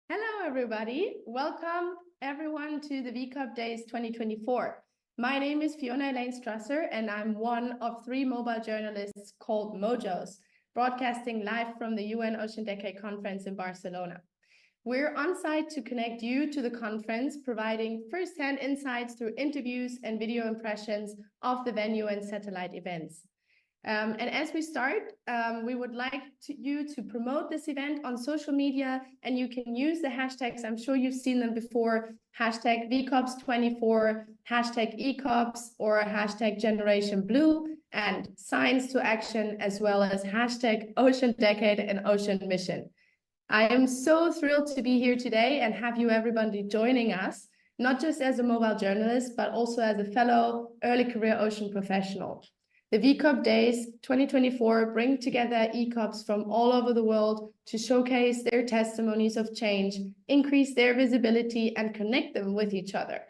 Hello, everybody. Welcome, everyone, to the ECOP Days 2024. My name is Fiona Elaine Strasser, and I'm one of 3 mobile journalists called Mojos, broadcasting live from the UN Ocean Decade Conference in Barcelona. We're on site to connect you to the conference, providing first-hand insights through interviews and video impressions of the venue and satellite events. And as we start, we would like you to promote this event on social media, and you can use the hashtags. I'm sure you've seen them before: hashtag VCOPs24, hashtag ECOPs, or hashtag Generation Blue, and Science to Action, as well as hashtag Ocean Decade and Ocean Mission. I am so thrilled to be here today and have you everybody joining us, not just as a mobile journalist, but also as a fellow early career ocean professional. The ECOP Days 2024 bring together ECOPs from all over the world to showcase their testimonies of change, increase their visibility, and connect them with each other.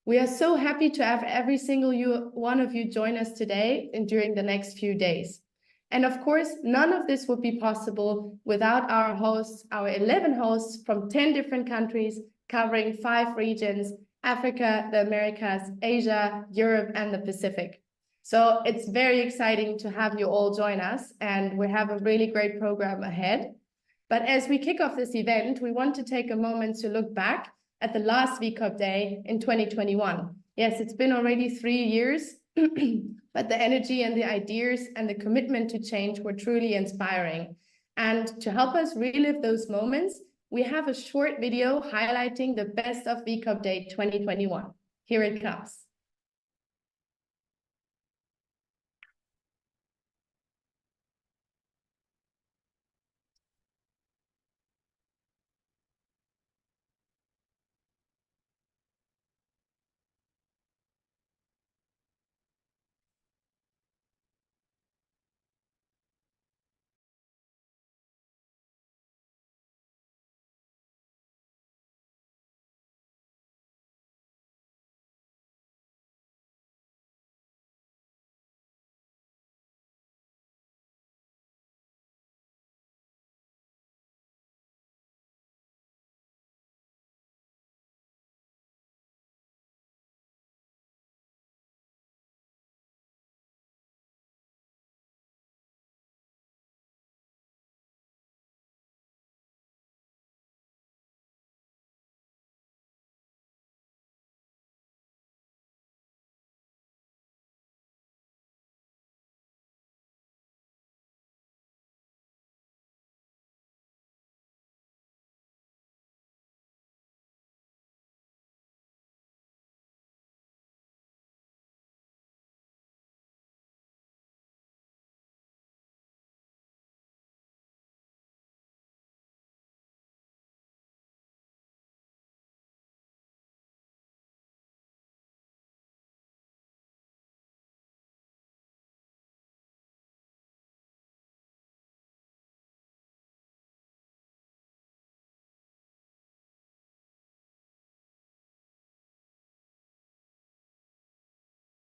We are so happy to have every single one of you join us today and during the next few days. And of course, none of this would be possible without our hosts, our 11 hosts from 10 different countries, covering 5 regions: Africa, the Americas, Asia, Europe, and the Pacific. So it's very exciting to have you all join us, and we have a really great program ahead. But as we kick off this event, we want to take a moment to look back at the last ECOP Day in 2021. Yes, it's been already 3 years, but the energy and the ideas and the commitment to change were truly inspiring. And to help us relive those moments, we have a short video highlighting the best of ECOP Day 2021. Here it comes.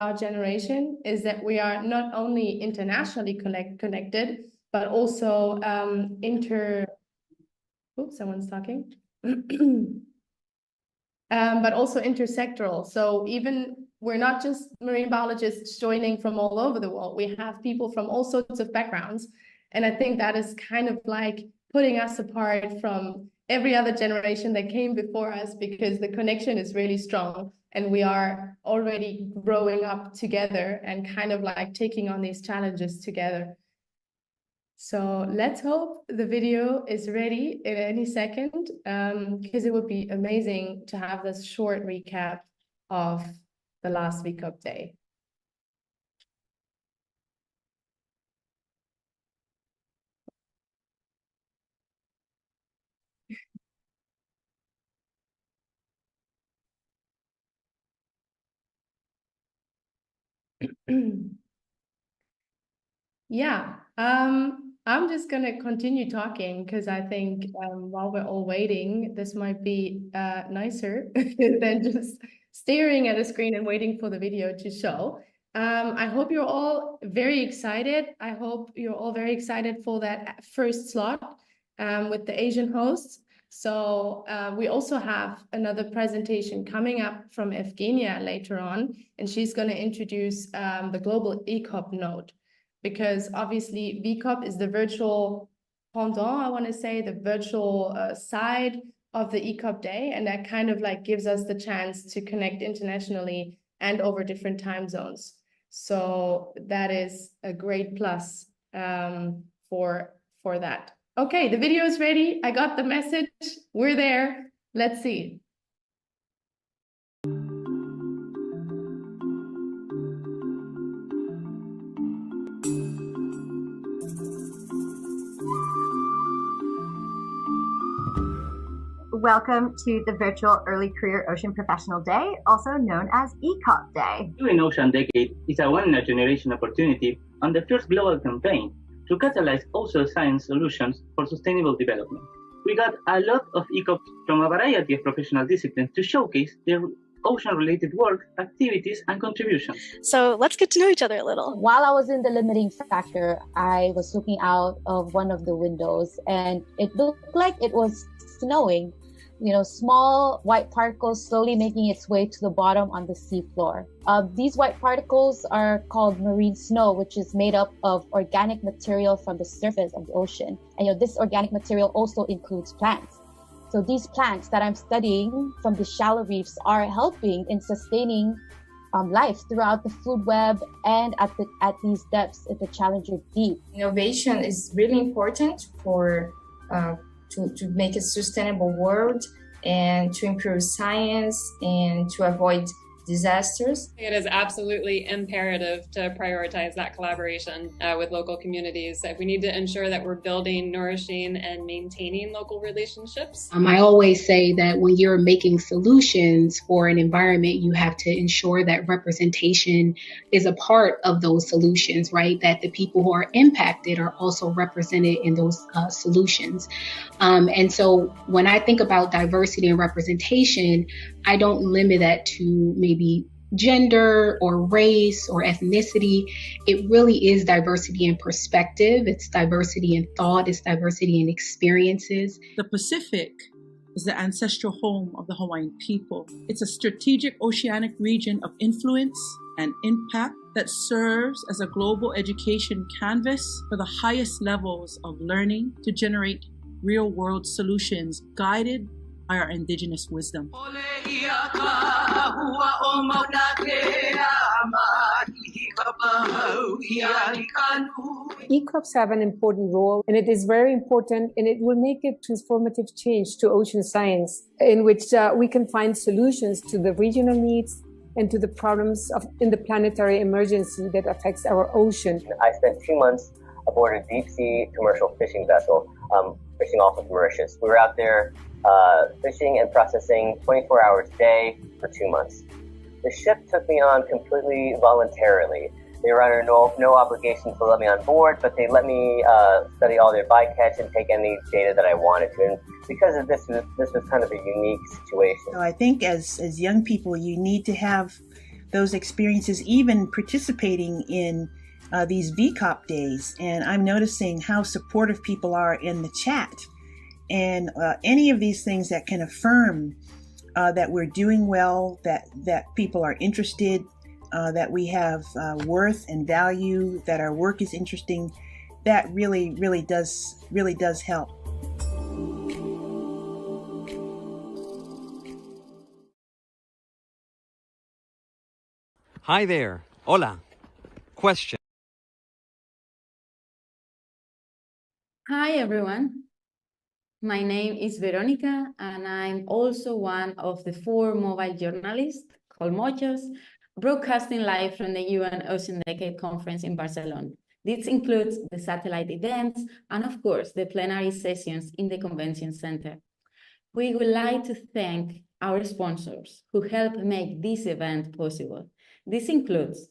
Our generation is that we are not only internationally connected, but also someone's talking. But also intersectoral. So even we're not just marine biologists joining from all over the world. We have people from all sorts of backgrounds. And I think that is kind of like putting us apart from every other generation that came before us, because the connection is really strong and we are already growing up together and kind of like taking on these challenges together. So let's hope the video is ready in any second, because it would be amazing to have this short recap of the last ECOP Day. Yeah, I'm just going to continue talking because I think while we're all waiting, this might be nicer than just staring at a screen and waiting for the video to show. I hope you're all very excited. I hope you're all very excited for that first slot with the Asian hosts. So we also have another presentation coming up from Evgenia later on, and she's going to introduce the global ECOP node, because obviously VCOP is the virtual pendant, I want to say, the virtual side of the ECOP day, and that kind of like gives us the chance to connect internationally and over different time zones. So that is a great plus for that. Okay, the video is ready. I got the message. We're there. Let's see. Welcome to the virtual Early Career Ocean Professional Day, also known as ECOP Day. Doing Ocean Decade is a one-in-a-generation opportunity on the first global campaign to catalyze ocean science solutions for sustainable development. We got a lot of ECOPs from a variety of professional disciplines to showcase their ocean-related work, activities, and contributions. So let's get to know each other a little. While I was in the limiting factor, I was looking out of one of the windows and it looked like it was snowing. You know, small white particles slowly making its way to the bottom on the seafloor. These white particles are called marine snow, which is made up of organic material from the surface of the ocean. And this organic material also includes plants. So these plants that I'm studying from the shallow reefs are helping in sustaining life throughout the food web and at these depths in the Challenger Deep. Innovation is really important for to make a sustainable world and to improve science and to avoid disasters. It is absolutely imperative to prioritize that collaboration with local communities. We need to ensure that we're building, nourishing, and maintaining local relationships. I always say that when you're making solutions for an environment, you have to ensure that representation is a part of those solutions, right? That the people who are impacted are also represented in those solutions. And so when I think about diversity and representation, I don't limit that to maybe gender or race or ethnicity. It really is diversity in perspective. It's diversity in thought. It's diversity in experiences. The Pacific is the ancestral home of the Hawaiian people. It's a strategic oceanic region of influence and impact that serves as a global education canvas for the highest levels of learning to generate real-world solutions guided by our indigenous wisdom. ECOPs have an important role, and it is very important, and it will make a transformative change to ocean science, in which we can find solutions to the regional needs and to the problems in the planetary emergency that affects our ocean. I spent 2 months aboard a deep-sea commercial fishing vessel, fishing off of Mauritius. We were out there fishing and processing 24 hours a day for 2 months. The ship took me on completely voluntarily. They were under no obligation to let me on board, but they let me study all their bycatch and take any data that I wanted to. And because of this was kind of a unique situation. So I think as young people, you need to have those experiences, even participating in these VCOP days. And I'm noticing how supportive people are in the chat. And any of these things that can affirm that we're doing well, that people are interested, that we have worth and value, that our work is interesting, that really does help. Hi there. Hola. Question. Hi, everyone. My name is Veronica, and I'm also one of the 4 mobile journalists called Mojos, broadcasting live from the UN Ocean Decade Conference in Barcelona. This includes the satellite events and, of course, the plenary sessions in the Convention Center. We would like to thank our sponsors who help make this event possible. This includes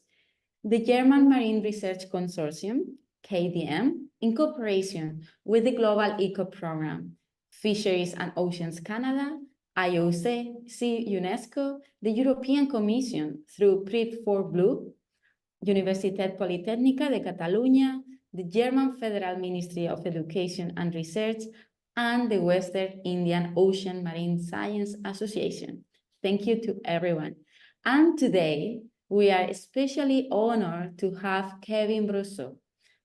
the German Marine Research Consortium, KDM, in cooperation with the Global ECOP Program, Fisheries and Oceans Canada, IOC, UNESCO, the European Commission through PRIT4Blue, Universitat Politècnica de Catalunya, the German Federal Ministry of Education and Research, and the Western Indian Ocean Marine Science Association. Thank you to everyone. And today, we are especially honored to have Kevin Brousseau,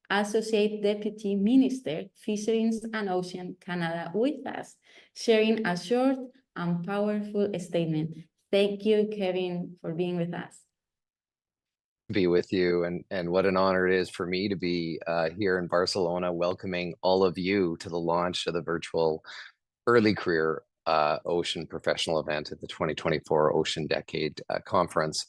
Associate Deputy Minister, Fisheries and Ocean, Canada, with us, sharing a short and powerful statement. Thank you, Kevin, for being with us. Be with you, and what an honor it is for me to be here in Barcelona, welcoming all of you to the launch of the virtual Early Career Ocean Professional event at the 2024 Ocean Decade Conference.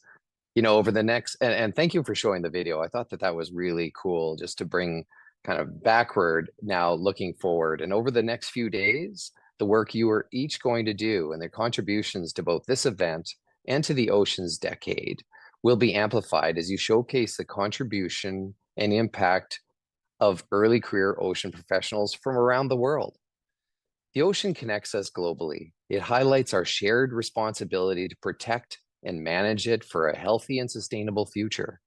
You know, over the next, and thank you for showing the video. I thought that was really cool, just to bring kind of backward now, looking forward. And over the next few days, the work you are each going to do and their contributions to both this event and to the Ocean's Decade will be amplified as you showcase the contribution and impact of early career ocean professionals from around the world. The ocean connects us globally. It highlights our shared responsibility to protect and manage it for a healthy and sustainable future.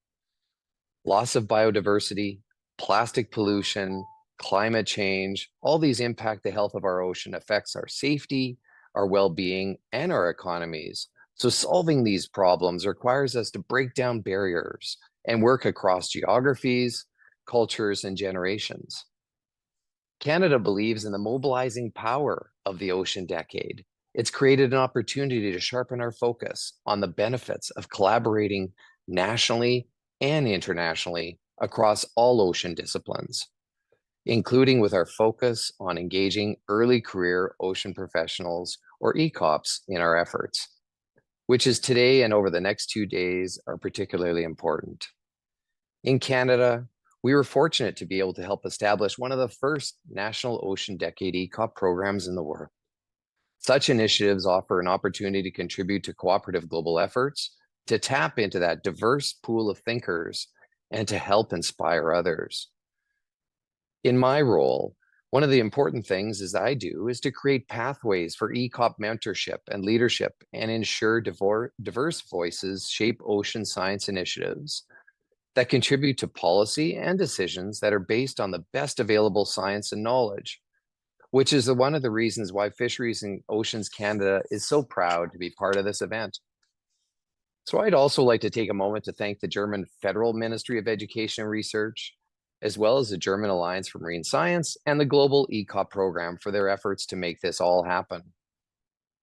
Loss of biodiversity, plastic pollution, climate change, all these impact the health of our ocean, affects our safety, our well-being, and our economies. So solving these problems requires us to break down barriers and work across geographies, cultures, and generations. Canada believes in the mobilizing power of the Ocean Decade. It's created an opportunity to sharpen our focus on the benefits of collaborating nationally and internationally across all ocean disciplines, including with our focus on engaging early career ocean professionals, or ECOPs, in our efforts, which is today and over the next 2 days are particularly important. In Canada, we were fortunate to be able to help establish one of the first National Ocean Decade ECOP programs in the world. Such initiatives offer an opportunity to contribute to cooperative global efforts, to tap into that diverse pool of thinkers, and to help inspire others. In my role, one of the important things I do is to create pathways for ECOP mentorship and leadership and ensure diverse voices shape ocean science initiatives that contribute to policy and decisions that are based on the best available science and knowledge, which is one of the reasons why Fisheries and Oceans Canada is so proud to be part of this event. So I'd also like to take a moment to thank the German Federal Ministry of Education and Research, as well as the German Alliance for Marine Science and the Global ECOP program for their efforts to make this all happen.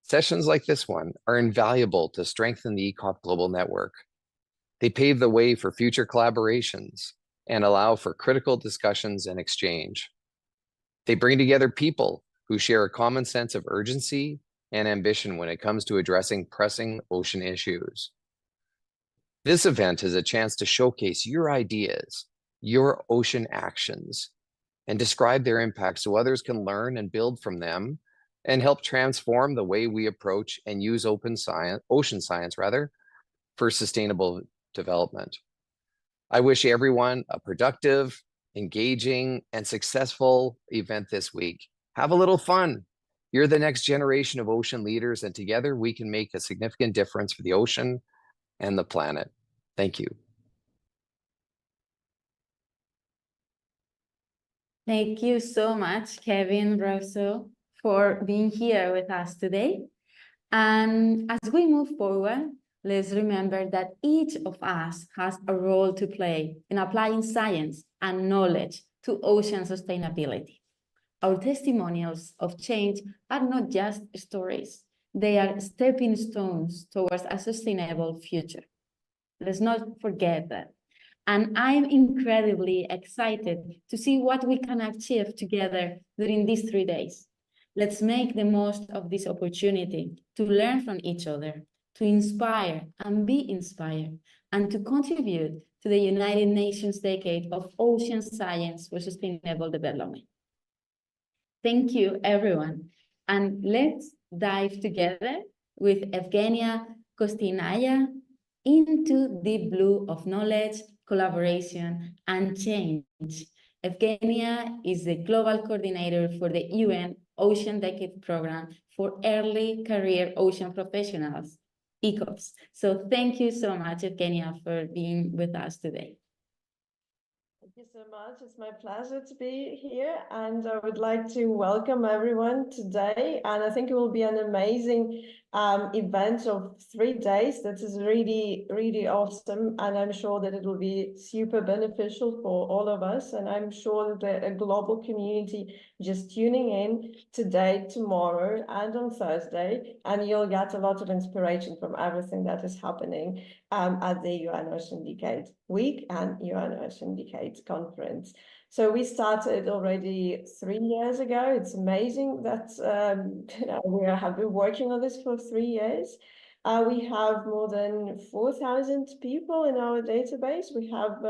Sessions like this one are invaluable to strengthen the ECOP global network. They pave the way for future collaborations and allow for critical discussions and exchange. They bring together people who share a common sense of urgency and ambition when it comes to addressing pressing ocean issues. This event is a chance to showcase your ideas, your ocean actions, and describe their impacts so others can learn and build from them and help transform the way we approach and use ocean science for sustainable development. I wish everyone a productive, engaging, and successful event this week. Have a little fun. You're the next generation of ocean leaders, and together we can make a significant difference for the ocean and the planet. Thank you. Thank you so much, Kevin Brousseau, for being here with us today. And as we move forward, let's remember that each of us has a role to play in applying science and knowledge to ocean sustainability. Our testimonials of change are not just stories, they are stepping stones towards a sustainable future. Let's not forget that. And I'm incredibly excited to see what we can achieve together during these 3 days. Let's make the most of this opportunity to learn from each other, to inspire and be inspired, and to contribute to the United Nations Decade of Ocean Science for Sustainable Development. Thank you, everyone. And let's dive together with Evgenia Kostinaya into the blue of knowledge, collaboration, and change. Evgenia is the Global Coordinator for the UN Ocean Decade Program for Early Career Ocean Professionals, ECOPs. So thank you so much, Evgenia, for being with us today. Thank you so much. It's my pleasure to be here, and I would like to welcome everyone today. And I think it will be an amazing event of 3 days. That is really, really awesome, and I'm sure that it will be super beneficial for all of us. And I'm sure that a global community just tuning in today, tomorrow, and on Thursday, and you'll get a lot of inspiration from everything that is happening at the UN Ocean Decade Week and UN Ocean Decade Conference. So we started already 3 years ago. It's amazing that we have been working on this for 3 years. We have more than 4,000 people in our database. We have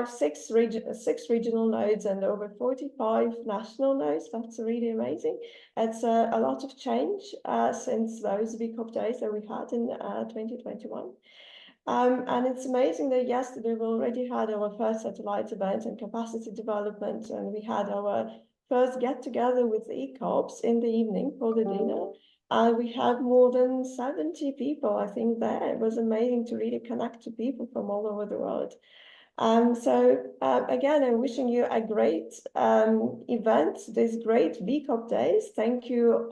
six regional nodes and over 45 national nodes. That's really amazing. It's a lot of change since those VCOP days that we had in 2021. And it's amazing that yesterday we already had our first satellite event and capacity development, and we had our first get-together with the ECOPs in the evening for the dinner. And we had more than 70 people, I think, there. It was amazing to really connect to people from all over the world. Again, I'm wishing you a great event, these great VCOP days. Thank you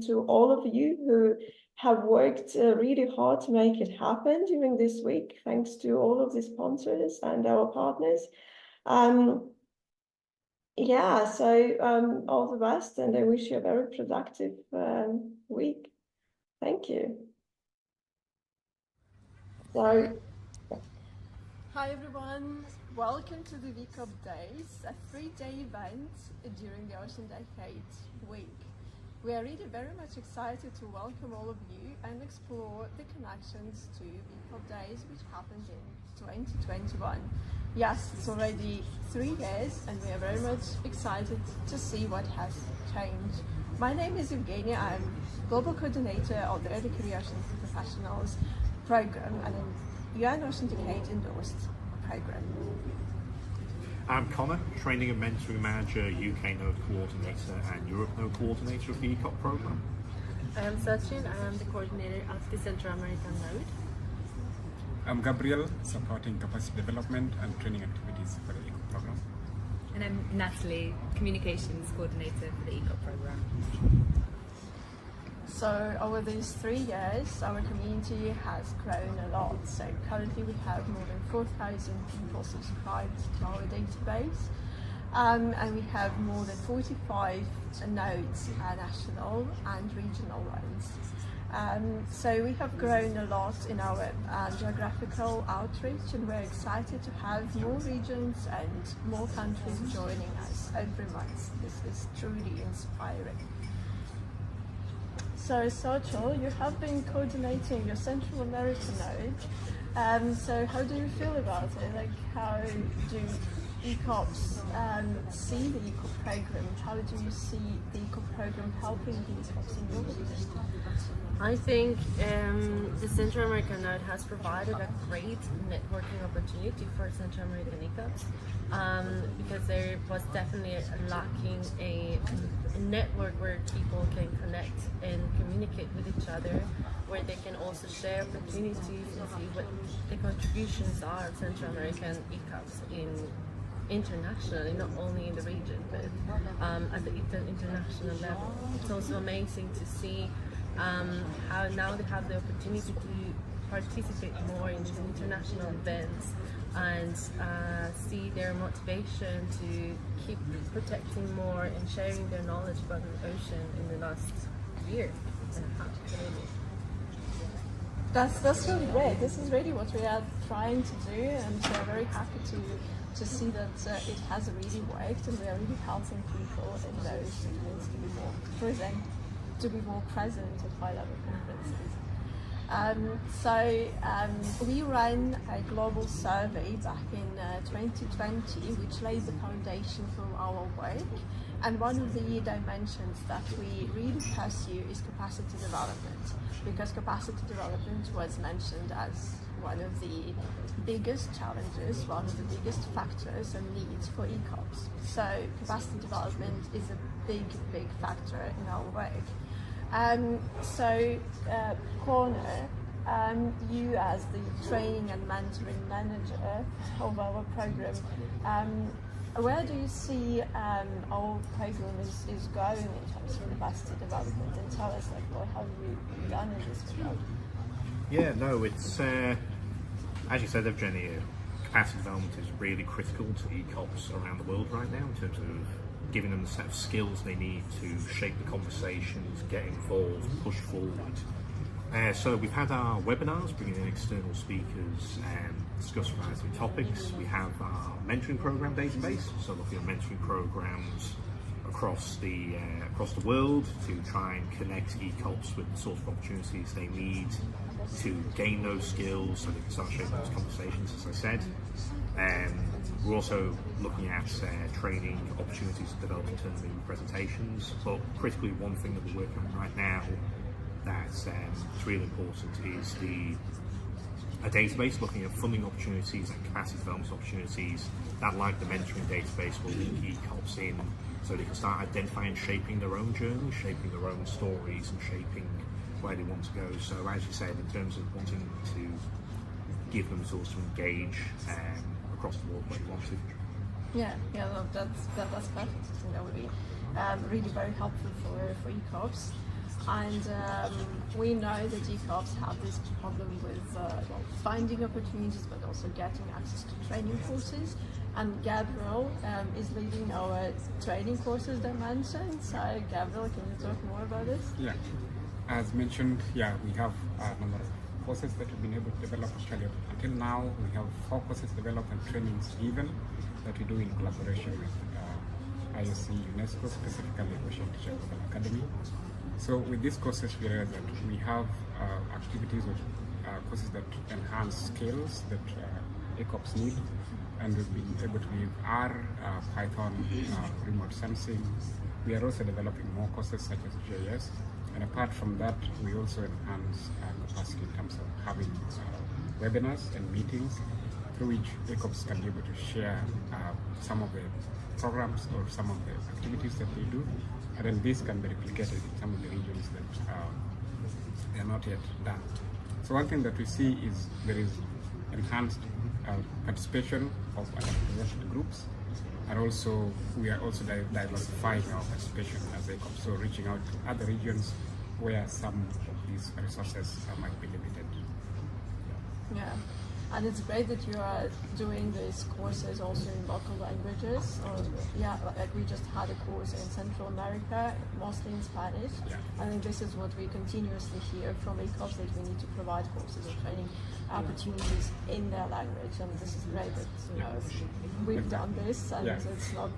to all of you who have worked really hard to make it happen during this week. Thanks to all of the sponsors and our partners. All the best, and I wish you a very productive week. Thank you. Hi everyone, welcome to the VCOP Days, a 3-day event during the Ocean Decade Week. We are really very much excited to welcome all of you and explore the connections to VCOP Days, which happened in 2021. Yes, it's already 3 years and we are very much excited to see what has changed. My name is Evgenia. I'm Global Coordinator of the Early Career Ocean Professionals Program and an UN Ocean Decade endorsed program. I'm Connor, Training and Mentoring Manager, UK Node Coordinator and Europe Node Coordinator of the ECOP program. I am Sachin, I am the coordinator of the Central American Node. I'm Gabriel, supporting capacity development and training activities for the ECOP program. And I'm Natalie, Communications Coordinator for the ECOP program. So over these 3 years, our community has grown a lot. So currently we have more than 4,000 people subscribed to our database. And we have more than 45 nodes, national and regional ones. So we have grown a lot in our geographical outreach, and we're excited to have more regions and more countries joining us every month. This is truly inspiring. So Sochel, you have been coordinating your Central American node. So how do you feel about it? Like, how do ECOPs see the ECOP program? How do you see the ECOP program helping the ECOPs in your region? I think the Central American Node has provided a great networking opportunity for Central American ECOPs because there was definitely lacking a network where people can connect and communicate with each other, where they can also share opportunities and see what the contributions are of Central American ECOPs internationally, not only in the region, but at the international level. It's also amazing to see how now they have the opportunity to participate more in these international events and see their motivation to keep protecting more and sharing their knowledge about the ocean in the last year and a half. That's really great. This is really what we are trying to do, and we are very happy to see that it has really worked, and we are really helping people in those regions to be more present at high-level conferences. We ran a global survey back in 2020, which laid the foundation for our work. And one of the dimensions that we really pursue is capacity development, because capacity development was mentioned as one of the biggest challenges, one of the biggest factors and needs for ECOPs. So capacity development is a big factor in our work. Connor, You as the training and mentoring manager of our program, where do you see our program is going in terms of capacity development? And tell us what have you done in this regard? Yeah, no, it's as you said, Evgeny, capacity development is really critical to ECOPs around the world right now in terms of giving them the set of skills they need to shape the conversations, get involved, push forward. So we've had our webinars, bringing in external speakers and discuss a variety of topics. We have our mentoring program database, so looking at mentoring programs across the world to try and connect ECOPs with the sort of opportunities they need to gain those skills so they can start shaping those conversations, as I said. We're also looking at training opportunities to develop internally presentations, but critically one thing that we're working on right now that's really important is a database looking at funding opportunities and capacity development opportunities that, like the mentoring database, will link ECOPs in so they can start identifying and shaping their own journey, shaping their own stories and shaping where they want to go. So as you said, in terms of wanting to give them tools to engage across the world where they want to. Yeah, no, that's perfect. I think that would be really very helpful for ECOPs. And we know that ECOPs have this problem with finding opportunities, but also getting access to training courses. And Gabriel is leading our training courses dimension. So Gabriel, can you talk more about this? Yeah, as mentioned, we have a number of courses that we've been able to develop actually. Until now, we have 4 courses developed and trainings given that we do in collaboration with IOC, UNESCO, specifically Ocean Academy. So with these courses, we realize that we have activities or courses that enhance skills that ECOPs need, and we've been able to give R, Python, remote sensing. We are also developing more courses such as JS, and apart from that, we also enhance capacity in terms of having webinars and meetings through which ECOPs can be able to share some of the programs or some of the activities that they do, and then this can be replicated in some of the regions that they are not yet done. So one thing that we see is there is enhanced participation of underrepresented groups, and also we are also diversifying our participation as ECOP, so reaching out to other regions where some of these resources might be limited. Yeah. And it's great that you are doing these courses also in local languages. Like we just had a course in Central America, mostly in Spanish. Yeah. I think this is what we continuously hear from ECOPs, that we need to provide courses or training opportunities in their language. And this is great that we've done this, and it's not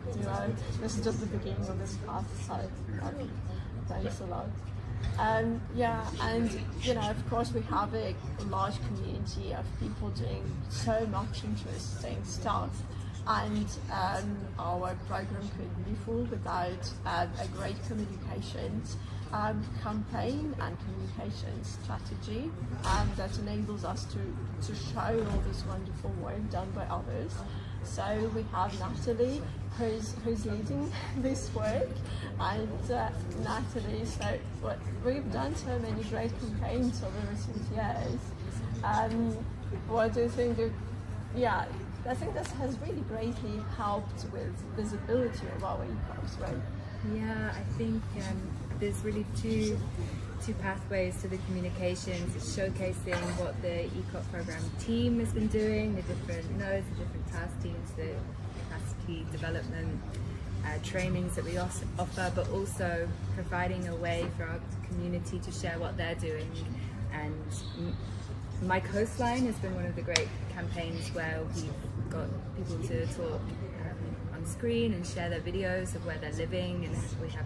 this is just the beginning of this path. So thanks a lot. And of course we have a large community of people doing so much interesting stuff, and our program couldn't be full without a great communications campaign and communications strategy that enables us to show all this wonderful work done by others. So we have Natalie, who's leading this work, and Natalie, so we've done so many great campaigns over recent years. What do you think? I think this has really greatly helped with visibility of our ECOPs, right? Yeah, I think there's really two pathways to the communications. It's showcasing what the ECOP program team has been doing, the different nodes, the different task teams, the capacity development trainings that we offer, but also providing a way for our community to share what they're doing. And My Coastline has been one of the great campaigns where we've got people to talk on screen and share their videos of where they're living, and we have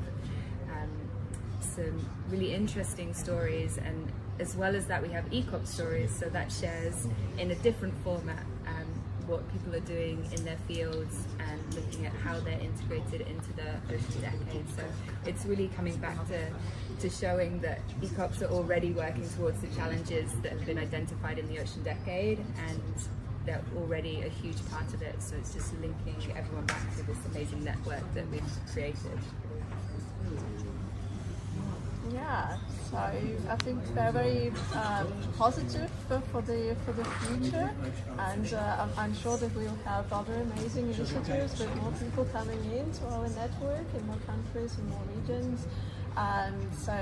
some really interesting stories, and as well as that we have ECOP stories, so that shares in a different format what people are doing in their fields and looking at how they're integrated into the Ocean Decade. So it's really coming back to showing that ECOPs are already working towards the challenges that have been identified in the Ocean Decade, and they're already a huge part of it. So it's just linking everyone back to this amazing network that we've created. Yeah, so I think they're very positive for the future, and I'm sure that we'll have other amazing initiatives with more people coming into our network in more countries and more regions. And so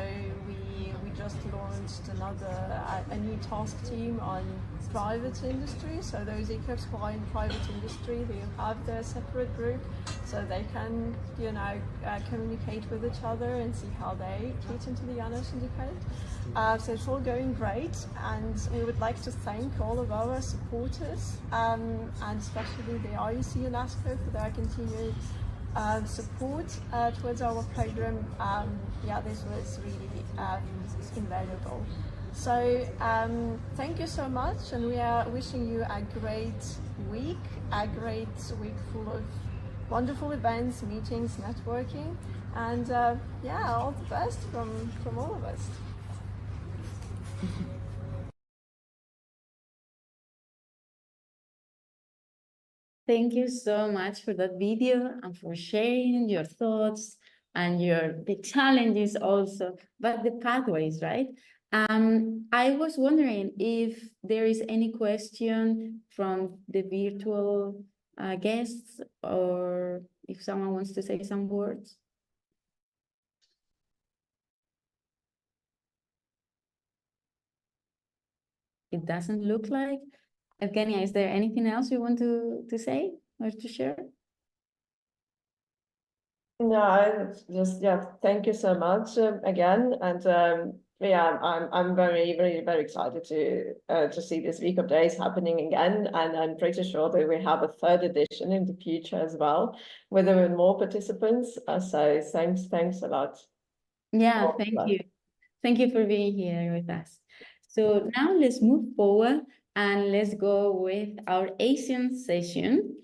we just launched a new task team on private industry. So those ECOPs who are in private industry, they have their separate group, so they can communicate with each other and see how they fit into the Young Syndicate. So it's all going great, and we would like to thank all of our supporters, and especially the IEC and ASCO for their continued support towards our program. This was really invaluable. So thank you so much, and we are wishing you a great week full of wonderful events, meetings, networking, and all the best from all of us. Thank you so much for that video and for sharing your thoughts and the challenges also, but the pathways, right? I was wondering if there is any question from the virtual guests, or if someone wants to say some words. It doesn't look like. Evgenia, is there anything else you want to say or to share? No, I just thank you so much again, and I'm very excited to see this week of days happening again, and I'm pretty sure that we have a third edition in the future as well, with even more participants. So thanks a lot. Yeah, thank you for being here with us. So now let's move forward and let's go with our Asian session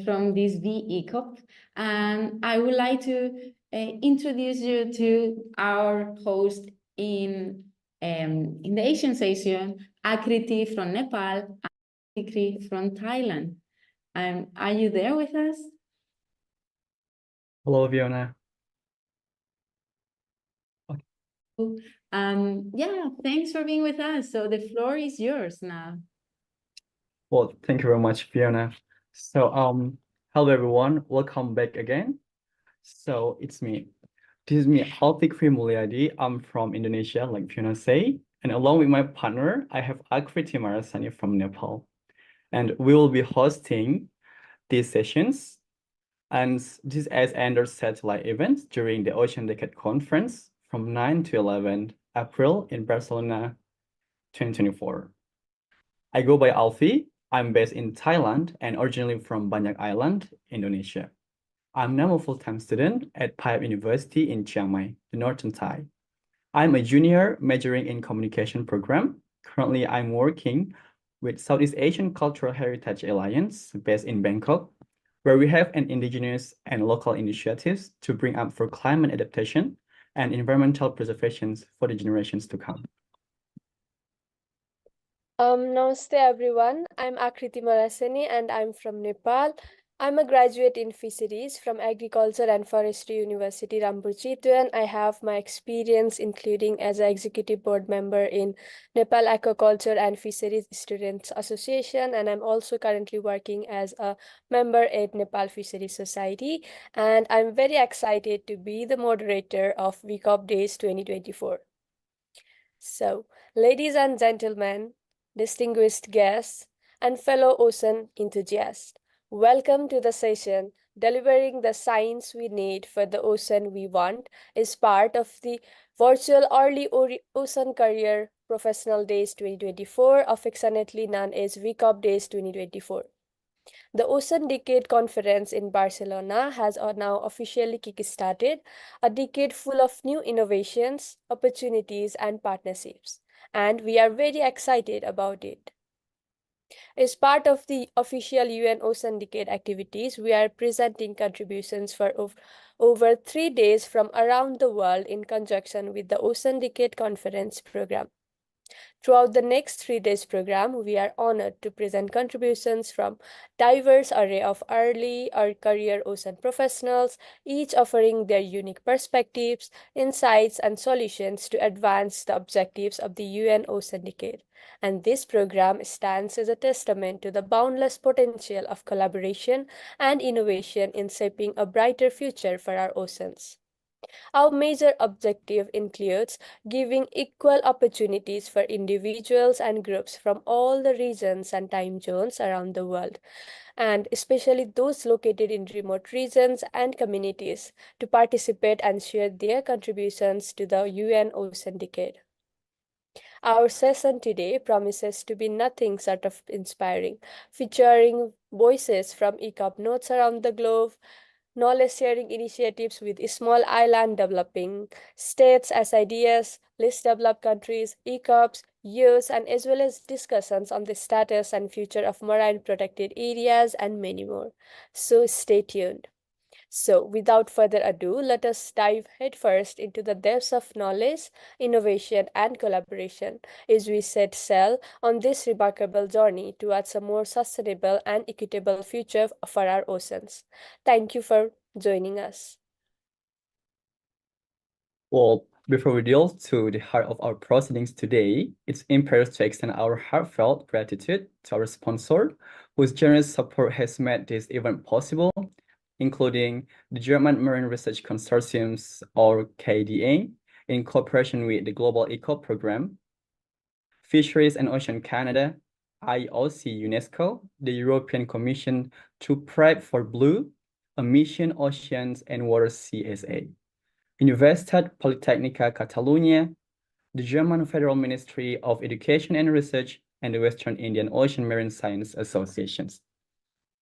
from this ECOP. And I would like to introduce you to our host in the Asian session, Akriti from Nepal, and Akriti from Thailand. Are you there with us? Hello, Fiona. Thanks for being with us. So the floor is yours now. Well, thank you very much, Fiona. So, hello everyone, welcome back again. So it's me. This is me, Alfikri Mulyadi. I'm from Indonesia, like Fiona say, and along with my partner, I have Akriti Marasani from Nepal, and we will be hosting these sessions. And this is as under satellite events during the Ocean Decade Conference from 9 to 11 April in Barcelona, 2024. I go by Alfie. I'm based in Thailand and originally from Banyak Island, Indonesia. I'm now a full-time student at PIAP University in Chiang Mai, the Northern Thai. I'm a junior majoring in communication program. Currently, I'm working with Southeast Asian Cultural Heritage Alliance based in Bangkok, where we have an indigenous and local initiatives to bring up for climate adaptation and environmental preservation for the generations to come. Namaste everyone. I'm Akriti Marasani and I'm from Nepal. I'm a graduate in fisheries from Agriculture and Forestry University, Rampur-Chitwan. I have my experience including as an executive board member in Nepal Aquaculture and Fisheries Students Association, and I'm also currently working as a member at Nepal Fisheries Society. And I'm very excited to be the moderator of ECOP Days 2024. So, ladies and gentlemen, distinguished guests, and fellow ocean enthusiasts, welcome to the session Delivering the Science We Need for the Ocean We Want is part of the virtual Early Ocean Career Professional Days 2024, affectionately known as ECOP Days 2024. The Ocean Decade Conference in Barcelona has now officially kick-started, a decade full of new innovations, opportunities, and partnerships, and we are very excited about it. As part of the official UN Ocean Decade activities, we are presenting contributions for over 3 days from around the world in conjunction with the Ocean Decade Conference program. Throughout the next 3 days program, we are honored to present contributions from diverse array of early or career ocean professionals, each offering their unique perspectives, insights, and solutions to advance the objectives of the UN Ocean Decade. And this program stands as a testament to the boundless potential of collaboration and innovation in shaping a brighter future for our oceans. Our major objective includes giving equal opportunities for individuals and groups from all the regions and time zones around the world, and especially those located in remote regions and communities, to participate and share their contributions to the UN Ocean Decade. Our session today promises to be nothing short of inspiring, featuring voices from ECOP nodes around the globe, knowledge-sharing initiatives with small island developing states as ideas, least developed countries, ECOPs, youth, and as well as discussions on the status and future of marine protected areas and many more. So stay tuned. So without further ado, let us dive headfirst into the depths of knowledge, innovation, and collaboration as we set sail on this remarkable journey towards a more sustainable and equitable future for our oceans. Thank you for joining us. Well, before we delve to the heart of our proceedings today, it's imperative to extend our heartfelt gratitude to our sponsor, whose generous support has made this event possible, including the German Marine Research Consortiums, or KDA, in cooperation with the Global ECOP Program, Fisheries and Ocean Canada, IOC UNESCO, the European Commission to Prep for Blue, a Mission Oceans and Water CSA, Universitat Politècnica Catalunya, the German Federal Ministry of Education and Research, and the Western Indian Ocean Marine Science Associations.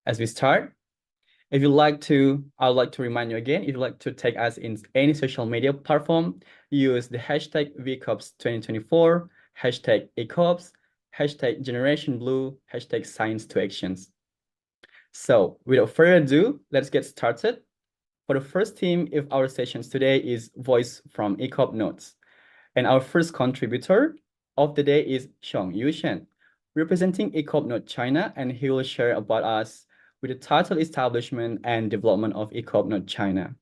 As we start, I would like to remind you again, if you'd like to take us in any social media platform, use the hashtag VCOPS 2024, hashtag ECOPS, hashtag Generation Blue, hashtag Science to Actions. So without further ado, let's get started. For the first theme of our sessions today is Voice from ECOP Notes. And our first contributor of the day is Xiong Yushen, representing ECOP Note China, and he will share about us with the title Establishment and Development of ECOP Note China.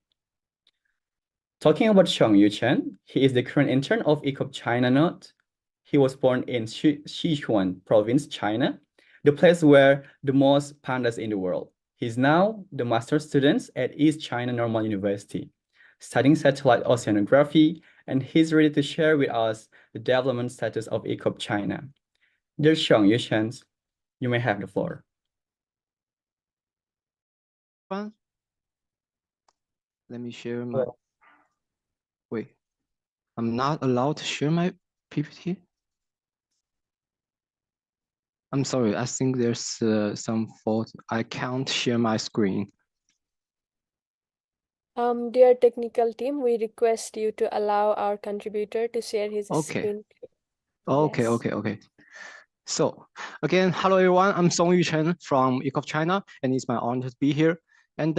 Talking about Xiong Yushen, he is the current intern of ECOP China Note. He was born in Sichuan Province, China, the place where the most pandas in the world. He's now the master's student at East China Normal University, studying satellite oceanography, and he's ready to share with us the development status of ECOP China. Dear Xiong Yushen, you may have the floor. Let me share my, wait, I'm not allowed to share my PPT? I'm sorry, I think there's some fault. I can't share my screen. Dear technical team, we request you to allow our contributor to share his screen. Okay, Yes. okay. So again, hello everyone, I'm Song Yuchen from ECOP China, and it's my honor to be here. And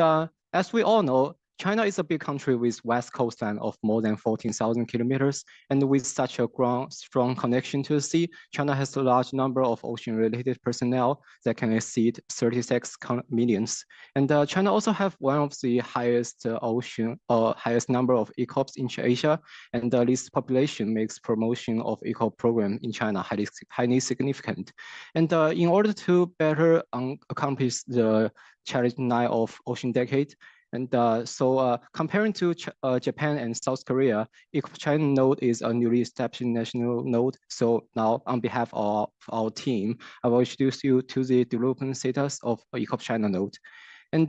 as we all know, China is a big country with vast coastline of more than 14,000 kilometers. And with such a strong connection to the sea, China has a large number of ocean-related personnel that can exceed 36 millions. And China also have one of the highest highest number of ECOPs in Asia. And this population makes promotion of ECOP program in China highly significant. And in order to better accomplish the Challenge 9 of Ocean Decade, and so comparing to Japan and South Korea, ECOP China node is a newly established national node. So now on behalf of our team, I will introduce you to the development status of ECOP China node. And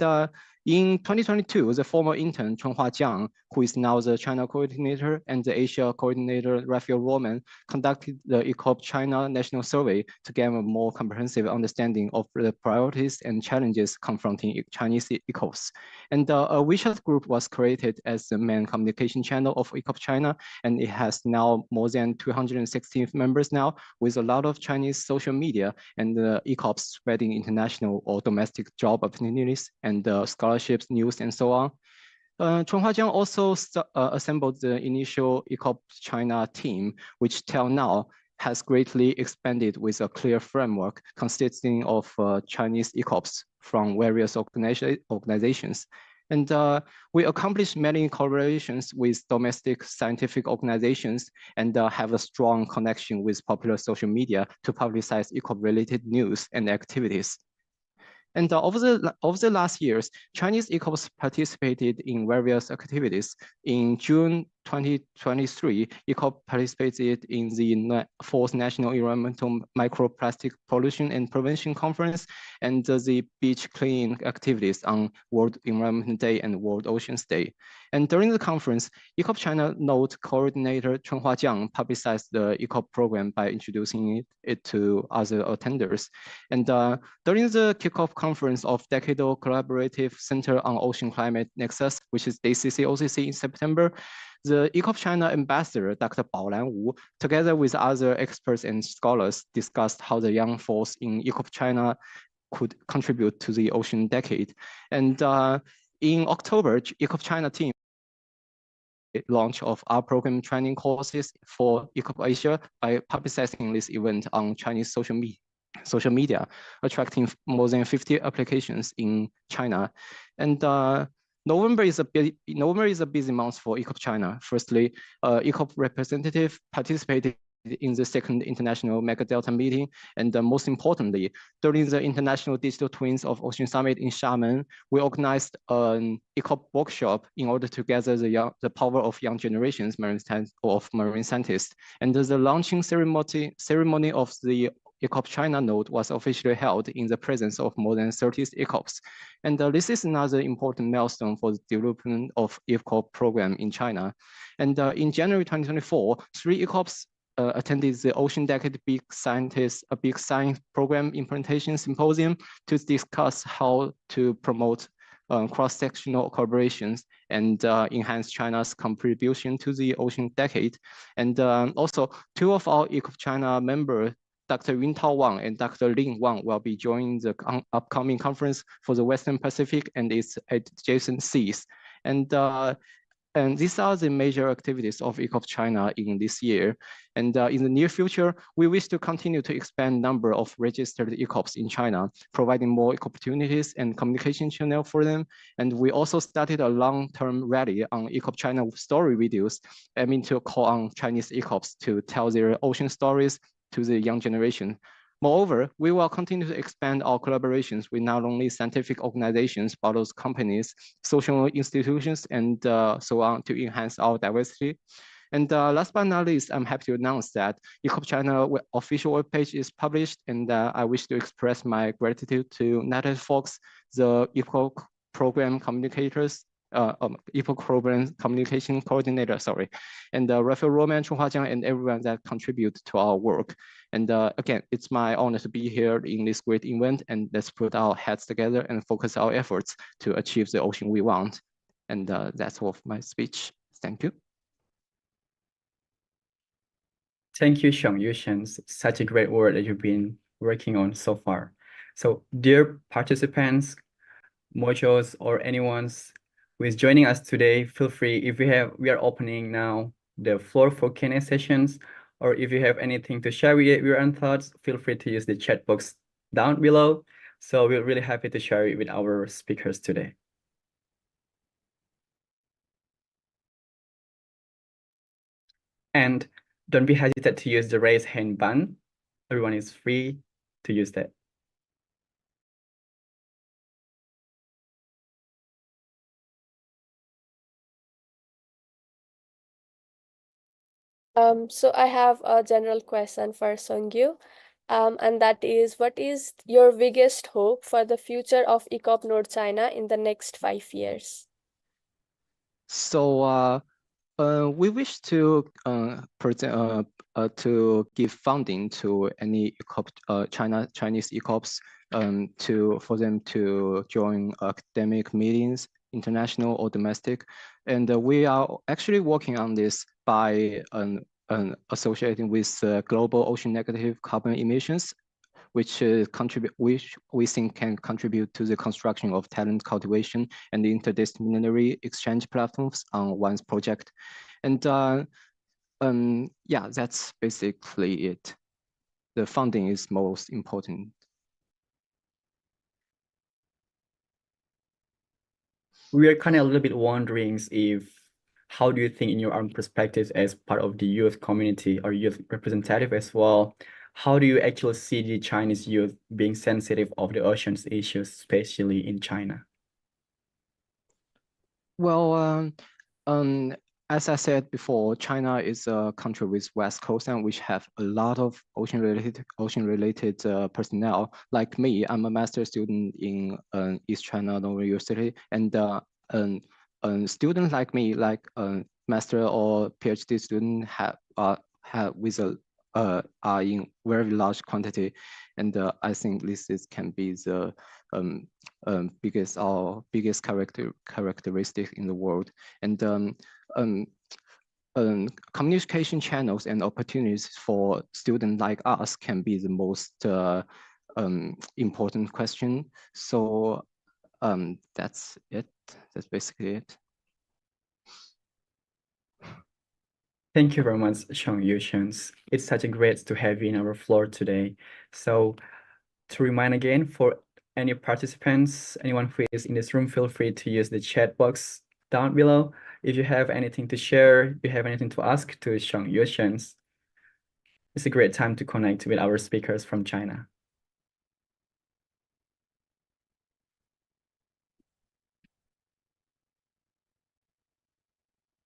in 2022, the former intern Chunhua Jiang, who is now the China coordinator and the Asia coordinator Raphael Roman, conducted the ECOP China National Survey to gain a more comprehensive understanding of the priorities and challenges confronting Chinese ECOPs. And a WeChat group was created as the main communication channel of ECOP China, and it has now more than 216 members now, with a lot of Chinese social media and ECOPs spreading international or domestic job opportunities and scholarships, news, and so on. Chunhua Jiang also assembled the initial ECOP China team, which till now has greatly expanded with a clear framework consisting of Chinese ECOPs from various organizations. And we accomplished many collaborations with domestic scientific organizations and have a strong connection with popular social media to publicize ECOP-related news and activities. And over the last years, Chinese ECOPs participated in various activities. In June 2023, ECOP participated in the 4th National Environmental Microplastic Pollution and Prevention Conference and the beach cleaning activities on World Environment Day and World Oceans Day. And during the conference, ECOP China Node Coordinator Chen Huajiang publicized the ECOP program by introducing it to other attenders. And during the kickoff conference of Decadal Collaborative Center on Ocean Climate Nexus, which is DCC-OCC in September, the ECOP China ambassador, Dr. Baolan Wu, together with other experts and scholars, discussed how the young force in ECOP China could contribute to the ocean decade. And in October, ECOP China team launch of our program training courses for ECOP Asia by publicizing this event on Chinese social media, attracting more than 50 applications in China. And November is a busy month for ECOP China. Firstly, ECOP representative participated in the 2nd International Mega Delta meeting. And most importantly, during the International Digital Twins of Ocean Summit in Xiamen, we organized an ECOP workshop in order to gather the power of young generations of marine scientists. And the launching ceremony of the ECOP China node was officially held in the presence of more than 30 ECOPs. And this is another important milestone for the development of ECOP program in China. And in January 2024, 3 ECOPs attended the Ocean Decade Big Science Program Implementation Symposium to discuss how to promote cross-sectional collaborations and enhance China's contribution to the Ocean Decade. And also, 2 of our ECOP China members, Dr. Yuntao Wang and Dr. Lin Wang, will be joining the upcoming conference for the Western Pacific and its adjacent seas. And these are the major activities of ECOP China in this year. And in the near future, we wish to continue to expand number of registered ECOPs in China, providing more opportunities and communication channel for them. And we also started a long-term rally on ECOP China story videos, aiming to call on Chinese ECOPs to tell their ocean stories to the young generation. Moreover, we will continue to expand our collaborations with not only scientific organizations, but also companies, social institutions, and so on to enhance our diversity. And last but not least, I'm happy to announce that ECOP China official webpage is published, and I wish to express my gratitude to Natalie Fox, the ECOP program communicators, ECOP program communication coordinator, sorry, and Raphael Roman, Chen Huajiang, and everyone that contribute to our work. And again, it's my honor to be here in this great event, and let's put our heads together and focus our efforts to achieve the ocean we want. And that's all of my speech. Thank you. Thank you, Xiong Yushen. Such a great work that you've been working on so far. So dear participants, modules, or anyone who is joining us today, feel free, if we are opening now the floor for Q&A sessions, or if you have anything to share with your own thoughts, feel free to use the chat box down below. So we're really happy to share it with our speakers today. And don't be hesitant to use the raise hand button. Everyone is free to use that. So I have a general question for Songyu, and that is, what is your biggest hope for the future of ECOP Node China in the next 5 years? So we wish to give funding to any ECOP, Chinese ECOPs for them to join academic meetings, international or domestic, and we are actually working on this by associating with global ocean negative carbon emissions, which we think can contribute to the construction of talent cultivation and interdisciplinary exchange platforms on one's project. And yeah, that's basically it. The funding is most important. We are kind of a little bit wondering if, how do you think in your own perspective as part of the youth community or youth representative as well, how do you actually see the Chinese youth being sensitive of the oceans issues, especially in China? Well, as I said before, China is a country with west coast and which have a lot of ocean-related personnel. Like me, I'm a master's student in East China Normal University, and students like me, like master or PhD student, have with a are in very large quantity, and I think this can be the biggest characteristic in the world. And communication channels and opportunities for students like us can be the most important question. So that's it. That's basically it. Thank you very much, Xiong Yushens. It's such a great to have you in our floor today. So to remind again, for any participants, anyone who is in this room, feel free to use the chat box down below. If you have anything to share, you have anything to ask to Xiong Yushens, it's a great time to connect with our speakers from China.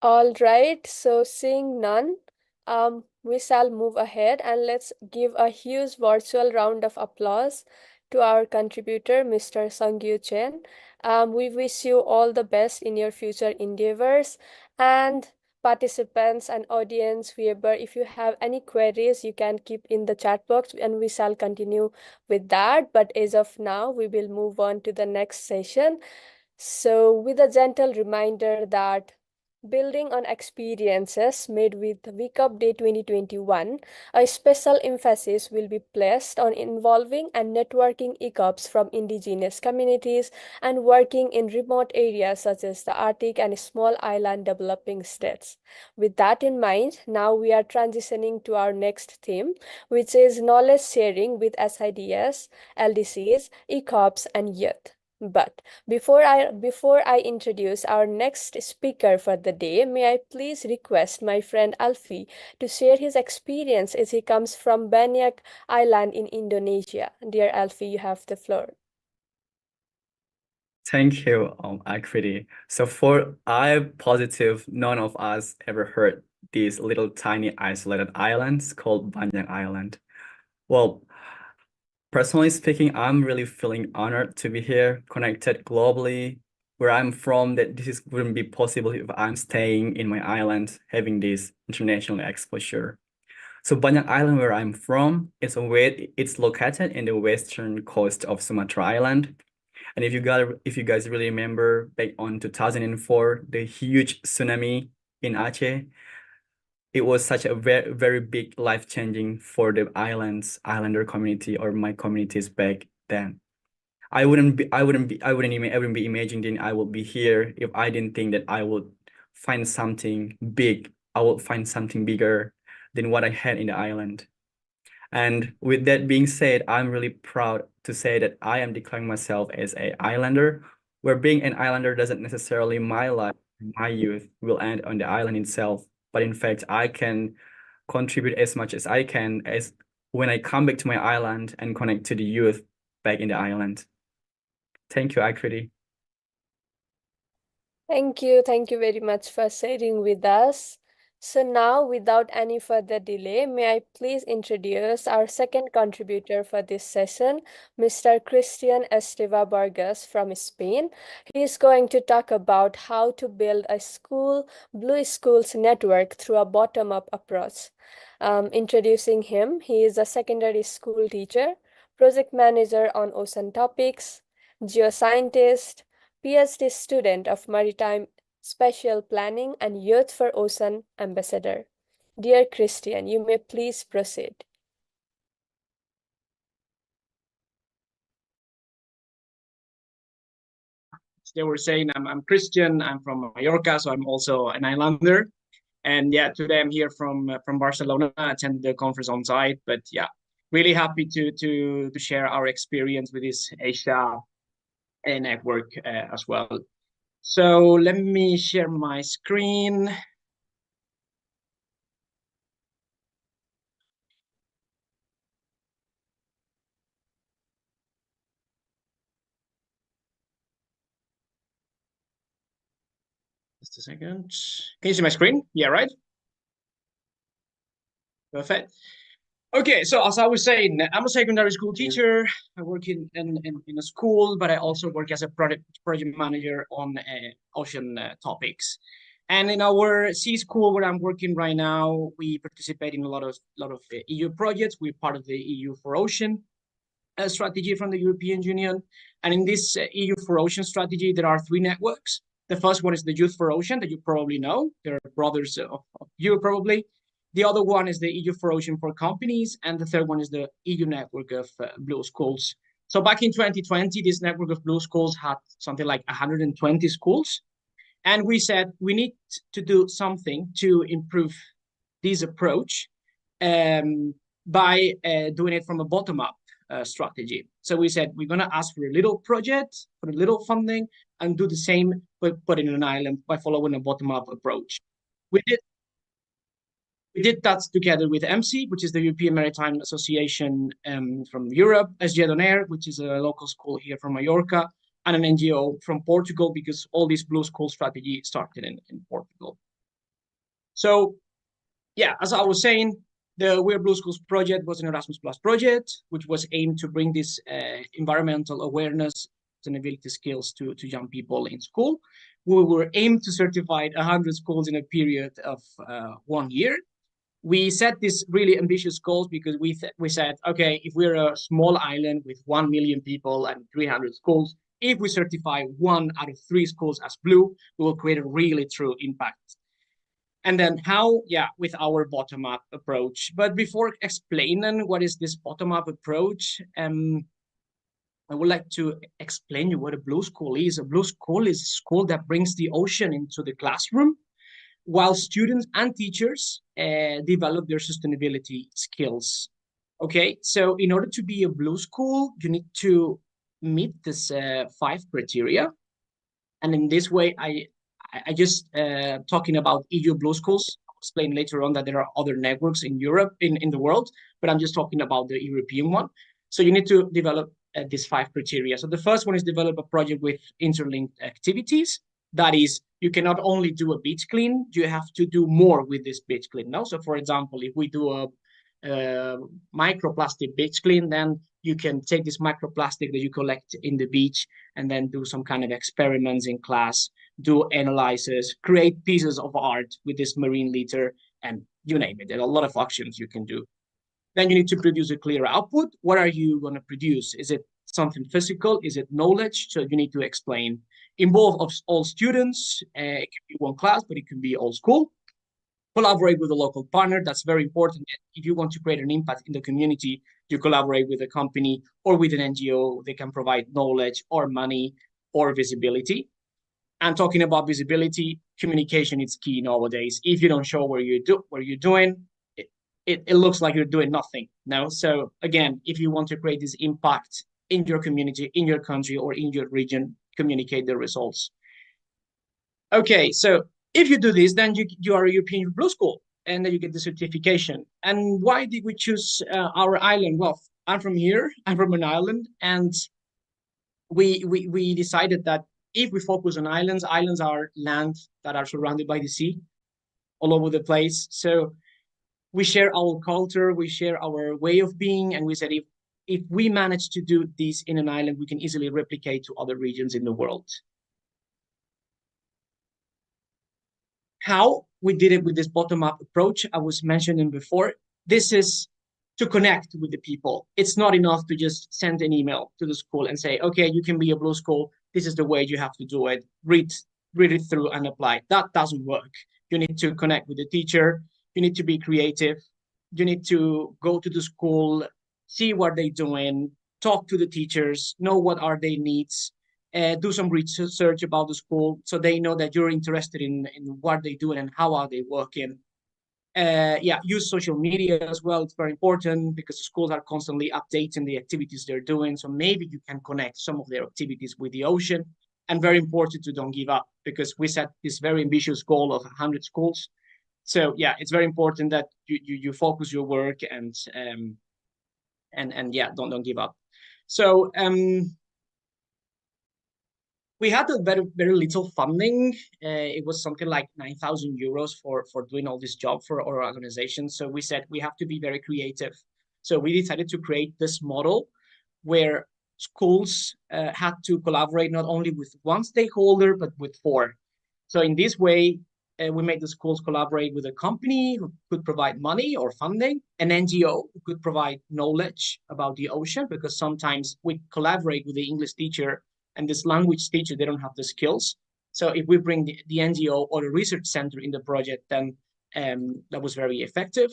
All right, so seeing none, we shall move ahead and let's give a huge virtual round of applause to our contributor, Mr. Sungyu Chen. We wish you all the best in your future endeavors, and participants and audience viewer, if you have any queries, you can keep in the chat box and we shall continue with that. But as of now, we will move on to the next session. So with a gentle reminder that building on experiences made with ECOP Day 2021, a special emphasis will be placed on involving and networking ECOPs from indigenous communities and working in remote areas such as the Arctic and small island developing states. With that in mind, now we are transitioning to our next theme, which is knowledge sharing with SIDS, LDCs, ECOPs, and youth. But before I introduce our next speaker for the day, may I please request my friend Alfie to share his experience as he comes from Banyak Island in Indonesia. Dear Alfie, you have the floor. Thank you, Akriti. So I'm positive none of us ever heard these little tiny isolated islands called Banyak Island. Well, personally speaking, I'm really feeling honored to be here, connected globally. Where I'm from, that this wouldn't be possible if I'm staying in my island, having this international exposure. So Banyak Island, where I'm from, it's located in the western coast of Sumatra Island. And if you guys really remember, back on 2004, the huge tsunami in Aceh, it was such a very, very big life-changing for the islander community or my communities back then. I wouldn't even be imagining I would be here if I didn't think that I would find something big. I would find something bigger than what I had in the island. And with that being said, I'm really proud to say that I am declaring myself as an islander, where being an islander doesn't necessarily my life, my youth will end on the island itself. But in fact, I can contribute as much as I can as when I come back to my island and connect to the youth back in the island. Thank you, Akriti. Thank you very much for sharing with us. So now, without any further delay, may I please introduce our second contributor for this session, Mr. Christian Esteva Vargas from Spain. He is going to talk about how to build a Blue Schools network through a bottom-up approach. Introducing him, he is a secondary school teacher, project manager on ocean topics, geoscientist, PhD student of maritime spatial planning and Youth for Ocean ambassador. Dear Christian, you may please proceed. They were saying I'm Christian, I'm from Mallorca, so I'm also an islander. And yeah, today I'm here from Barcelona. I attended the conference on site, but yeah, really happy to share our experience with this Asia network as well. So let me share my screen. Just a second. Can you see my screen? Yeah, right? Perfect. Okay, so as I was saying, I'm a secondary school teacher. I work in a school, but I also work as a project manager on ocean topics. And in our C school where I'm working right now, we participate in a lot of EU projects. We're part of the EU for Ocean strategy from the European Union. And in this EU for Ocean strategy, there are 3 networks. The first one is the Youth for Ocean that you probably know. They're brothers of you probably. The other one is the EU for Ocean for companies. And the third one is the EU network of Blue Schools. So back in 2020, this network of Blue Schools had something like 120 schools. And we said we need to do something to improve this approach by doing it from a bottom-up strategy. So we said we're going to ask for a little project, for a little funding, and do the same but put it in an island by following a bottom-up approach. We did that together with MC, which is the European Maritime Association from Europe, SG Donair, which is a local school here from Mallorca, and an NGO from Portugal, because all this Blue School strategy started in Portugal. So yeah, as I was saying, the We're Blue Schools project was an Erasmus Plus project, which was aimed to bring this environmental awareness, sustainability skills to young people in school. We were aimed to certify 100 schools in a period of 1 year. We set these really ambitious goals because we said, okay, if we're a small island with 1 million people and 300 schools, if we certify 1 out of 3 schools as blue, we will create a really true impact. And then how? Yeah, with our bottom-up approach. But before explaining what is this bottom-up approach, I would like to explain you what a blue school is. A blue school is a school that brings the ocean into the classroom, while students and teachers develop their sustainability skills. Okay, so in order to be a blue school, you need to meet this 5 criteria. And in this way, I just talking about EU Blue Schools. I'll explain later on that there are other networks in Europe, in the world, but I'm just talking about the European one. So you need to develop these 5 criteria. So the first one is develop a project with interlinked activities. That is, you cannot only do a beach clean, you have to do more with this beach clean. No? So for example, if we do a microplastic beach clean, then you can take this microplastic that you collect in the beach and then do some kind of experiments in class, do analysis, create pieces of art with this marine litter, and you name it. There are a lot of actions you can do. Then you need to produce a clear output. What are you going to produce? Is it something physical? Is it knowledge? So you need to explain. Involve all students. It can be 1 class, but it can be all school. Collaborate with a local partner. That's very important. If you want to create an impact in the community, you collaborate with a company or with an NGO. They can provide knowledge or money or visibility. And talking about visibility, communication is key nowadays. If you don't show what you're doing, it looks like you're doing nothing. No. So again, if you want to create this impact in your community, in your country, or in your region, communicate the results. Okay, so if you do this, then you are a European Blue School, and then you get the certification. And why did we choose our island? Well, I'm from here. I'm from an island, and we decided that if we focus on islands are land that are surrounded by the sea all over the place. So we share our culture, we share our way of being, and we said if we manage to do this in an island, we can easily replicate to other regions in the world. How we did it with this bottom-up approach I was mentioning before. This is to connect with the people. It's not enough to just send an email to the school and say, okay, you can be a blue school. This is the way you have to do it. Read it through and apply. That doesn't work. You need to connect with the teacher. You need to be creative. You need to go to the school, see what they're doing, talk to the teachers, know what are their needs, do some research about the school so they know that you're interested in what they do and how are they working. Yeah, use social media as well. It's very important because the schools are constantly updating the activities they're doing. So maybe you can connect some of their activities with the ocean. And very important to don't give up, because we set this very ambitious goal of 100 schools. So yeah, it's very important that you focus your work and yeah, don't give up. So we had a very little funding. It was something like 9,000 euros for doing all this job for our organization. So we said we have to be very creative. So we decided to create this model where schools had to collaborate not only with one stakeholder, but with 4. So in this way, we made the schools collaborate with a company who could provide money or funding, an NGO who could provide knowledge about the ocean, because sometimes we collaborate with the English teacher and this language teacher, they don't have the skills. So if we bring the NGO or the research center in the project, then that was very effective.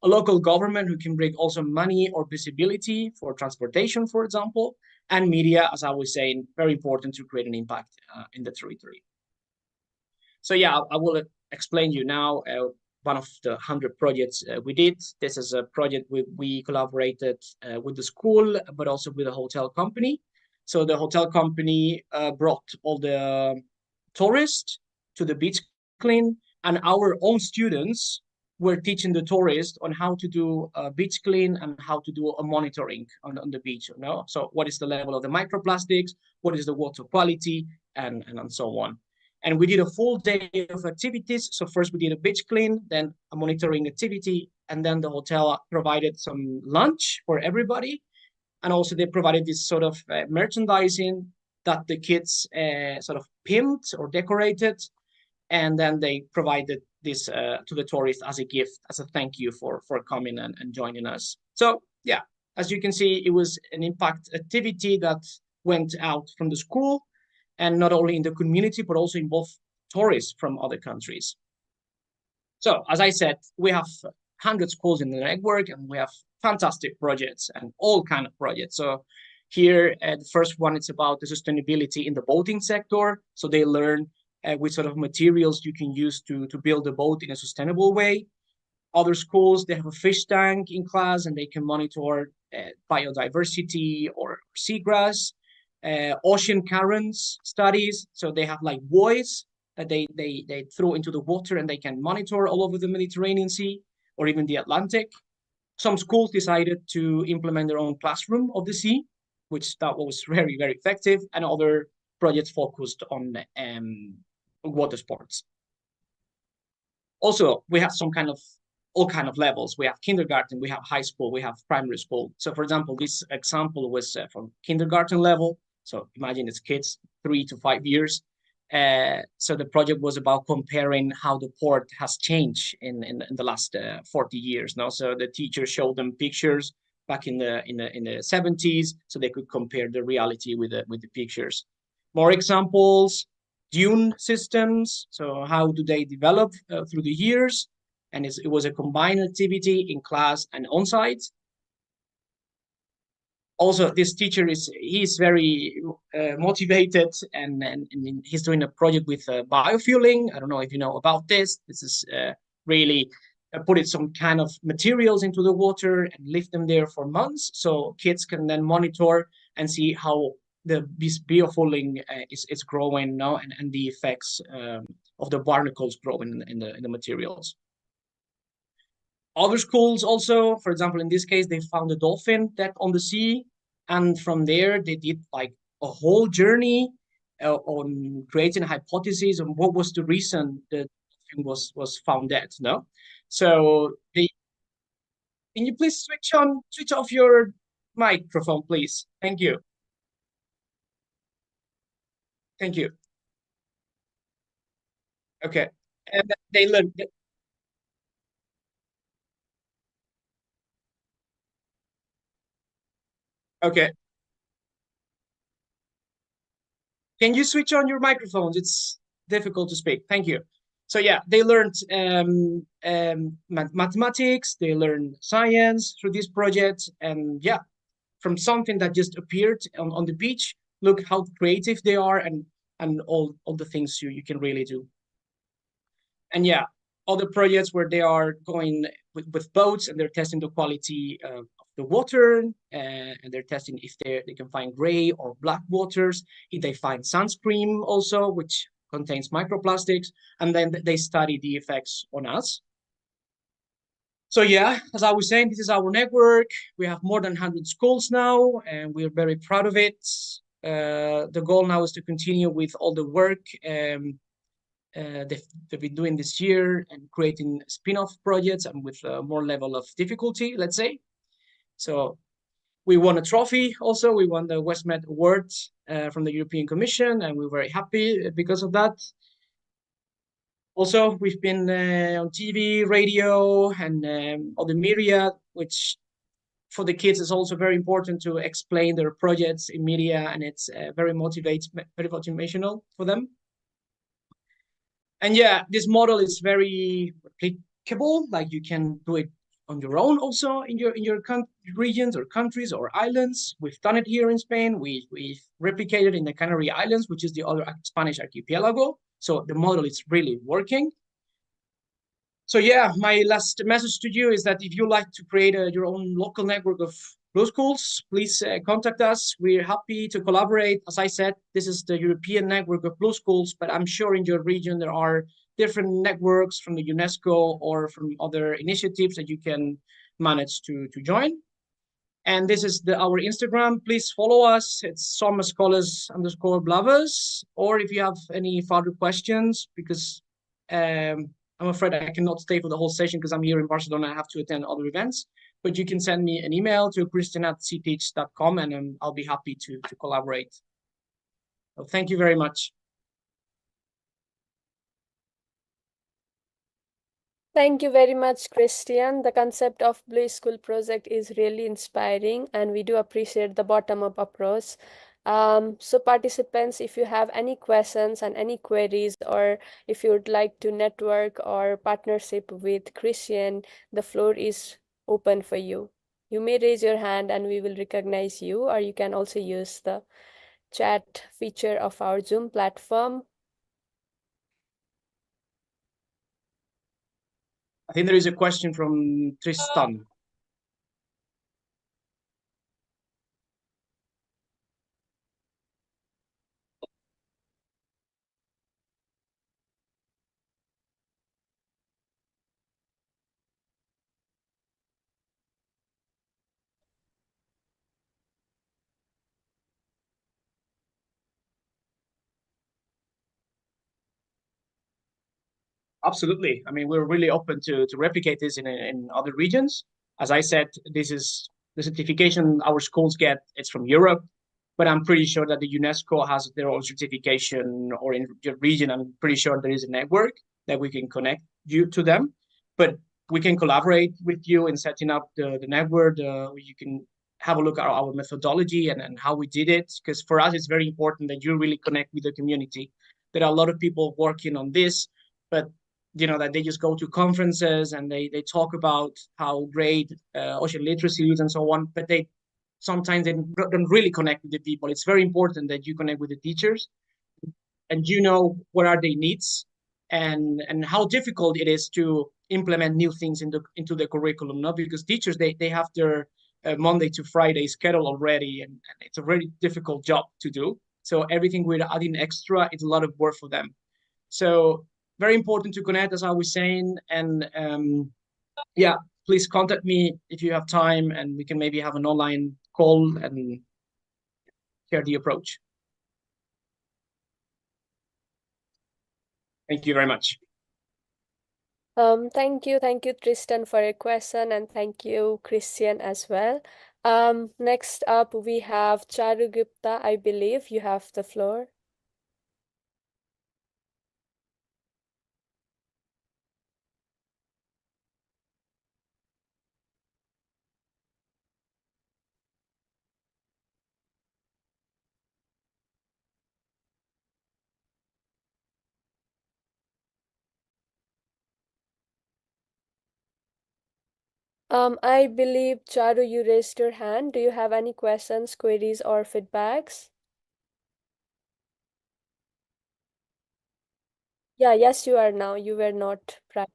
A local government who can bring also money or visibility for transportation, for example, and media, as I was saying, very important to create an impact in the territory. So yeah, I will explain you now one of the 100 projects we did. This is a project we collaborated with the school, but also with a hotel company. So the hotel company brought all the tourists to the beach clean, and our own students were teaching the tourists on how to do a beach clean and how to do a monitoring on the beach. You know? So what is the level of the microplastics, what is the water quality, and so on. And we did a full day of activities. So first we did a beach clean, then a monitoring activity, and then the hotel provided some lunch for everybody. And also they provided this sort of merchandising that the kids sort of pimped or decorated. And then they provided this to the tourists as a gift, as a thank you for coming and joining us. So yeah, as you can see, it was an impact activity that went out from the school, and not only in the community, but also involved tourists from other countries. So as I said, we have 100 schools in the network, and we have fantastic projects and all kind of projects. So here, the first one, it's about the sustainability in the boating sector. So they learn which sort of materials you can use to build a boat in a sustainable way. Other schools, they have a fish tank in class, and they can monitor biodiversity or seagrass. Ocean currents studies. So they have like buoys that they throw into the water, and they can monitor all over the Mediterranean Sea or even the Atlantic. Some schools decided to implement their own classroom of the sea, which that was very, very effective. And other projects focused on water sports. Also, we have all kind of levels. We have kindergarten, we have high school, we have primary school. So for example, this example was from kindergarten level. So imagine it's kids 3 to 5 years. So the project was about comparing how the port has changed in the last 40 years. Now, so the teacher showed them pictures back in the 70s, so they could compare the reality with the pictures. More examples: dune systems. So how do they develop through the years? And it was a combined activity in class and on site. Also, this teacher he's very motivated, and he's doing a project with biofueling. I don't know if you know about this. This is really putting some kind of materials into the water and leave them there for months, so kids can then monitor and see how this biofueling is growing now, and the effects of the barnacles growing in the materials. Other schools also, for example, in this case, they found a dolphin dead on the sea. And from there, they did like a whole journey on creating a hypothesis on what was the reason the dolphin was found dead. No, so can you please switch off your microphone, please? Thank you. Thank you. Okay, and they learned. Okay. Can you switch on your microphones? It's difficult to speak. Thank you. So yeah, they learned mathematics, they learned science through this project. And yeah, from something that just appeared on the beach, look how creative they are and all the things you can really do. And yeah, other projects where they are going with boats and they're testing the quality of the water, and they're testing if they can find gray or black waters, if they find sunscreen also, which contains microplastics, and then they study the effects on us. So yeah, as I was saying, this is our network. We have more than 100 schools now, and we're very proud of it. The goal now is to continue with all the work they've been doing this year and creating spin-off projects and with more level of difficulty, let's say. So we won a trophy also. We won the WestMed Award from the European Commission, and we're very happy because of that. Also, we've been on TV, radio, and other media, which for the kids is also very important to explain their projects in media, and it's very motivational for them. And yeah, this model is very replicable. Like you can do it on your own also in your regions or countries or islands. We've done it here in Spain. We've replicated in the Canary Islands, which is the other Spanish archipelago. So the model is really working. So yeah, my last message to you is that if you like to create your own local network of Blue Schools, please contact us. We're happy to collaborate. As I said, this is the European network of Blue Schools, but I'm sure in your region there are different networks from the UNESCO or from other initiatives that you can manage to join. And this is our Instagram. Please follow us. It's somescolas_blavas. Or if you have any further questions, because I'm afraid I cannot stay for the whole session because I'm here in Barcelona. I have to attend other events. But you can send me an email to christian@cteach.com, and I'll be happy to collaborate. So thank you very much. Thank you very much, Christian. The concept of Blue School project is really inspiring, and we do appreciate the bottom-up approach. So participants, if you have any questions and any queries, or if you would like to network or partnership with Christian, the floor is open for you. You may raise your hand and we will recognize you, or you can also use the chat feature of our Zoom platform. I think there is a question from Tristan. Absolutely. I mean, we're really open to replicate this in other regions. As I said, this is the certification our schools get. It's from Europe, but I'm pretty sure that the UNESCO has their own certification, or in your region, I'm pretty sure there is a network that we can connect you to them. But we can collaborate with you in setting up the network. You can have a look at our methodology and how we did it, because for us, it's very important that you really connect with the community. There are a lot of people working on this, but you know, that they just go to conferences and they talk about how great ocean literacy is and so on, but they sometimes they don't really connect with the people. It's very important that you connect with the teachers and you know what are their needs and how difficult it is to implement new things into the curriculum, no? Because teachers, they have their Monday to Friday schedule already, and it's a very difficult job to do. So everything we're adding extra, it's a lot of work for them. So very important to connect, as I was saying. And yeah, please contact me if you have time, and we can maybe have an online call and share the approach. Thank you very much. Thank you, Tristan, for your question, and thank you, Christian, as well. Next up, we have Charu Gupta. I believe you have the floor. I believe, Charu, you raised your hand. Do you have any questions, queries, or feedbacks? Yeah, yes, you are now. You were not prior.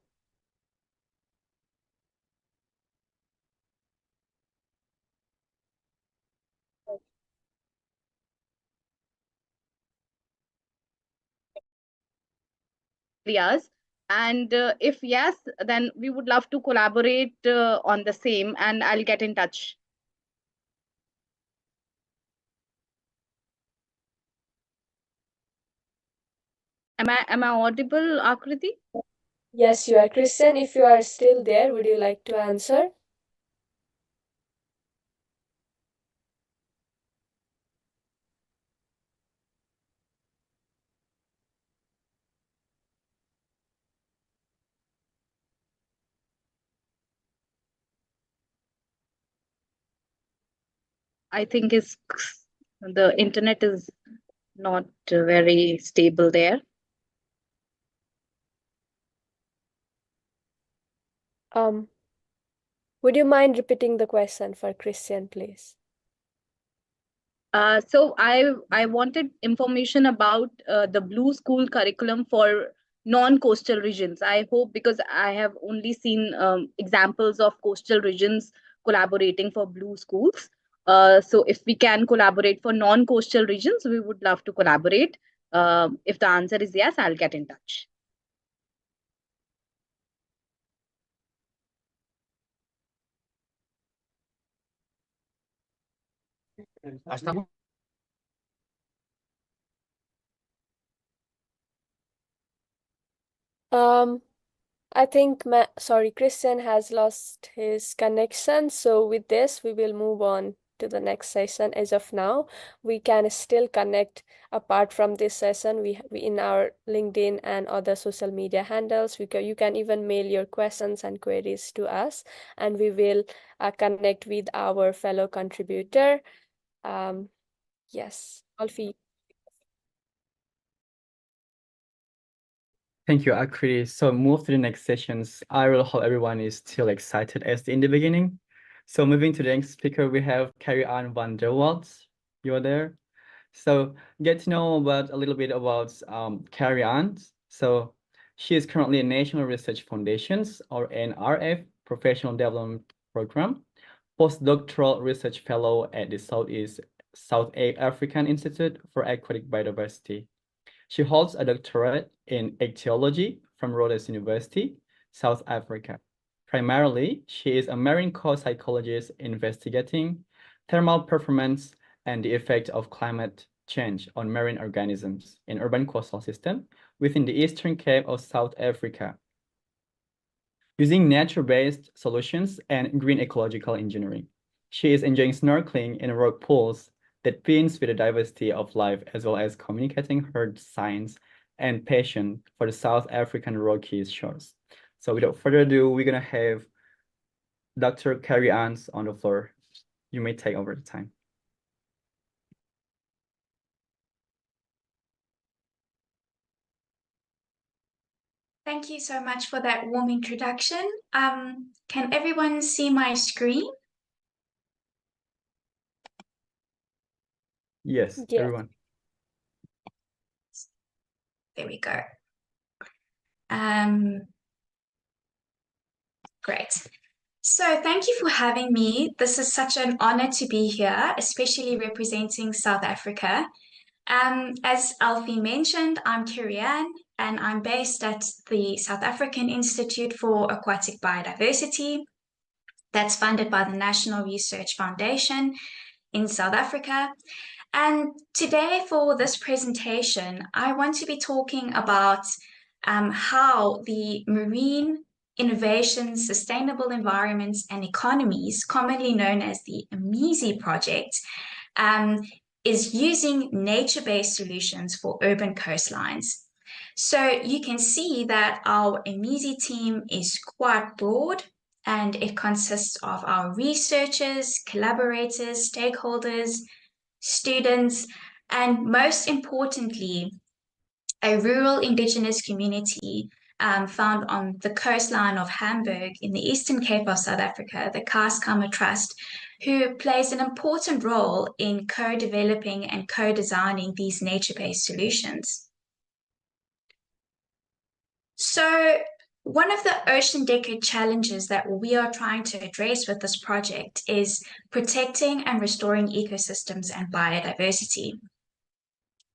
Areas. And if yes, then we would love to collaborate on the same, and I'll get in touch. Am I audible, Akriti? Yes, you are. Christian, if you are still there, would you like to answer? I think the internet is not very stable there. Would you mind repeating the question for Christian, please? So I wanted information about the Blue School curriculum for non-coastal regions. I hope, because I have only seen examples of coastal regions collaborating for Blue Schools. So if we can collaborate for non-coastal regions, we would love to collaborate. If the answer is yes, I'll get in touch. I think, sorry, Christian has lost his connection. So with this, we will move on to the next session. As of now, we can still connect apart from this session. We in our LinkedIn and other social media handles. You can even mail your questions and queries to us, and we will connect with our fellow contributor. Yes, Alfie. Thank you, Akriti. So move to the next sessions. I really hope everyone is still excited as in the beginning. So moving to the next speaker, we have Carrie-Anne van der Waals. You are there. So get to know a little bit about Carrie-Anne. So she is currently a National Research Foundations, or NRF, Professional Development Program, postdoctoral research fellow at the South African Institute for Aquatic Biodiversity. She holds a doctorate in ichthyology from Rhodes University, South Africa. Primarily, she is a marine core psychologist investigating thermal performance and the effect of climate change on marine organisms in urban coastal system within the Eastern Cape of South Africa, using nature-based solutions and green ecological engineering. She is enjoying snorkeling in rock pools that pins with the diversity of life, as well as communicating her science and passion for the South African Rockies shores. So without further ado, we're gonna have Dr. Carrie-Anne on the floor. You may take over the time. Thank you so much for that warm introduction. Can everyone see my screen? Yes, everyone. There we go. Great. So thank you for having me. This is such an honor to be here, especially representing South Africa. As Alfie mentioned, I'm Carrie-Anne, and I'm based at the South African Institute for Aquatic Biodiversity. That's funded by the National Research Foundation in South Africa. And today for this presentation, I want to be talking about how the marine innovations, sustainable environments and economies, commonly known as the MESI project, is using nature-based solutions for urban coastlines. So you can see that our MESI team is quite broad, and it consists of our researchers, collaborators, stakeholders, students, and most importantly, a rural indigenous community found on the coastline of Hamburg in the Eastern Cape of South Africa, the Karskama Trust, who plays an important role in co-developing and co-designing these nature-based solutions. So one of the ocean decade challenges that we are trying to address with this project is protecting and restoring ecosystems and biodiversity.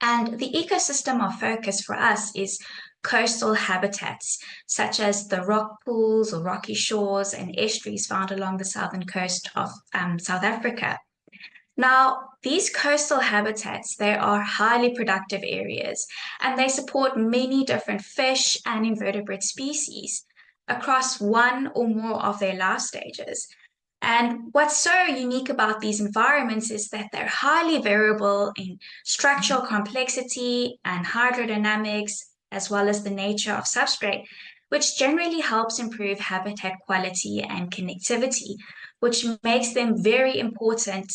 And the ecosystem of focus for us is coastal habitats, such as the rock pools or rocky shores and estuaries found along the southern coast of South Africa. Now, these coastal habitats, they are highly productive areas, and they support many different fish and invertebrate species across one or more of their life stages. And what's so unique about these environments is that they're highly variable in structural complexity and hydrodynamics, as well as the nature of substrate, which generally helps improve habitat quality and connectivity, which makes them very important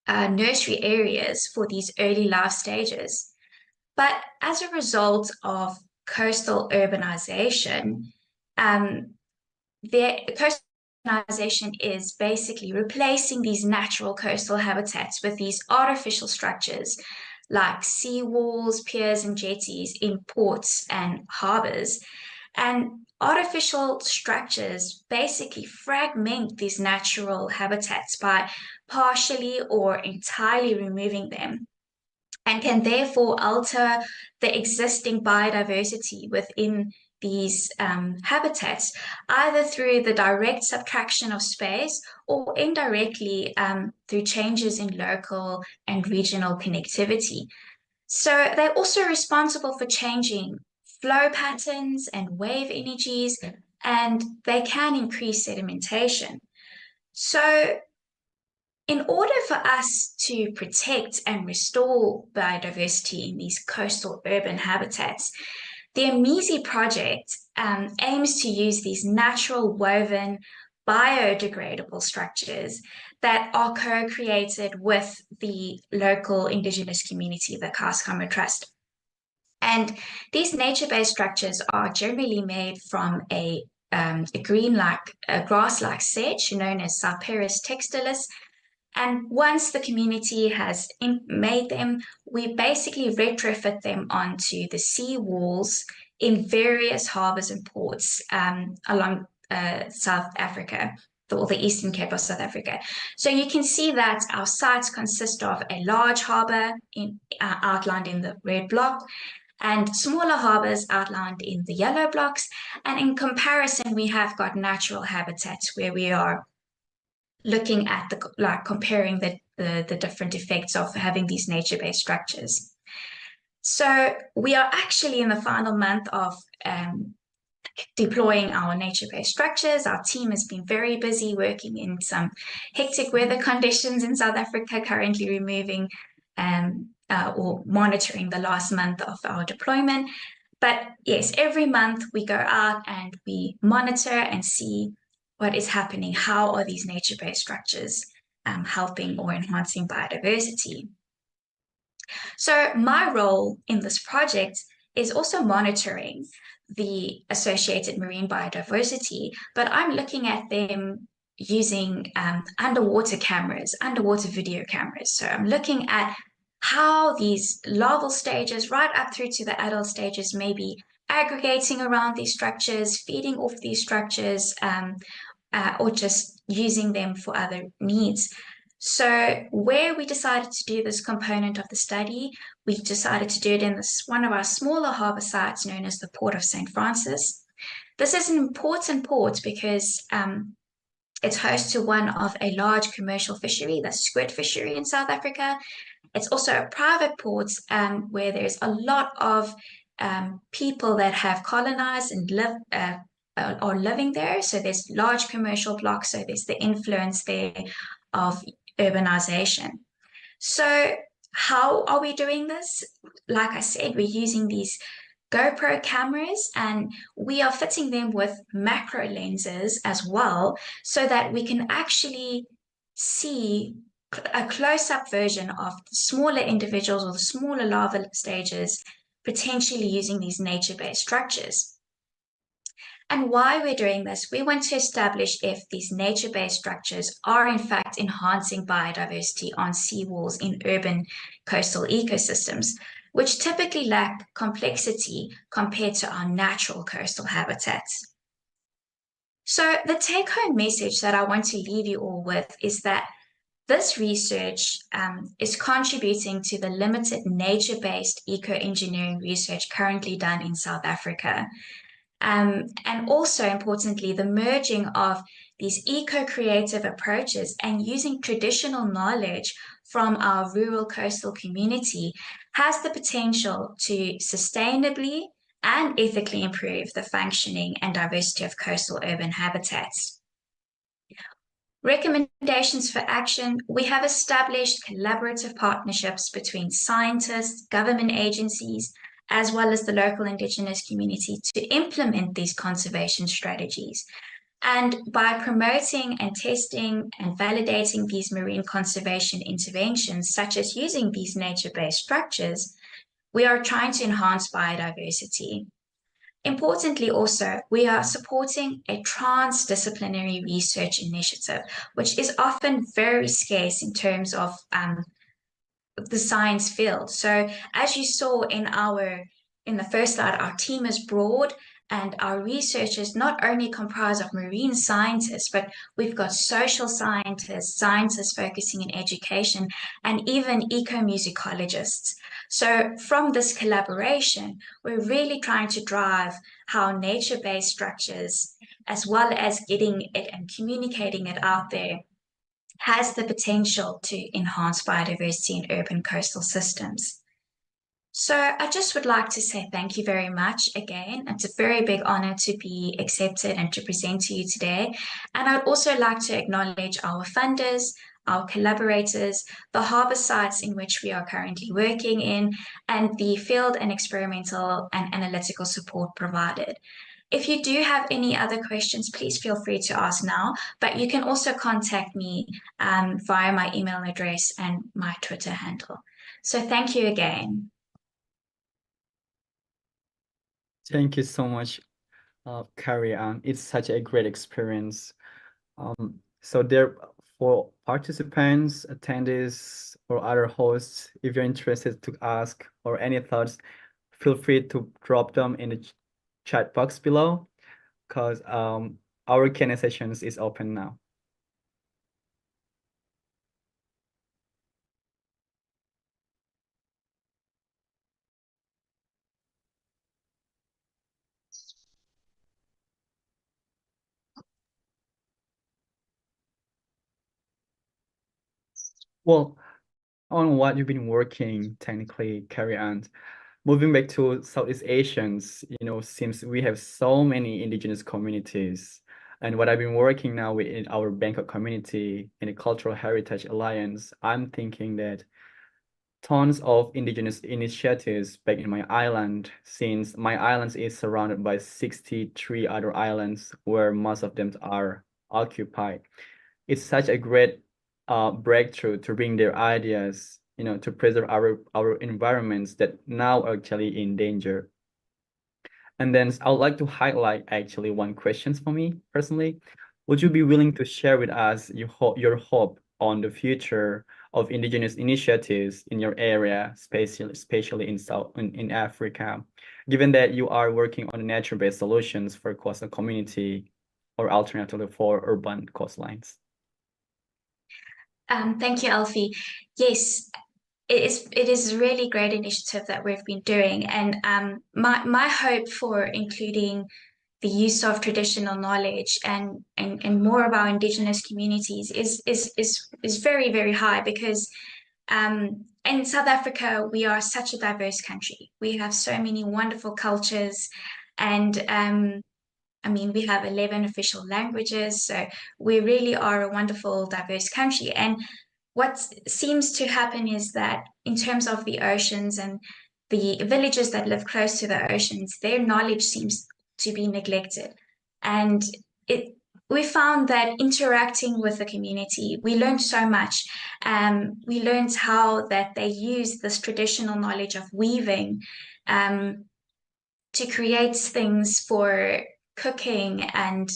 nursery areas for these early life stages. But as a result of coastal urbanization, coastal urbanization is basically replacing these natural coastal habitats with these artificial structures like seawalls, piers, and jetties in ports and harbors. And artificial structures basically fragment these natural habitats by partially or entirely removing them, and can therefore alter the existing biodiversity within these habitats, either through the direct subtraction of space or indirectly through changes in local and regional connectivity. So they're also responsible for changing flow patterns and wave energies, and they can increase sedimentation. So in order for us to protect and restore biodiversity in these coastal urban habitats, the Amizi project aims to use these natural woven biodegradable structures that are co-created with the local indigenous community, the Khaskammer Trust. And these nature-based structures are generally made from a grass-like sedge known as Cyperus textilis. And once the community has made them, we basically retrofit them onto the sea walls in various harbors and ports along South Africa, or the Eastern Cape of South Africa. So you can see that our sites consist of a large harbor outlined in the red block, and smaller harbors outlined in the yellow blocks. And in comparison, we have got natural habitats where we are looking at comparing the different effects of having these nature-based structures. So we are actually in the final month of deploying our nature-based structures. Our team has been very busy working in some hectic weather conditions in South Africa, currently removing or monitoring the last month of our deployment. But yes, every month we go out and we monitor and see what is happening. How are these nature-based structures helping or enhancing biodiversity? So my role in this project is also monitoring the associated marine biodiversity, but I'm looking at them using underwater cameras, underwater video cameras. So I'm looking at how these larval stages right up through to the adult stages may be aggregating around these structures, feeding off these structures, or just using them for other needs. So where we decided to do this component of the study, we decided to do it in one of our smaller harbour sites known as the Port of St. Francis. This is an important port because it's host to one of a large commercial fishery, the squid fishery in South Africa. It's also a private port where there's a lot of people that have colonized and are living there. So there's large commercial blocks. So there's the influence there of urbanization. So how are we doing this? Like I said, we're using these GoPro cameras, and we are fitting them with macro lenses as well, so that we can actually see a close-up version of the smaller individuals or the smaller larval stages, potentially using these nature-based structures. And why we're doing this, we want to establish if these nature-based structures are in fact enhancing biodiversity on seawalls in urban coastal ecosystems. which typically lack complexity compared to our natural coastal habitats. So the take-home message that I want to leave you all with is that this research is contributing to the limited nature-based eco-engineering research currently done in South Africa. And also importantly, the merging of these eco-creative approaches and using traditional knowledge from our rural coastal community has the potential to sustainably and ethically improve the functioning and diversity of coastal urban habitats. Recommendations for action: we have established collaborative partnerships between scientists, government agencies, as well as the local Indigenous community to implement these conservation strategies. And by promoting and testing and validating these marine conservation interventions, such as using these nature-based structures, we are trying to enhance biodiversity. Importantly also, we are supporting a transdisciplinary research initiative, which is often very scarce in terms of the science field. So as you saw in the first slide, our team is broad, and our researchers not only comprise of marine scientists, but we've got social scientists, scientists focusing in education, and even ecomusicologists. So from this collaboration, we're really trying to drive how nature-based structures, as well as getting it and communicating it out there, has the potential to enhance biodiversity in urban coastal systems. So I just would like to say thank you very much again. It's a very big honor to be accepted and to present to you today. And I'd also like to acknowledge our funders, our collaborators, the harbour sites in which we are currently working in, and the field and experimental and analytical support provided. If you do have any other questions, please feel free to ask now, but you can also contact me via my email address and my Twitter handle. So thank you again. Thank you so much, Carrie Ann. It's such a great experience. So there, for participants, attendees, or other hosts, if you're interested to ask or any thoughts, feel free to drop them in the chat box below, because our Q&A sessions is open now. Well, on what you've been working technically, Carrie Ann, moving back to Southeast Asians, since we have so many indigenous communities, and what I've been working now with in our Bangkok community in the Cultural Heritage Alliance, I'm thinking that tons of indigenous initiatives back in my island, since my island is surrounded by 63 other islands where most of them are occupied. It's such a great breakthrough to bring their ideas, to preserve our environments that now are actually in danger. And then I would like to highlight actually one question for me personally. Would you be willing to share with us your hope on the future of indigenous initiatives in your area, especially in Africa, given that you are working on nature-based solutions for coastal community or alternatively for urban coastlines? Thank you, Alfie. Yes, it is a really great initiative that we've been doing, and my hope for including the use of traditional knowledge and more of our indigenous communities is very, very high, because in South Africa we are such a diverse country. We have so many wonderful cultures, and we have 11 official languages, so we really are a wonderful, diverse country. And what seems to happen is that in terms of the oceans and the villages that live close to the oceans, their knowledge seems to be neglected. And we found that interacting with the community, we learned so much. We learned how that they use this traditional knowledge of weaving to create things for cooking and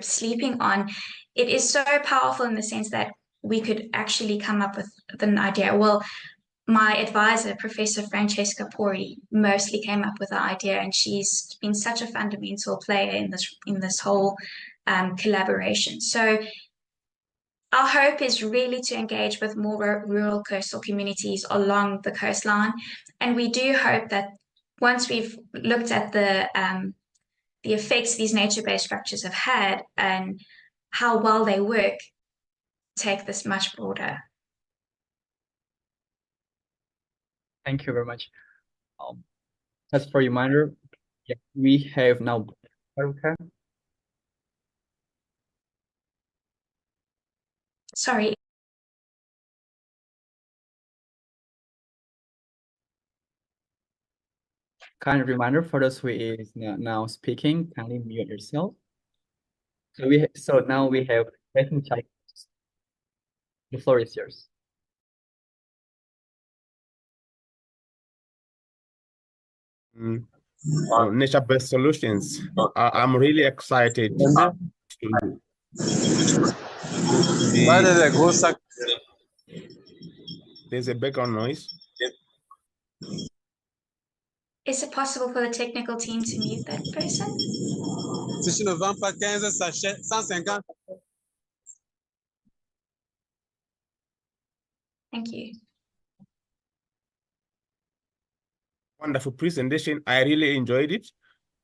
sleeping on. It is so powerful in the sense that we could actually come up with an idea. Well, my advisor, Professor Francesca Pori, mostly came up with the idea, and she's been such a fundamental player in this whole collaboration. So our hope is really to engage with more rural coastal communities along the coastline, and we do hope that once we've looked at the effects these nature-based structures have had and how well they work, take this much broader. Thank you very much. As for a reminder, yeah, we have now Sorry. Kind reminder for those who is now speaking, kindly mute yourself. So now we have Nathan Chai. The floor is yours. Nature-based solutions. I'm really excited. There's a background noise. Is it possible for the technical team to mute that person? Thank you. Wonderful presentation. I really enjoyed it.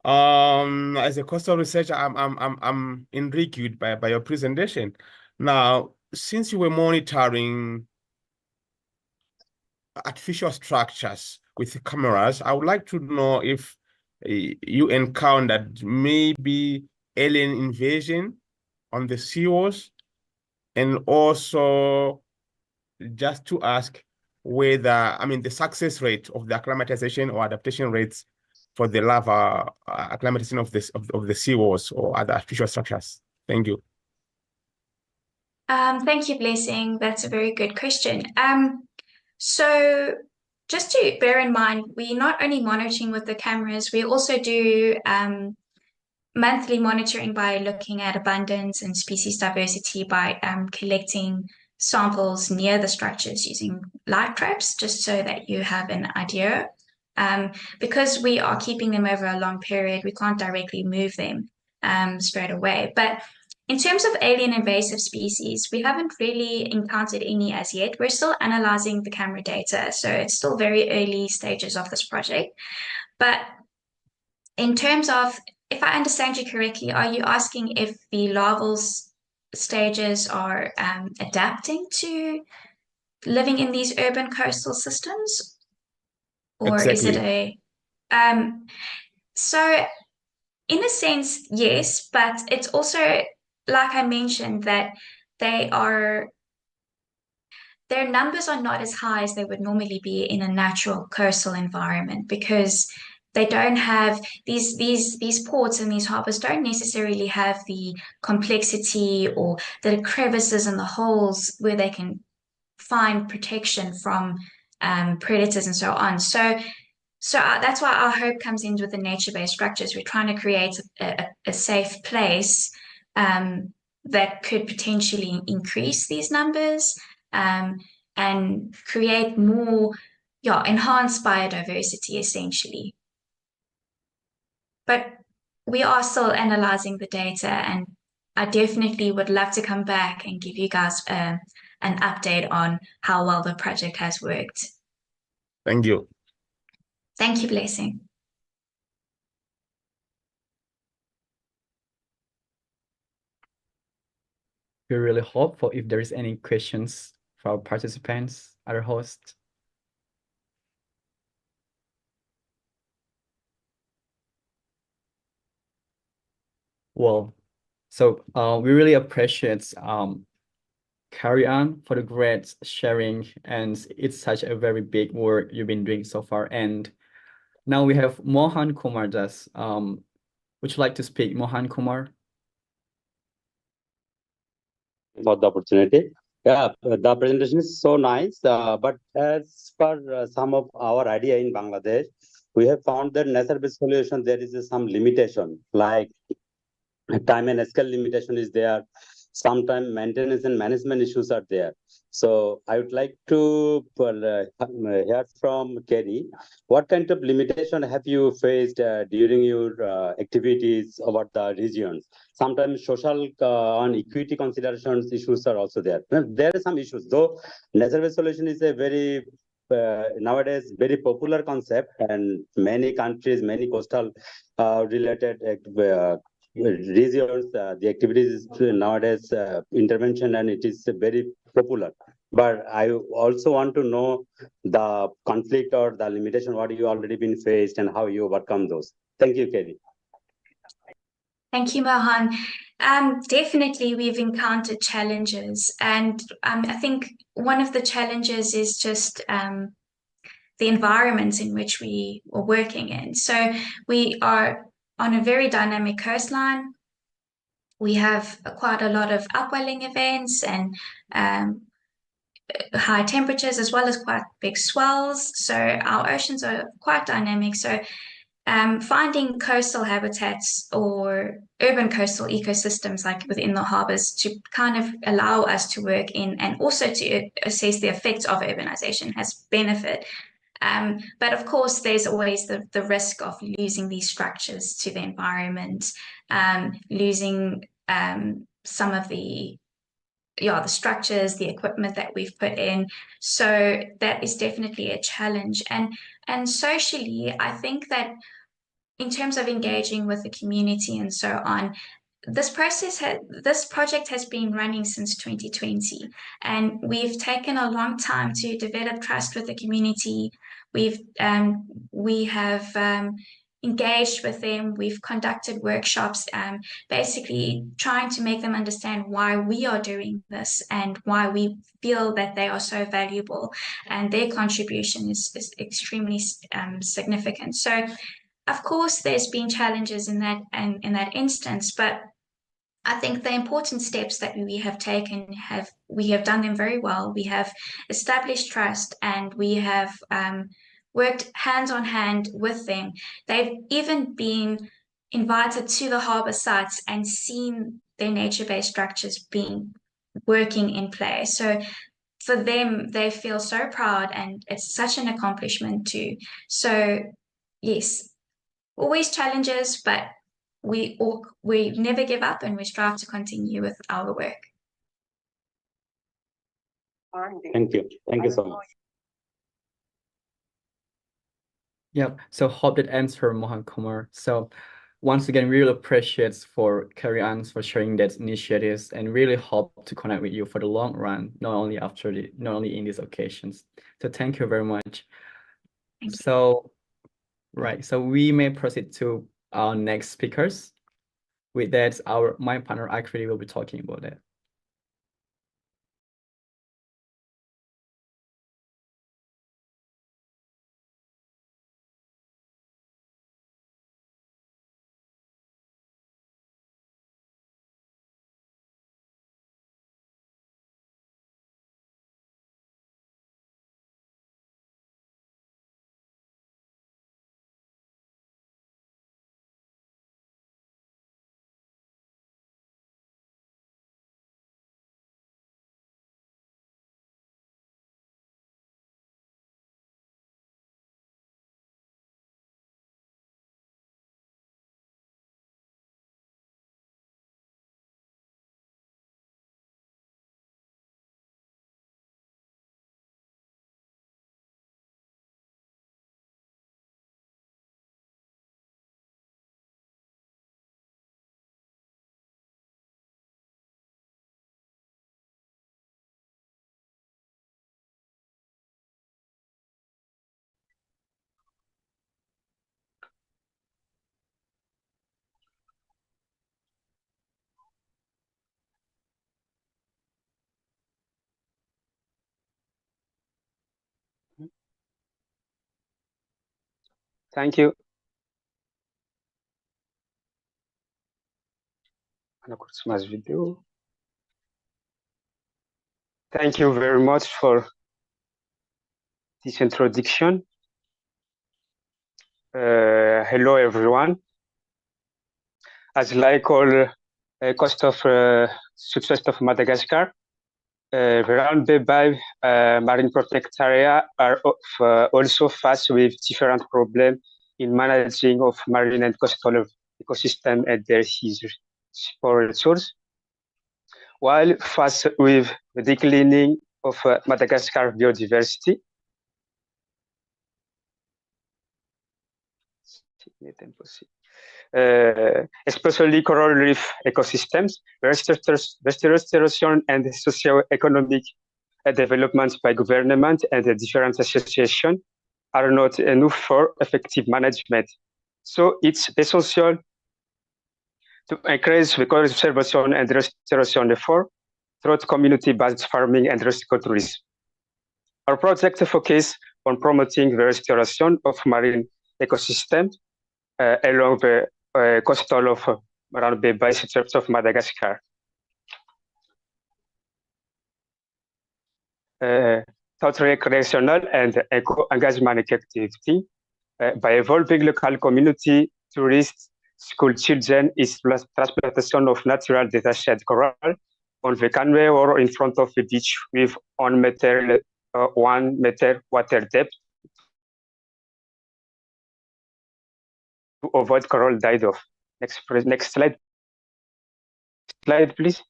As a coastal researcher, I'm intrigued by your presentation. Now, since you were monitoring artificial structures with cameras, I would like to know if you encountered maybe alien invasion on the seawalls, and also just to ask whether, the success rate of the acclimatization or adaptation rates for the lava acclimatization of the seawalls or other artificial structures. Thank you. Thank you, Blessing. That's a very good question. So just to bear in mind, we're not only monitoring with the cameras, we also do monthly monitoring by looking at abundance and species diversity by collecting samples near the structures using light traps, just so that you have an idea. Because we are keeping them over a long period, we can't directly move them straight away. But in terms of alien invasive species, we haven't really encountered any as yet. We're still analyzing the camera data, so it's still very early stages of this project. But in terms of, if I understand you correctly, are you asking if the larval stages are adapting to living in these urban coastal systems? Or exactly. Is it a... so in a sense, yes, but it's also, like I mentioned, that their numbers are not as high as they would normally be in a natural coastal environment, because they don't have these ports and these harbors don't necessarily have the complexity or the crevices and the holes where they can find protection from predators and so on. So that's why our hope comes in with the nature-based structures. We're trying to create a safe place that could potentially increase these numbers and create more, enhanced biodiversity, essentially. But we are still analyzing the data, and I definitely would love to come back and give you guys an update on how well the project has worked. Thank you. Thank you, Blessing. We really hope for if there is any questions for our participants, other hosts. Well, so we really appreciate Carry On for the great sharing, and it's such a very big work you've been doing so far. And now we have Mohan Kumar Das. Would you like to speak, Mohan Kumar? For the opportunity. Yeah, the presentation is so nice, but as per some of our idea in Bangladesh, we have found that nature-based solution, there is some limitation, like time and scale limitation is there. sometimes maintenance and management issues are there. So I would like to hear from Kerry, what kind of limitation have you faced during your activities about the regions? Sometimes social and equity considerations issues are also there. There are some issues, though nature-based solution is a very nowadays very popular concept, and many countries, many coastal related regions, the activities nowadays intervention, and it is very popular. But I also want to know the conflict or the limitation, what you already been faced and how you overcome those. Thank you, Kelly. Thank you, Mohan. Definitely, we've encountered challenges, and I think one of the challenges is just the environment in which we are working in. So we are on a very dynamic coastline. We have quite a lot of upwelling events and high temperatures, as well as quite big swells. So our oceans are quite dynamic. So finding coastal habitats or urban coastal ecosystems like within the harbors to kind of allow us to work in and also to assess the effects of urbanization has benefit. But of course, there's always the risk of losing these structures to the environment, losing some of the structures, the equipment that we've put in. So that is definitely a challenge. And socially, I think that in terms of engaging with the community and so on, this project has been running since 2020, and we've taken a long time to develop trust with the community. We have engaged with them. We've conducted workshops, basically trying to make them understand why we are doing this and why we feel that they are so valuable, and their contribution is extremely significant. So, of course, there's been challenges in that instance, but I think the important steps that we have taken we have done them very well. We have established trust, and we have worked hand on hand with them. They've even been invited to the harbor sites and seen their nature-based structures working in play. So for them, they feel so proud, and it's such an accomplishment too. So yes, always challenges, but we never give up, and we strive to continue with our work. Thank you. Thank you so much. Yeah, so hope that answered Mohan Kumar. So once again, really appreciate for Carrie Ann for sharing that initiatives, and really hope to connect with you for the long run, not only in these occasions. So thank you very much. So right, so we may proceed to our next speakers. With that, my partner Akriti will be talking about that. Thank you. Thank you very much for this introduction. Hello, everyone. As like all cost of success of Madagascar. Around the marine protected area are also faced with different problems in managing of marine and coastal ecosystem and their resources, while faced with the declining of Madagascar biodiversity. Especially coral reef ecosystems, restoration and socio-economic developments by government and the different associations are not enough for effective management. So it's essential to increase the conservation and restoration effort through community-based farming and ecotourism. Our project focuses on promoting the restoration of marine ecosystems along the coastal of around the biceps of Madagascar. Through recreational and eco-engagement activity, by involving local community, tourists, school children, is transplantation of natural detached coral on the canvas or in front of the beach with 1 meter water depth to avoid coral died off. Next slide. Slide, please.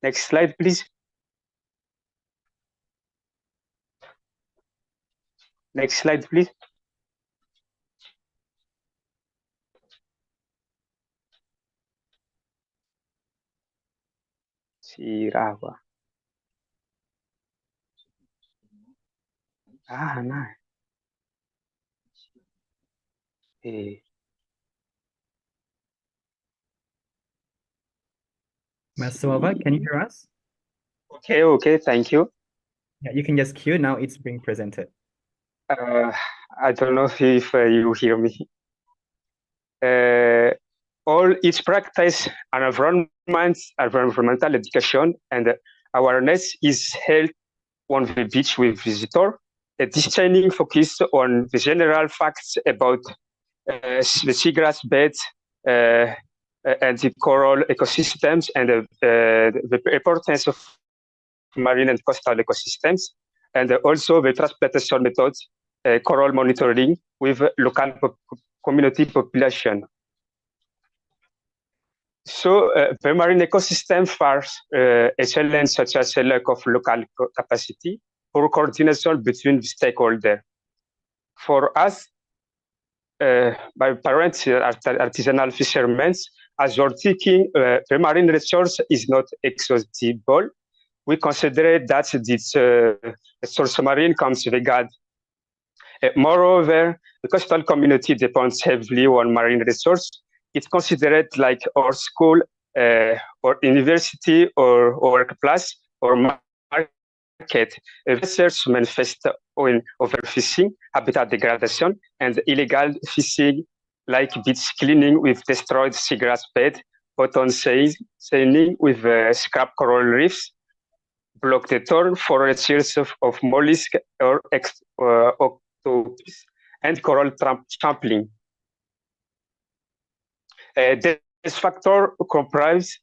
Next slide, please. Next slide, please. Sirawa. Nice. Master Wava, can you hear us? Okay, thank you. Yeah, you can just cue now. It's being presented. I don't know if you hear me. All its practice and environmental education and awareness is held on the beach with visitor. This training focuses on the general facts about the seagrass beds and the coral ecosystems and the importance of marine and coastal ecosystems, and also the transplantation methods, coral monitoring with local community population. So the marine ecosystem faces a challenge such as a lack of local capacity for coordination between the stakeholders. For us, my parents are artisanal fishermen, as you're thinking, the marine resource is not exhaustible. We consider that this resource marine comes with God. Moreover, the coastal community depends heavily on marine resource. It's considered like our school or university or workplace or market. Research manifests in overfishing, habitat degradation, and illegal fishing, like beach cleaning with destroyed seagrass bed, bottom sailing with scrap coral reefs, block the turn for a series of mollusks or octopus, and coral trampling. This factor compromise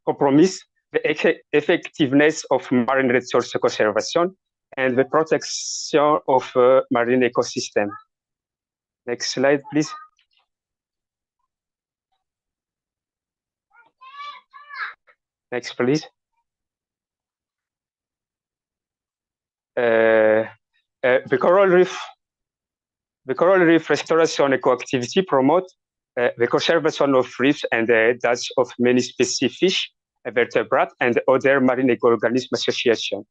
the effectiveness of marine resource conservation and the protection of marine ecosystem. Next slide, please. Next, please. The coral reef restoration eco-activity promotes the conservation of reefs and that of many species fish, vertebrate, and other marine eco-organism associations.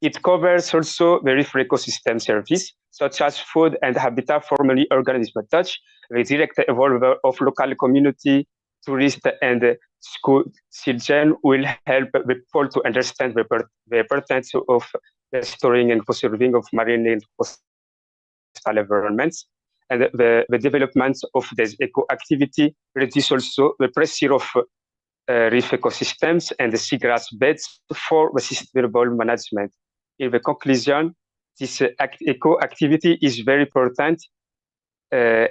It covers also the reef ecosystem service, such as food and habitat for many organisms touch, the direct involvement of local community, tourists, and school children will help people to understand the importance of restoring and preserving of marine and coastal environments. And the development of this eco-activity reduces also the pressure of reef ecosystems and the seagrass beds for the sustainable management. In the conclusion, this eco activity is very important and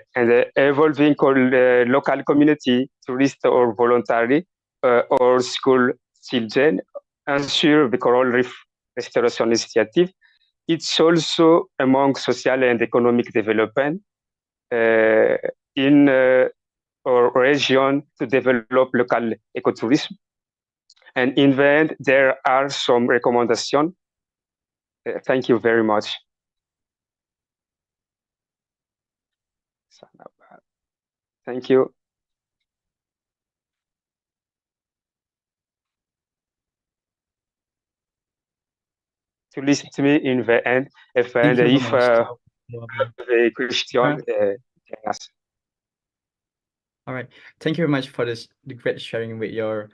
evolving local community, tourist or voluntary or school children ensure the coral reef restoration initiative. It's also among social and economic development in our region to develop local ecotourism. And in the end, there are some recommendations. Thank you very much. Thank you. To listen to me in the end, if the question, yes. All right, thank you very much for the great sharing with your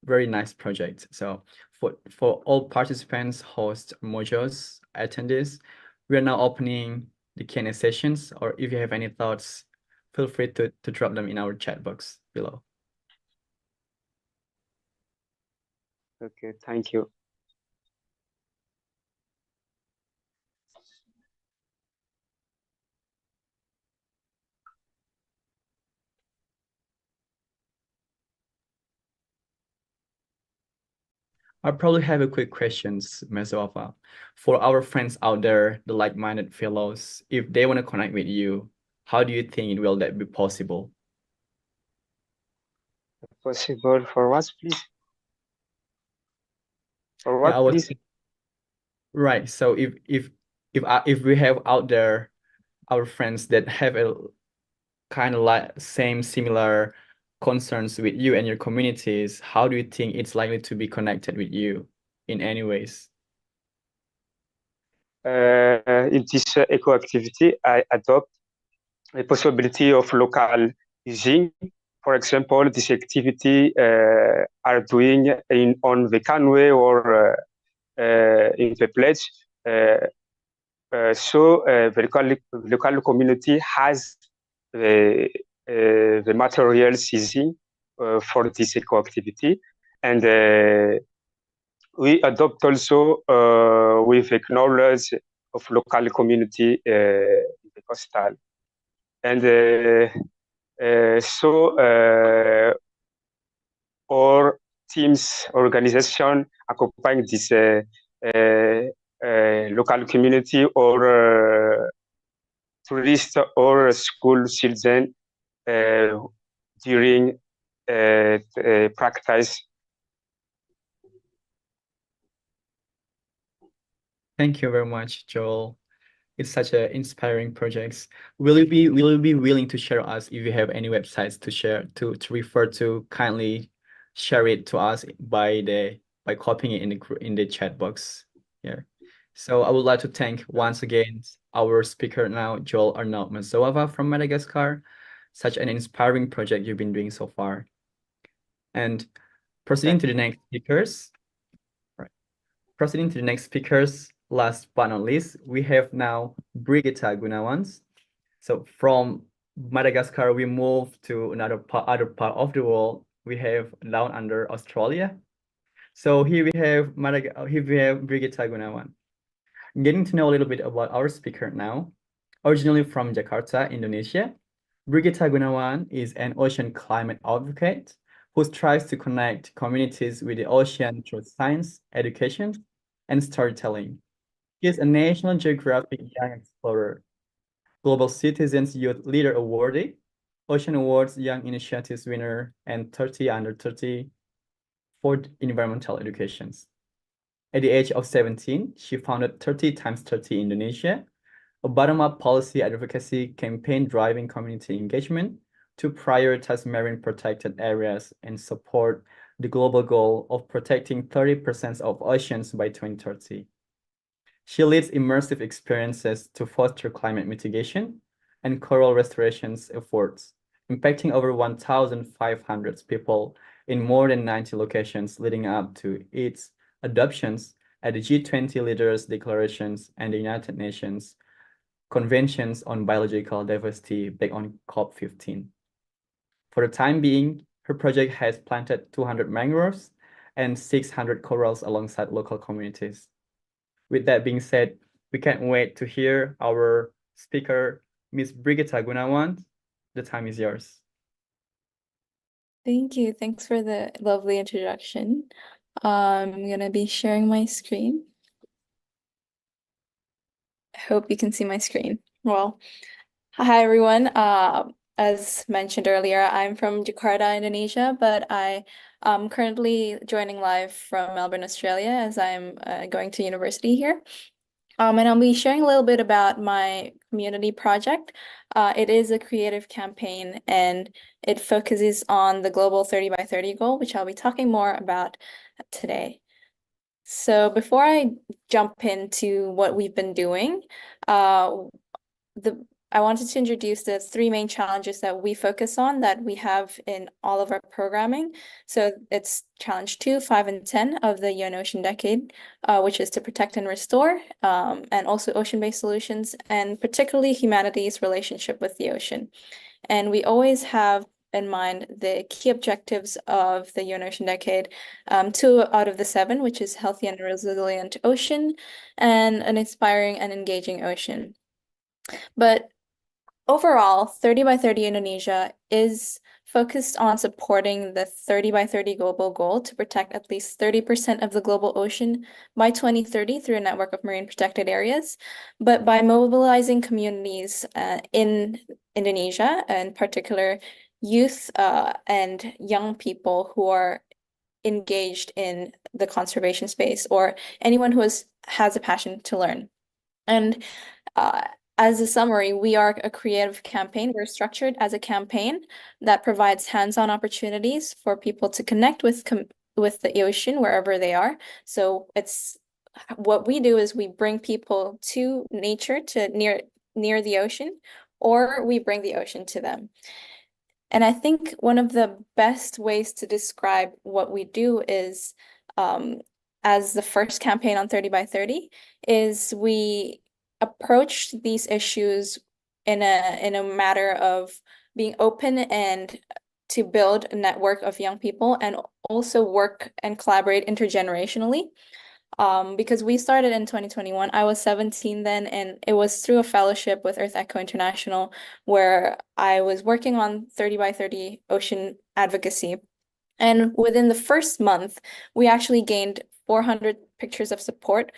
very nice project. So for all participants, hosts, modules, attendees, we are now opening the Q&A sessions, or if you have any thoughts, feel free to drop them in our chat box below. Okay, thank you. I probably have a quick questions, Mesoava. For our friends out there, the like-minded fellows, if they want to connect with you, how do you think will that be possible? Possible for what, please? For what, please? Right. So if we have out there our friends that have a kind of like similar concerns with you and your communities, how do you think it's likely to be connected with you in any ways? In this eco activity, I adopt the possibility of local using. For example, this activity are doing on the canoe or in the pledge. So the local community has the materials using for this eco activity, and we adopt also with the knowledge of local community in the coastal, and so our teams organization accompany this local community or tourist or school children during practice. Thank you very much, Joel. It's such an inspiring project. Will you be willing to share us if you have any websites to share to refer to? Kindly share it to us by copying it in the chat box here. So I would like to thank once again our speaker now, Joel Arnaud Mazoava from Madagascar. Such an inspiring project you've been doing so far. And proceeding to the next speakers. Right. Proceeding to the next speakers. Last but not least, we have now Brigitta Gunawan. So from Madagascar, we move to other part of the world. We have down under Australia. So here we have Brigitta Gunawan. Getting to know a little bit about our speaker now. Originally from Jakarta, Indonesia, Brigitta Gunawan is an ocean climate advocate who strives to connect communities with the ocean through science, education, and storytelling. He is a National Geographic Young Explorer, Global Citizens Youth Leader Awardee, Ocean Awards Young Initiatives winner, and 30 under 30 for environmental educations. At the age of 17, she founded 30x30 Indonesia, a bottom-up policy advocacy campaign driving community engagement to prioritize marine protected areas and support the global goal of protecting 30% of oceans by 2030. She leads immersive experiences to foster climate mitigation and coral restorations efforts, impacting over 1,500 people in more than 90 locations leading up to its adoptions at the G20 Leaders Declarations and the United Nations Conventions on Biological Diversity back on COP15. For the time being, her project has planted 200 mangroves and 600 corals alongside local communities. With that being said, we can't wait to hear our speaker, Ms. Brigitta Gunawan. The time is yours. Thank you. Thanks for the lovely introduction. I'm going to be sharing my screen. I hope you can see my screen. Well, hi everyone. As mentioned earlier, I'm from Jakarta, Indonesia, but I am currently joining live from Melbourne, Australia, as I'm going to university here. And I'll be sharing a little bit about my community project. It is a creative campaign and it focuses on the global 30 by 30 goal, which I'll be talking more about today. So before I jump into what we've been doing, I wanted to introduce the three main challenges that we focus on that we have in all of our programming. So it's challenge 2, 5, and 10 of the UN Ocean Decade, which is to protect and restore, and also ocean-based solutions, and particularly humanity's relationship with the ocean. And we always have in mind the key objectives of the UN Ocean Decade, 2 out of the 7, which is healthy and resilient ocean, and an inspiring and engaging ocean. But overall, 30 by 30 Indonesia is focused on supporting the 30 by 30 global goal to protect at least 30% of the global ocean by 2030 through a network of marine protected areas. But by mobilizing communities in Indonesia, in particular youth and young people who are engaged in the conservation space, or anyone who has a passion to learn. And as a summary, we are a creative campaign. We're structured as a campaign that provides hands-on opportunities for people to connect with the ocean wherever they are. So it's what we do is we bring people to nature, to near the ocean, or we bring the ocean to them. And I think one of the best ways to describe what we do is, as the first campaign on 30 by 30, is we approach these issues in a matter of being open and to build a network of young people and also work and collaborate intergenerationally. Because we started in 2021. I was 17 then, and it was through a fellowship with Earth Echo International where I was working on 30 by 30 ocean advocacy. And within the first month, we actually gained 400 pictures of support.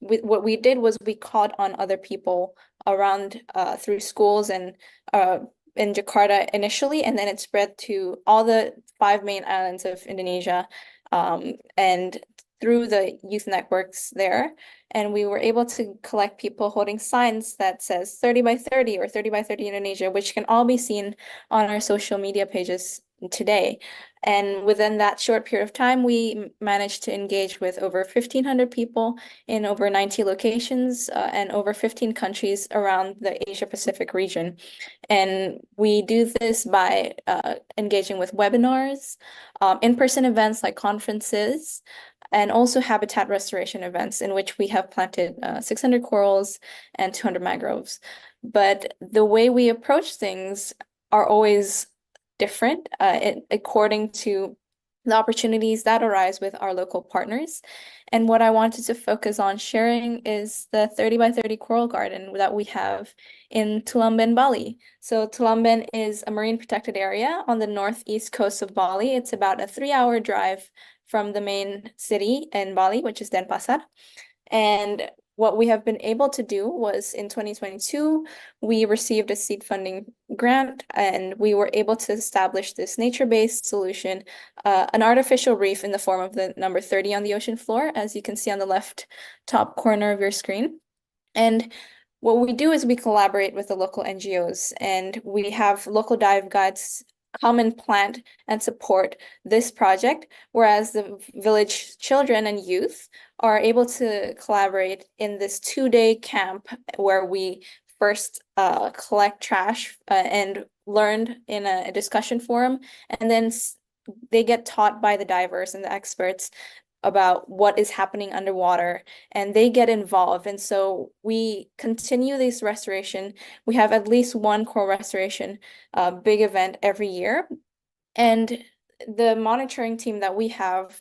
What we did was we called on other people around through schools and in Jakarta initially, and then it spread to all the 5 main islands of Indonesia, and through the youth networks there. And we were able to collect people holding signs that says 30 by 30 or 30 by 30 Indonesia, which can all be seen on our social media pages today. And within that short period of time, we managed to engage with over 1,500 people in over 90 locations and over 15 countries around the Asia Pacific region. And we do this by engaging with webinars, in-person events like conferences, and also habitat restoration events in which we have planted 600 corals and 200 mangroves. But the way we approach things are always different according to the opportunities that arise with our local partners. And what I wanted to focus on sharing is the 30 by 30 coral garden that we have in Tulamben, Bali. So Tulamben is a marine protected area on the northeast coast of Bali. It's about a 3-hour drive from the main city in Bali, which is Denpasar. And what we have been able to do was in 2022, we received a seed funding grant and we were able to establish this nature-based solution, an artificial reef in the form of the number 30 on the ocean floor, as you can see on the left top corner of your screen. And what we do is we collaborate with the local NGOs and we have local dive guides come and plant and support this project, whereas the village children and youth are able to collaborate in this 2-day camp where we first collect trash and learned in a discussion forum, and then they get taught by the divers and the experts about what is happening underwater, and they get involved. And so we continue this restoration. We have at least one coral restoration big event every year. And the monitoring team that we have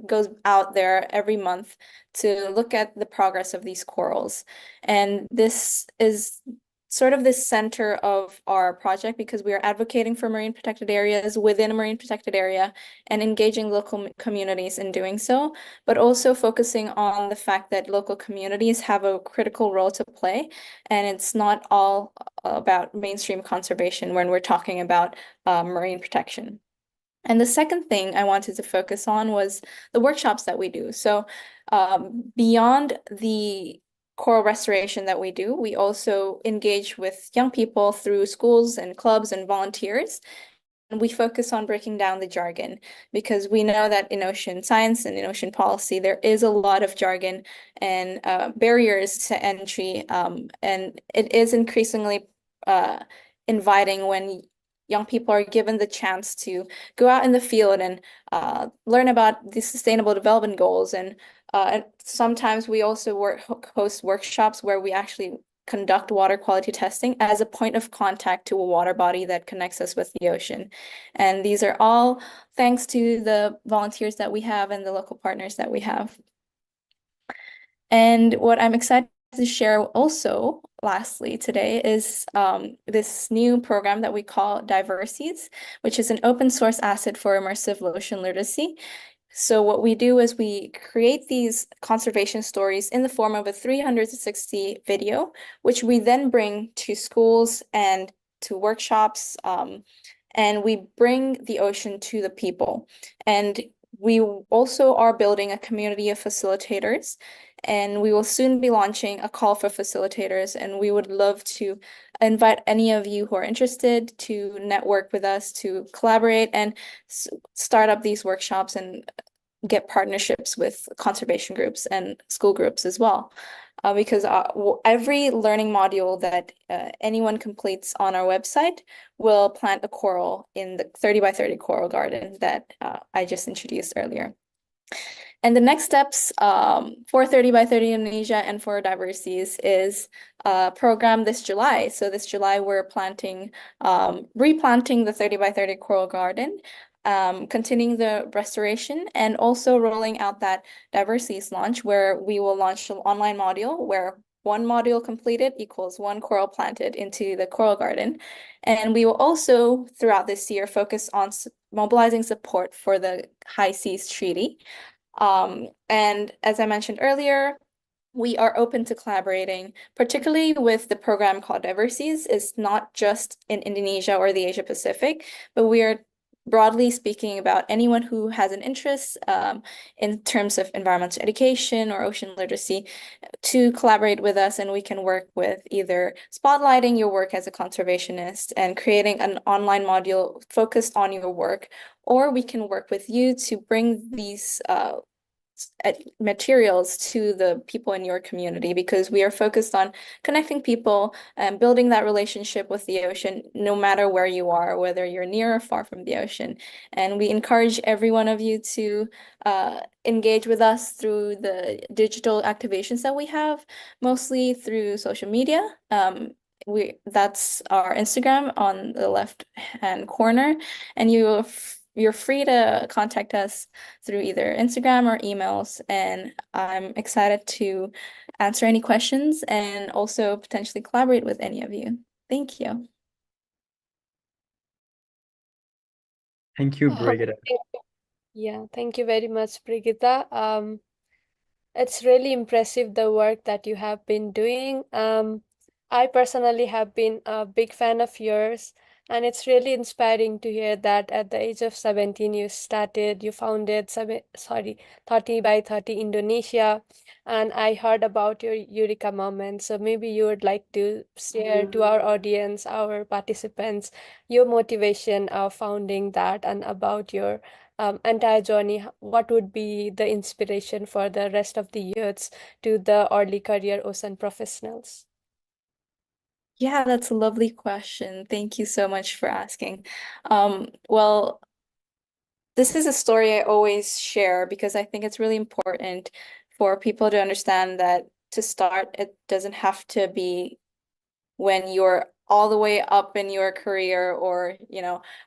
goes out there every month to look at the progress of these corals. And this is sort of the center of our project because we are advocating for marine protected areas within a marine protected area and engaging local communities in doing so, but also focusing on the fact that local communities have a critical role to play. And it's not all about mainstream conservation when we're talking about marine protection. And the second thing I wanted to focus on was the workshops that we do. So beyond the coral restoration that we do, we also engage with young people through schools and clubs and volunteers. And we focus on breaking down the jargon because we know that in ocean science and in ocean policy, there is a lot of jargon and barriers to entry. And it is increasingly inviting when young people are given the chance to go out in the field and learn about the Sustainable Development Goals. And sometimes we also host workshops where we actually conduct water quality testing as a point of contact to a water body that connects us with the ocean. And these are all thanks to the volunteers that we have and the local partners that we have. And what I'm excited to share also, lastly, today is this new program that we call Diversities, which is an open source asset for immersive ocean literacy. So what we do is we create these conservation stories in the form of a 360 video, which we then bring to schools and to workshops, and we bring the ocean to the people. And we also are building a community of facilitators, and we will soon be launching a call for facilitators, and we would love to invite any of you who are interested to network with us, to collaborate and start up these workshops and get partnerships with conservation groups and school groups as well. Because every learning module that anyone completes on our website will plant a coral in the 30 by 30 coral garden that I just introduced earlier. And the next steps for 30 by 30 Indonesia and for Diversities is a program this July. So this July, we're replanting the 30 by 30 coral garden, continuing the restoration, and also rolling out that Diversities launch, where we will launch an online module where one module completed equals one coral planted into the coral garden. And we will also, throughout this year, focus on mobilizing support for the High Seas Treaty. And as I mentioned earlier, we are open to collaborating, particularly with the program called Diversities. It's not just in Indonesia or the Asia Pacific, but we are broadly speaking about anyone who has an interest in terms of environmental education or ocean literacy to collaborate with us, and we can work with either spotlighting your work as a conservationist and creating an online module focused on your work, or we can work with you to bring these materials to the people in your community, because we are focused on connecting people and building that relationship with the ocean, no matter where you are, whether you're near or far from the ocean. And we encourage every one of you to engage with us through the digital activations that we have, mostly through social media. That's our Instagram on the left-hand corner, and you're free to contact us through either Instagram or emails, and I'm excited to answer any questions and also potentially collaborate with any of you. Thank you. Thank you, Brigitte. Yeah, thank you very much, Brigitte. It's really impressive the work that you have been doing. I personally have been a big fan of yours. And it's really inspiring to hear that at the age of 17, you founded 30 by 30 Indonesia. And I heard about your Eureka moment. So maybe you would like to share to our audience, our participants, your motivation of founding that and about your entire journey. What would be the inspiration for the rest of the youths to the early career ocean professionals? Yeah, that's a lovely question. Thank you so much for asking. Well, this is a story I always share because I think it's really important for people to understand that to start, it doesn't have to be when you're all the way up in your career or,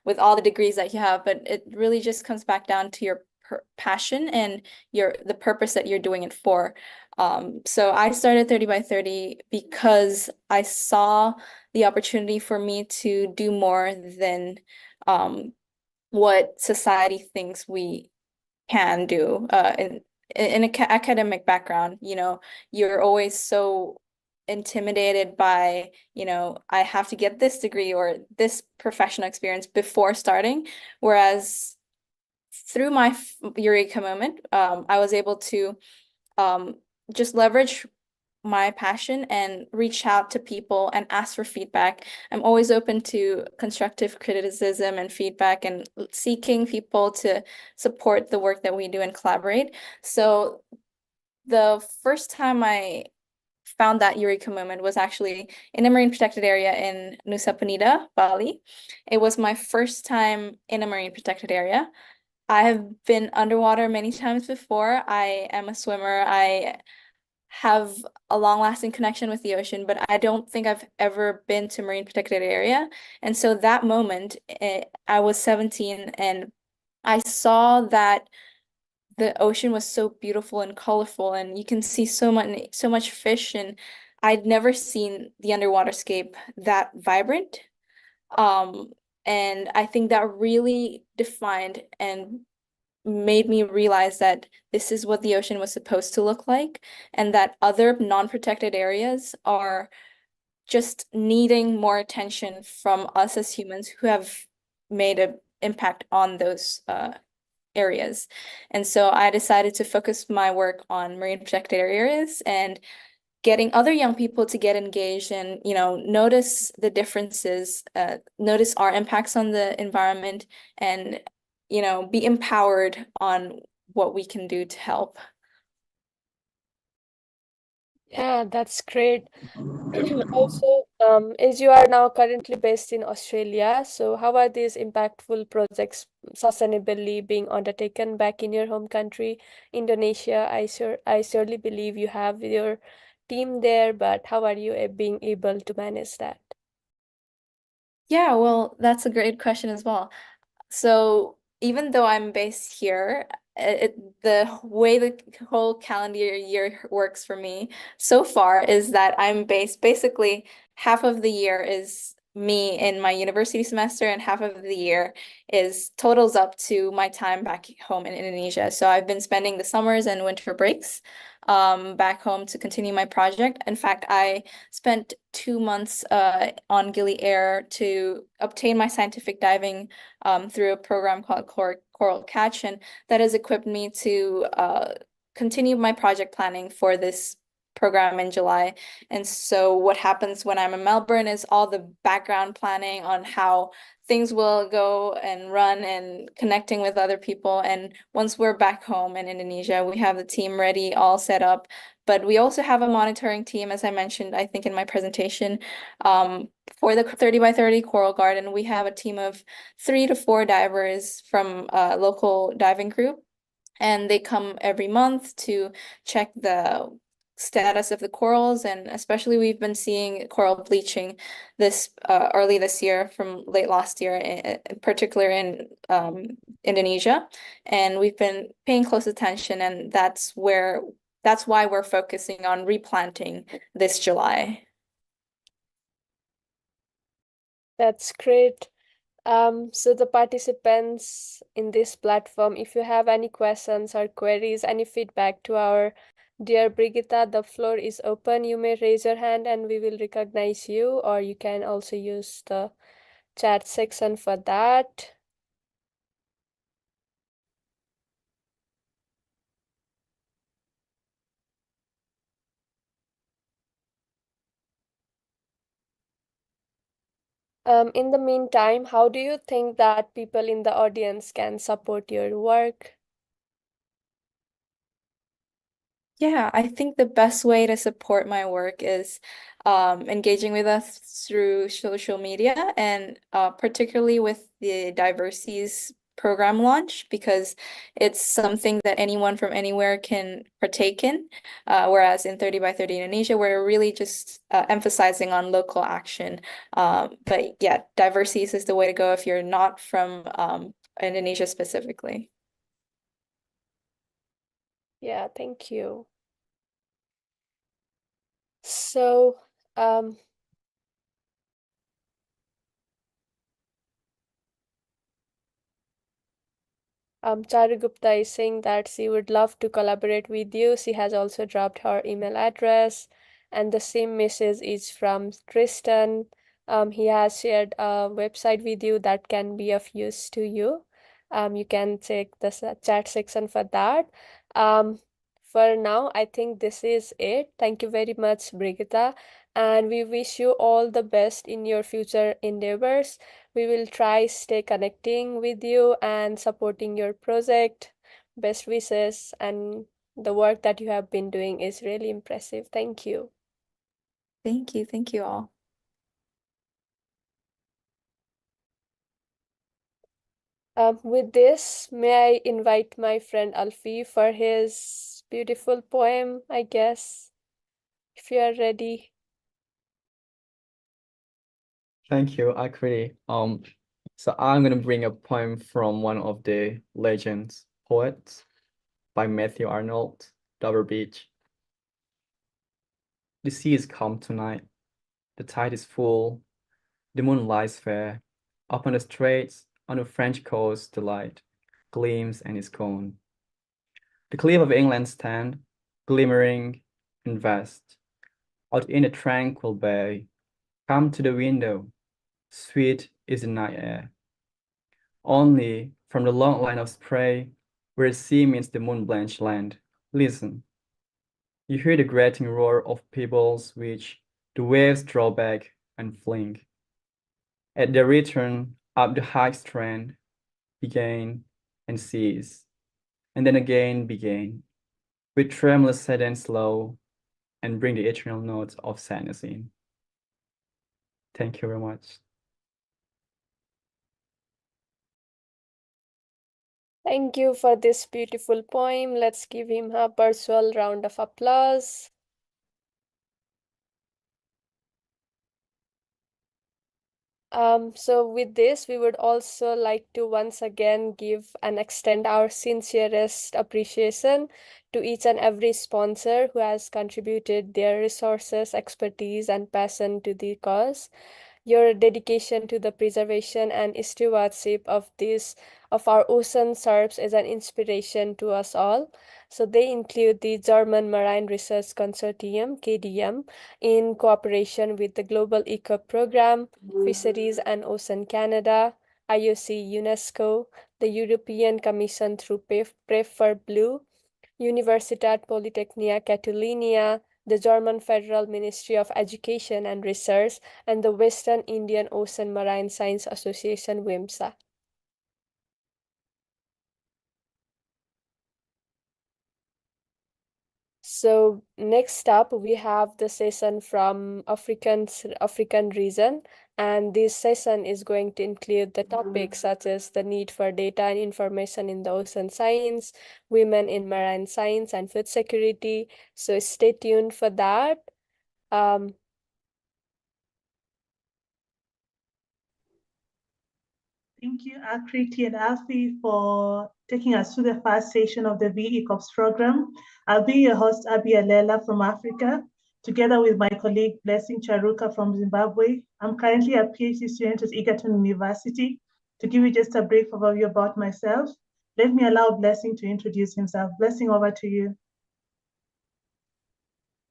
with all the degrees that you have, but it really just comes back down to your passion and the purpose that you're doing it for. So I started 30 by 30 because I saw the opportunity for me to do more than what society thinks we can do in an academic background. You're always so intimidated by, I have to get this degree or this professional experience before starting. Whereas through my Eureka moment, I was able to just leverage my passion and reach out to people and ask for feedback. I'm always open to constructive criticism and feedback and seeking people to support the work that we do and collaborate. So the first time I found that Eureka moment was actually in a marine protected area in Nusa Penida, Bali. It was my first time in a marine protected area. I have been underwater many times before. I am a swimmer. I have a long-lasting connection with the ocean, but I don't think I've ever been to a marine protected area. And so that moment, I was 17 and I saw that the ocean was so beautiful and colorful and you can see so much fish, and I'd never seen the underwater scape that vibrant. And I think that really defined and made me realize that this is what the ocean was supposed to look like, and that other non-protected areas are just needing more attention from us as humans who have made an impact on those areas. And so I decided to focus my work on marine protected areas and getting other young people to get engaged and, notice the differences, notice our impacts on the environment, and, be empowered on what we can do to help. Yeah, that's great. Also, as you are now currently based in Australia, so how are these impactful projects sustainably being undertaken back in your home country, Indonesia? I surely believe you have your team there, but how are you being able to manage that? Yeah, well, that's a great question as well. So even though I'm based here, the way the whole calendar year works for me so far is that I'm based basically half of the year is me in my university semester and half of the year totals up to my time back home in Indonesia. So I've been spending the summers and winter breaks back home to continue my project. In fact, I spent 2 months on Gili Air to obtain my scientific diving through a program called Coral Catch, and that has equipped me to continue my project planning for this program in July. And so what happens when I'm in Melbourne is all the background planning on how things will go and run and connecting with other people. And once we're back home in Indonesia, we have the team ready, all set up. But we also have a monitoring team, as I mentioned, I think in my presentation, for the 30 by 30 Coral Garden. We have a team of 3 to 4 divers from a local diving group, and they come every month to check the status of the corals, and especially we've been seeing coral bleaching this early this year from late last year, in particular in Indonesia, and we've been paying close attention, and that's why we're focusing on replanting this July. That's great. So the participants in this platform, if you have any questions or queries, any feedback to our dear Brigitta, the floor is open. You may raise your hand and we will recognize you, or you can also use the chat section for that. In the meantime, how do you think that people in the audience can support your work? Yeah, I think the best way to support my work is engaging with us through social media, and particularly with the diversities program launch because it's something that anyone from anywhere can partake in. Whereas in 30 by 30 Indonesia, we're really just emphasizing on local action. But yeah, diversities is the way to go if you're not from Indonesia specifically. Yeah, thank you. So, Charu Gupta is saying that she would love to collaborate with you. She has also dropped her email address, and the same message is from Tristan. He has shared a website with you that can be of use to you. You can check the chat section for that. For now, I think this is it. Thank you very much, Brigitte, and we wish you all the best in your future endeavors. We will try stay connecting with you and supporting your project. Best wishes, and the work that you have been doing is really impressive. Thank you. Thank you. Thank you all. With this, may I invite my friend Alfie for his beautiful poem, I guess, if you are ready. Thank you, Akriti. So I'm gonna bring a poem from one of the legends poets by Matthew Arnold, Dover Beach. The sea is calm tonight. The tide is full. The moon lies fair. Upon the straits, on the French coast, the light gleams and is gone. The cliff of England stand, glimmering and vast. Out in the tranquil bay, come to the window. Sweet is the night air. Only from the long line of spray, where the sea meets the moon-blanched land, listen. You hear the grating roar of pebbles which the waves draw back and fling. At their return up the high strand, begin and cease, and then again begin, with tremulous sad and slow, and bring the eternal notes of sadness in. Thank you very much. Thank you for this beautiful poem. Let's give him a virtual round of applause. So with this, we would also like to once again give and extend our sincerest appreciation to each and every sponsor who has contributed their resources, expertise, and passion to the cause. Your dedication to the preservation and stewardship of our ocean serves as an inspiration to us all. So they include the German Marine Research Consortium, KDM, in cooperation with the Global ECOP Program, Fisheries and Ocean Canada, IOC UNESCO, the European Commission through PREF for Blue, Universitat Politecnica Catalunya, the German Federal Ministry of Education and Research, and the Western Indian Ocean Marine Science Association, WIMSA. So next up, we have the session from African region, and this session is going to include the topics such as the need for data and information in the ocean science, women in marine science, and food security. So stay tuned for that. Thank you, Akriti and Alfie, for taking us through the first session of the VECOPS program. I'll be your host, Abi Alela from Africa, together with my colleague, Blessing Charuka from Zimbabwe. I'm currently a PhD student at Egerton University. To give you just a brief overview about myself, let me allow Blessing to introduce himself. Blessing, over to you.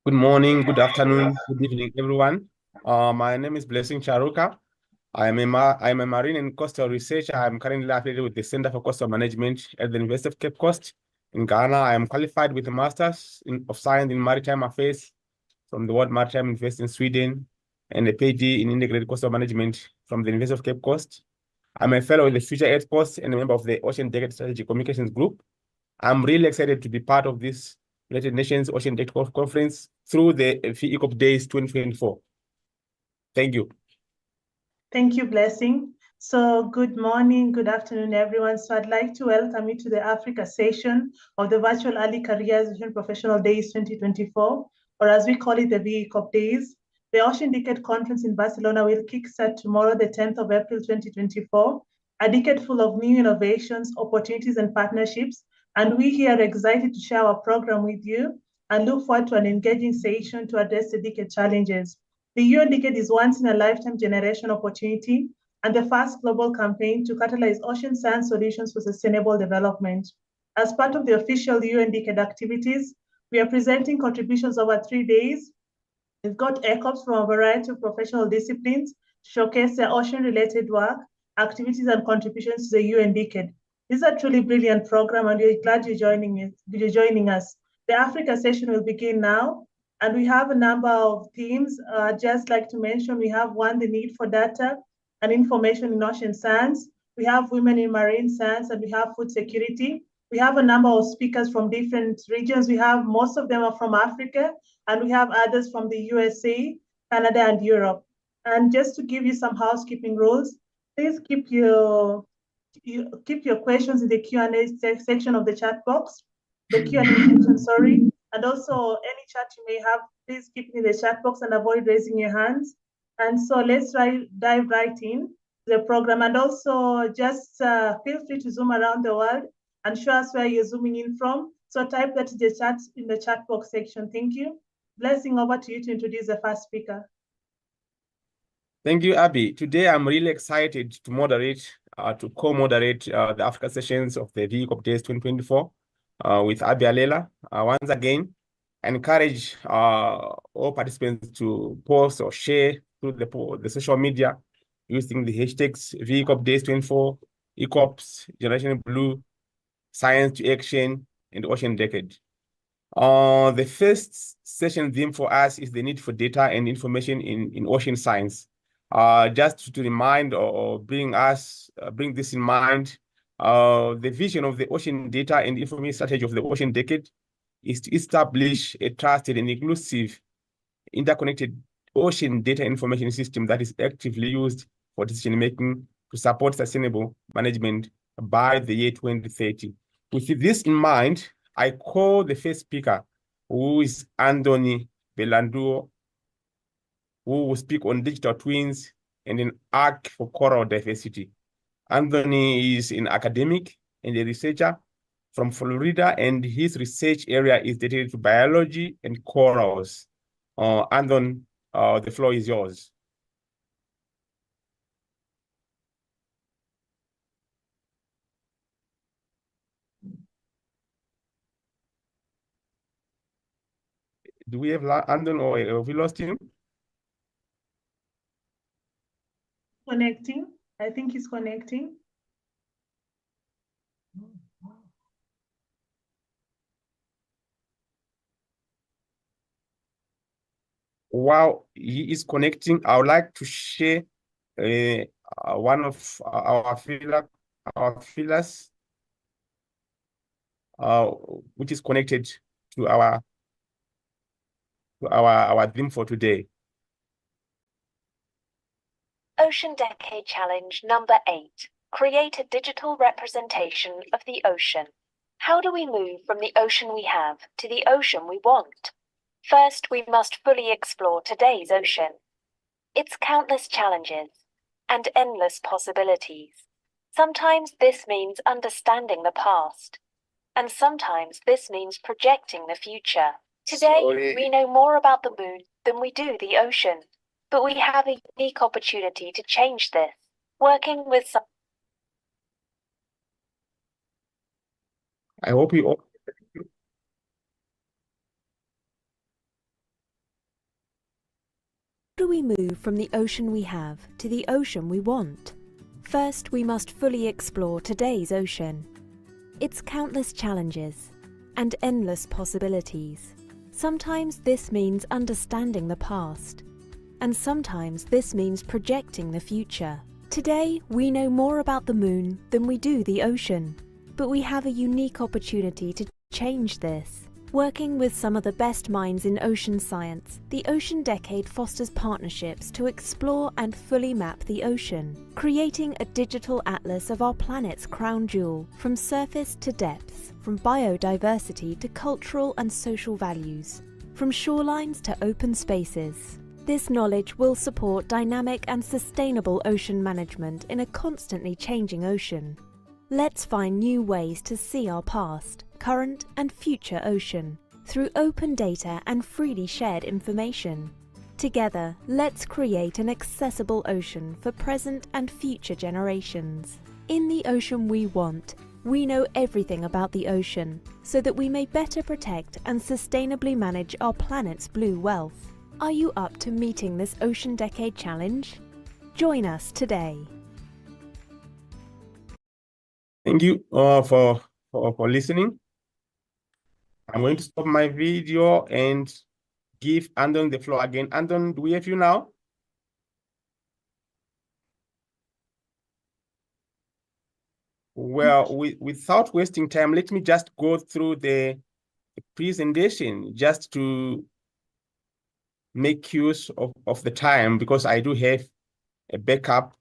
Good morning, good afternoon, good evening, everyone. My name is Blessing Charuka. I'm a marine and coastal researcher. I'm currently affiliated with the Center for Coastal Management at the University of Cape Coast in Ghana. I am qualified with a Master's of Science in Maritime Affairs from the World Maritime University in Sweden and a PhD in Integrated Coastal Management from the University of Cape Coast. I'm a fellow in the Future Earth Coast and a member of the Ocean Decade Strategic Communications Group. I'm really excited to be part of this United Nations Ocean Decade Conference through the ECOP Days 2024. Thank you. Thank you, Blessing. So good morning, good afternoon, everyone. So I'd like to welcome you to the Africa session of the Virtual Early Careers Ocean Professional Days 2024, or as we call it, the ECOP Days. The Ocean Decade Conference in Barcelona will kickstart tomorrow, the 10th of April 2024, a decade full of new innovations, opportunities, and partnerships. And we here are excited to share our program with you and look forward to an engaging session to address the decade challenges. The UN Decade is once in a lifetime generation opportunity and the first global campaign to catalyze ocean science solutions for sustainable development. As part of the official UN Decade activities, we are presenting contributions over 3 days. We've got ECOPs from a variety of professional disciplines to showcase their ocean-related work, activities, and contributions to the UN Decade. This is a truly brilliant program, and we're glad you're joining us. The Africa session will begin now, and we have a number of themes. Just like to mention, we have one, the need for data and information in ocean science. We have women in marine science, and we have food security. We have a number of speakers from different regions. We have most of them are from Africa, and we have others from the USA, Canada, and Europe. And just to give you some housekeeping rules, please keep your questions in the Q&A section of the chat box, the Q&A section, sorry. And also any chat you may have, please keep it in the chat box and avoid raising your hands. And so let's dive right in the program. And also just feel free to zoom around the world and show us where you're zooming in from. So type that in the chat box section. Thank you. Blessing, over to you to introduce the first speaker. Thank you, Abby. Today, I'm really excited to co-moderate the Africa sessions of the ECOP Days 2024 with Abby Alela. Once again, encourage all participants to post or share through the social media using the hashtags ECOP Days 24, ECOPS, Generation Blue, Science to Action, and Ocean Decade. The first session theme for us is the need for data and information in ocean science. Just to remind or bring this in mind, the vision of the Ocean Data and Information Strategy of the Ocean Decade is to establish a trusted and inclusive interconnected ocean data information system that is actively used for decision-making to support sustainable management by the year 2030. With this in mind, I call the first speaker, who is Anthony Belanduo, who will speak on digital twins and an arc for coral diversity. Anthony is an academic and a researcher from Florida, and his research area is dedicated to biology and corals. Anthony, the floor is yours. Do we have Anthony, or have we lost him? Connecting. I think he's connecting. While he is connecting, I would like to share one of our feelers, which is connected to our theme for today. Ocean Decade Challenge number 8. Create a digital representation of the ocean. How do we move from the ocean we have to the ocean we want? First, we must fully explore today's ocean, its countless challenges and endless possibilities. Sometimes this means understanding the past, and sometimes this means projecting the future. Today, we know more about the moon than we do the ocean, but we have a unique opportunity to change this, working with some... I hope you all... How do we move from the ocean we have to the ocean we want? First, we must fully explore today's ocean, its countless challenges and endless possibilities. Sometimes this means understanding the past, and sometimes this means projecting the future. Today, we know more about the moon than we do the ocean, but we have a unique opportunity to change this, Working with some of the best minds in ocean science, the Ocean Decade fosters partnerships to explore and fully map the ocean, creating a digital atlas of our planet's crown jewel, from surface to depths, from biodiversity to cultural and social values, from shorelines to open spaces. This knowledge will support dynamic and sustainable ocean management in a constantly changing ocean. Let's find new ways to see our past, current and future ocean through open data and freely shared information. Together, let's create an accessible ocean for present and future generations. In the ocean we want, we know everything about the ocean so that we may better protect and sustainably manage our planet's blue wealth. Are you up to meeting this Ocean Decade Challenge? Join us today. Thank you for listening. I'm going to stop my video and give Andon the floor again. Andon, do we have you now? Well, without wasting time, let me just go through the presentation just to make use of the time, because I do have a backup.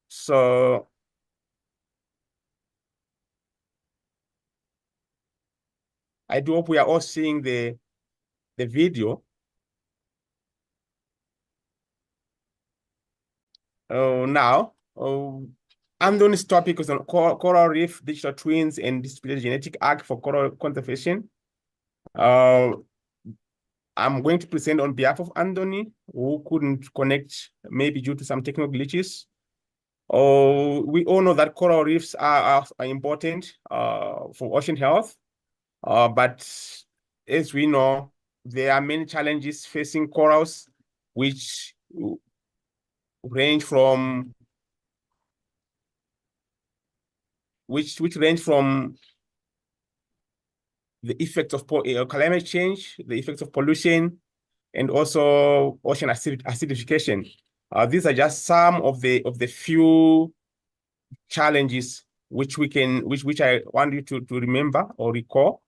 So I do hope we are all seeing the video. Now, Andon's topic is on coral reef, digital twins, and distributed genetic arc for coral conservation. I'm going to present on behalf of Andoni, who couldn't connect, maybe due to some technical glitches. We all know that coral reefs are important for ocean health, but as we know, there are many challenges facing corals, which range from the effects of climate change, the effects of pollution, and also ocean acidification. These are just some of the few challenges which I want you to remember or recall.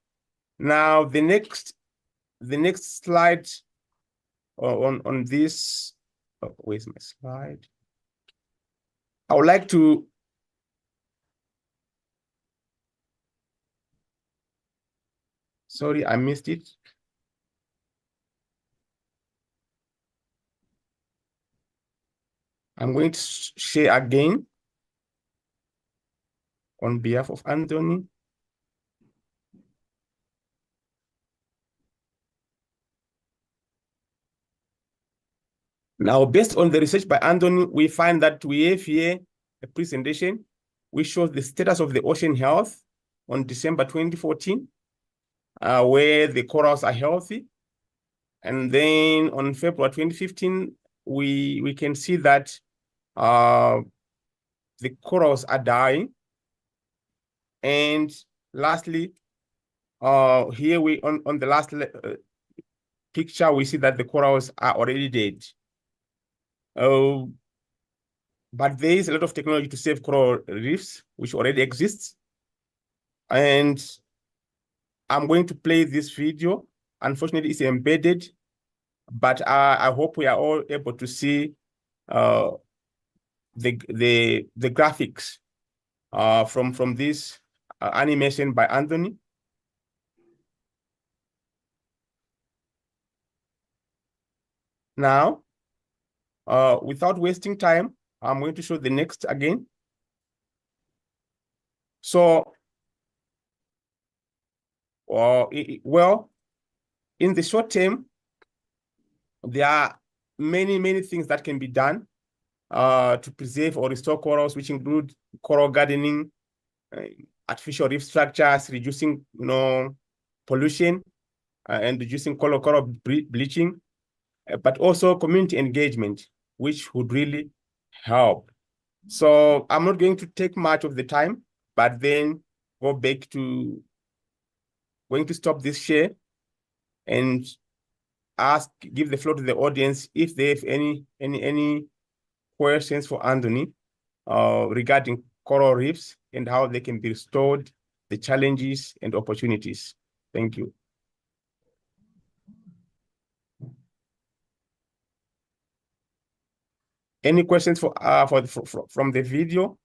Now, the next slide on this. Oh, where's my slide? I would like to sorry, I missed it. I'm going to share again on behalf of Anthony. Now, based on the research by Anthony, we find that we have here a presentation which shows the status of the ocean health on December 2014, where the corals are healthy. And then on February 2015, we can see that the corals are dying. And lastly, here on the last picture, we see that the corals are already dead. But there is a lot of technology to save coral reefs, which already exists. And I'm going to play this video. Unfortunately, it's embedded, but I hope we are all able to see the graphics from this animation by Anthony. Now, without wasting time, I'm going to show the next again. So, well, in the short term, there are many things that can be done to preserve or restore corals, which include coral gardening, artificial reef structures, reducing pollution, and reducing coral bleaching, but also community engagement, which would really help. So I'm not going to take much of the time, but then going to stop this share and give the floor to the audience if they have any questions for Anthony regarding coral reefs and how they can be restored, the challenges and opportunities. Thank you. Any questions from the video,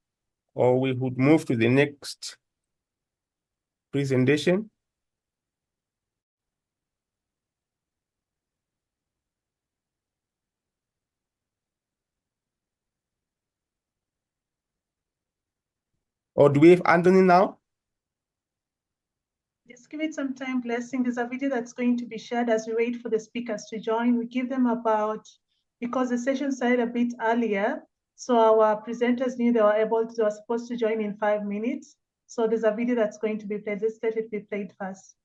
or we would move to the next presentation? Or do we have Anthony now? Just give it some time, Blessing. There's a video that's going to be shared as we wait for the speakers to join. We give them about, because the session started a bit earlier, so our presenters knew they were supposed to join in 5 minutes. So there's a video that's going to be played. Let's let it be played first.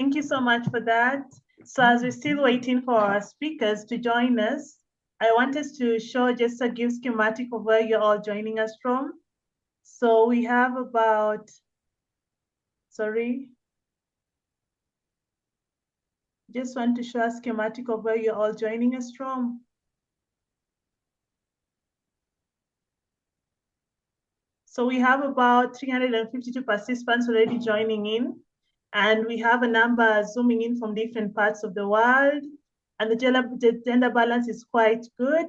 Thank you so much for that. So as we're still waiting for our speakers to join us, I want us to show just a give schematic of where you're all joining us from. So we have about, just want to show a schematic of where you're all joining us from. So we have about 352 participants already joining in, and we have a number zooming in from different parts of the world, and the gender balance is quite good.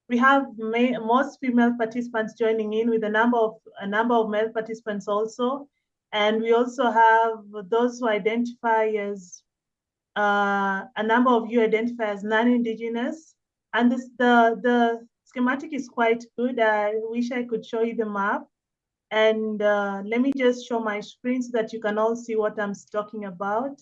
We have most female participants joining in with a number of male participants also, and we also have those who identify as a number of you identify as non-Indigenous, and the schematic is quite good. I wish I could show you the map. And let me just show my screen so that you can all see what I'm talking about.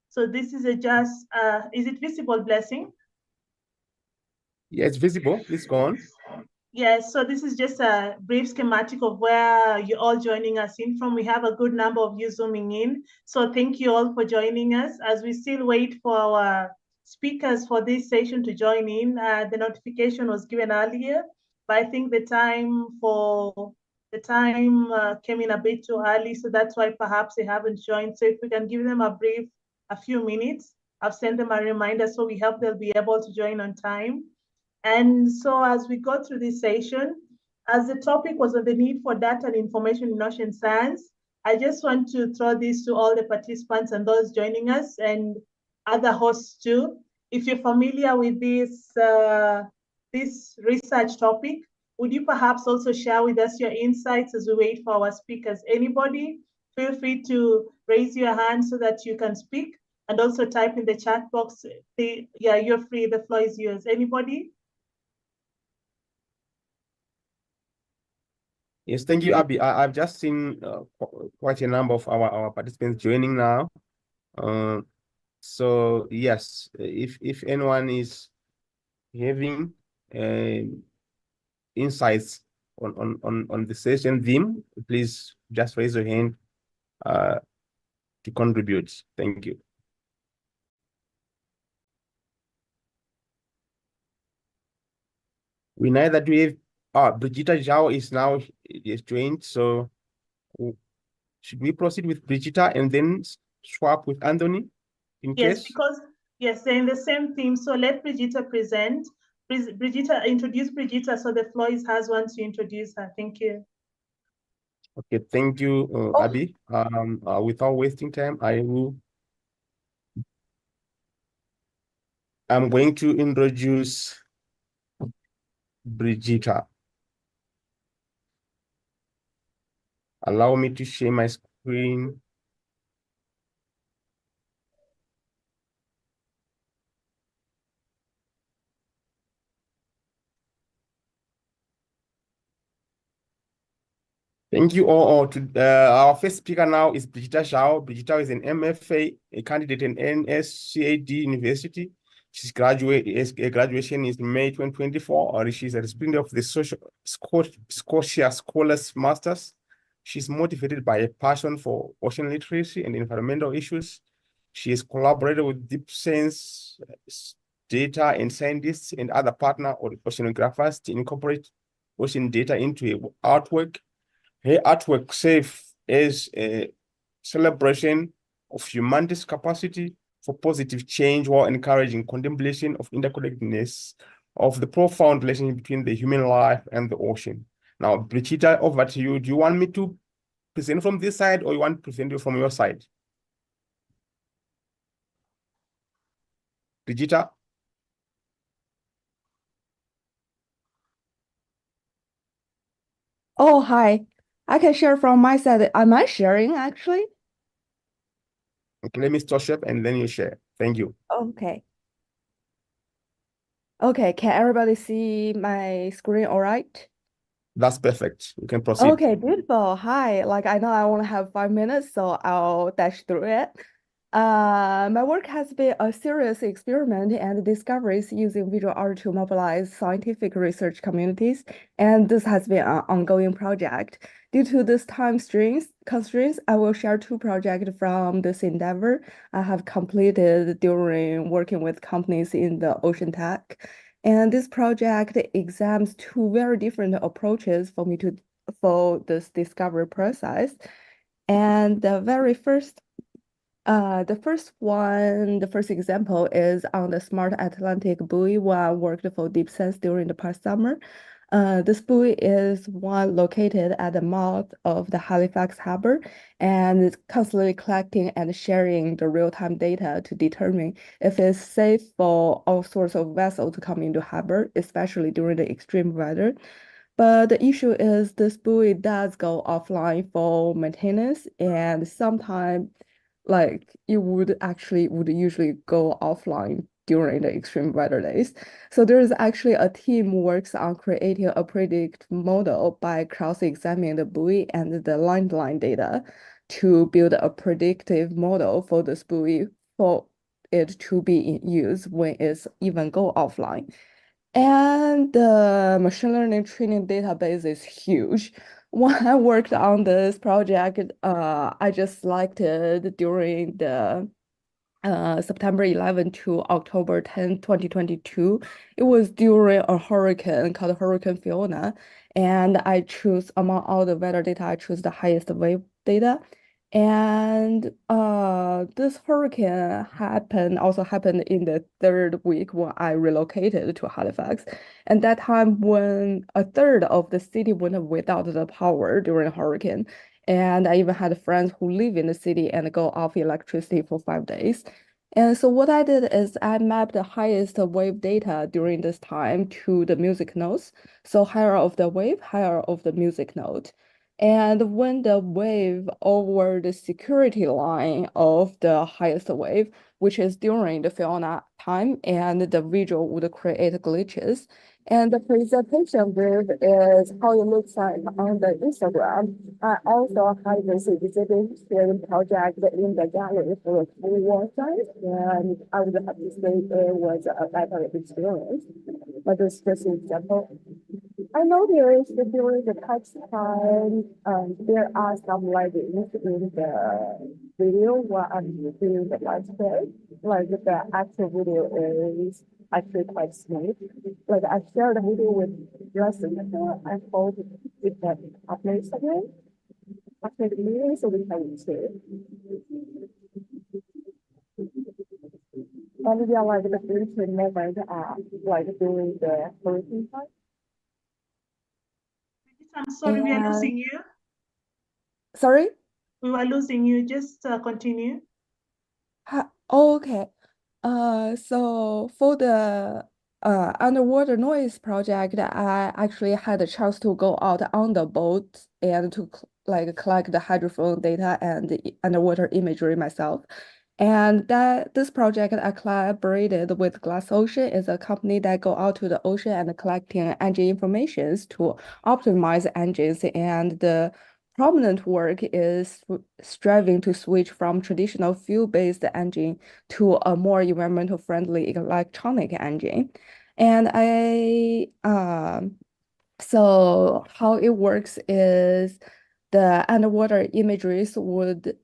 So this is is it visible, Blessing? Yeah, it's visible. Please go on. Yes, so this is just a brief schematic of where you're all joining us in from. We have a good number of you zooming in. So thank you all for joining us. As we still wait for our speakers for this session to join in, the notification was given earlier, but I think the time came in a bit too early, so that's why perhaps they haven't joined. So if we can give them a few minutes, I've sent them a reminder, so we hope they'll be able to join on time. And so as we go through this session, as the topic was on the need for data and information in ocean science, I just want to throw this to all the participants and those joining us and other hosts too. If you're familiar with this research topic, would you perhaps also share with us your insights as we wait for our speakers? Anybody, feel free to raise your hand so that you can speak, and also type in the chat box. Yeah, you're free, the floor is yours. Anybody? Yes, thank you, Abby. I've just seen quite a number of our participants joining now. So yes, if anyone is having insights on the session theme, please just raise your hand to contribute. Thank you. We know that we have Brigitta Zhao is joined, so should we proceed with Brigitta and then swap with Anthony in Yes, case? because yes, they're in the same theme. So let Brigitta present. Brigitta, introduce Brigitta, so the floor is hers once you introduce her. Thank you. Okay, thank you, Abby. Without wasting time, I'm going to introduce Brigitta. Allow me to share my screen. Thank you all. Our first speaker now is Brigitta Zhao. Brigitta is an MFA, a candidate in NSCAD University. She's graduation is May 2024. She's a recipient of the Scotia Scholars Masters. She's motivated by a passion for ocean literacy and environmental issues. She has collaborated with deep science, data and scientists and other partner or oceanographers to incorporate ocean data into her artwork. Her artwork serves as a celebration of humanity's capacity for positive change while encouraging contemplation of interconnectedness of the profound relationship between the human life and the ocean. Now, Brigitta, over to you. Do you want me to present from this side or you want to present you from your side? Brigitta? Oh, hi. I can share from my side. Am I sharing actually? Okay, let me stop share and then you share. Thank you. Okay. Okay, can everybody see my screen all right? That's perfect. You can proceed. Okay, beautiful. Hi. Like I know I only have 5 minutes, so I'll dash through it. My work has been a serious experiment and discoveries using visual art to mobilize scientific research communities, and this has been an ongoing project. Due to this constraints, I will share two projects from this endeavor I have completed during working with companies in the ocean tech. And this project examines two very different approaches for this discovery process. And the first example is on the Smart Atlantic buoy where I worked for Deep Sense during the past summer. This buoy is one located at the mouth of the Halifax Harbor and it's constantly collecting and sharing the real-time data to determine if it's safe for all sorts of vessels to come into harbor, especially during the extreme weather. But the issue is this buoy does go offline for maintenance and sometimes like it would usually go offline during the extreme weather days. So there is actually a team works on creating a predict model by cross-examining the buoy and the landline data to build a predictive model for this buoy for it to be in use when it's even go offline. And the machine learning training database is huge. When I worked on this project, I just selected during the September 11 to October 10, 2022. It was during a hurricane called Hurricane Fiona. And I choose among all the weather data, I choose the highest wave data. And this hurricane also happened in the third week when I relocated to Halifax. And that time when a third of the city went without the power during hurricane. And I even had friends who live in the city and go off electricity for 5 days. And so what I did is I mapped the highest wave data during this time to the music notes. So higher of the wave, higher of the music note. And when the wave over the security line of the highest wave, which is during the Fiona time, and the visual would create glitches. And the presentation with is how it looks like on the Instagram. I also had this exhibit sharing project in the gallery for a full website, and I would have to say it was a better experience. But it's just an example. I noticed that during the text time, there are some leggings in the video while I'm doing the live play. Like the actual video is actually quite smooth. Like I shared a video with lessons. I hope it can upload again after the meeting so we can share. And we are like the first moment like during the hurricane time. I'm sorry, we are losing you. Sorry? We were losing you. Just continue. Okay. So for the underwater noise project, I actually had a chance to go out on the boat and to collect the hydrophone data and the underwater imagery myself. And this project I collaborated with Glass Ocean is a company that go out to the ocean and collecting engine informations to optimize engines. And the prominent work is striving to switch from traditional fuel-based engine to a more environmental friendly electronic engine. And so how it works is the underwater imageries would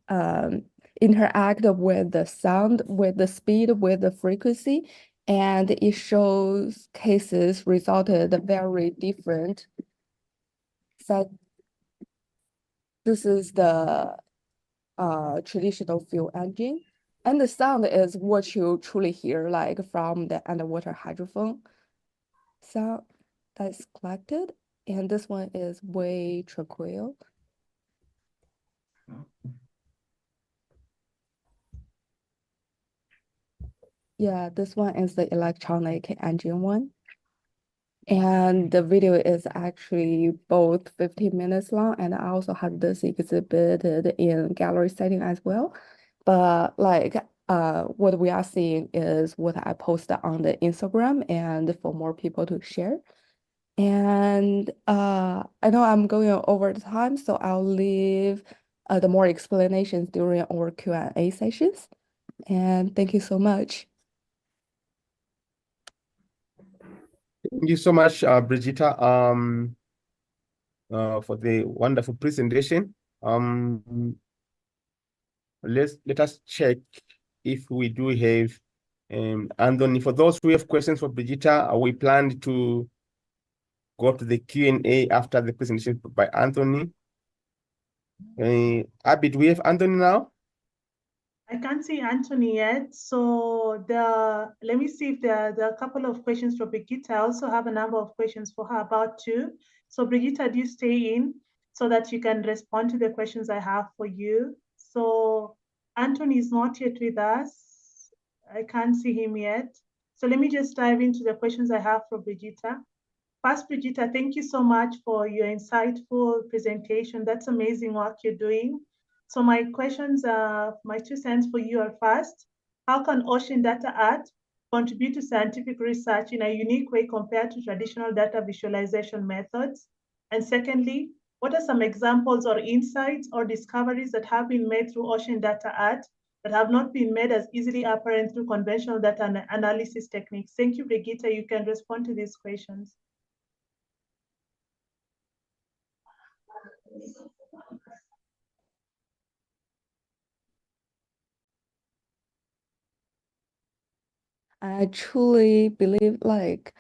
interact with the sound, with the speed, with the frequency, and it shows cases resulted very different. So this is the traditional fuel engine, and the sound is what you truly hear, like from the underwater hydrophone sound that's collected, and this one is way tranquil. Yeah, this one is the electronic engine one. And the video is actually both 15 minutes long, and I also have this exhibited in gallery setting as well. But like what we are seeing is what I posted on the Instagram and for more people to share. And I know I'm going over the time, so I'll leave the more explanations during our Q&A sessions. And thank you so much. Thank you so much, Brigitta, for the wonderful presentation. Let us check if we do have Anthony. For those who have questions for Brigitta, we planned to go to the Q&A after the presentation by Anthony. Abby, do we have Anthony now? I can't see Anthony yet. So let me see if there are a couple of questions for Brigitta. I also have a number of questions for her, about two. So Brigitta, do you stay in so that you can respond to the questions I have for you? So Anthony is not yet with us. I can't see him yet. So let me just dive into the questions I have for Brigitta. First, Brigitta, thank you so much for your insightful presentation. That's amazing work you're doing. So my questions, my 2 cents for you are: first, how can ocean data art contribute to scientific research in a unique way compared to traditional data visualization methods? And secondly, what are some examples or insights or discoveries that have been made through ocean data art that have not been made as easily apparent through conventional data analysis techniques? Thank you, Brigitta. You can respond to these questions. I truly believe believe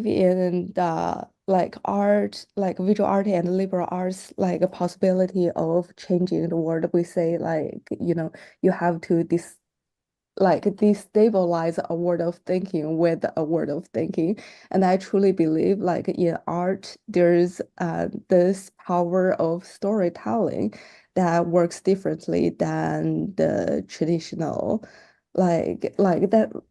in the art, visual art and liberal arts, a possibility of changing the world. We say you have to destabilize a world of thinking with a world of thinking. And I truly believe in art, there's this power of storytelling that works differently than the traditional, the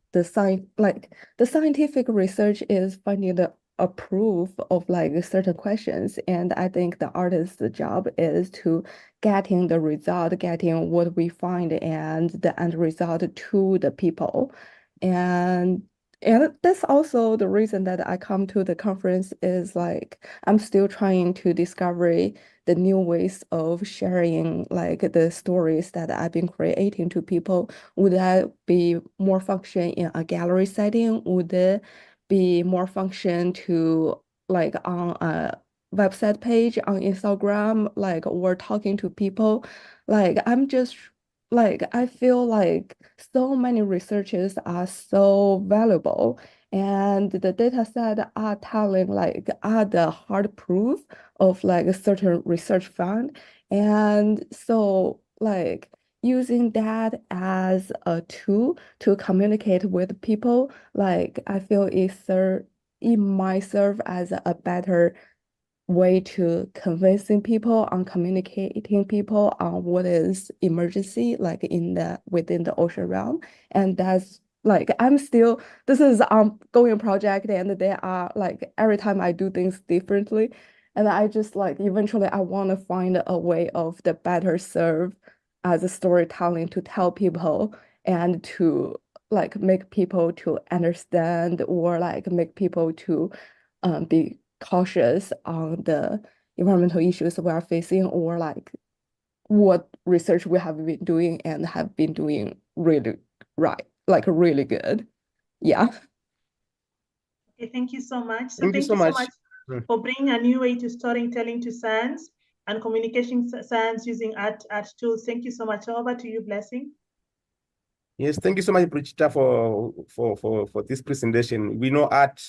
scientific research is finding a proof of certain questions. And I think the artist's job is to getting the result, getting what we find and the end result to the people. And that's also the reason that I come to the conference is I'm still trying to discover the new ways of sharing the stories that I've been creating to people. Would that be more function in a gallery setting? Would it be more function to on a website page on Instagram, or talking to people? I'm just I feel so many researchers are so valuable, and the data set are telling are the hard proof of a certain research fund. And so using that as a tool to communicate with people, I feel it might serve as a better way to convincing people on communicating people on what is emergency within the ocean realm. And that's this is ongoing project, and they are every time I do things differently, and I just eventually I want to find a way of the better serve as a storytelling to tell people and to make people to understand, or make people to be cautious on the environmental issues we are facing, or what research we have been doing and have been doing really right, really good. Yeah. Okay, thank you so much. So Thank you so much for bringing a new way to storytelling to science and communication science using art tools. Thank you so much. Over to you, Blessing. Yes, thank you so much, Brigitta, for this presentation. We know art,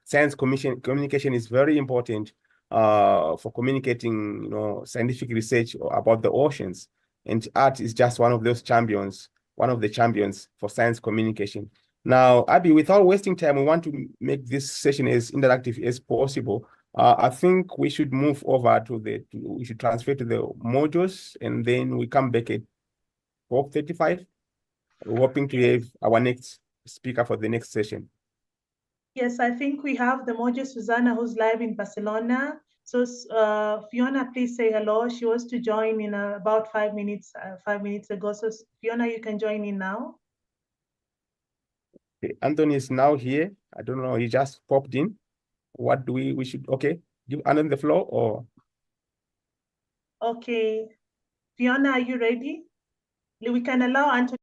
science communication is very important for communicating, scientific research about the oceans. And art is just one of those champions, one of the champions for science communication. Now, Abby, without wasting time, we want to make this session as interactive as possible. I think we should move over we should transfer to the modules, and then we come back at 12:35. We're hoping to have our next speaker for the next session. Yes, I think we have the module Susanna, who's live in Barcelona. So Fiona, please say hello. She was to join in about 5 minutes ago. So Fiona, you can join in now. Okay, Anthony is now here. I don't know, he just popped in. What do we should, okay, give Anthony the floor, or? Okay, Fiona, are you ready? we can allow Anthony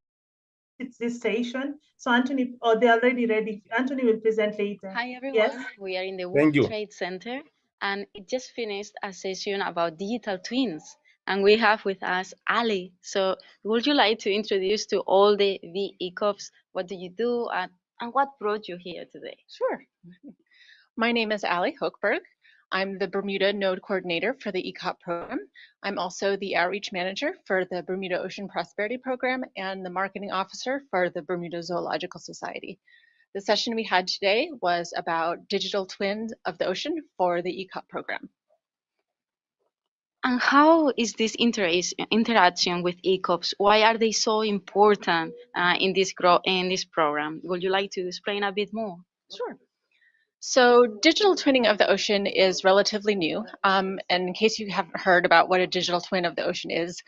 to this station. So Anthony, they're already ready. Anthony will present later. Hi everyone, yes? We are in the Thank World you. Trade Center and it just finished a session about digital twins. And we have with us Ali. So would you like to introduce to all the ECOPs, what do you do and what brought you here today? Sure. My name is Ali Hochberg. I'm the Bermuda Node Coordinator for the ECOP program. I'm also the Outreach Manager for the Bermuda Ocean Prosperity Program and the Marketing Officer for the Bermuda Zoological Society. The session we had today was about digital twins of the ocean for the ECOP program. And how is this interaction with ECOPs? Why are they so important in this program? Would you like to explain a bit more? Sure. So digital twinning of the ocean is relatively new. And in case you haven't heard about what a digital twin of the ocean is,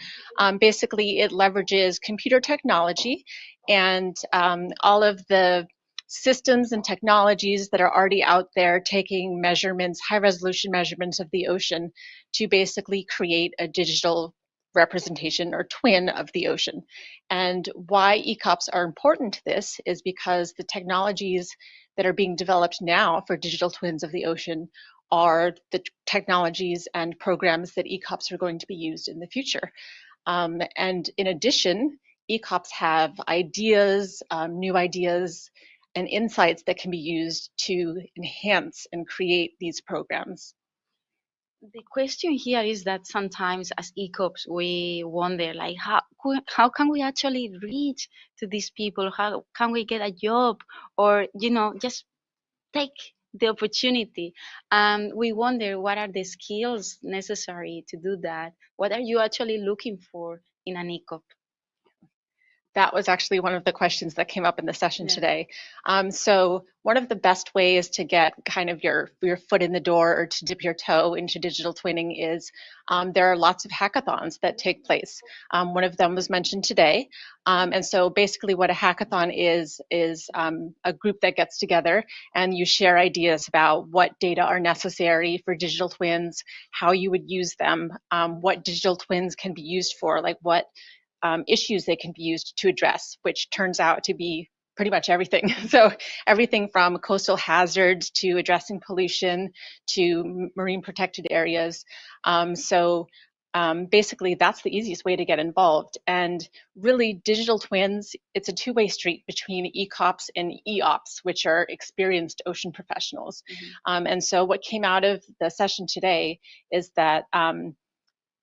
basically it leverages computer technology and all of the systems and technologies that are already out there taking measurements, high resolution measurements of the ocean to basically create a digital representation or twin of the ocean. And why ECOPs are important to this is because the technologies that are being developed now for digital twins of the ocean are the technologies and programs that ECOPs are going to be used in the future. And in addition, ECOPs have ideas, new ideas, and insights that can be used to enhance and create these programs. The question here is that sometimes as ECOPs, we wonder like how can we actually reach to these people? How can we get a job or, you know, just take the opportunity? We wonder what are the skills necessary to do that? What are you actually looking for in an ECOP? That was actually one of the questions that came up in the session today. So one of the best ways to get kind of your foot in the door or to dip your toe into digital twinning is there are lots of hackathons that take place. One of them was mentioned today. And so basically what a hackathon is a group that gets together and you share ideas about what data are necessary for digital twins, how you would use them, what digital twins can be used for, like what issues they can be used to address, which turns out to be pretty much everything. So everything from coastal hazards to addressing pollution to marine protected areas. Basically that's the easiest way to get involved. And really digital twins, it's a two-way street between ECOPs and EOPs, which are experienced ocean professionals. And so what came out of the session today is that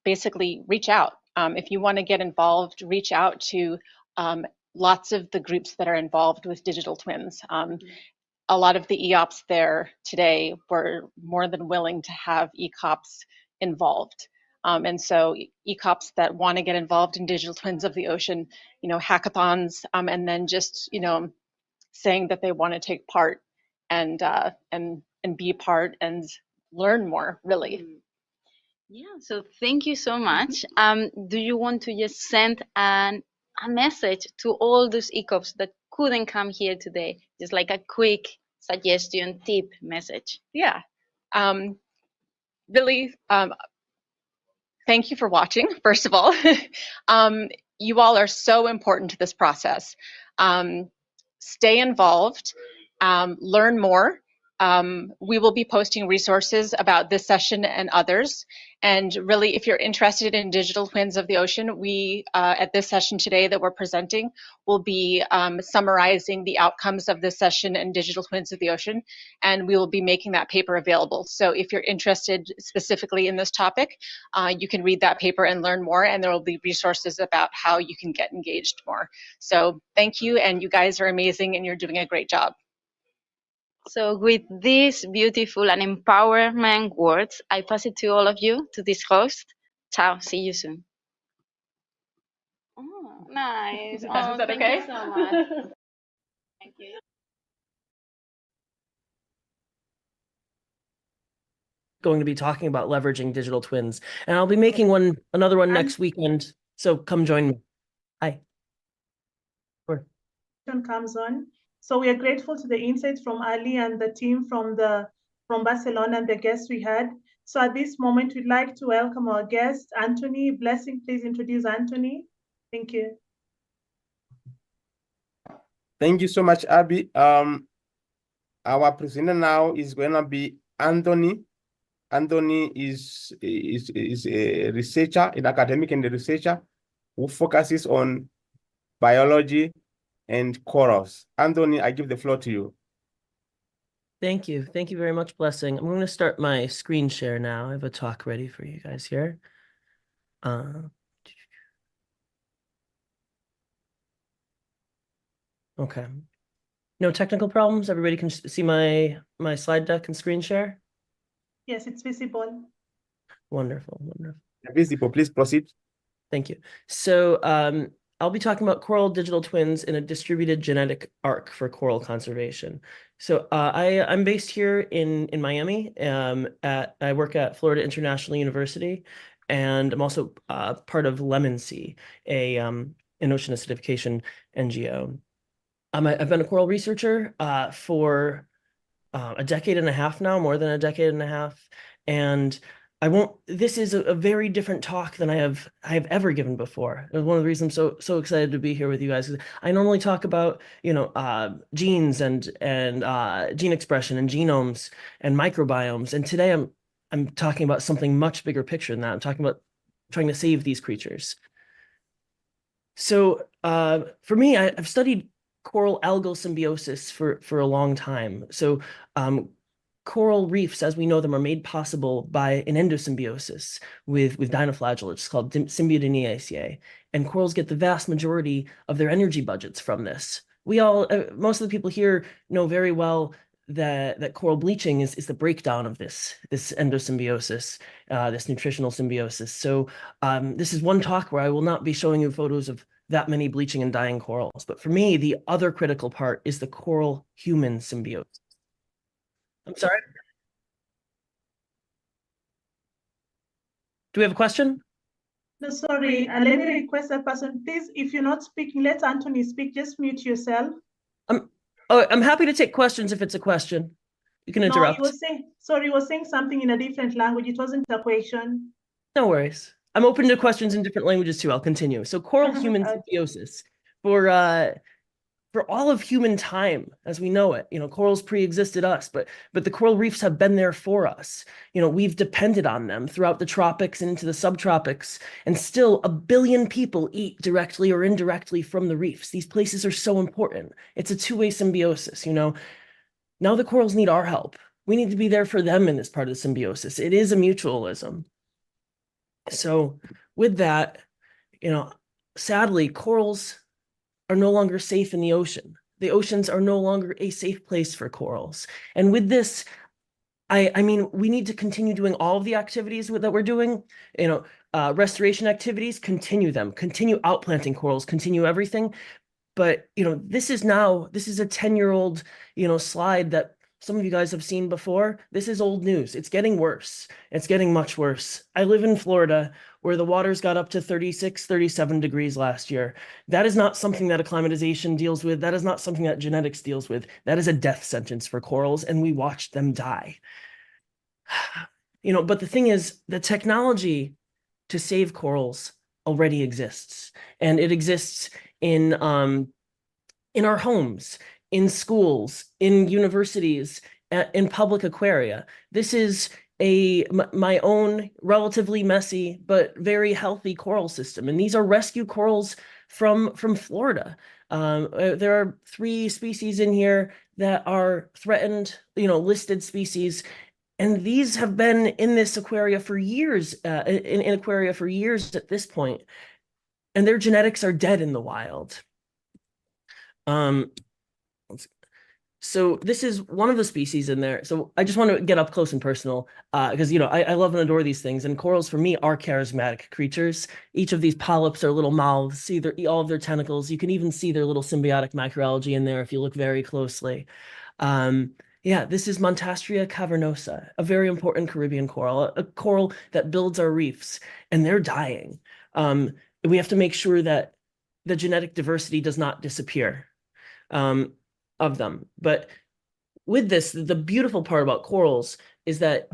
basically reach out. If you want to get involved, reach out to lots of the groups that are involved with digital twins. A lot of the EOPs there today were more than willing to have ECOPs involved. And so ECOPs that want to get involved in digital twins of the ocean, you know, hackathons, and then just, you know, saying that they want to take part and be a part and learn more, really. Yeah, so thank you so much. Do you want to just send a message to all those ECOPs that couldn't come here today? Just like a quick suggestion, tip message. Yeah, really, thank you for watching, first of all. You all are so important to this process. Stay involved, learn more. We will be posting resources about this session and others. And really, if you're interested in digital twins of the ocean, we, at this session today that we're presenting, will be summarizing the outcomes of this session and digital twins of the ocean, and we will be making that paper available. So if you're interested specifically in this topic, you can read that paper and learn more, and there will be resources about how you can get engaged more. So thank you, and you guys are amazing, and you're doing a great job. So with these beautiful and empowerment words, I pass it to all of you, to this host. Ciao, see you soon. Oh, nice. Is that thank okay? you so much. Thank you. Going to be talking about leveraging digital twins, and I'll be making another one next weekend. So come join me. Hi. Sure. Comes on. So we are grateful to the insights from Ali and the team from Barcelona and the guests we had. So at this moment, we'd like to welcome our guest, Anthony. Blessing, please introduce Anthony. Thank you. Thank you so much, Abby. Our presenter now is going to be Anthony. Anthony is a researcher, an academic and a researcher who focuses on biology and corals. Anthony, I give the floor to you. Thank you. Thank you very much, Blessing. I'm going to start my screen share now. I have a talk ready for you guys here. Okay. No technical problems? Everybody can see my slide deck and screen share? Yes, it's visible. Wonderful, wonderful. Visible, please proceed. Thank you. So I'll be talking about coral digital twins in a distributed genetic arc for coral conservation. So I'm based here in Miami. I work at Florida International University, and I'm also part of Lemon Sea, an ocean acidification NGO. I've been a coral researcher for a decade and a half now, more than a decade and a half, and this is a very different talk than I have ever given before. It's one of the reasons I'm so excited to be here with you guys. I normally talk about, genes and gene expression and genomes and microbiomes. And today I'm talking about something much bigger picture than that. I'm talking about trying to save these creatures. So for me, I've studied coral algal symbiosis for a long time. So coral reefs, as we know them, are made possible by an endosymbiosis with dinoflagellates called Symbiodiniaceae, and corals get the vast majority of their energy budgets from this. We all, most of the people here know very well that coral bleaching is the breakdown of this endosymbiosis, this nutritional symbiosis. So this is one talk where I will not be showing you photos of that many bleaching and dying corals. But for me, the other critical part is the coral-human symbiosis. I'm sorry? Do we have a question? No, sorry. Let me request that person. Please, if you're not speaking, let Anthony speak. Just mute yourself. I'm happy to take questions if it's a question. You can interrupt. No, you were saying something in a different language. It wasn't a question. No worries. I'm open to questions in different languages too. I'll continue. So coral-human symbiosis. For all of human time, as we know it, corals pre-existed us, but the coral reefs have been there for us. We've depended on them throughout the tropics and into the subtropics, and still 1 billion people eat directly or indirectly from the reefs. These places are so important. It's a two-way symbiosis, Now the corals need our help. We need to be there for them in this part of the symbiosis. It is a mutualism. So with that, sadly, corals are no longer safe in the ocean. The oceans are no longer a safe place for corals. And with this, I mean, we need to continue doing all of the activities that we're doing, restoration activities, continue them, continue outplanting corals, continue everything. But, this is a 10-year-old, slide that some of you guys have seen before. This is old news. It's getting worse. It's getting much worse. I live in Florida, where the waters got up to 36, 37 degrees last year. That is not something that acclimatization deals with. That is not something that genetics deals with. That is a death sentence for corals, and we watched them die. But the thing is, the technology to save corals already exists, and it exists in our homes, in schools, in universities, in public aquaria. This is my own relatively messy but very healthy coral system, and these are rescue corals from Florida. There are 3 species in here that are threatened, listed species, and these have been in this aquaria for years, in aquaria for years at this point, and their genetics are dead in the wild. So this is one of the species in there. So I just want to get up close and personal because, I love and adore these things. And corals, for me, are charismatic creatures. Each of these polyps are little mouths. See all of their tentacles. You can even see their little symbiotic microalgae in there if you look very closely. This is Montastria cavernosa, a very important Caribbean coral, a coral that builds our reefs, and they're dying. We have to make sure that the genetic diversity does not disappear. Of them. But with this, the beautiful part about corals is that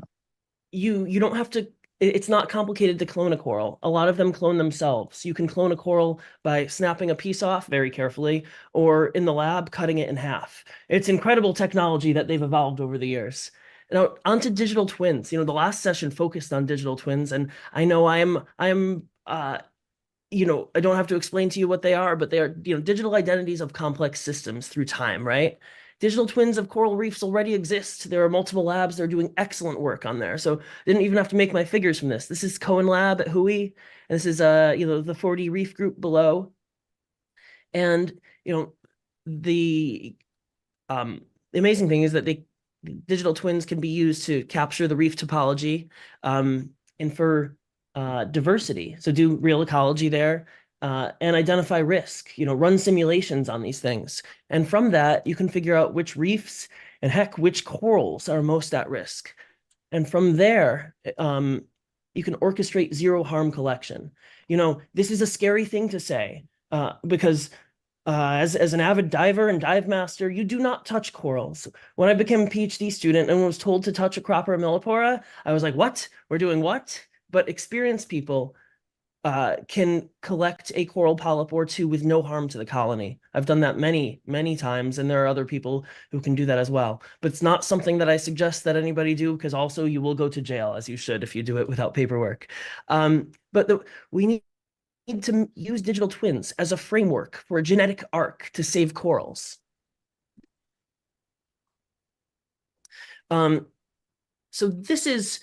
you don't have to it's not complicated to clone a coral. A lot of them clone themselves. You can clone a coral by snapping a piece off very carefully, or in the lab, cutting it in half. It's incredible technology that they've evolved over the years. Now, onto digital twins. The last session focused on digital twins, and I know I don't have to explain to you what they are, but they are, digital identities of complex systems through time, right? Digital twins of coral reefs already exist. There are multiple labs that are doing excellent work on there. So I didn't even have to make my figures from this. This is Cohen Lab at Hui, and this is the 4D reef group below. And the amazing thing is that digital twins can be used to capture the reef topology, and for diversity. So do real ecology there, and identify risk, run simulations on these things. And from that, you can figure out which reefs and heck, which corals are most at risk. And from there, you can orchestrate zero harm collection. This is a scary thing to say, because as an avid diver and dive master, you do not touch corals. When I became a PhD student and was told to touch a Cropper millipora, I was like, what? We're doing what? But experienced people can collect a coral polyp or two with no harm to the colony. I've done that many, many times, and there are other people who can do that as well. But it's not something that I suggest that anybody do, because also you will go to jail, as you should if you do it without paperwork. We need to use digital twins as a framework for a genetic arc to save corals. So this is,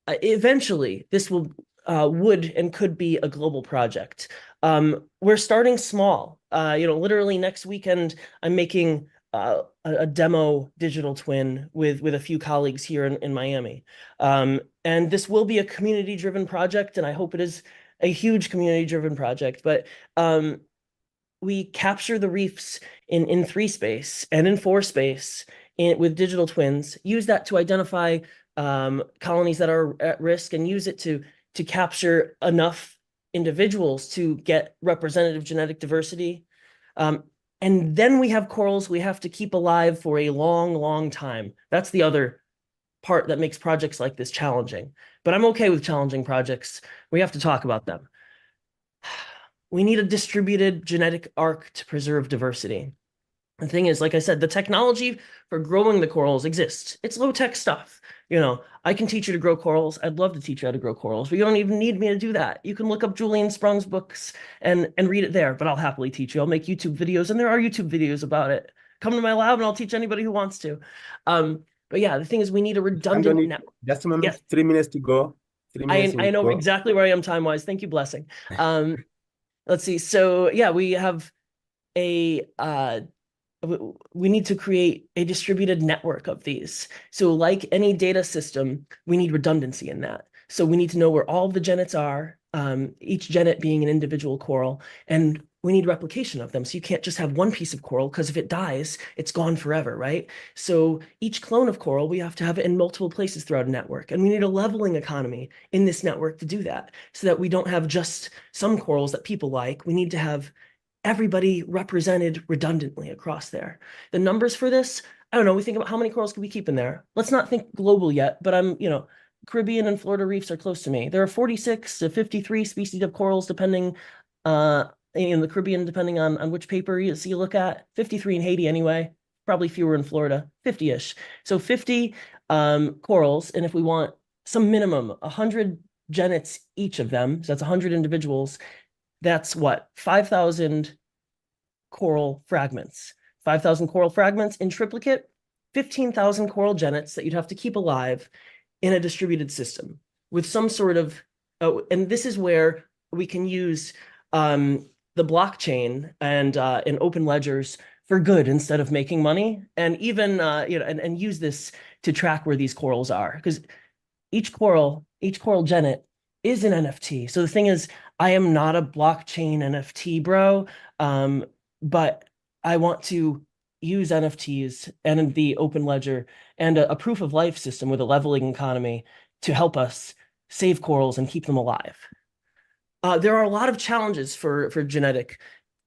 eventually this would and could be a global project. We're starting small. Literally next weekend, I'm making a demo digital twin with a few colleagues here in Miami. And this will be a community-driven project, and I hope it is a huge community-driven project. But we capture the reefs in 3 space and in 4 space with digital twins, use that to identify colonies that are at risk, and use it to capture enough individuals to get representative genetic diversity. And then we have corals we have to keep alive for a long, long time. That's the other part that makes projects like this challenging. But I'm okay with challenging projects. We have to talk about them. We need a distributed genetic arc to preserve diversity. The thing is, like I said, the technology for growing the corals exists. It's low-tech stuff. I can teach you to grow corals. I'd love to teach you how to grow corals, but you don't even need me to do that. You can look up Julian Sprung's books and read it there, but I'll happily teach you. I'll make YouTube videos, and there are YouTube videos about it. Come to my lab and I'll teach anybody who wants to. But yeah, the thing is, we need a redundant network. Just a moment, yes. 3 minutes to go. 3 minutes I know exactly where I am time-wise. Thank you, Blessing. Let's see. So yeah, we have we need to create a distributed network of these. So like any data system, we need redundancy in that. So we need to know where all the genets are, each genet being an individual coral, and we need replication of them. So you can't just have one piece of coral, because if it dies, it's gone forever, right? So each clone of coral, we have to have it in multiple places throughout a network. And we need a leveling economy in this network to do that, so that we don't have just some corals that people like. We need to have everybody represented redundantly across there. The numbers for this, I don't know, we think about how many corals can we keep in there. Let's not think global yet, but Caribbean and Florida reefs are close to me. There are 46 to 53 species of corals, depending in the Caribbean, depending on which paper you look at. 53 in Haiti anyway, probably fewer in Florida, 50-ish. So 50 corals, and if we want some minimum, 100 genets each of them, so that's 100 individuals, that's what? 5,000 coral fragments. 5,000 coral fragments in triplicate, 15,000 coral genets that you'd have to keep alive in a distributed system with some sort of, and this is where we can use the blockchain and open ledgers for good instead of making money, and even and use this to track where these corals are, because each coral genet is an NFT. So the thing is, I am not a blockchain NFT bro, but I want to use NFTs and the open ledger and a proof of life system with a leveling economy to help us save corals and keep them alive. There are a lot of challenges for genetic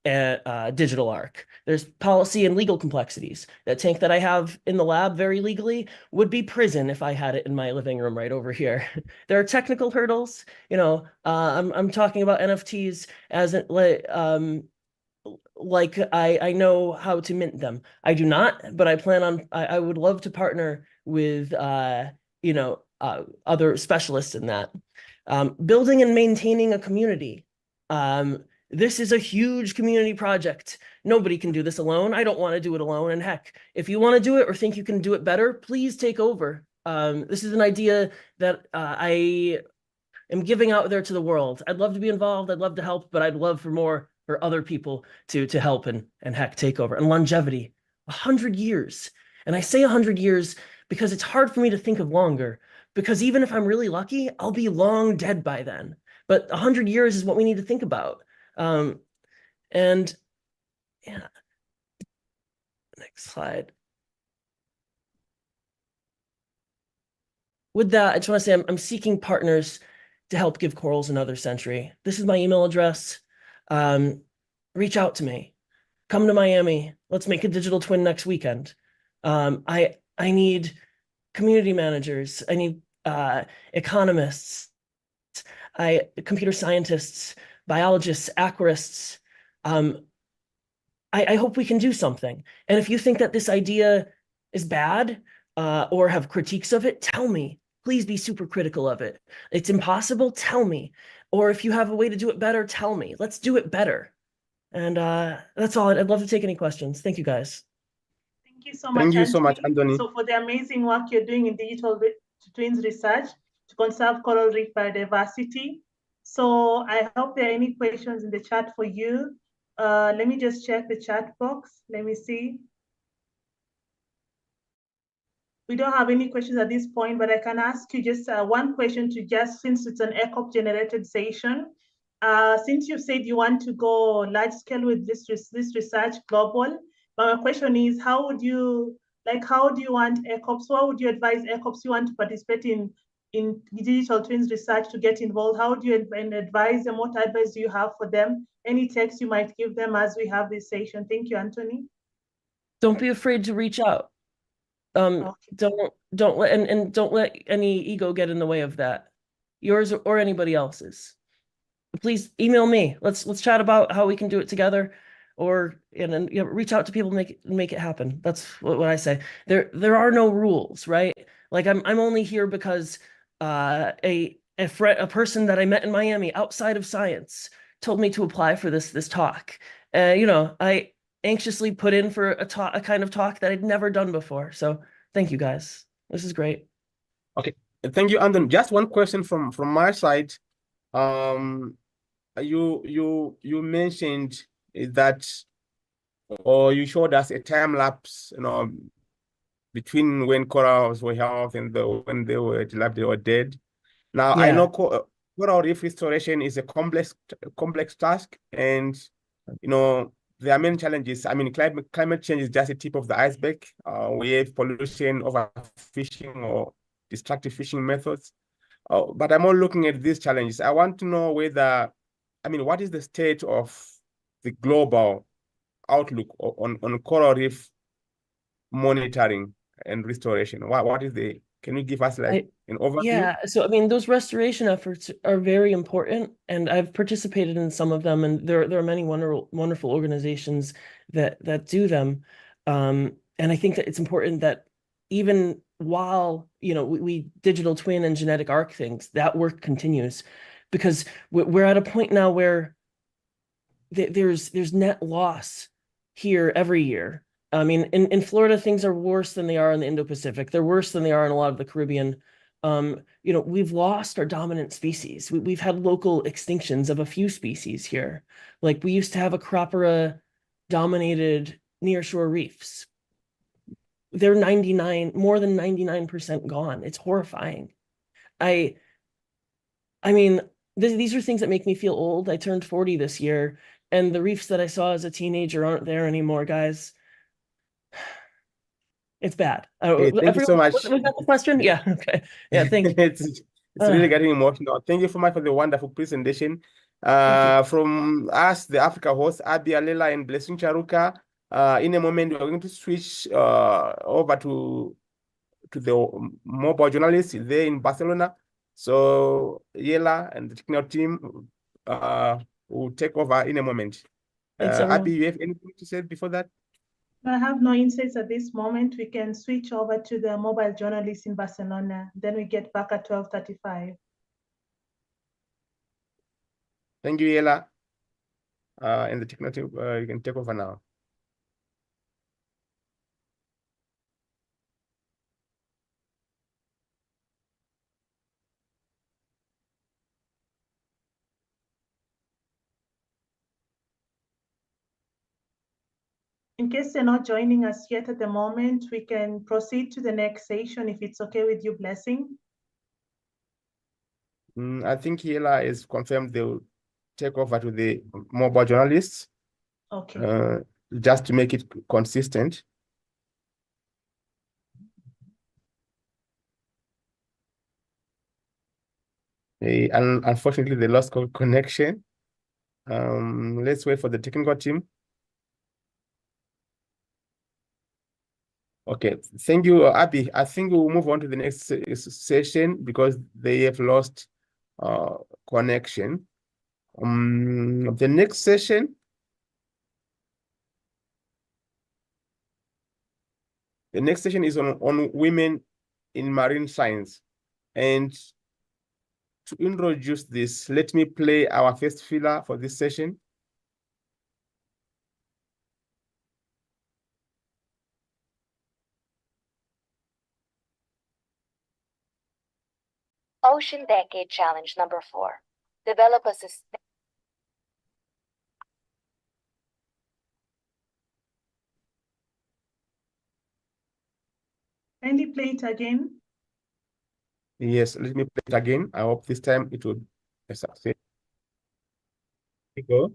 digital arc. There's policy and legal complexities. That tank that I have in the lab very legally would be prison if I had it in my living room right over here. There are technical hurdles. I'm talking about NFTs as like I know how to mint them. I do not, but I would love to partner with other specialists in that. Building and maintaining a community. This is a huge community project. Nobody can do this alone. I don't want to do it alone. And heck, if you want to do it or think you can do it better, please take over. This is an idea that I am giving out there to the world. I'd love to be involved. I'd love to help, but I'd love for other people to help and heck, take over. And longevity, 100 years. And I say 100 years because it's hard for me to think of longer, because even if I'm really lucky, I'll be long dead by then. But 100 years is what we need to think about. And yeah, next slide. With that, I just want to say I'm seeking partners to help give corals another century. This is my email address. Reach out to me. Come to Miami. Let's make a digital twin next weekend. I need community managers. I need economists, computer scientists, biologists, aquarists. I hope we can do something. And if you think that this idea is bad or have critiques of it, tell me. Please be super critical of it. It's impossible, tell me. Or if you have a way to do it better, tell me. Let's do it better. And that's all. I'd love to take any questions. Thank you, guys. Thank you so much. Thank you so much, Anthony. So for the amazing work you're doing in digital twins research to conserve coral reef biodiversity. So I hope there are any questions in the chat for you. Let me just check the chat box. Let me see. We don't have any questions at this point, but I can ask you just one question since it's an ECOP generated session. Since you said you want to go large scale with this research global, my question is, how do you want ECOPs? What would you advise ECOPs who want to participate in digital twins research to get involved? How do you advise them? What advice do you have for them? Any text you might give them as we have this session? Thank you, Anthony. Don't be afraid to reach out. Okay. Don't let any ego get in the way of that, yours or anybody else's. Please email me. Let's chat about how we can do it together, or reach out to people, make it happen. That's what I say. There are no rules, right? Like I'm only here because a person that I met in Miami outside of science told me to apply for this talk. I anxiously put in for a kind of talk that I'd never done before. So thank you, guys. This is great. Okay, thank you, Anton. Just one question from my side. You mentioned that, or you showed us a time lapse, between when corals were healthy and when they were dead. Now, yeah. I know coral reef restoration is a complex task, and there are many challenges. I mean, climate change is just a tip of the iceberg. We have pollution, overfishing, or destructive fishing methods. But I'm all looking at these challenges. I want to know what is the state of the global outlook on coral reef monitoring and restoration? Can you give us an overview? Yeah, so those restoration efforts are very important, and I've participated in some of them, and there are many wonderful organizations that do them. And I think that it's important that even while we digital twin and genetic arc things, that work continues, because we're at a point now where there's net loss here every year. In Florida, things are worse than they are in the Indo-Pacific. They're worse than they are in a lot of the Caribbean. We've lost our dominant species. We've had local extinctions of a few species here. Like we used to have Acropora-dominated nearshore reefs. They're more than 99% gone. It's horrifying. These are things that make me feel old. I turned 40 this year, and the reefs that I saw as a teenager aren't there anymore, guys. It's bad. Thank you so much. Was that the question? Yeah. Okay. Yeah. Thank you. It's really getting emotional. Thank you so much for the wonderful presentation. From us, the Africa host, Abi Alela and Blessing Charuka. In a moment, we're going to switch over to the mobile journalists there in Barcelona. So Yela and the technical team will take over in a moment. Abi, you have anything to say before that? I have no insights at this moment. We can switch over to the mobile journalists in Barcelona. Then we get back at 12:35. Thank you, Yela. And the technical team, you can take over now. In case they're not joining us yet at the moment, we can proceed to the next session if it's okay with you, Blessing. I think Yela is confirmed they'll take over to the mobile journalists. Okay. Just to make it consistent. And unfortunately, they lost connection. Let's wait for the technical team. Okay, thank you, Abi. I think we'll move on to the next session because they have lost connection. The next session. The next session is on women in marine science. And to introduce this, let me play our first filler for this session. Ocean Decade Challenge number 4. Develop a sustainable. Kindly play it again. Yes, let me play it again. I hope this time it will succeed. Here we go.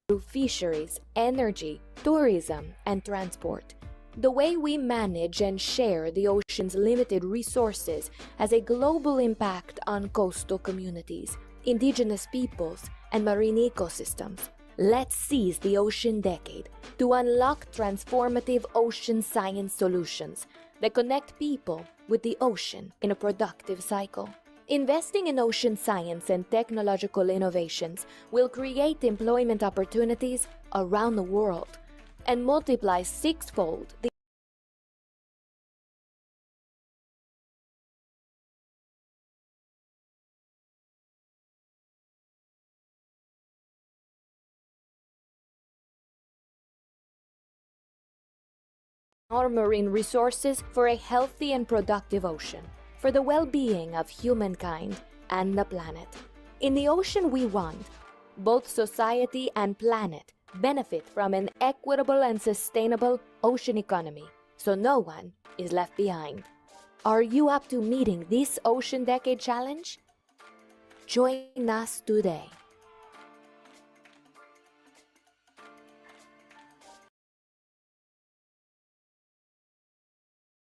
Through fisheries, energy, tourism, and transport. The way we manage and share the ocean's limited resources has a global impact on coastal communities, indigenous peoples, and marine ecosystems. Let's seize the Ocean Decade to unlock transformative ocean science solutions that connect people with the ocean in a productive cycle. Investing in ocean science and technological innovations will create employment opportunities around the world and multiply sixfold the our marine resources for a healthy and productive ocean, for the well-being of humankind and the planet. In the ocean we want, both society and planet benefit from an equitable and sustainable ocean economy, so no one is left behind. Are you up to meeting this Ocean Decade Challenge? Join us today.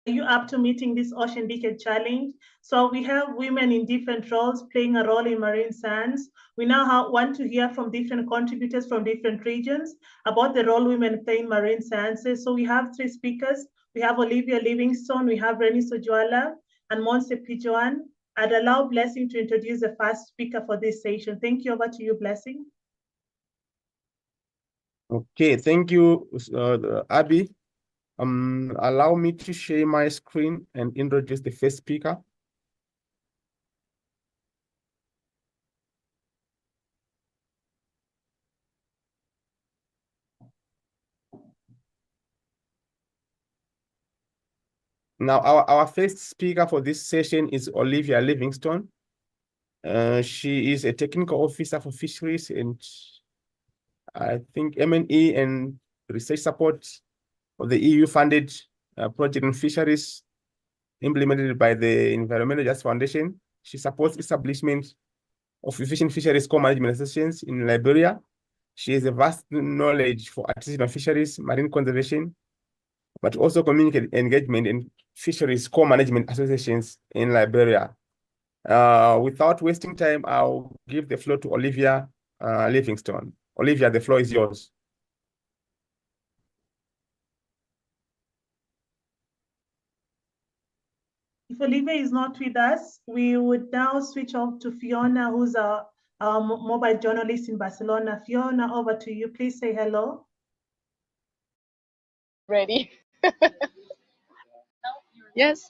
Are you up to meeting this Ocean Decade Challenge? So we have women in different roles playing a role in marine science. We now want to hear from different contributors from different regions about the role women play in marine sciences. So we have 3 speakers. We have Olivia Livingstone, we have Reni Sojuala, and Monse Pijoan. I'd allow Blessing to introduce the first speaker for this session. Thank you. Over to you, Blessing. Okay, thank you, Abi. Allow me to share my screen and introduce the first speaker. Now, our first speaker for this session is Olivia Livingstone. She is a technical officer for fisheries and I think M&E and research support of the EU-funded project in fisheries implemented by the Environmental Justice Foundation. She supports establishment of efficient fisheries co-management associations in Liberia. She has a vast knowledge for artisanal fisheries, marine conservation, but also community engagement in fisheries co-management associations in Liberia. Without wasting time, I'll give the floor to Olivia Livingstone. Olivia, the floor is yours. If Olivia is not with us, we would now switch off to Fiona, who's our mobile journalist in Barcelona. Fiona, over to you. Please say hello. Ready? Yes.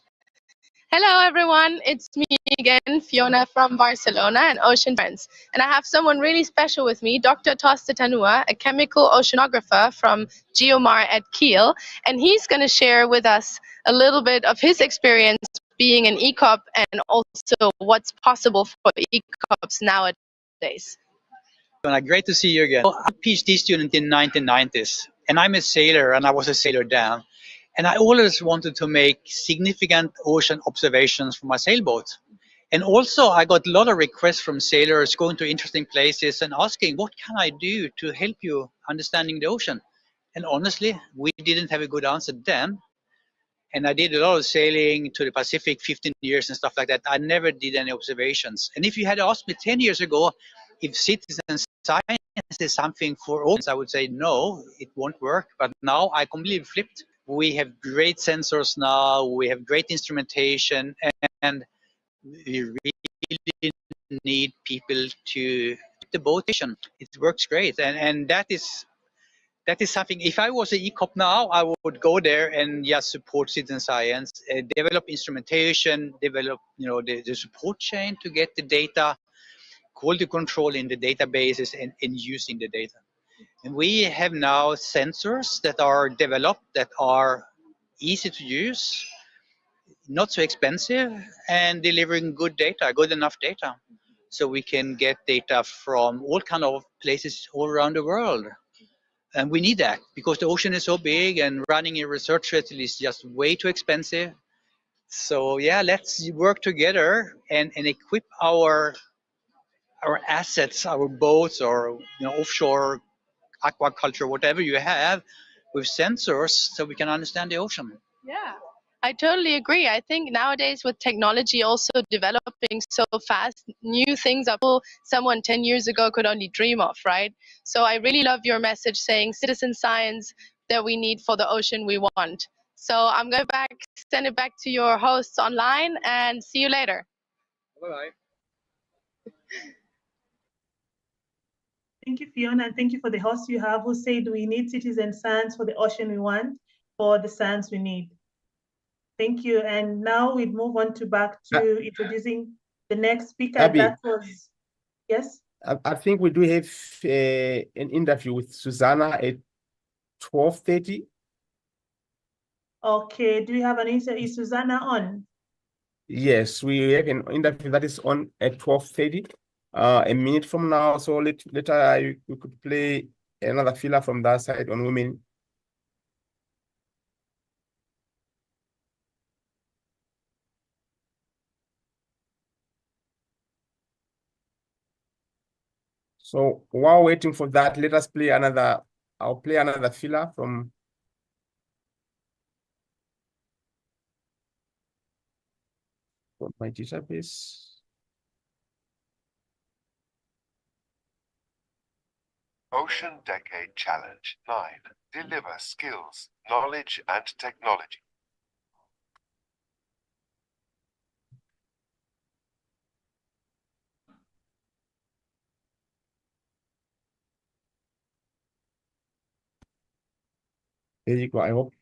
Hello, everyone. It's me again, Fiona from Barcelona and Ocean Friends. And I have someone really special with me, Dr. Toste Tanua, a chemical oceanographer from Geomar at Kiel. And he's going to share with us a little bit of his experience being an ECOP and also what's possible for ECOPs nowadays. Great to see you again. I'm a PhD student in 1990s, and I'm a sailor, and I was a sailor then. And I always wanted to make significant ocean observations from my sailboat. And also, I got a lot of requests from sailors going to interesting places and asking, what can I do to help you understanding the ocean? And honestly, we didn't have a good answer then. And I did a lot of sailing to the Pacific, 15 years and stuff like that. I never did any observations. And if you had asked me 10 years ago if citizen science is something for oceans, I would say no, it won't work. But now I completely flipped. We have great sensors now, we have great instrumentation, and we really need people to the boat station. It works great, and that is something. If I was an ECOP now, I would go there and just support citizen science, develop instrumentation, develop the support chain to get the data, quality control in the databases, and using the data. And we have now sensors that are developed that are easy to use, not so expensive, and delivering good data, good enough data. So we can get data from all kind of places all around the world. And we need that because the ocean is so big and running a research facility is just way too expensive. So yeah, let's work together and equip our assets, our boats, or offshore aquaculture, whatever you have, with sensors so we can understand the ocean. Yeah, I totally agree. I think nowadays with technology also developing so fast, new things are someone 10 years ago could only dream of, right? So I really love your message saying citizen science that we need for the ocean we want. So I'm going to send it back to your hosts online and see you later. Bye-bye. Thank you, Fiona, and thank you for the host you have who said we need citizen science for the ocean we want, for the science we need. Thank you. And now we move on back to introducing the next speaker. Abby, that was, yes? I think we do have an interview with Susanna at 12:30. Okay, do we have an interview? Is Susanna on? Yes, we have an interview that is on at 12:30. A minute from now, so later we could play another filler from that side on women. So while waiting for that, let us play another. I'll play another filler from my database. Ocean Decade Challenge 9. Deliver skills, knowledge, and technology. There you go, I hope.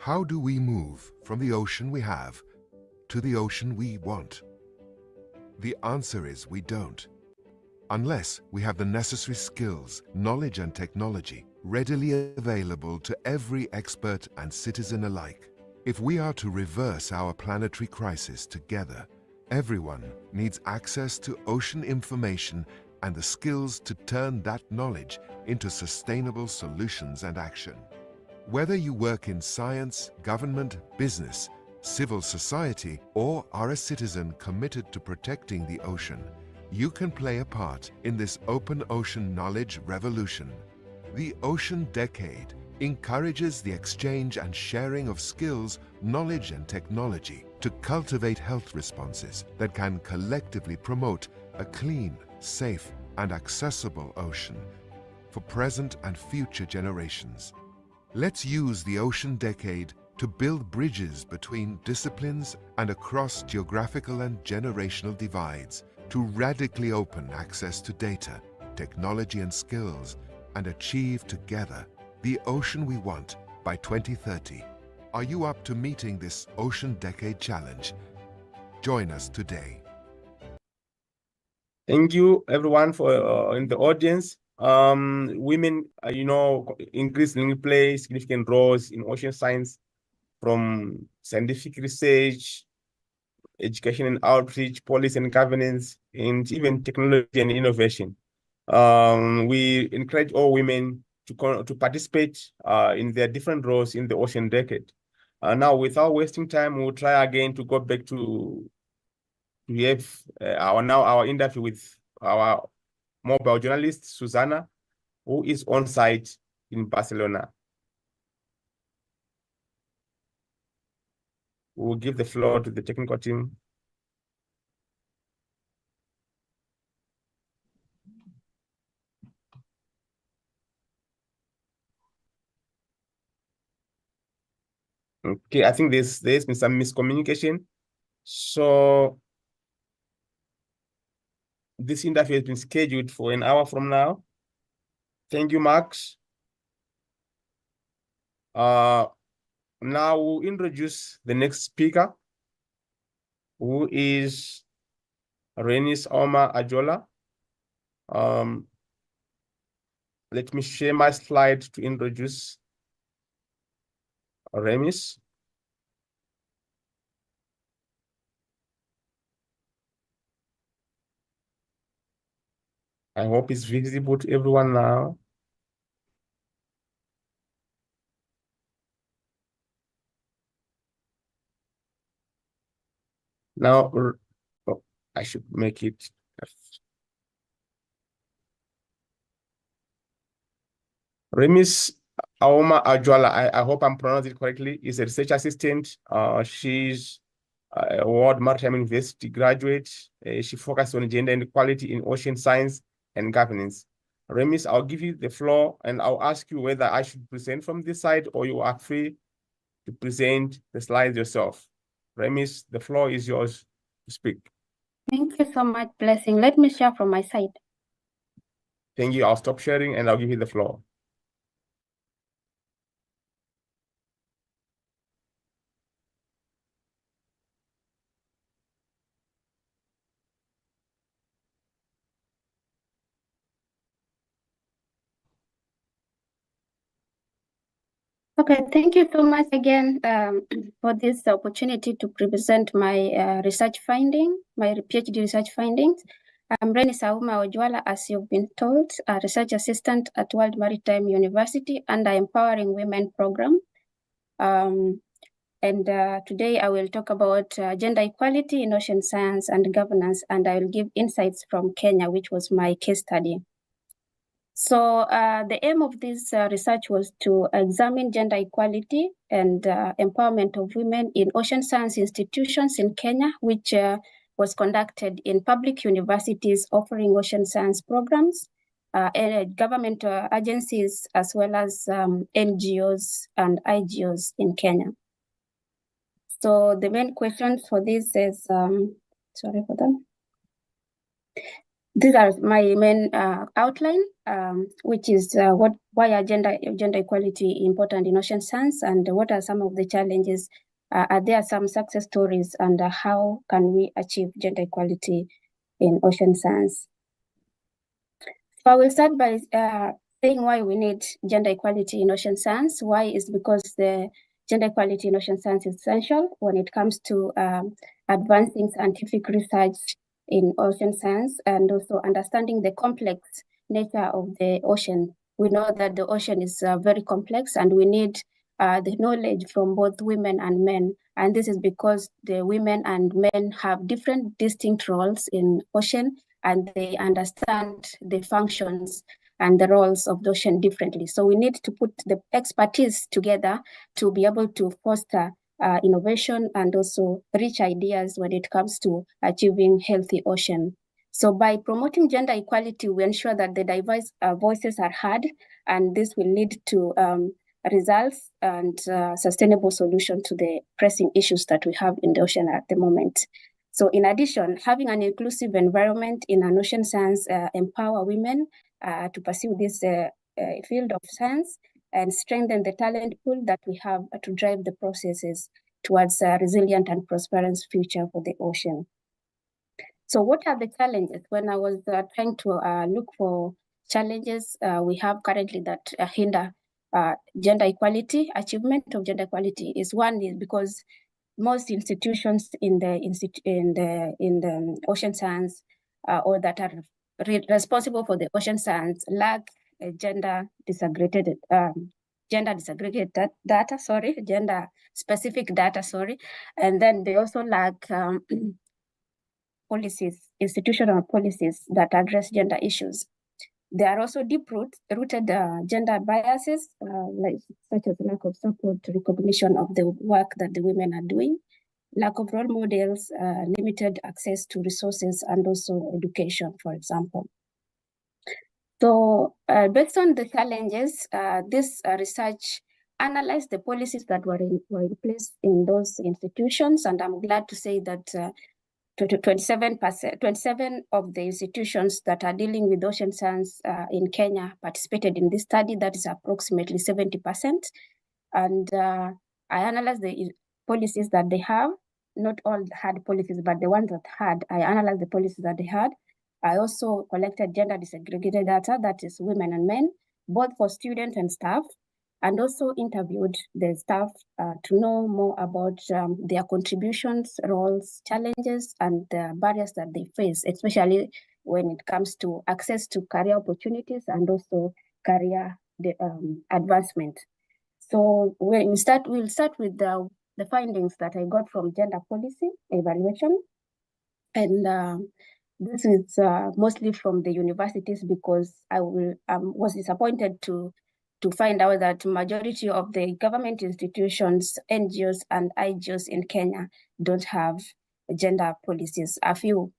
How do we move from the ocean we have to the ocean we want? The answer is we don't. Unless we have the necessary skills, knowledge and technology readily available to every expert and citizen alike. If we are to reverse our planetary crisis together, everyone needs access to ocean information and the skills to turn that knowledge into sustainable solutions and action. Whether you work in science, government, business, civil society, or are a citizen committed to protecting the ocean, you can play a part in this open ocean knowledge revolution. The Ocean Decade encourages the exchange and sharing of skills, knowledge, and technology to cultivate health responses that can collectively promote a clean, safe, and accessible ocean for present and future generations. Let's use the Ocean Decade to build bridges between disciplines and across geographical and generational divides, to radically open access to data, technology, and skills, and achieve together the ocean we want by 2030. Are you up to meeting this Ocean Decade Challenge? Join us today. Thank you, everyone, for in the audience. Women, increasingly play significant roles in ocean science, from scientific research, education and outreach, policy and governance, and even technology and innovation. We encourage all women to participate in their different roles in the Ocean Decade. Now, without wasting time, we'll try again to go back to have our interview with our mobile journalist, Susanna, who is on site in Barcelona. We'll give the floor to the technical team. Okay, I think there's been some miscommunication. So this interview has been scheduled for an hour from now. Thank you, Max. Now we'll introduce the next speaker, who is Renis Oma Ajola. Let me share my slide to introduce Remis. I hope it's visible to everyone now. Now, I should make it. Remis Aoma Ajola, I hope I'm pronouncing it correctly, is a research assistant. She's a World Maritime University graduate. She focused on gender inequality in ocean science and governance. Remis, I'll give you the floor and I'll ask you whether I should present from this side or you are free to present the slides yourself. Remis, the floor is yours to speak. Thank you so much, Blessing. Let me share from my side. Thank you. I'll stop sharing and I'll give you the floor. Okay, thank you so much again for this opportunity to present my research finding, my PhD research findings. I'm Reni Sauma Ojwala, as you've been told, a research assistant at World Maritime University under Empowering Women program. Today I will talk about gender equality in ocean science and governance, and I will give insights from Kenya, which was my case study. So the aim of this research was to examine gender equality and empowerment of women in ocean science institutions in Kenya, which was conducted in public universities offering ocean science programs, government agencies, as well as NGOs and IGOs in Kenya. So the main question for this is, sorry for that. These are my main outline, which is why are gender equality important in ocean science, and what are some of the challenges? Are there some success stories, and how can we achieve gender equality in ocean science? So I will start by saying why we need gender equality in ocean science. Why is because the gender equality in ocean science is essential when it comes to advancing scientific research in ocean science, and also understanding the complex nature of the ocean. We know that the ocean is very complex, and we need the knowledge from both women and men. And this is because the women and men have different distinct roles in ocean, and they understand the functions and the roles of the ocean differently. So we need to put the expertise together to be able to foster innovation and also rich ideas when it comes to achieving healthy ocean. So by promoting gender equality, we ensure that the diverse voices are heard, and this will lead to results and sustainable solution to the pressing issues that we have in the ocean at the moment. So in addition, having an inclusive environment in an ocean science empower women to pursue this field of science and strengthen the talent pool that we have to drive the processes towards a resilient and prosperous future for the ocean. So what are the challenges? When I was trying to look for challenges we have currently that hinder gender equality, achievement of gender equality is because most institutions in the ocean science or that are responsible for the ocean science lack gender disaggregated data, gender specific data, and then they also lack policies, institutional policies that address gender issues. There are also deep-rooted gender biases, such as lack of support, recognition of the work that the women are doing, lack of role models, limited access to resources, and also education, for example. So based on the challenges, this research analyzed the policies that were in place in those institutions, and I'm glad to say that 27 of the institutions that are dealing with ocean science in Kenya participated in this study. That is approximately 70%. And I analyzed the policies that they have. Not all had policies, but the ones that had, I analyzed the policies that they had. I also collected gender disaggregated data, that is women and men, both for students and staff, and also interviewed the staff to know more about their contributions, roles, challenges, and the barriers that they face, especially when it comes to access to career opportunities and also career advancement. So we'll start with the findings that I got from gender policy evaluation. And this is mostly from the universities, because I was disappointed to find out that majority of the government institutions, NGOs and IGOs in Kenya don't have gender policies.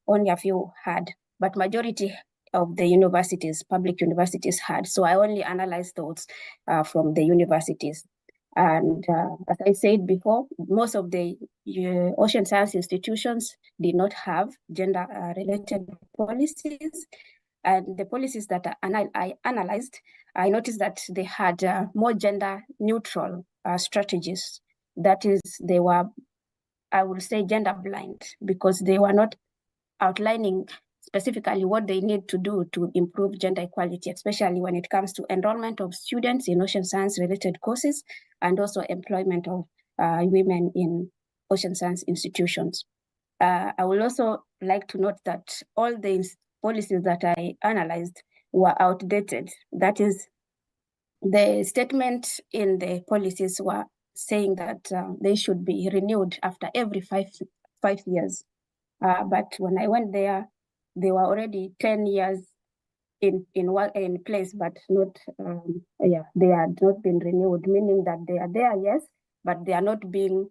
Only a few had, but majority of the universities, public universities had. So I only analyzed those from the universities. And as I said before, most of the ocean science institutions did not have gender-related policies. And the policies that I analyzed, I noticed that they had more gender-neutral strategies. That is, they were, I would say, gender-blind, because they were not outlining specifically what they need to do to improve gender equality, especially when it comes to enrollment of students in ocean science-related courses and also employment of women in ocean science institutions. I would also like to note that all the policies that I analyzed were outdated. That is, the statement in the policies were saying that they should be renewed after every five years. But when I went there, they were already 10 years in place, but not, they had not been renewed, meaning that they are there, yes, but they are not being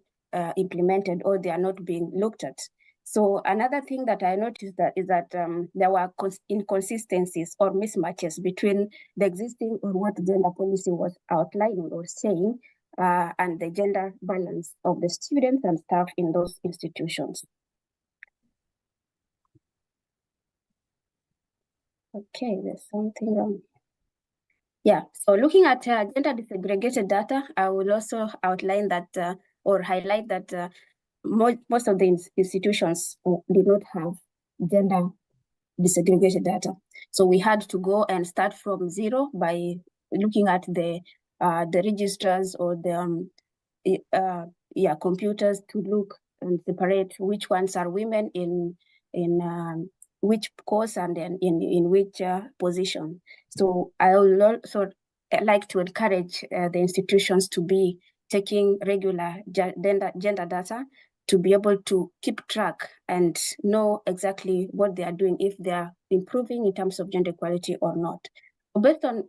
implemented, or they are not being looked at. So another thing that I noticed is that there were inconsistencies or mismatches between the existing or what gender policy was outlining or saying and the gender balance of the students and staff in those institutions. Okay, there's something wrong. Yeah, so looking at gender disaggregated data, I will also outline that or highlight that most of the institutions did not have gender disaggregated data. So we had to go and start from zero by looking at the registrars or the computers to look and separate which ones are women in which course and then in which position. So I will also like to encourage the institutions to be taking regular gender data to be able to keep track and know exactly what they are doing, if they are improving in terms of gender equality or not. Based on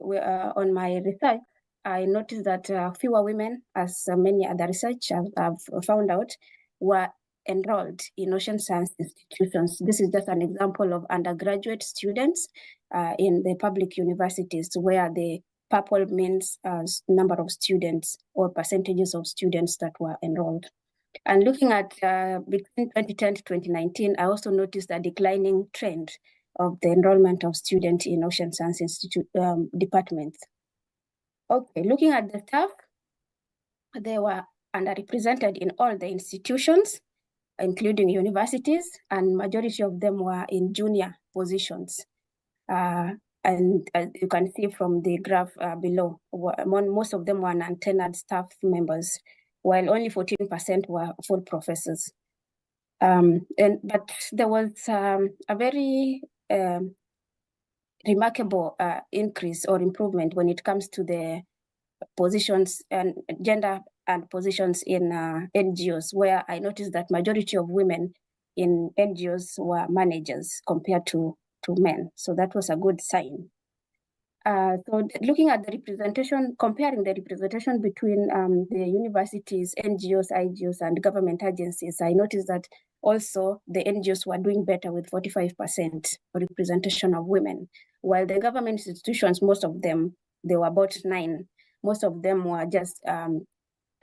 my research, I noticed that fewer women, as many other research have found out, were enrolled in ocean science institutions. This is just an example of undergraduate students in the public universities, where the purple means number of students or percentages of students that were enrolled. And looking at between 2010 to 2019, I also noticed a declining trend of the enrollment of students in Ocean Science Institute departments. Okay, looking at the staff, they were underrepresented in all the institutions, including universities, and majority of them were in junior positions. And as you can see from the graph below, most of them were non-tenured staff members, while only 14% were full professors. But there was a very remarkable increase or improvement when it comes to the positions and gender and positions in NGOs, where I noticed that majority of women in NGOs were managers compared to men. So that was a good sign. So looking at the representation, comparing the representation between the universities, NGOs, IGOs, and government agencies, I noticed that also the NGOs were doing better with 45% representation of women, while the government institutions, most of them, they were about 9. Most of them were just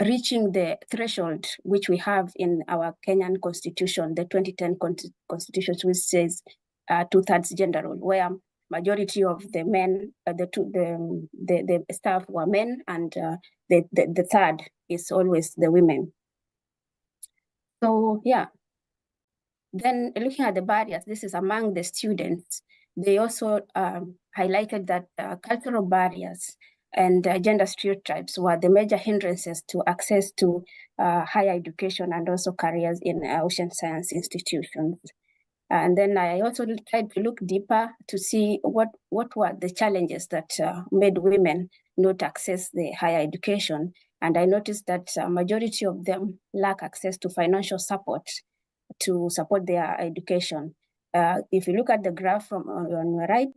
reaching the threshold which we have in our Kenyan constitution, the 2010 constitution, which says 2/3 gender role, where majority of the men, the staff were men, and the third is always the women. So yeah. Then looking at the barriers, this is among the students. They also highlighted that cultural barriers and gender stereotypes were the major hindrances to access to higher education and also careers in ocean science institutions. And then I also tried to look deeper to see what were the challenges that made women not access the higher education. And I noticed that majority of them lack access to financial support to support their education. If you look at the graph on the right,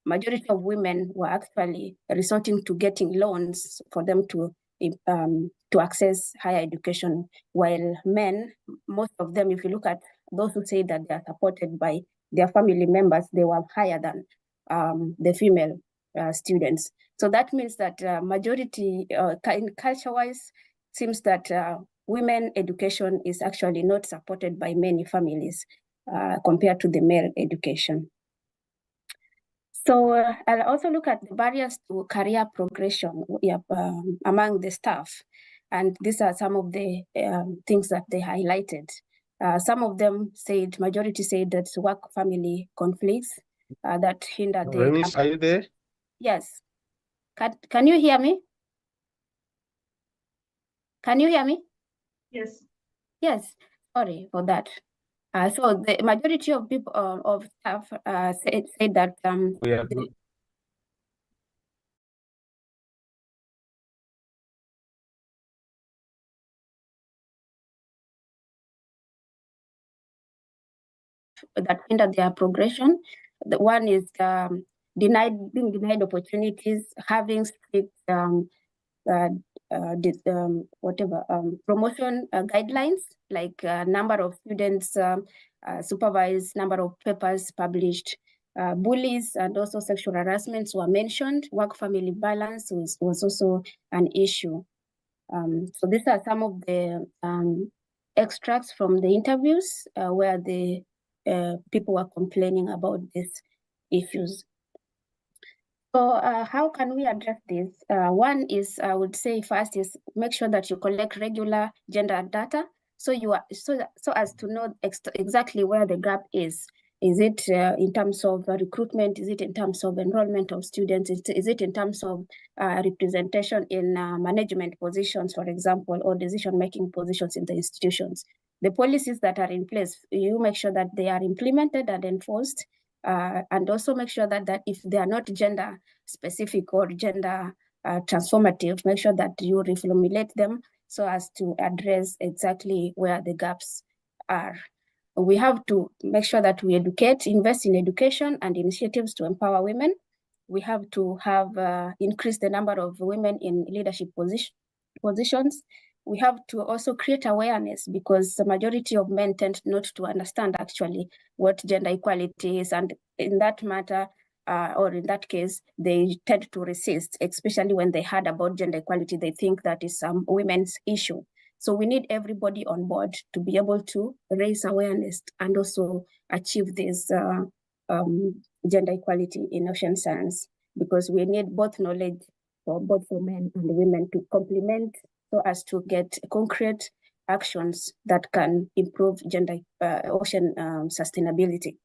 majority of women were actually resorting to getting loans for them to access higher education, while men, most of them, if you look at those who say that they are supported by their family members, they were higher than the female students. So that means that majority, in culture-wise, seems that women education is actually not supported by many families compared to the male education. So I'll also look at the barriers to career progression among the staff. And these are some of the things that they highlighted. Some of them said, majority said that work-family conflicts that hinder the... Renis, are you there? Yes. Can you hear me? Can you hear me? Yes. Yes, sorry for that. So the majority of people of staff said that that hinder their progression. The one is being denied opportunities, having strict promotion guidelines, like number of students supervised, number of papers published, bullies and also sexual harassments were mentioned. Work-family balance was also an issue. So these are some of the extracts from the interviews where the people were complaining about these issues. So how can we address this? One is, I would say first is make sure that you collect regular gender data, so as to know exactly where the gap is. Is it in terms of recruitment? Is it in terms of enrollment of students? Is it in terms of representation in management positions, for example, or decision-making positions in the institutions? The policies that are in place, you make sure that they are implemented and enforced, and also make sure that if they are not gender specific or gender transformative, make sure that you reformulate them so as to address exactly where the gaps are. We have to make sure that we educate, invest in education and initiatives to empower women. We have to have increase the number of women in leadership positions. We have to also create awareness, because the majority of men tend not to understand actually what gender equality is. And in that matter, or in that case, they tend to resist, especially when they heard about gender equality, they think that is some women's issue. So we need everybody on board to be able to raise awareness and also achieve this gender equality in ocean science, because we need both knowledge for both for men and women to complement, so as to get concrete actions that can improve gender ocean sustainability.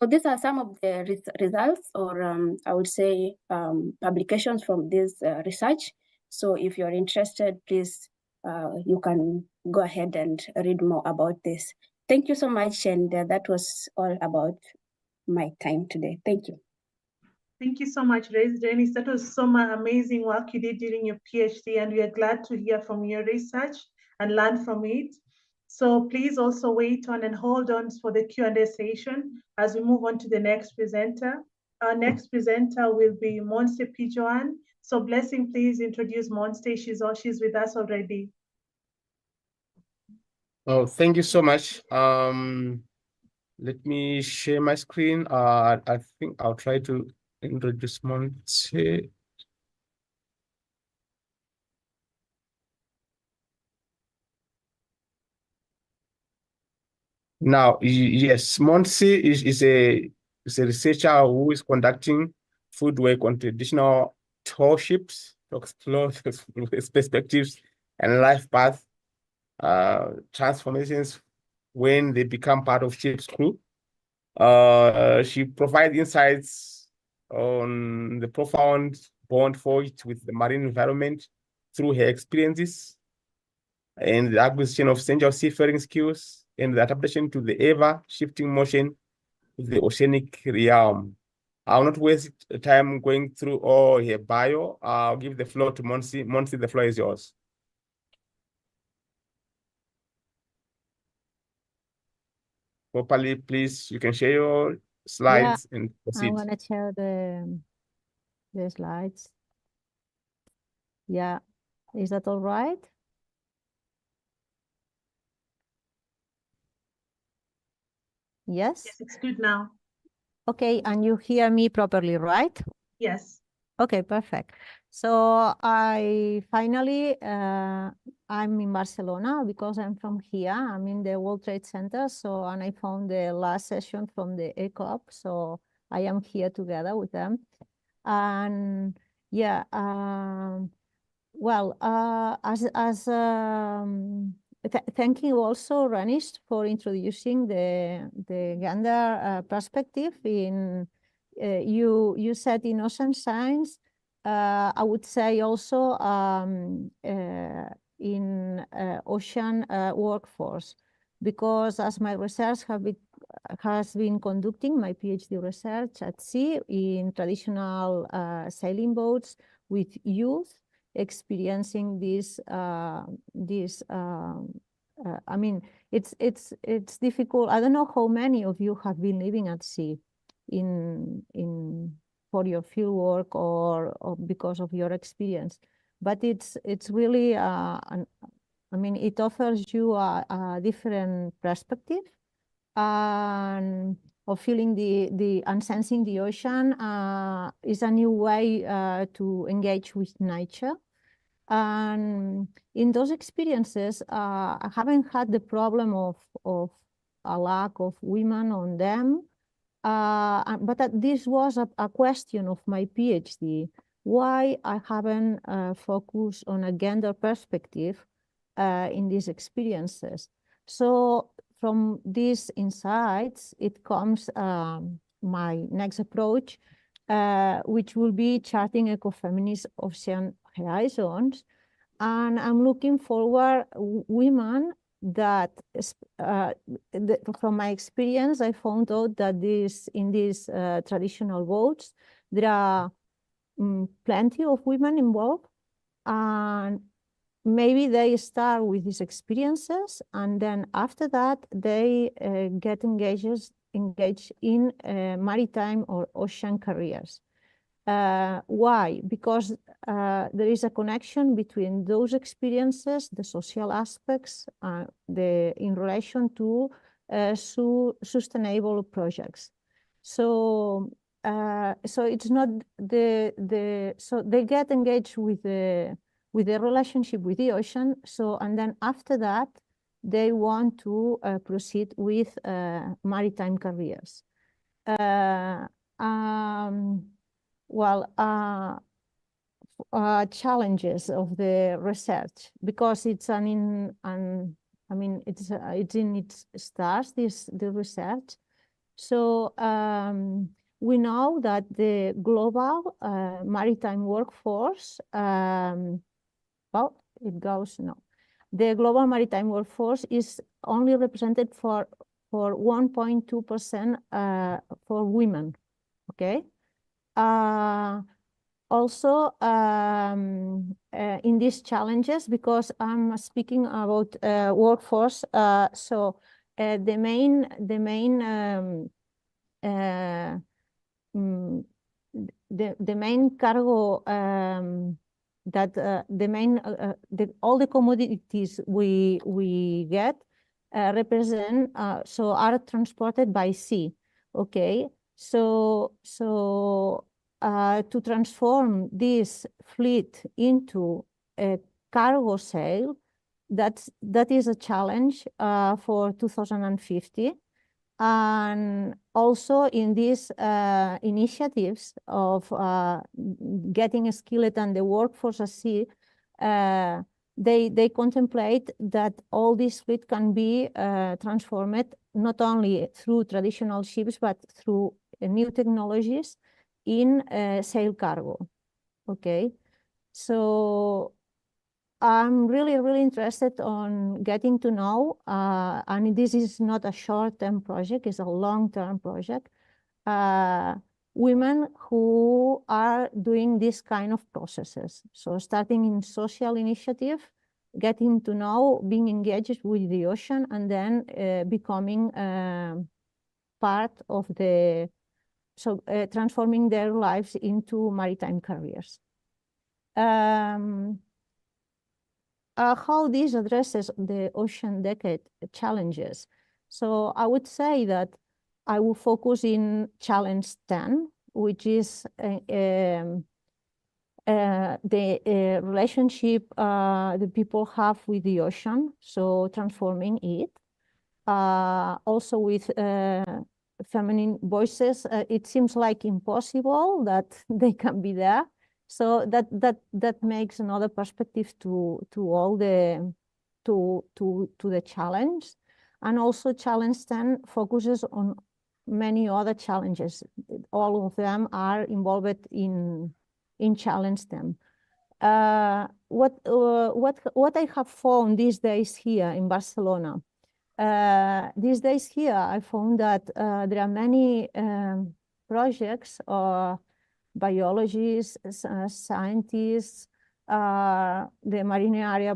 So these are some of the results, or I would say publications from this research. So if you're interested, please, you can go ahead and read more about this. Thank you so much, and that was all about my time today. Thank you. Thank you so much, Dennis. That was so much amazing work you did during your PhD, and we are glad to hear from your research and learn from it. So please also wait on and hold on for the Q&A session as we move on to the next presenter. Our next presenter will be Monse Pijoan. So Blessing, please introduce Monse. She's with us already. Oh, thank you so much. Let me share my screen. I think I'll try to introduce Monse. Now, yes, Monse is a researcher who is conducting food work on traditional tall ships to explore perspectives and life path transformations when they become part of ship's crew. She provides insights on the profound bond forged with the marine environment through her experiences and the acquisition of essential seafaring skills and the adaptation to the ever-shifting motion of the oceanic realm. I'll not waste time going through all her bio. I'll give the floor to Monse. Monse, the floor is yours. Properly, please, you can share your slides and proceed. I want to share the slides. Yeah, is that all right? Yes? Yes, it's good now. Okay, and you hear me properly, right? Yes. Okay, perfect. So I finally, I'm in Barcelona because I'm from here. I'm in the World Trade Center. So, and I found the last session from the ECOP. So I am here together with them. And yeah, well, thank you also, Ranish, for introducing the gender perspective in you said in ocean science. I would say also in ocean workforce, because as my research has been conducting my PhD research at sea in traditional sailing boats with youth experiencing this. I mean, it's difficult. I don't know how many of you have been living at sea for your field work or because of your experience, but it's really I mean, it offers you a different perspective and of feeling the and sensing the ocean is a new way to engage with nature. And in those experiences, I haven't had the problem of a lack of women on them. But this was a question of my PhD, why I haven't focused on a gender perspective in these experiences. So from these insights, it comes my next approach, which will be charting ecofeminist ocean horizons. And I'm looking forward women that from my experience, I found out that in these traditional boats, there are plenty of women involved, and maybe they start with these experiences, and then after that they get engaged in maritime or ocean careers. Why? Because there is a connection between those experiences, the social aspects, in relation to sustainable projects. So it's not so they get engaged with the relationship with the ocean. So, and then after that, they want to proceed with maritime careers. Challenges of the research, because it's I mean, it's in its stars, the research. So we know that the global maritime workforce, well, it goes no. The global maritime workforce is only represented for 1.2% for women. Okay. Also, in these challenges, because I'm speaking about workforce, so the main cargo all the commodities we get represent so are transported by sea. Okay, so to transform this fleet into a cargo sail, that is a challenge for 2050. And also in these initiatives of getting a skeleton, the workforce at sea, they contemplate that all this fleet can be transformed not only through traditional ships, but through new technologies in sail cargo. Okay, so I'm really interested on getting to know, and this is not a short-term project, it's a long-term project, women who are doing this kind of processes. So starting in social initiative, getting to know, being engaged with the ocean, and then becoming part of the, so transforming their lives into maritime careers. How this addresses the Ocean Decade challenges. So I would say that I will focus in challenge 10, which is the relationship the people have with the ocean, so transforming it. Also with feminine voices, it seems like impossible that they can be there. So that makes another perspective to all the to the challenge. And also challenge 10 focuses on many other challenges. All of them are involved in challenge 10. What I have found these days here in Barcelona, these days here, I found that there are many projects or biologists, scientists, the marine area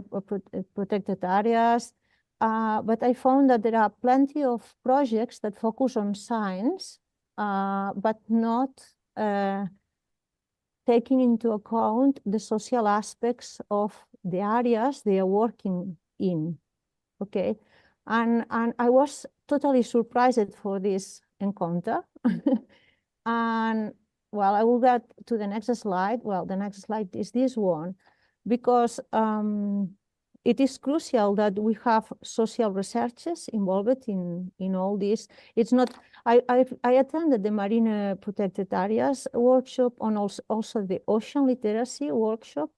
protected areas, but I found that there are plenty of projects that focus on science, but not taking into account the social aspects of the areas they are working in. Okay, and I was totally surprised for this encounter. And well, I will get to the next slide. Well, the next slide is this one, because it is crucial that we have social researchers involved in all this. It's not, I attended the Marine Protected Areas workshop and also the Ocean Literacy workshop,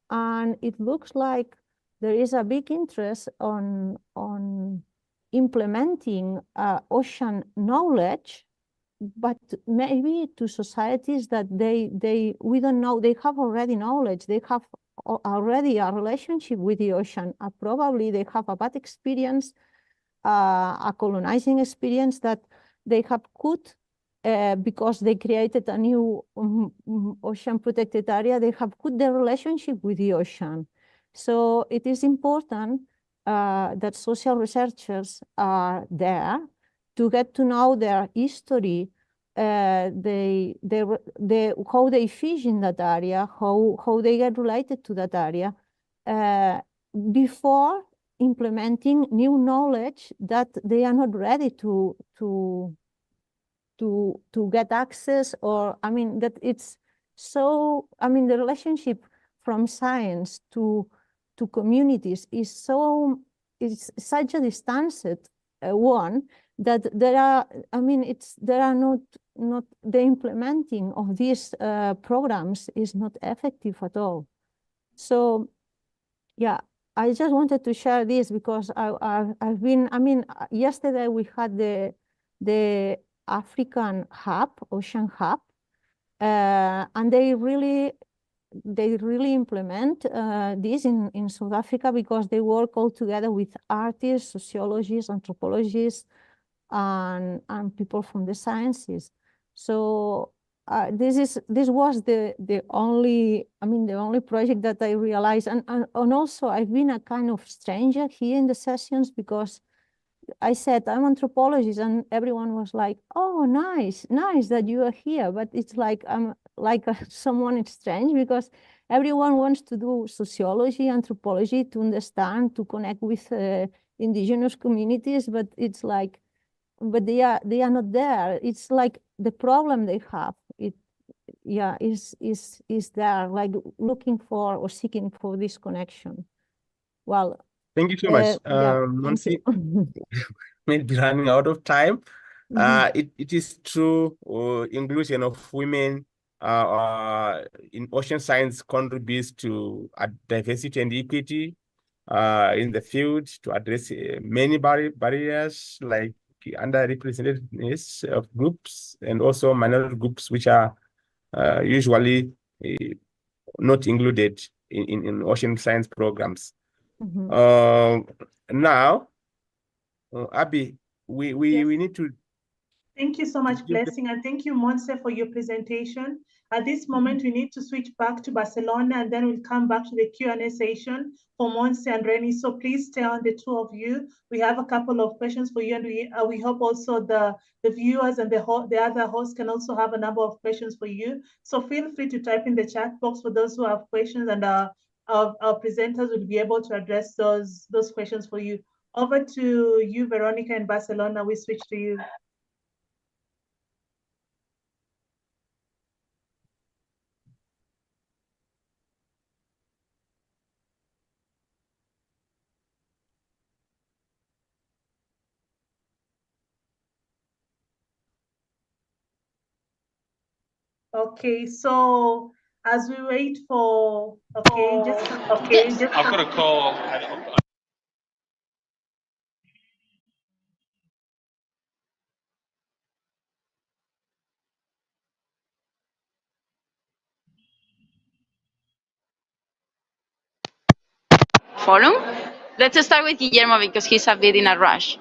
and it looks like there is a big interest on implementing ocean knowledge, but maybe to societies that we don't know, they have already knowledge, they have already a relationship with the ocean. Probably they have a bad experience, a colonizing experience that they have could, because they created a new ocean protected area, they have put their relationship with the ocean. So it is important that social researchers are there to get to know their history, how they fish in that area, how they get related to that area, before implementing new knowledge that they are not ready to get access, or I mean that it's so, I mean the relationship from science to communities is such a distanced one that there are, I mean there are not the implementing of these programs is not effective at all. So yeah, I just wanted to share this because I've been, I mean, yesterday we had the African hub, Ocean Hub, and they really implement this in South Africa because they work all together with artists, sociologists, anthropologists, and people from the sciences. So this was the only, I mean, the only project that I realized, and also I've been a kind of stranger here in the sessions because I said I'm anthropologist, and everyone was like, "Oh, nice that you are here." But it's like I'm like someone strange because everyone wants to do sociology, anthropology to understand, to connect with indigenous communities, but it's like, but they are not there. It's like the problem they have. Is there, like looking for or seeking for this connection. Well. Thank you so much. Yeah, Monty, we'll be running out of time. It is true, inclusion of women in ocean science contributes to diversity and equity in the field to address many barriers like underrepresented of groups and also minority groups which are usually not included in ocean science programs. Now, Abby, we need to. Thank you so much, Blessing, and thank you, Monse, for your presentation. At this moment, we need to switch back to Barcelona, and then we'll come back to the Q&A session for Monse and Rennie. So please stay on, the two of you. We have a couple of questions for you, and we hope also the viewers and the other hosts can also have a number of questions for you. So feel free to type in the chat box for those who have questions, and our presenters will be able to address those questions for you. Over to you, Veronica, in Barcelona. We switch to you. Okay, so as we wait for, I've got a call. Forum? Let's start with Guillermo because he's a bit in a rush.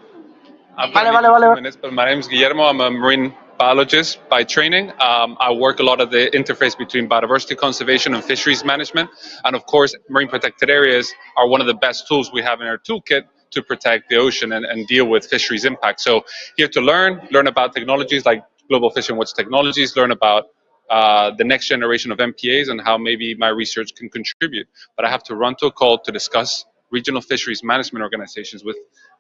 I've got 2 minutes, but my name is Guillermo. I'm a marine biologist by training. I work a lot at the interface between biodiversity conservation and fisheries management. And of course, marine protected areas are one of the best tools we have in our toolkit to protect the ocean and deal with fisheries impact. So here to learn about technologies like Global Fishing Watch technologies, learn about the next generation of MPAs and how maybe my research can contribute. But I have to run to a call to discuss regional fisheries management organizations with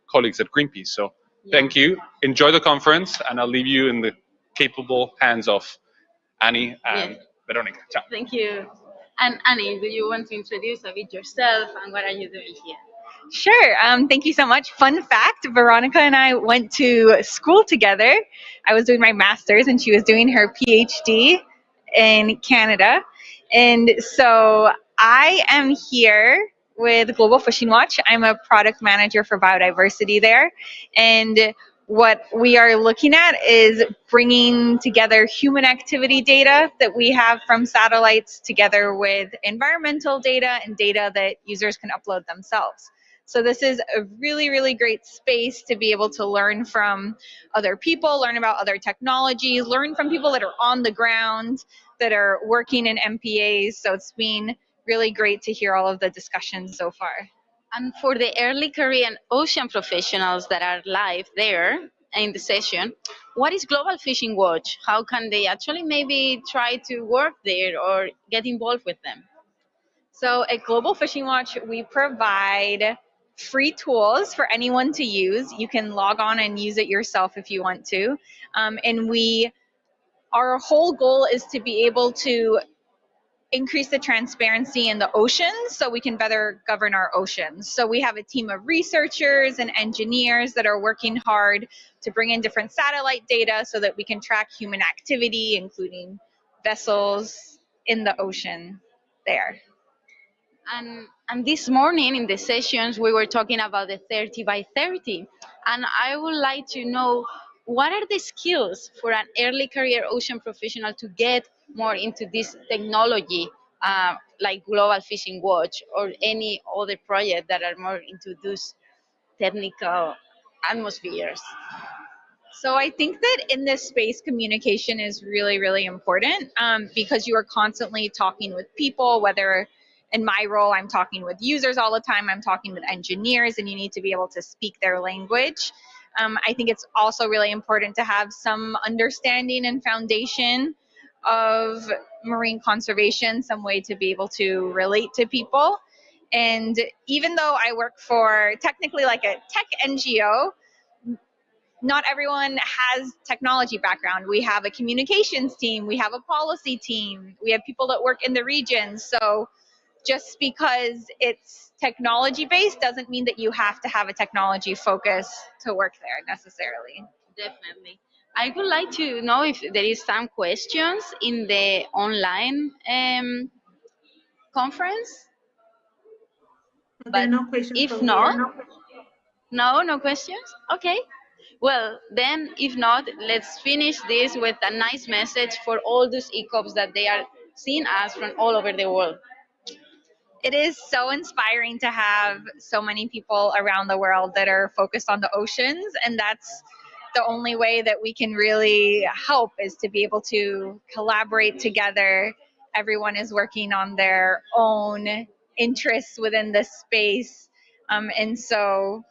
colleagues at Greenpeace. So thank you. Enjoy the conference, and I'll leave you in the capable hands of Annie and Veronica. Ciao. Thank you. And Annie, do you want to introduce a bit yourself and what are you doing here? Sure. Thank you so much. Fun fact, Veronica and I went to school together. I was doing my master's and she was doing her PhD in Canada. And so I am here with Global Fishing Watch. I'm a product manager for biodiversity there. And what we are looking at is bringing together human activity data that we have from satellites together with environmental data and data that users can upload themselves. So this is a really, really great space to be able to learn from other people, learn about other technologies, learn from people that are on the ground, that are working in MPAs. So it's been really great to hear all of the discussions so far. And for the early career and ocean professionals that are live there in the session, what is Global Fishing Watch? How can they actually maybe try to work there or get involved with them? So at Global Fishing Watch, we provide free tools for anyone to use. You can log on and use it yourself if you want to. Our whole goal is to be able to increase the transparency in the oceans so we can better govern our oceans. So we have a team of researchers and engineers that are working hard to bring in different satellite data so that we can track human activity, including vessels in the ocean there. And this morning in the sessions, we were talking about the 30 by 30. And I would like to know, what are the skills for an early career ocean professional to get more into this technology, like Global Fishing Watch or any other project that are more into those technical atmospheres? So I think that in this space, communication is really, really important because you are constantly talking with people, whether in my role, I'm talking with users all the time, I'm talking with engineers, and you need to be able to speak their language. I think it's also really important to have some understanding and foundation of marine conservation, some way to be able to relate to people. And even though I work for technically like a tech NGO, not everyone has technology background. We have a communications team, we have a policy team, we have people that work in the region. So just because it's technology based doesn't mean that you have to have a technology focus to work there necessarily. Definitely. I would like to know if there is some questions in the online conference. There are no questions. If not, no questions? Okay. Well, then, if not, let's finish this with a nice message for all those ECOPs that they are seeing us from all over the world. It is so inspiring to have so many people around the world that are focused on the oceans, and that's the only way that we can really help, is to be able to collaborate together. Everyone is working on their own interests within this space, and so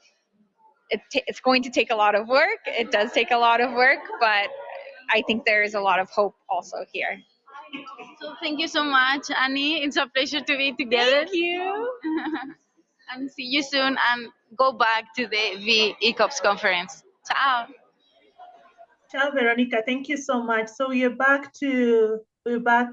it's going to take a lot of work. It does take a lot of work, but I think there is a lot of hope also here. So thank you so much, Annie. It's a pleasure to be together. Thank you. And see you soon, and go back to the ECOPS conference. Ciao. Ciao, Veronica. Thank you so much. So we're back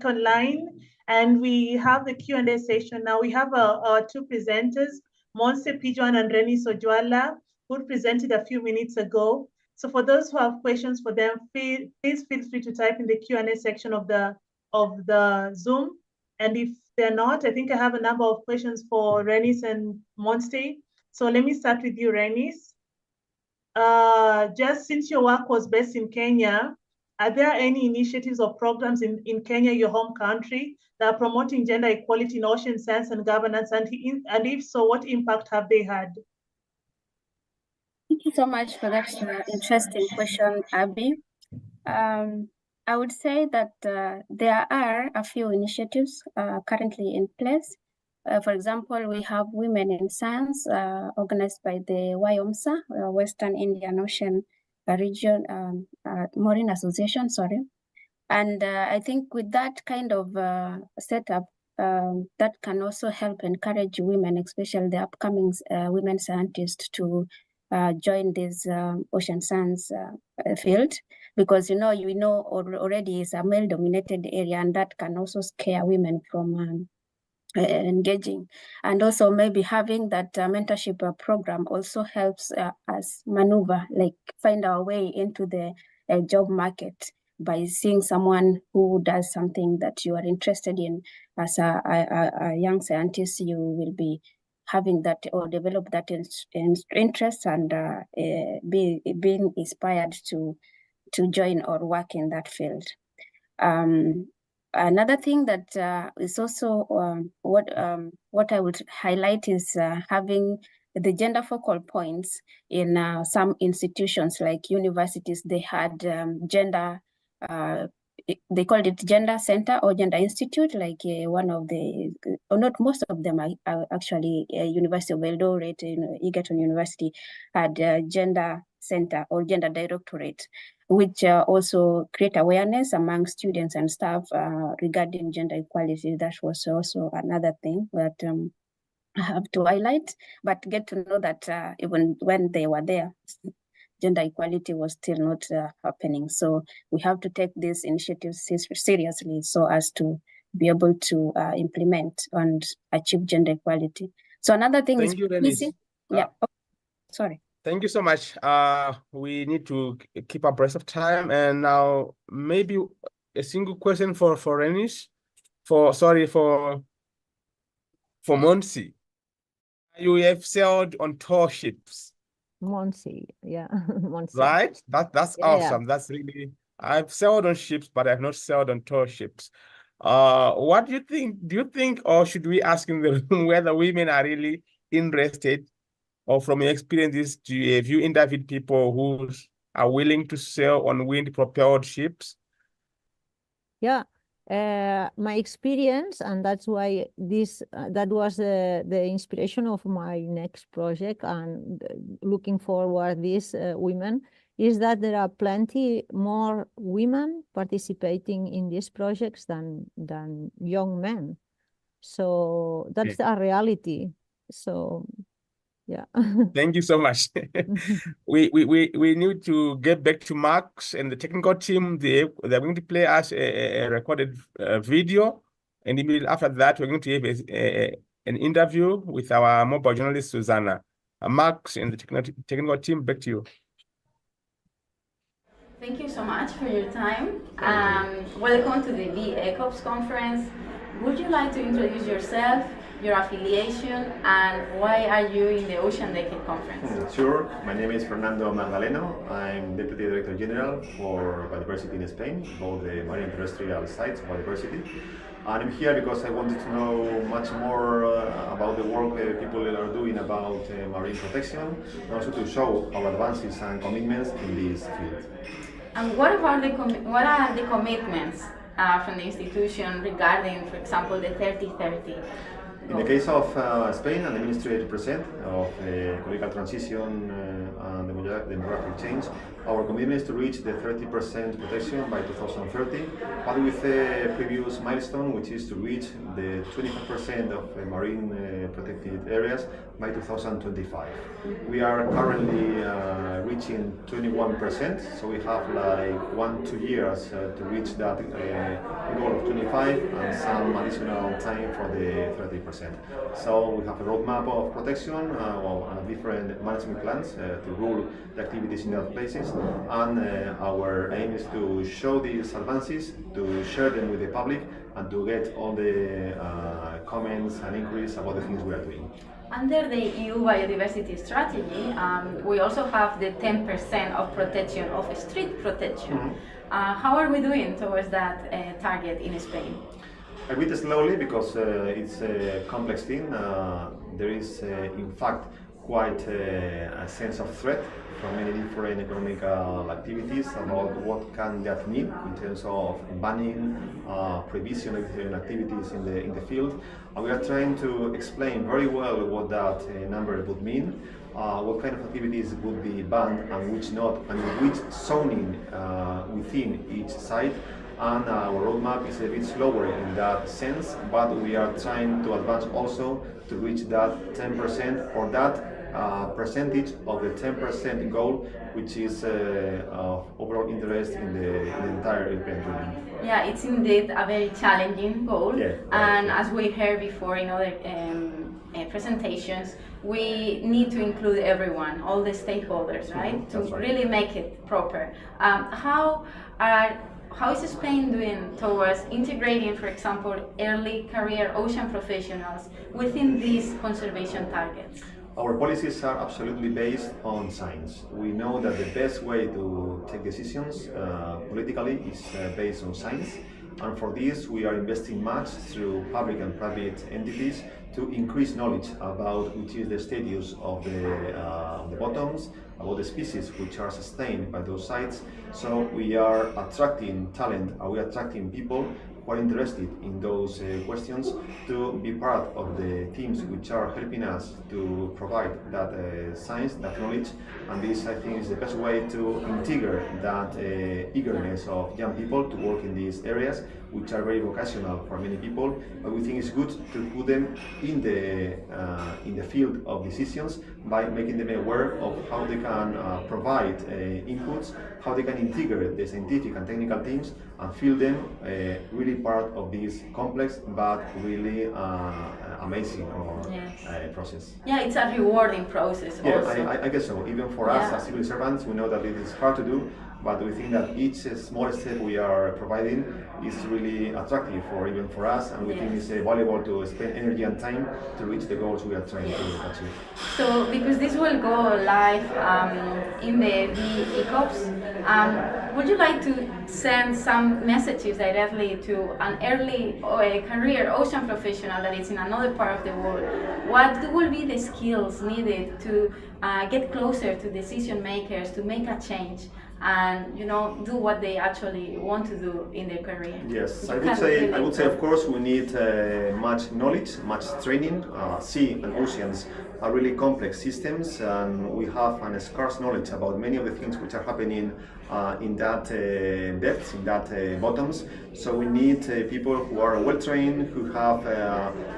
online, and we have the Q&A session. Now we have our two presenters, Monse Pijuan and Reni Sojwala, who presented a few minutes ago. So for those who have questions for them, please feel free to type in the Q&A section of the Zoom. And if they're not, I think I have a number of questions for Renis and Monse. So let me start with you, Renis. Just since your work was based in Kenya, are there any initiatives or programs in Kenya, your home country, that are promoting gender equality in ocean science and governance? And if so, what impact have they had? Thank you so much for that interesting question, Abby. I would say that there are a few initiatives currently in place. For example, we have Women in Science organized by the WIOMSA, Western Indian Ocean Region Marine Association, sorry. And I think with that kind of setup, that can also help encourage women, especially the upcoming women scientists, to join this ocean science field, because we know already it's a male-dominated area, and that can also scare women from engaging. And also maybe having that mentorship program also helps us maneuver, like find our way into the job market by seeing someone who does something that you are interested in. As a young scientist, you will be having that or develop that interest and being inspired to join or work in that field. Another thing that is also what I would highlight is having the gender focal points in some institutions like universities. They had gender they called it Gender Center or Gender Institute, like one of the, or not most of them are actually University of Eldoret, Egerton University had a Gender Center or Gender Directorate, which also create awareness among students and staff regarding gender equality. That was also another thing that I have to highlight, but get to know that even when they were there, gender equality was still not happening. So we have to take these initiatives seriously so as to be able to implement and achieve gender equality. So another thing is missing. Yeah. Oh, sorry. Thank you so much. We need to keep abreast of time, and now maybe a single question for Renis, for Monsi. You have sailed on tour ships. Monsi, yeah, Monsi. Right? That's Yeah, awesome. That's really, I've sailed on ships, but I've not sailed on tour ships. What do you think? Do you think, or should we ask in the room whether women are really interested, or from your experiences, have you interviewed people who are willing to sail on wind-propelled ships? Yeah. My experience, and that's why this that was the inspiration of my next project, and looking forward these women, is that there are plenty more women participating in these projects than young men. So that's a reality. So yeah. Thank you so much. We need to get back to Max and the technical team. They're going to play us a recorded video, and immediately after that, we're going to have an interview with our mobile journalist Susanna. Max and the technical team, back to you. Thank you so much for your time. Welcome to the ECOP conference. Would you like to introduce yourself, your affiliation, and why are you in the Ocean Decade Conference? Sure. My name is Fernando Magdaleno. I'm Deputy Director General for Biodiversity in Spain, both the marine terrestrial sites of biodiversity. And I'm here because I wanted to know much more about the work people are doing about marine protection, and also to show our advances and commitments in this field. And what are the commitments from the institution regarding, for example, the 30-30? In the case of Spain and the Ministry represent of ecological transition and demographic change, our commitment is to reach the 30% protection by 2030, but with a previous milestone, which is to reach the 25% of marine protected areas by 2025. We are currently reaching 21%, so we have like 1-2 years to reach that goal of 25 and some additional time for the 30%. So we have a roadmap of protection and different management plans to rule the activities in other places, and our aim is to show these advances, to share them with the public, and to get all the comments and inquiries about the things we are doing. Under the EU biodiversity strategy, we also have the 10% of protection, of street protection. How are we doing towards that target in Spain? A bit slowly, because it's a complex thing. There is, in fact, quite a sense of threat from many different economical activities about what can that mean in terms of banning, prohibition of different activities in the field. And we are trying to explain very well what that number would mean, what kind of activities would be banned and which not, and which zoning within each site. And our roadmap is a bit slower in that sense, but we are trying to advance also to reach that 10% or that percentage of the 10% goal, which is of overall interest in the entire European Union. Yeah, it's indeed a very challenging goal, yeah, and as we heard before in other presentations, we need to include everyone, all the stakeholders, right, to really make it proper. How is Spain doing towards integrating, for example, early career ocean professionals within these conservation targets? Our policies are absolutely based on science. We know that the best way to take decisions politically is based on science, And for this, we are investing much through public and private entities to increase knowledge about which is the status of the bottoms, about the species which are sustained by those sites. So we are attracting talent, we are attracting people who are interested in those questions to be part of the teams which are helping us to provide that science, that knowledge. And this, I think, is the best way to integrate that eagerness of young people to work in these areas, which are very vocational for many people. But we think it's good to put them in the field of decisions by making them aware of how they can provide inputs, how they can integrate the scientific and technical teams and feel them really part of this complex but really amazing process. Yeah, it's a rewarding process. Yeah, also. I guess so. Even for us as civil servants, we know that it is hard to do, but we think that each small step we are providing is really attractive even for us, and we think it's valuable to spend energy and time to reach the goals we are trying to achieve. So, because this will go live in the ECOPs, would you like to send some messages directly to an early career ocean professional that is in another part of the world? What will be the skills needed to get closer to decision makers, to make a change, and do what they actually want to do in their career? Yes, I would say of course we need much knowledge, much training. Sea and oceans are really complex systems, and we have a scarce knowledge about many of the things which are happening in that depths, in that bottoms. So we need people who are well trained, who have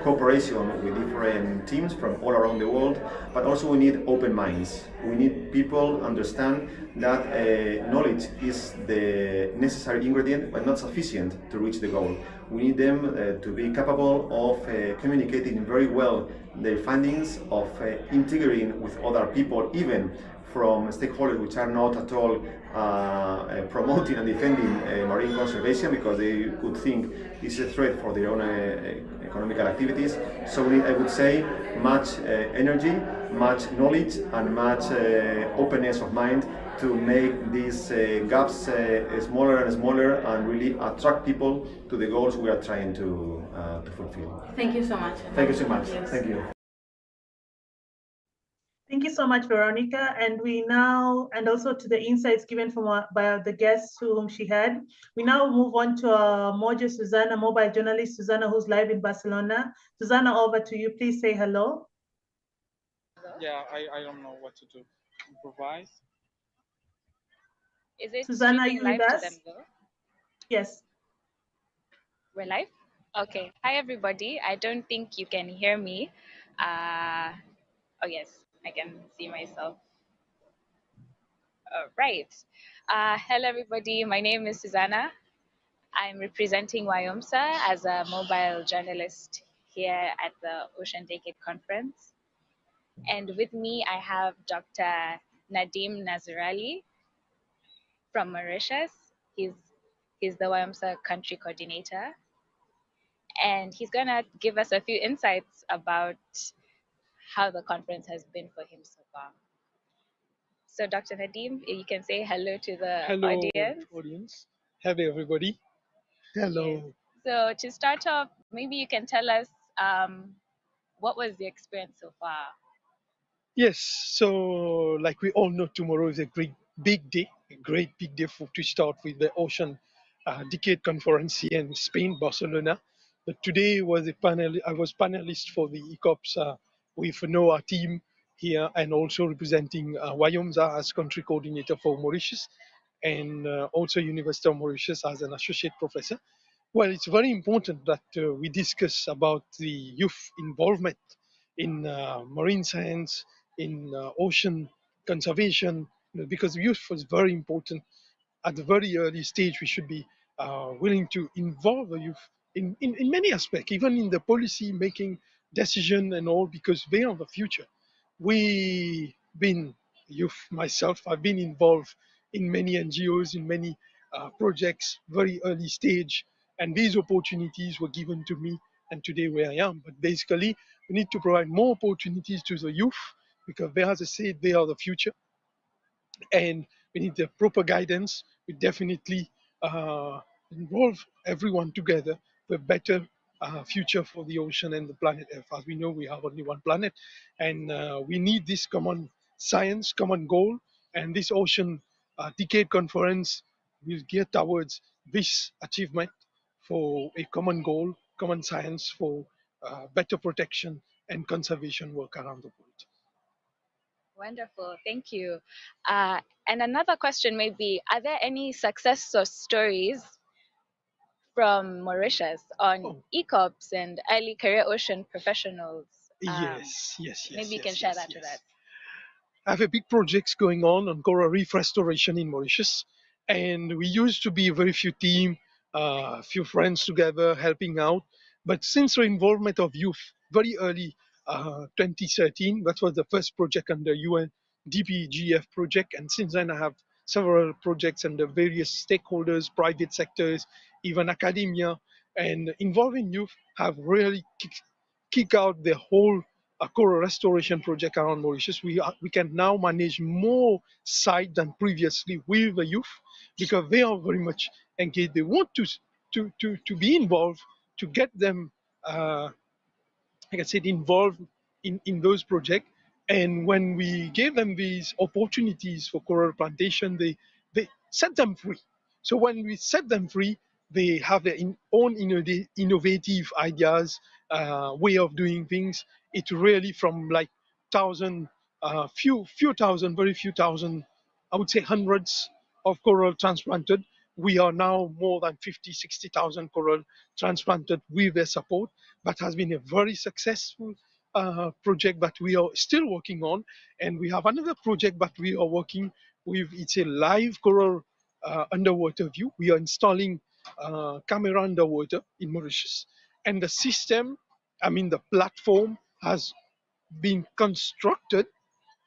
cooperation with different teams from all around the world, but also we need open minds. We need people understand that knowledge is the necessary ingredient but not sufficient to reach the goal. We need them to be capable of communicating very well their findings, of integrating with other people, even from stakeholders which are not at all promoting and defending marine conservation, because they could think it's a threat for their own economical activities. So we need, I would say, much energy, much knowledge, and much openness of mind to make these gaps smaller and smaller, and really attract people to the goals we are trying to fulfill. Thank you so much. Thank you so much. Thank you. Thank you so much, Veronica. And also to the insights given by the guests whom she had. We now move on to Mojo Susanna, mobile journalist Susanna, who's live in Barcelona. Susanna, over to you. Please say hello. Yeah, I don't know what to do. Improvise. Is it Susanna, are you live with to us? them though? Yes. We're live? Okay. Hi, everybody. I don't think you can hear me. Oh, yes, I can see myself. All right. Hello, everybody. My name is Susanna. I'm representing WIOMSA as a mobile journalist here at the Ocean Decade Conference. And with me, I have Dr. Nadim Nazarali from Mauritius. He's the WIOMSA country coordinator. And he's going to give us a few insights about how the conference has been for him so far. So, Dr. Nadim, you can say hello to the audience. Hello, everybody. Hello. So, to start off, maybe you can tell us what was the experience so far? Yes, so like we all know, tomorrow is a great big day to start with the Ocean Decade Conference here in Spain, Barcelona. But today was I was panelist for the ECOPs with our team here, and also representing WIOMSA as country coordinator for Mauritius, and also University of Mauritius as an associate professor. Well, it's very important that we discuss about the youth involvement in marine science, in ocean conservation, because youth was very important. At the very early stage, we should be willing to involve the youth in many aspects, even in the policy making decision and all, because they are the future. We been youth, myself, I've been involved in many NGOs, in many projects, very early stage, and these opportunities were given to me, and today where I am. But basically, we need to provide more opportunities to the youth, because they, as I said, they are the future, and we need the proper guidance. We definitely involve everyone together for a better future for the ocean and the planet Earth. As we know, we have only one planet, and we need this common science, common goal, and this Ocean Decade Conference will gear towards this achievement for a common goal, common science for better protection and conservation work around the world. Wonderful, thank you. And another question may be, are there any success stories from Mauritius on ECOPs and early career ocean professionals? Yes. Maybe you can share that with us. I have a big projects going on coral reef restoration in Mauritius, and we used to be a very few team, a few friends together helping out. But since the involvement of youth very early, 2013, that was the first project under UN DPGF project, and since then I have several projects under various stakeholders, private sectors, even academia, and involving youth have really kick out the whole coral restoration project around Mauritius. We can now manage more sites than previously with the youth because they are very much engaged. They want to be involved, to get them, like I said, involved in those projects. And when we gave them these opportunities for coral plantation, they set them free. So when we set them free, they have their own innovative ideas, way of doing things. It really from like few thousand, very few thousand, I would say hundreds of coral transplanted. We are now more than 50, 60,000 coral transplanted with their support. That has been a very successful project that we are still working on. And we have another project that we are working with. It's a live coral underwater view. We are installing camera underwater in Mauritius. And the system, the platform has been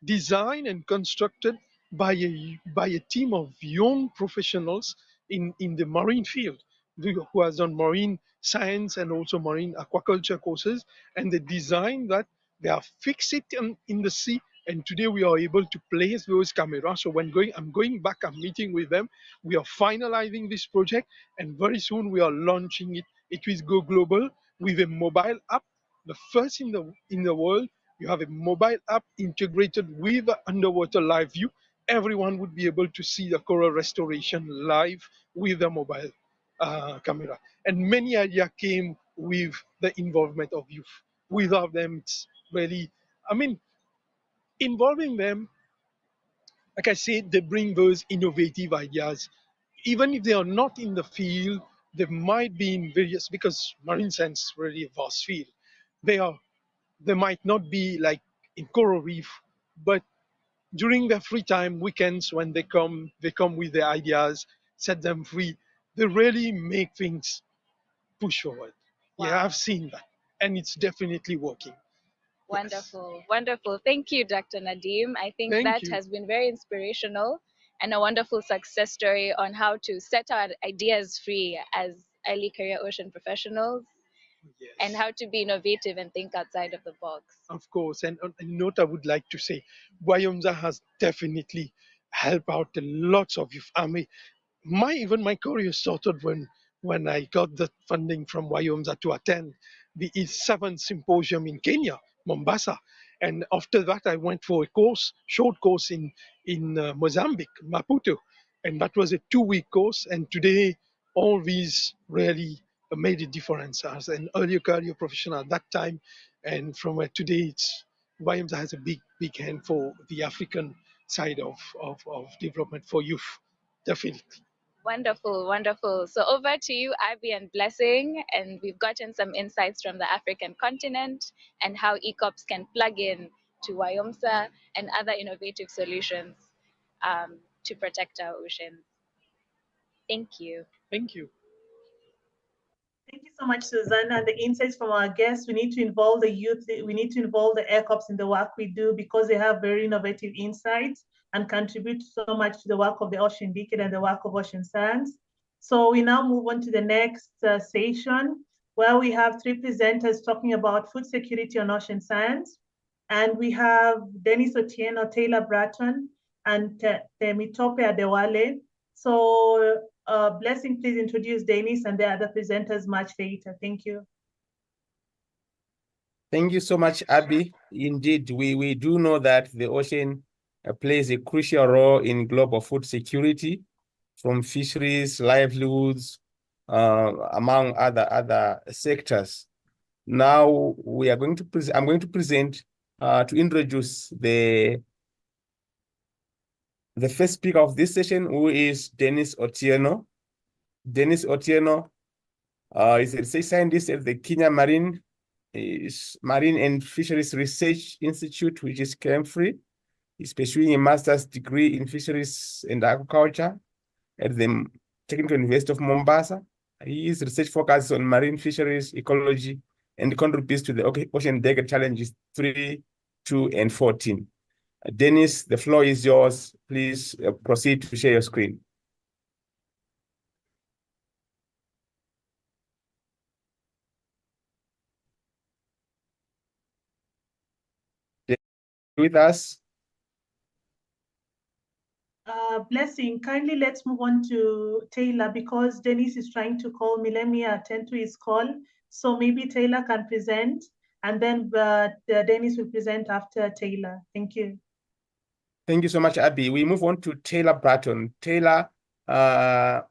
designed and constructed by a team of young professionals in the marine field who has done marine science and also marine aquaculture courses, and they designed that they are fixed it in the sea, and today we are able to place those cameras. So when I'm going back, I'm meeting with them, we are finalizing this project, and very soon we are launching it. It will go global with a mobile app, the first in the world. You have a mobile app integrated with the underwater live view. Everyone would be able to see the coral restoration live with the mobile camera. And many ideas came with the involvement of youth. Without them, it's really, involving them, like I said, they bring those innovative ideas. Even if they are not in the field, they might be in various, because marine science is really a vast field. They might not be like in coral reef, but during their free time, weekends, when they come with their ideas, set them free. They really make things push forward. Wow. Yeah, I've seen that, and it's definitely working. Wonderful, yes. Wonderful. Thank you, Dr. Nadeem. I think that has been very inspirational and a wonderful success story on how to set our ideas free as early career ocean professionals. Yes. And how to be innovative and think outside of the box. Of course, and a note I would like to say, WIOMSA has definitely helped out lots of youth. Even my career started when I got the funding from WIOMSA to attend the 7th symposium in Kenya, Mombasa. And after that, I went for a short course in Mozambique, Maputo. And that was a 2-week course. And today, all these really made a difference as an earlier career professional at that time. And from today, WIOMSA has a big hand for the African side of development for youth, definitely. Wonderful, wonderful. So over to you, Abby and Blessing, and we've gotten some insights from the African continent and how ECOPs can plug in to WIOMSA and other innovative solutions to protect our oceans. Thank you. Thank you. Thank you so much, Susanna. The insights from our guests. We need to involve the youth. We need to involve the ECOPs in the work we do because they have very innovative insights and contribute so much to the work of the Ocean Decade and the work of Ocean Science. So we now move on to the next session where we have 3 presenters talking about food security on ocean science. And we have Dennis Otieno, Taylor Bratton, and Temitope Adewale. So Blessing, please introduce Dennis and the other presenters much later. Thank you. Thank you so much, Abby. Indeed, we do know that the ocean plays a crucial role in global food security, from fisheries, livelihoods, among other sectors. Now we are going to I'm going to present to introduce the first speaker of this session, who is Dennis Otieno. Dennis Otieno is a research scientist at the Kenya Marine and Fisheries Research Institute, which is KEMFRI. He's pursuing a master's degree in fisheries and agriculture at the Technical University of Mombasa. His research focuses on marine fisheries, ecology, and contributes to the Ocean Decade Challenges 3, 2, and 14. Dennis, the floor is yours. Please proceed to share your screen. With us? Blessing, kindly let's move on to Taylor because Dennis is trying to call me. Let me attend to his call. So maybe Taylor can present and then Dennis will present after Taylor. Thank you. Thank you so much, Abby. We move on to Taylor Bratton. Taylor, the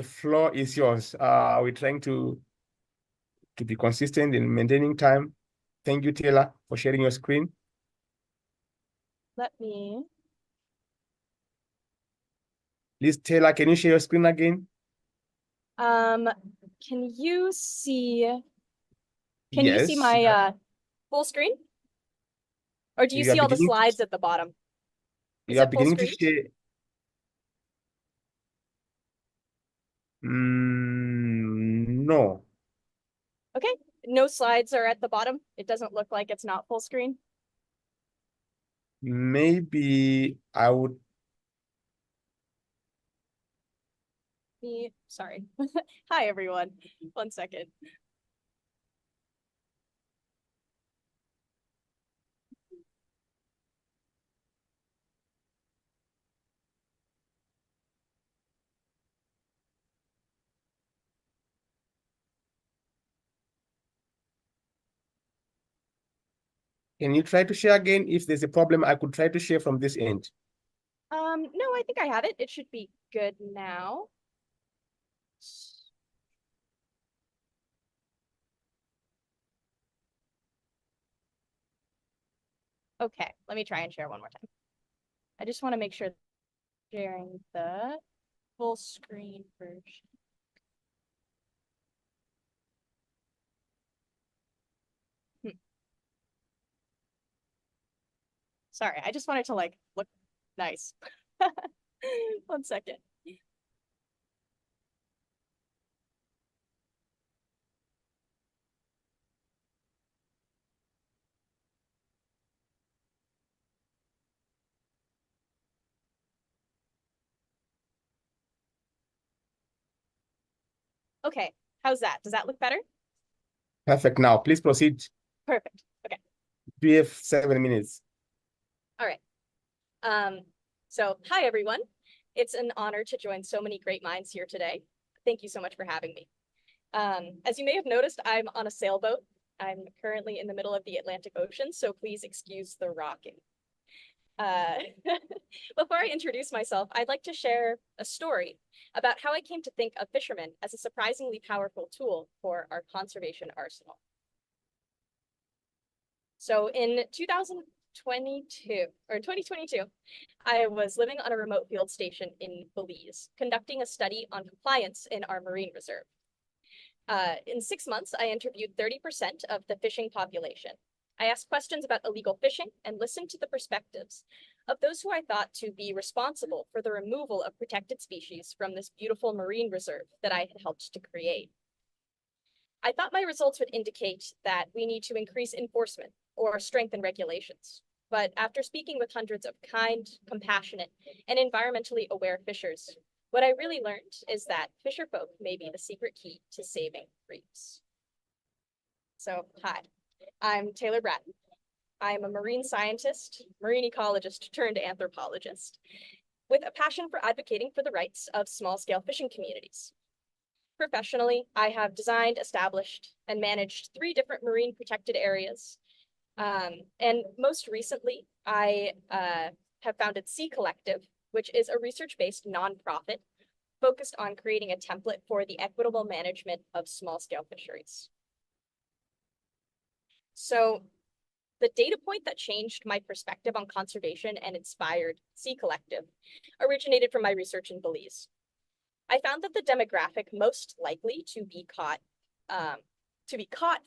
floor is yours. We're trying to be consistent in maintaining time. Thank you, Taylor, for sharing your screen. Let me. Please, Taylor, can you share your screen again? Can you see? Can you see Yes. my full screen? Or do you see all the slides at the bottom? You are beginning to share. No. Okay, no slides are at the bottom. It doesn't look like it's not full screen. Maybe I would. Sorry. Hi, everyone. 1 second. Can you try to share again? If there's a problem, I could try to share from this end. No, I think I have it. It should be good now. Okay, let me try and share one more time. I just want to make sure sharing the full screen version. Sorry, I just wanted to like look nice. 1 second. Okay, how's that? Does that look better? Perfect. Now, please proceed. Perfect. Okay. We have 7 minutes. All right. So hi, everyone. It's an honor to join so many great minds here today. Thank you so much for having me. As you may have noticed, I'm on a sailboat. I'm currently in the middle of the Atlantic Ocean, so please excuse the rocking. Before I introduce myself, I'd like to share a story about how I came to think of fishermen as a surprisingly powerful tool for our conservation arsenal. So in 2022, I was living on a remote field station in Belize, conducting a study on compliance in our marine reserve. In 6 months, I interviewed 30% of the fishing population. I asked questions about illegal fishing and listened to the perspectives of those who I thought to be responsible for the removal of protected species from this beautiful marine reserve that I had helped to create. I thought my results would indicate that we need to increase enforcement or strengthen regulations. But after speaking with hundreds of kind, compassionate, and environmentally aware fishers, what I really learned is that fisherfolk may be the secret key to saving reefs. So, hi. I'm Taylor Bratton. I'm a marine scientist, marine ecologist turned anthropologist. with a passion for advocating for the rights of small-scale fishing communities. Professionally, I have designed, established, and managed 3 different marine protected areas. And most recently, I have founded Sea Collective, which is a research-based nonprofit focused on creating a template for the equitable management of small-scale fisheries. So the data point that changed my perspective on conservation and inspired Sea Collective originated from my research in Belize. I found that the demographic most likely to be caught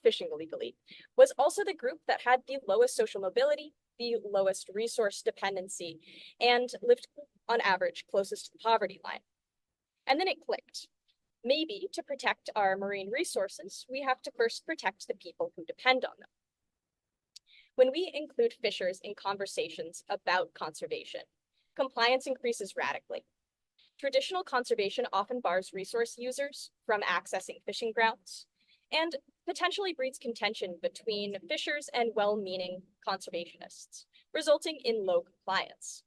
fishing illegally was also the group that had the lowest social mobility, the lowest resource dependency, and lived on average closest to the poverty line. And then it clicked. Maybe to protect our marine resources, we have to first protect the people who depend on them. When we include fishers in conversations about conservation, compliance increases radically. Traditional conservation often bars resource users from accessing fishing grounds and potentially breeds contention between fishers and well-meaning conservationists, resulting in low compliance.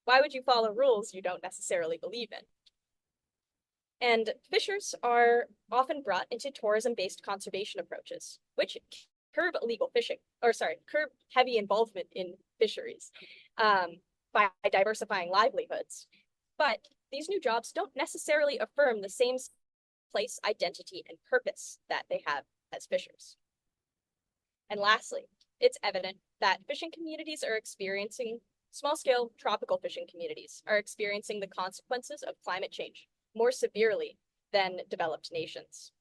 Why would you follow rules you don't necessarily believe in? And fishers are often brought into tourism-based conservation approaches, which curb illegal fishing, curb heavy involvement in fisheries by diversifying livelihoods. But these new jobs don't necessarily affirm the same place, identity, and purpose that they have as fishers. And lastly, it's evident that fishing communities are experiencing, small-scale tropical fishing communities are experiencing the consequences of climate change more severely than developed nations.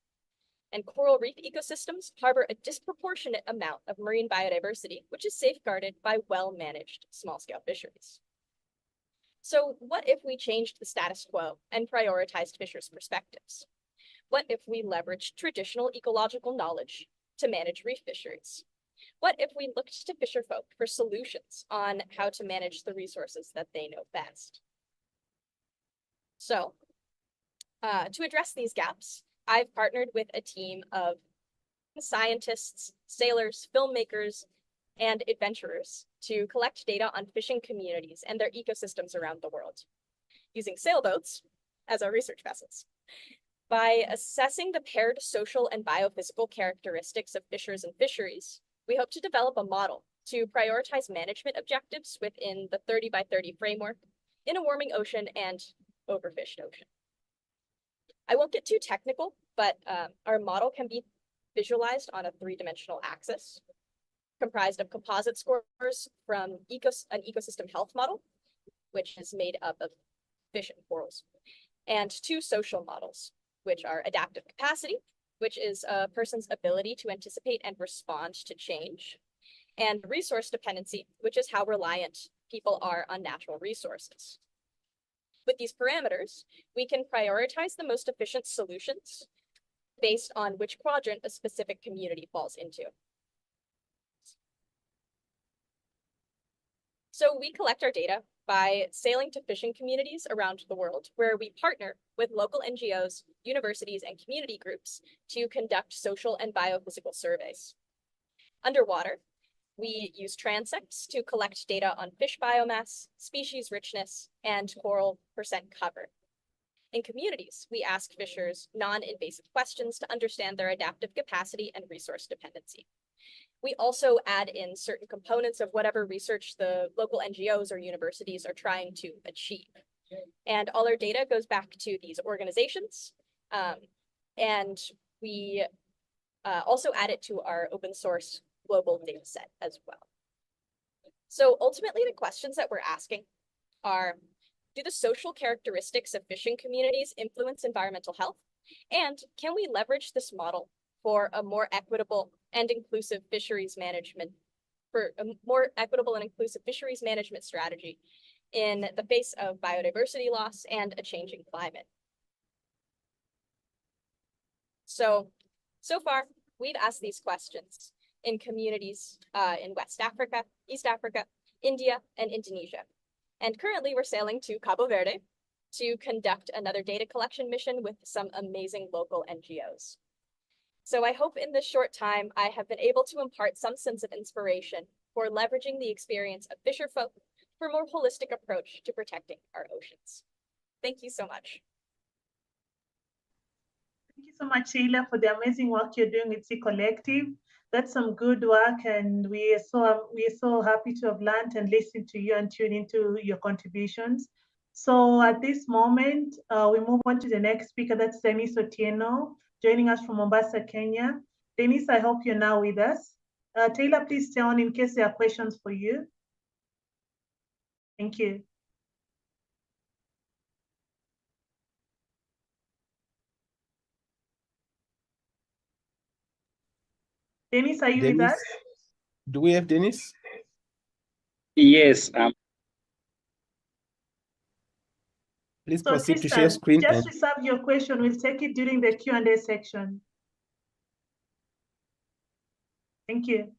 And coral reef ecosystems harbor a disproportionate amount of marine biodiversity, which is safeguarded by well-managed small-scale fisheries. So what if we changed the status quo and prioritized fishers' perspectives? What if we leveraged traditional ecological knowledge to manage reef fisheries? What if we looked to fisherfolk for solutions on how to manage the resources that they know best? So, to address these gaps, I've partnered with a team of scientists, sailors, filmmakers, and adventurers to collect data on fishing communities and their ecosystems around the world, using sailboats as our research vessels. By assessing the paired social and biophysical characteristics of fishers and fisheries, we hope to develop a model to prioritize management objectives within the 30 by 30 framework in a warming ocean and overfished ocean. I won't get too technical, but our model can be visualized on a 3-dimensional axis, comprised of composite scores from an ecosystem health model, which is made up of fish and corals, and 2 social models, which are adaptive capacity, which is a person's ability to anticipate and respond to change, and resource dependency, which is how reliant people are on natural resources. With these parameters, we can prioritize the most efficient solutions based on which quadrant a specific community falls into. So we collect our data by sailing to fishing communities around the world, where we partner with local NGOs, universities, and community groups to conduct social and biophysical surveys. Underwater, we use transects to collect data on fish biomass, species richness, and coral percent cover. In communities, we ask fishers non-invasive questions to understand their adaptive capacity and resource dependency. We also add in certain components of whatever research the local NGOs or universities are trying to achieve. And all our data goes back to these organizations. And we also add it to our open source global data set as well. So ultimately, the questions that we're asking are, do the social characteristics of fishing communities influence environmental health? And can we leverage this model for a more equitable and inclusive fisheries management, strategy in the face of biodiversity loss and a changing climate? So far, we've asked these questions in communities in West Africa, East Africa, India, and Indonesia. And currently we're sailing to Cabo Verde to conduct another data collection mission with some amazing local NGOs. So I hope in this short time, I have been able to impart some sense of inspiration for leveraging the experience of fisherfolk for a more holistic approach to protecting our oceans. Thank you so much. Thank you so much, Sheila, for the amazing work you're doing with Sea Collective. That's some good work, and we're so happy to have learned and listened to you and tune into your contributions. So at this moment, we move on to the next speaker. That's Dennis Otieno, joining us from Mombasa, Kenya. Dennis, I hope you're now with us. Taylor, please stay on in case there are questions for you. Thank you. Dennis, are you with us? Do we have Dennis? Yes. Please So proceed to share screen. Just reserve your question. We'll take it during the Q&A section. Thank you.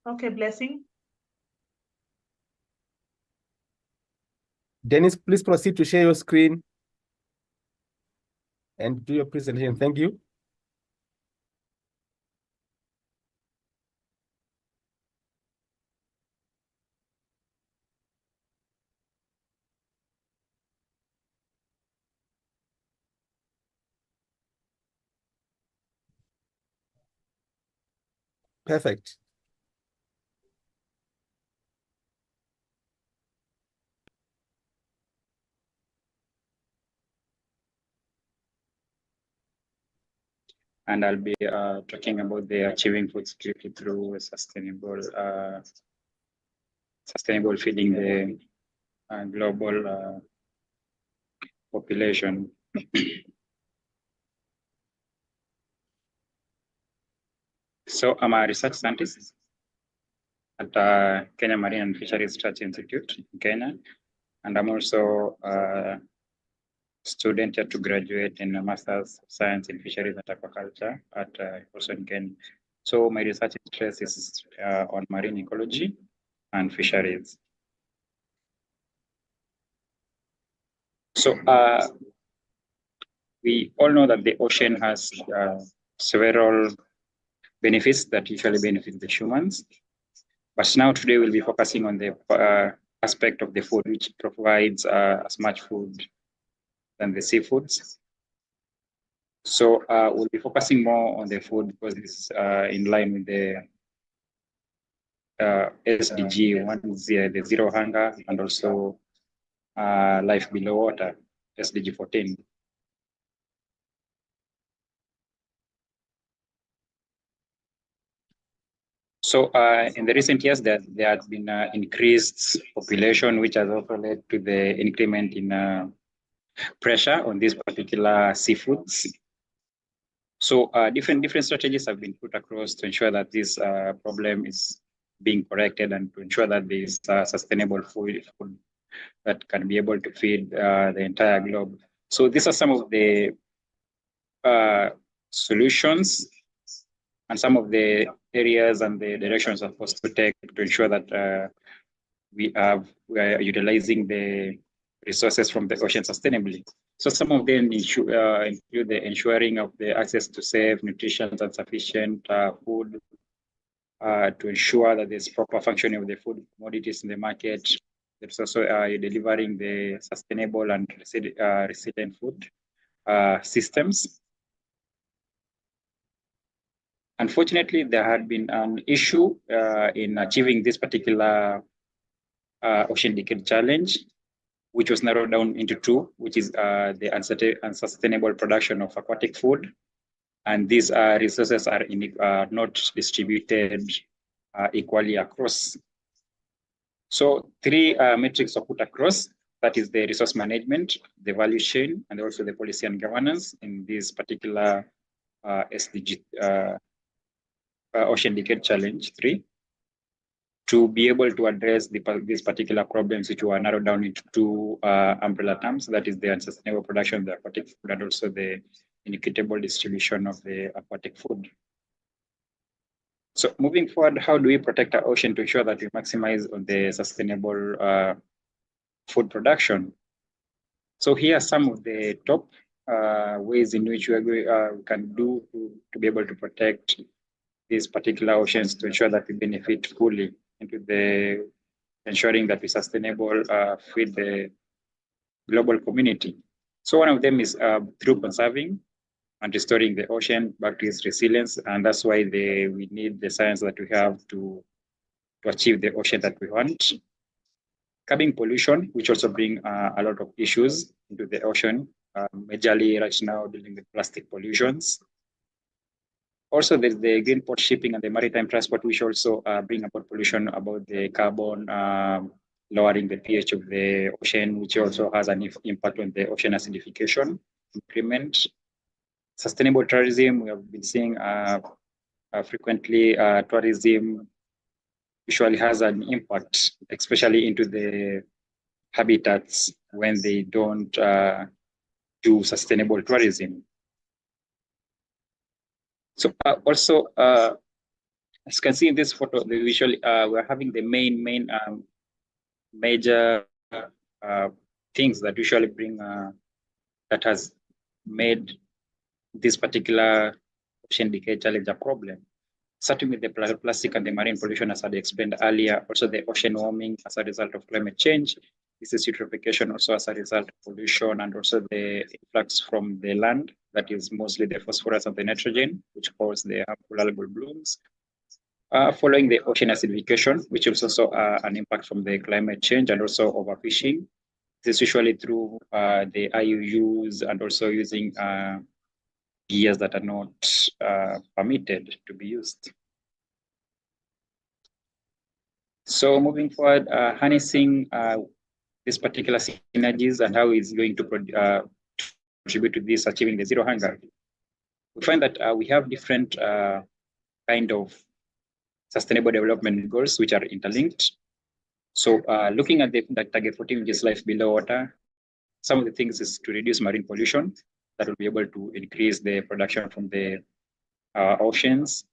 Okay, Blessing. Dennis, please proceed to share your screen and do your presentation. Thank you. Perfect. And I'll be talking about the achieving food security through sustainable feeding the global population. So I'm a research scientist at Kenya Marine and Fisheries Research Institute in Kenya, and I'm also a student yet to graduate in a Master's of Science in Fisheries and Aquaculture at also in Kenya. So my research interest is on marine ecology and fisheries. So we all know that the ocean has several benefits that usually benefit the humans. But now today we'll be focusing on the aspect of the food, which provides as much food than the seafoods. So we'll be focusing more on the food because it's in line with the SDG. One is the zero hunger, and also life below water, SDG 14. So in the recent years, there has been increased population, which has also led to the increment in pressure on these particular seafoods. So different strategies have been put across to ensure that this problem is being corrected and to ensure that there is sustainable food that can be able to feed the entire globe. So these are some of the solutions and some of the areas and the directions are supposed to take to ensure that we are utilizing the resources from the ocean sustainably. So some of them include the ensuring of the access to safe, nutritious, and sufficient food, to ensure that there's proper functioning of the food commodities in the market. There's also delivering the sustainable and resilient food systems. Unfortunately, there had been an issue in achieving this particular ocean decade challenge, which was narrowed down into two, which is the unsustainable production of aquatic food. And these resources are not distributed equally across. So three metrics are put across. That is the resource management, the value chain, and also the policy and governance in this particular SDG Ocean Decade Challenge 3. To be able to address these particular problems, which were narrowed down into two umbrella terms, that is the unsustainable production of the aquatic food and also the inequitable distribution of the aquatic food. So moving forward, how do we protect our ocean to ensure that we maximize on the sustainable food production? So here are some of the top ways in which we can do to be able to protect these particular oceans to ensure that we benefit fully into the ensuring that we sustainable feed the global community. So one of them is through conserving and restoring the ocean back to its resilience, and that's why we need the science that we have to achieve the ocean that we want. Curbing pollution, which also bring a lot of issues into the ocean, majorly right now dealing with plastic pollutions. Also, there's the green port shipping and the maritime transport, which also bring about pollution about the carbon, lowering the pH of the ocean, which also has an impact on the ocean acidification increment. Sustainable tourism, we have been seeing frequently tourism usually has an impact, especially into the habitats when they don't do sustainable tourism. So also, as you can see in this photo, the visual, we're having the main major things that usually bring, that has made this particular ocean decay challenge a problem. Starting with the plastic and the marine pollution, as I explained earlier, also the ocean warming as a result of climate change. This is eutrophication also as a result of pollution, and also the influx from the land, that is mostly the phosphorus and the nitrogen, which cause the harmful algal blooms. Following the ocean acidification, which is also an impact from the climate change, and also overfishing. This is usually through the IUUs, and also using gears that are not permitted to be used. So moving forward, harnessing these particular synergies and how it's going to contribute to this achieving the zero hunger. We find that we have different kind of sustainable development goals which are interlinked. So looking at the target 14, which is life below water, some of the things is to reduce marine pollution. That will be able to increase the production from the oceans.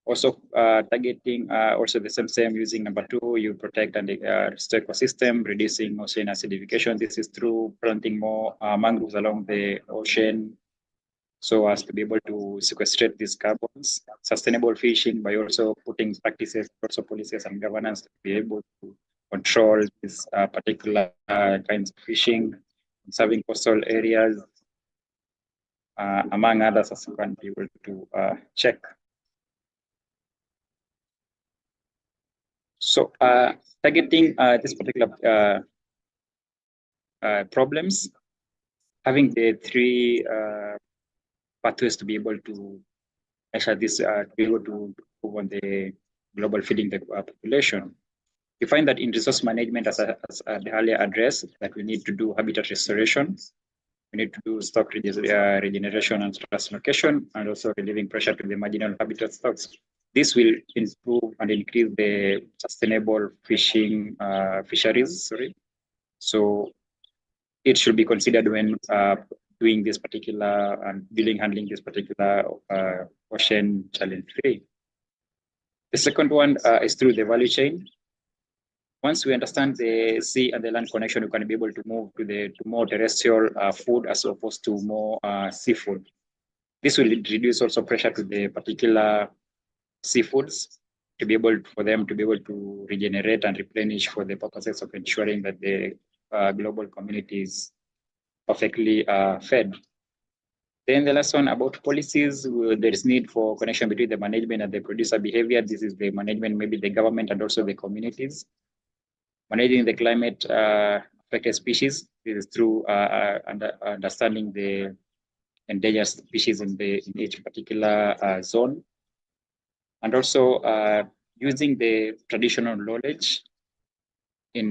Also targeting also the same using number 2, you protect and restore ecosystem, reducing ocean acidification. This is through planting more mangroves along the ocean, so as to be able to sequestrate these carbons. Sustainable fishing by also putting practices, also policies and governance to be able to control these particular kinds of fishing, conserving coastal areas, among others, as you can be able to check. So targeting this particular problems, having the 3 pathways to be able to measure this, to be able to move on the global feeding the population. You find that in resource management, as earlier addressed, that we need to do habitat restoration, we need to do stock regeneration and translocation, and also relieving pressure to the marginal habitat stocks. This will improve and increase the sustainable fishing fisheries. So it should be considered when doing this particular and handling this particular ocean challenge 3. The second one is through the value chain. Once we understand the sea and the land connection, we can be able to move to more terrestrial food as opposed to more seafood. This will reduce also pressure to the particular seafoods to be able for them to be able to regenerate and replenish for the purposes of ensuring that the global community is perfectly fed. Then the last one about policies, there is need for connection between the management and the producer behavior. This is the management, maybe the government and also the communities. Managing the climate affected species, this is through understanding the endangered species in each particular zone. And also using the traditional knowledge in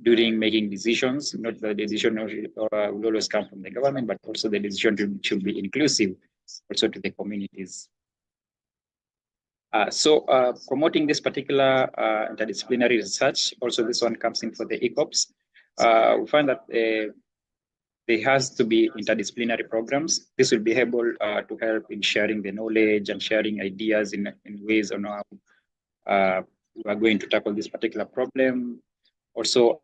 during making decisions. Not the decision will always come from the government, but also the decision should be inclusive also to the communities. So promoting this particular interdisciplinary research, also this one comes in for the ECOPs. We find that there has to be interdisciplinary programs. This will be able to help in sharing the knowledge and sharing ideas in ways on how we are going to tackle this particular problem. Also,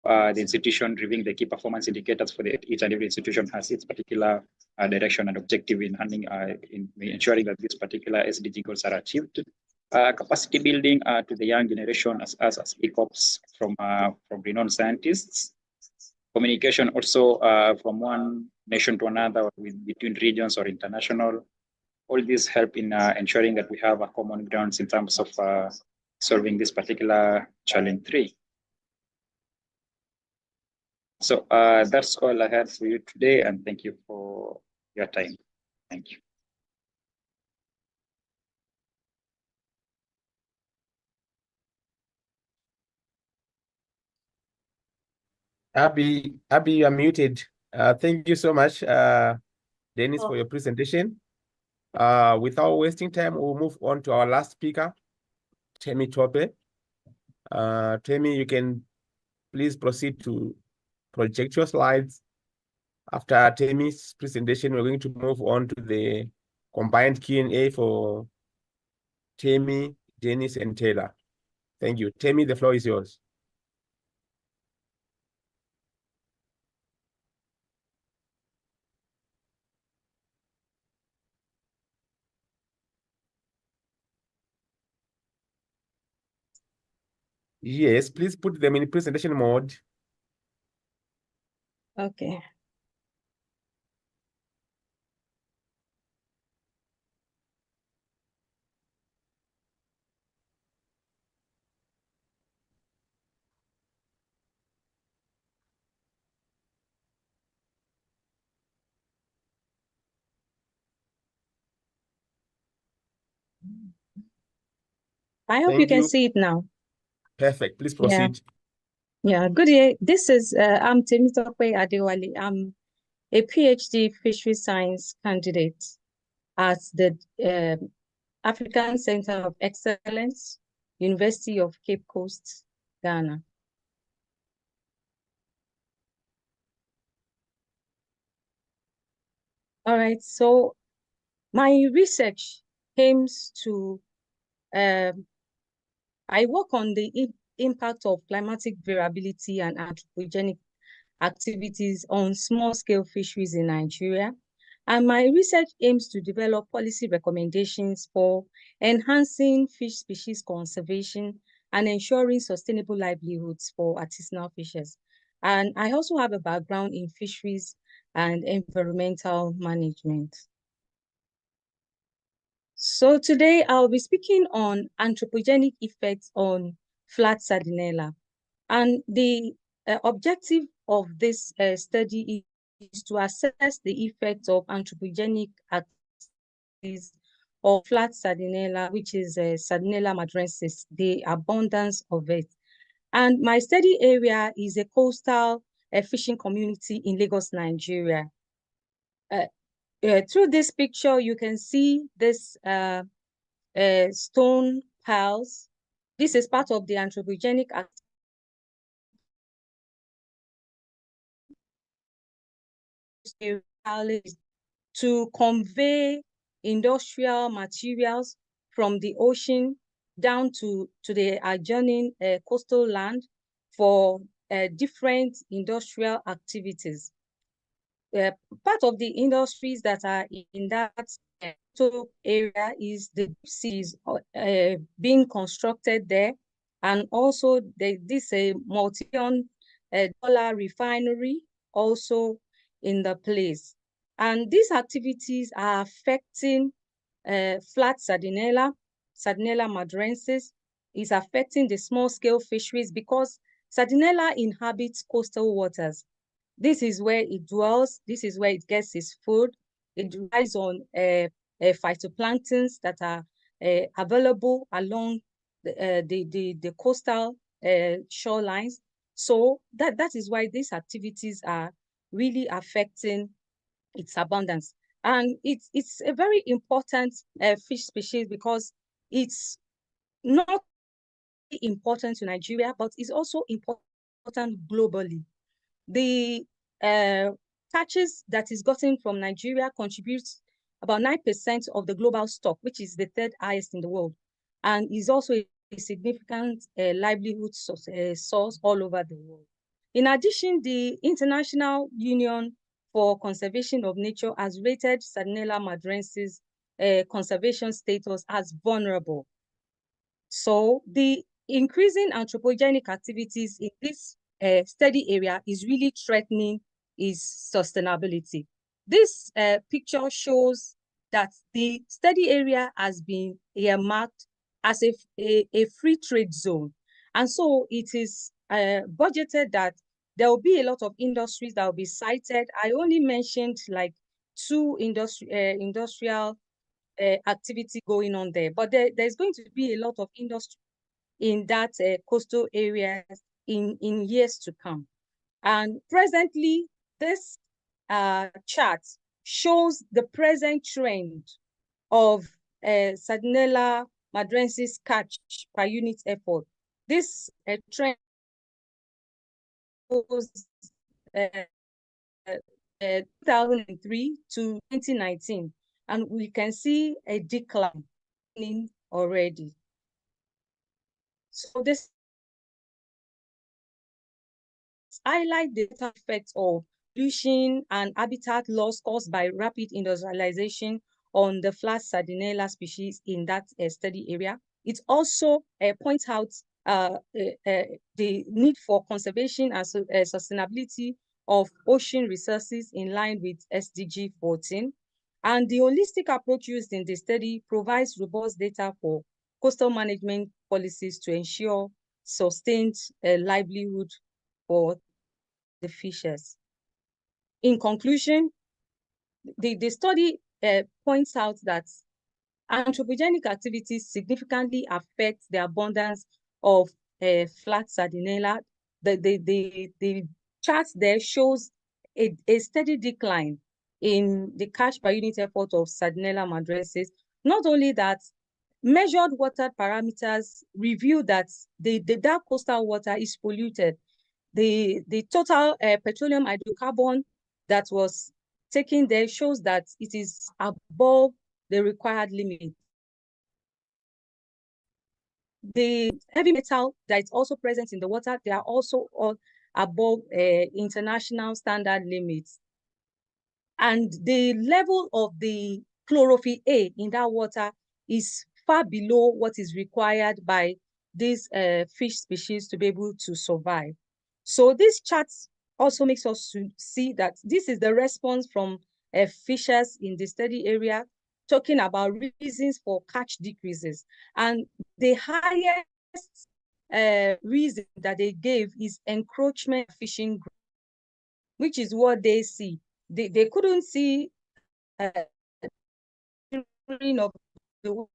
the institution reviewing the key performance indicators for each and every institution has its particular direction and objective in handling, in ensuring that these particular SDG goals are achieved. capacity building to the young generation as ECOPs from renowned scientists. Communication also from one nation to another, or between regions or international. All these help in ensuring that we have a common grounds in terms of solving this particular challenge 3. So that's all I had for you today, and thank you for your time. Thank you. Abby, you are muted. Thank you so much, Dennis, for your presentation. Without wasting time, we'll move on to our last speaker, Temi Tope. Temi, you can please proceed to project your slides. After Temi's presentation, we're going to move on to the combined Q&A for Temi, Dennis, and Taylor. Thank you. Temi, the floor is yours. Yes, please put them in presentation mode. Okay. I hope you can see it now. Perfect. Please proceed. Yeah. Good day. This is I'm Temitope Adewale. I'm a PhD fishery science candidate at the African Center of Excellence, University of Cape Coast, Ghana. All right. So my research aims to I work on the impact of climatic variability and anthropogenic activities on small-scale fisheries in Nigeria. And my research aims to develop policy recommendations for enhancing fish species conservation and ensuring sustainable livelihoods for artisanal fishers. And I also have a background in fisheries and environmental management. So today I'll be speaking on anthropogenic effects on flat sardinella. And the objective of this study is to assess the effects of anthropogenic activities of flat sardinella, which is Sardinella madrensis, the abundance of it. And my study area is a coastal fishing community in Lagos, Nigeria. Through this picture, you can see this stone piles. This is part of the anthropogenic activity to convey industrial materials from the ocean down to the adjoining coastal land for different industrial activities. Part of the industries that are in that area is the deep seas being constructed there, and also this multi-billion-dollar refinery also in the place. And these activities are affecting flat sardinella, Sardinella madrensis, is affecting the small-scale fisheries because sardinella inhabits coastal waters. This is where it dwells. This is where it gets its food. It relies on phytoplanktons that are available along the coastal shorelines. So that is why these activities are really affecting its abundance. And it's a very important fish species because it's not important to Nigeria, but it's also important globally. The catches that is gotten from Nigeria contributes about 9% of the global stock, which is the third highest in the world, and is also a significant livelihood source all over the world. In addition, the International Union for Conservation of Nature has rated Sardinella madrensis conservation status as vulnerable. So the increasing anthropogenic activities in this study area is really threatening its sustainability. This picture shows that the study area has been earmarked as a free trade zone. And so it is budgeted that there will be a lot of industries that will be cited. I only mentioned like two industrial activity going on there, but there's going to be a lot of industry in that coastal areas in years to come. And presently, this chart shows the present trend of Sardinella madrensis catch per unit effort. This trend was 2003 to 2019, and we can see a decline already. So this highlight the effects of pollution and habitat loss caused by rapid industrialization on the flat Sardinella species in that study area. It also points out the need for conservation and sustainability of ocean resources in line with SDG 14. And the holistic approach used in the study provides robust data for coastal management policies to ensure sustained livelihood for the fishes. In conclusion, the study points out that anthropogenic activities significantly affect the abundance of flat Sardinella. The chart there shows a steady decline in the catch per unit effort of Sardinella madrensis. Not only that, measured water parameters reveal that that coastal water is polluted. The total petroleum hydrocarbon that was taken there shows that it is above the required limit. The heavy metal that is also present in the water, they are also all above international standard limits. And the level of the chlorophyll A in that water is far below what is required by these fish species to be able to survive. So this chart also makes us to see that this is the response from fishers in the study area talking about reasons for catch decreases. And the highest reason that they gave is encroachment fishing ground, which is what they see. They couldn't see of the water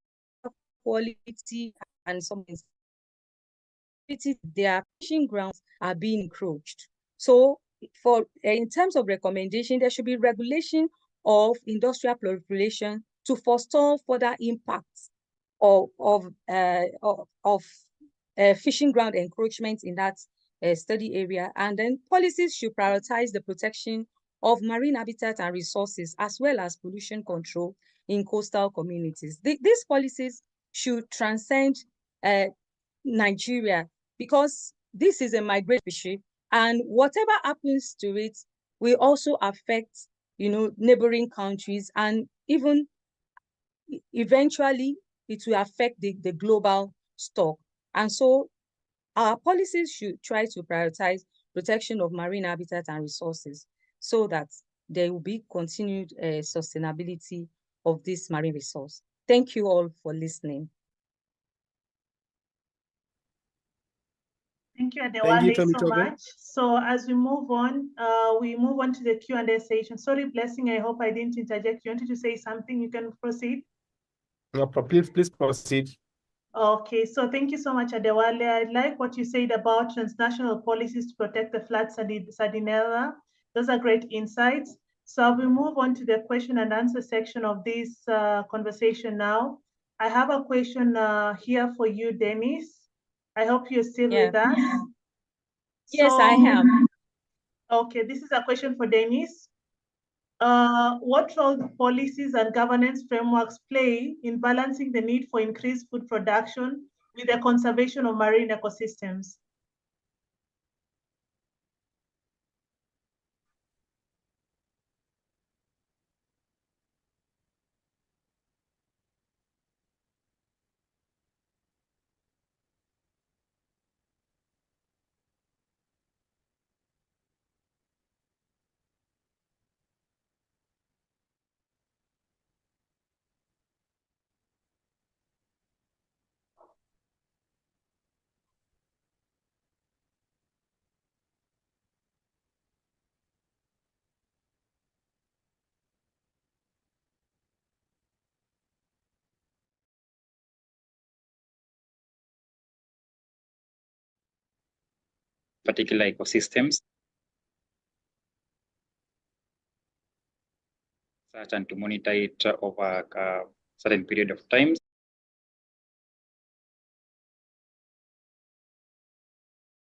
quality and some their fishing grounds are being encroached. So for in terms of recommendation, there should be regulation of industrial proliferation to forestall further impacts of fishing ground encroachment in that study area. And then policies should prioritize the protection of marine habitat and resources, as well as pollution control in coastal communities. These policies should transcend Nigeria, because this is a migratory species, and whatever happens to it will also affect, neighboring countries, and even eventually it will affect the global stock. And so our policies should try to prioritize protection of marine habitat and resources so that there will be continued sustainability of this marine resource. Thank you all for listening. Thank you, Adewale, so much. So as we move on to the Q&A session. Sorry, Blessing, I hope I didn't interject. You wanted to say something? You can proceed. No, please proceed. Okay, so thank you so much, Adewale. I like what you said about transnational policies to protect the flat Sardinella. Those are great insights. So we move on to the question and answer section of this conversation now. I have a question here for you, Dennis. I hope you're still with us. Yes, I am. Okay, this is a question for Dennis. What role do policies and governance frameworks play in balancing the need for increased food production with the conservation of marine ecosystems? particular ecosystems, and to monitor it over a certain period of time.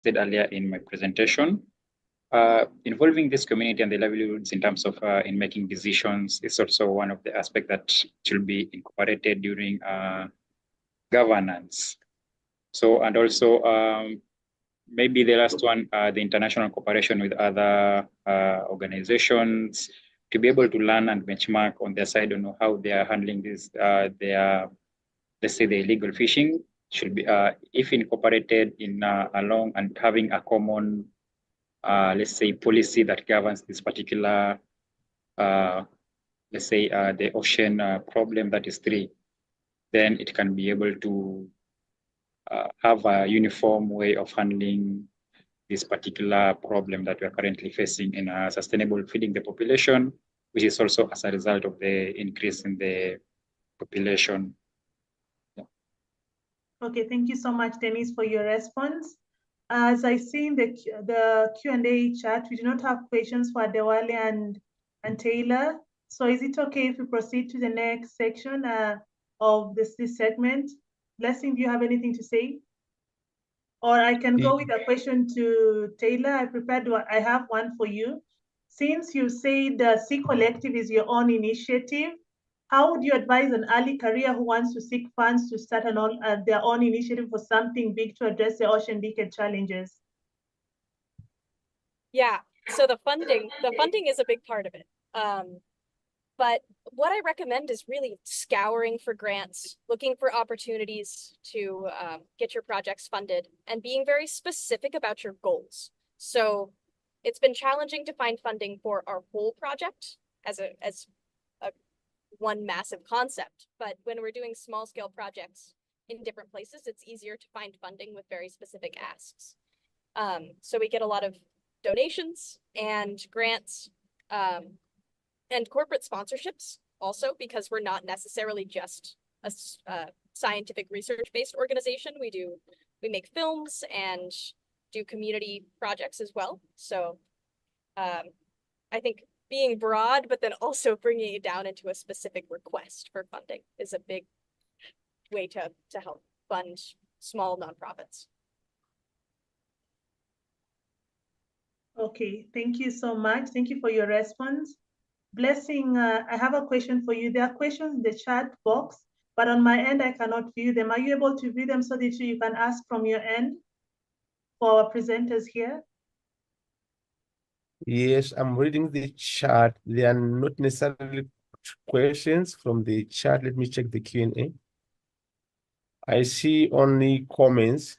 Said earlier in my presentation, involving this community and the livelihoods in terms of in making decisions is also one of the aspects that should be incorporated during governance. So, and also maybe the last one, the international cooperation with other organizations, to be able to learn and benchmark on their side on how they are handling this, their, let's say, the illegal fishing should be, if incorporated in along and having a common, let's say, policy that governs this particular, let's say, the ocean problem that is 3, then it can be able to have a uniform way of handling this particular problem that we are currently facing in sustainable feeding the population, which is also as a result of the increase in the population. Yeah. Okay, thank you so much, Dennis, for your response. As I see in the Q&A chat, we do not have questions for Adewale and Taylor. So is it okay if we proceed to the next section of this segment? Blessing, do you have anything to say? Or I can go with a question to Taylor. I have one for you. Since you said the Sea Collective is your own initiative, how would you advise an early career who wants to seek funds to start their own initiative for something big to address the ocean decade challenges? Yeah, so the funding is a big part of it. But what I recommend is really scouring for grants, looking for opportunities to get your projects funded, and being very specific about your goals. So it's been challenging to find funding for our whole project as a one massive concept. But when we're doing small scale projects in different places, it's easier to find funding with very specific asks. So we get a lot of donations and grants, and corporate sponsorships also, because we're not necessarily just a scientific research-based organization. We make films and do community projects as well. So I think being broad, but then also bringing it down into a specific request for funding is a big way to help fund small nonprofits. Okay, thank you so much. Thank you for your response. Blessing, I have a question for you. There are questions in the chat box, but on my end, I cannot view them. Are you able to view them so that you can ask from your end for our presenters here? Yes, I'm reading the chat. They are not necessarily questions from the chat. Let me check the Q&A. I see only comments.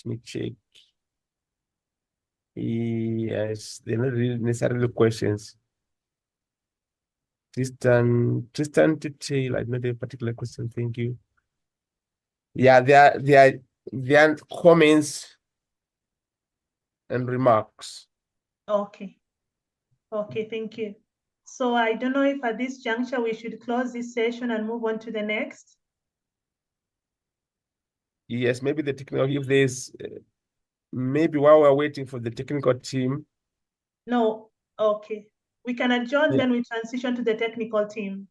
Let me check. Yes, they're not really necessarily questions. Tristan to tail. I not a particular question. Thank you. Yeah, there are comments and remarks. Okay. Okay, thank you. So I don't know if at this juncture we should close this session and move on to the next. Yes, maybe the technical, if there's maybe while we're waiting for the technical team. No, okay. We can adjourn, Yeah. then we transition to the technical team.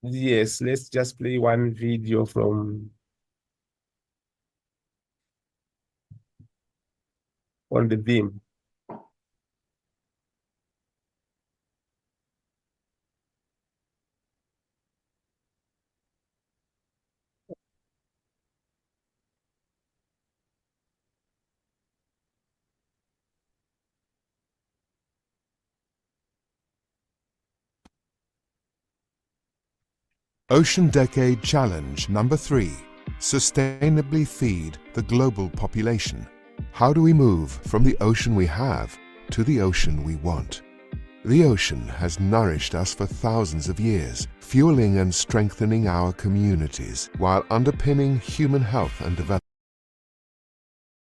Yes, let's just play one video from on the theme. Ocean Decade Challenge number 3. Sustainably feed the global population. How do we move from the ocean we have to the ocean we want? The ocean has nourished us for thousands of years, fueling and strengthening our communities while underpinning human health and development.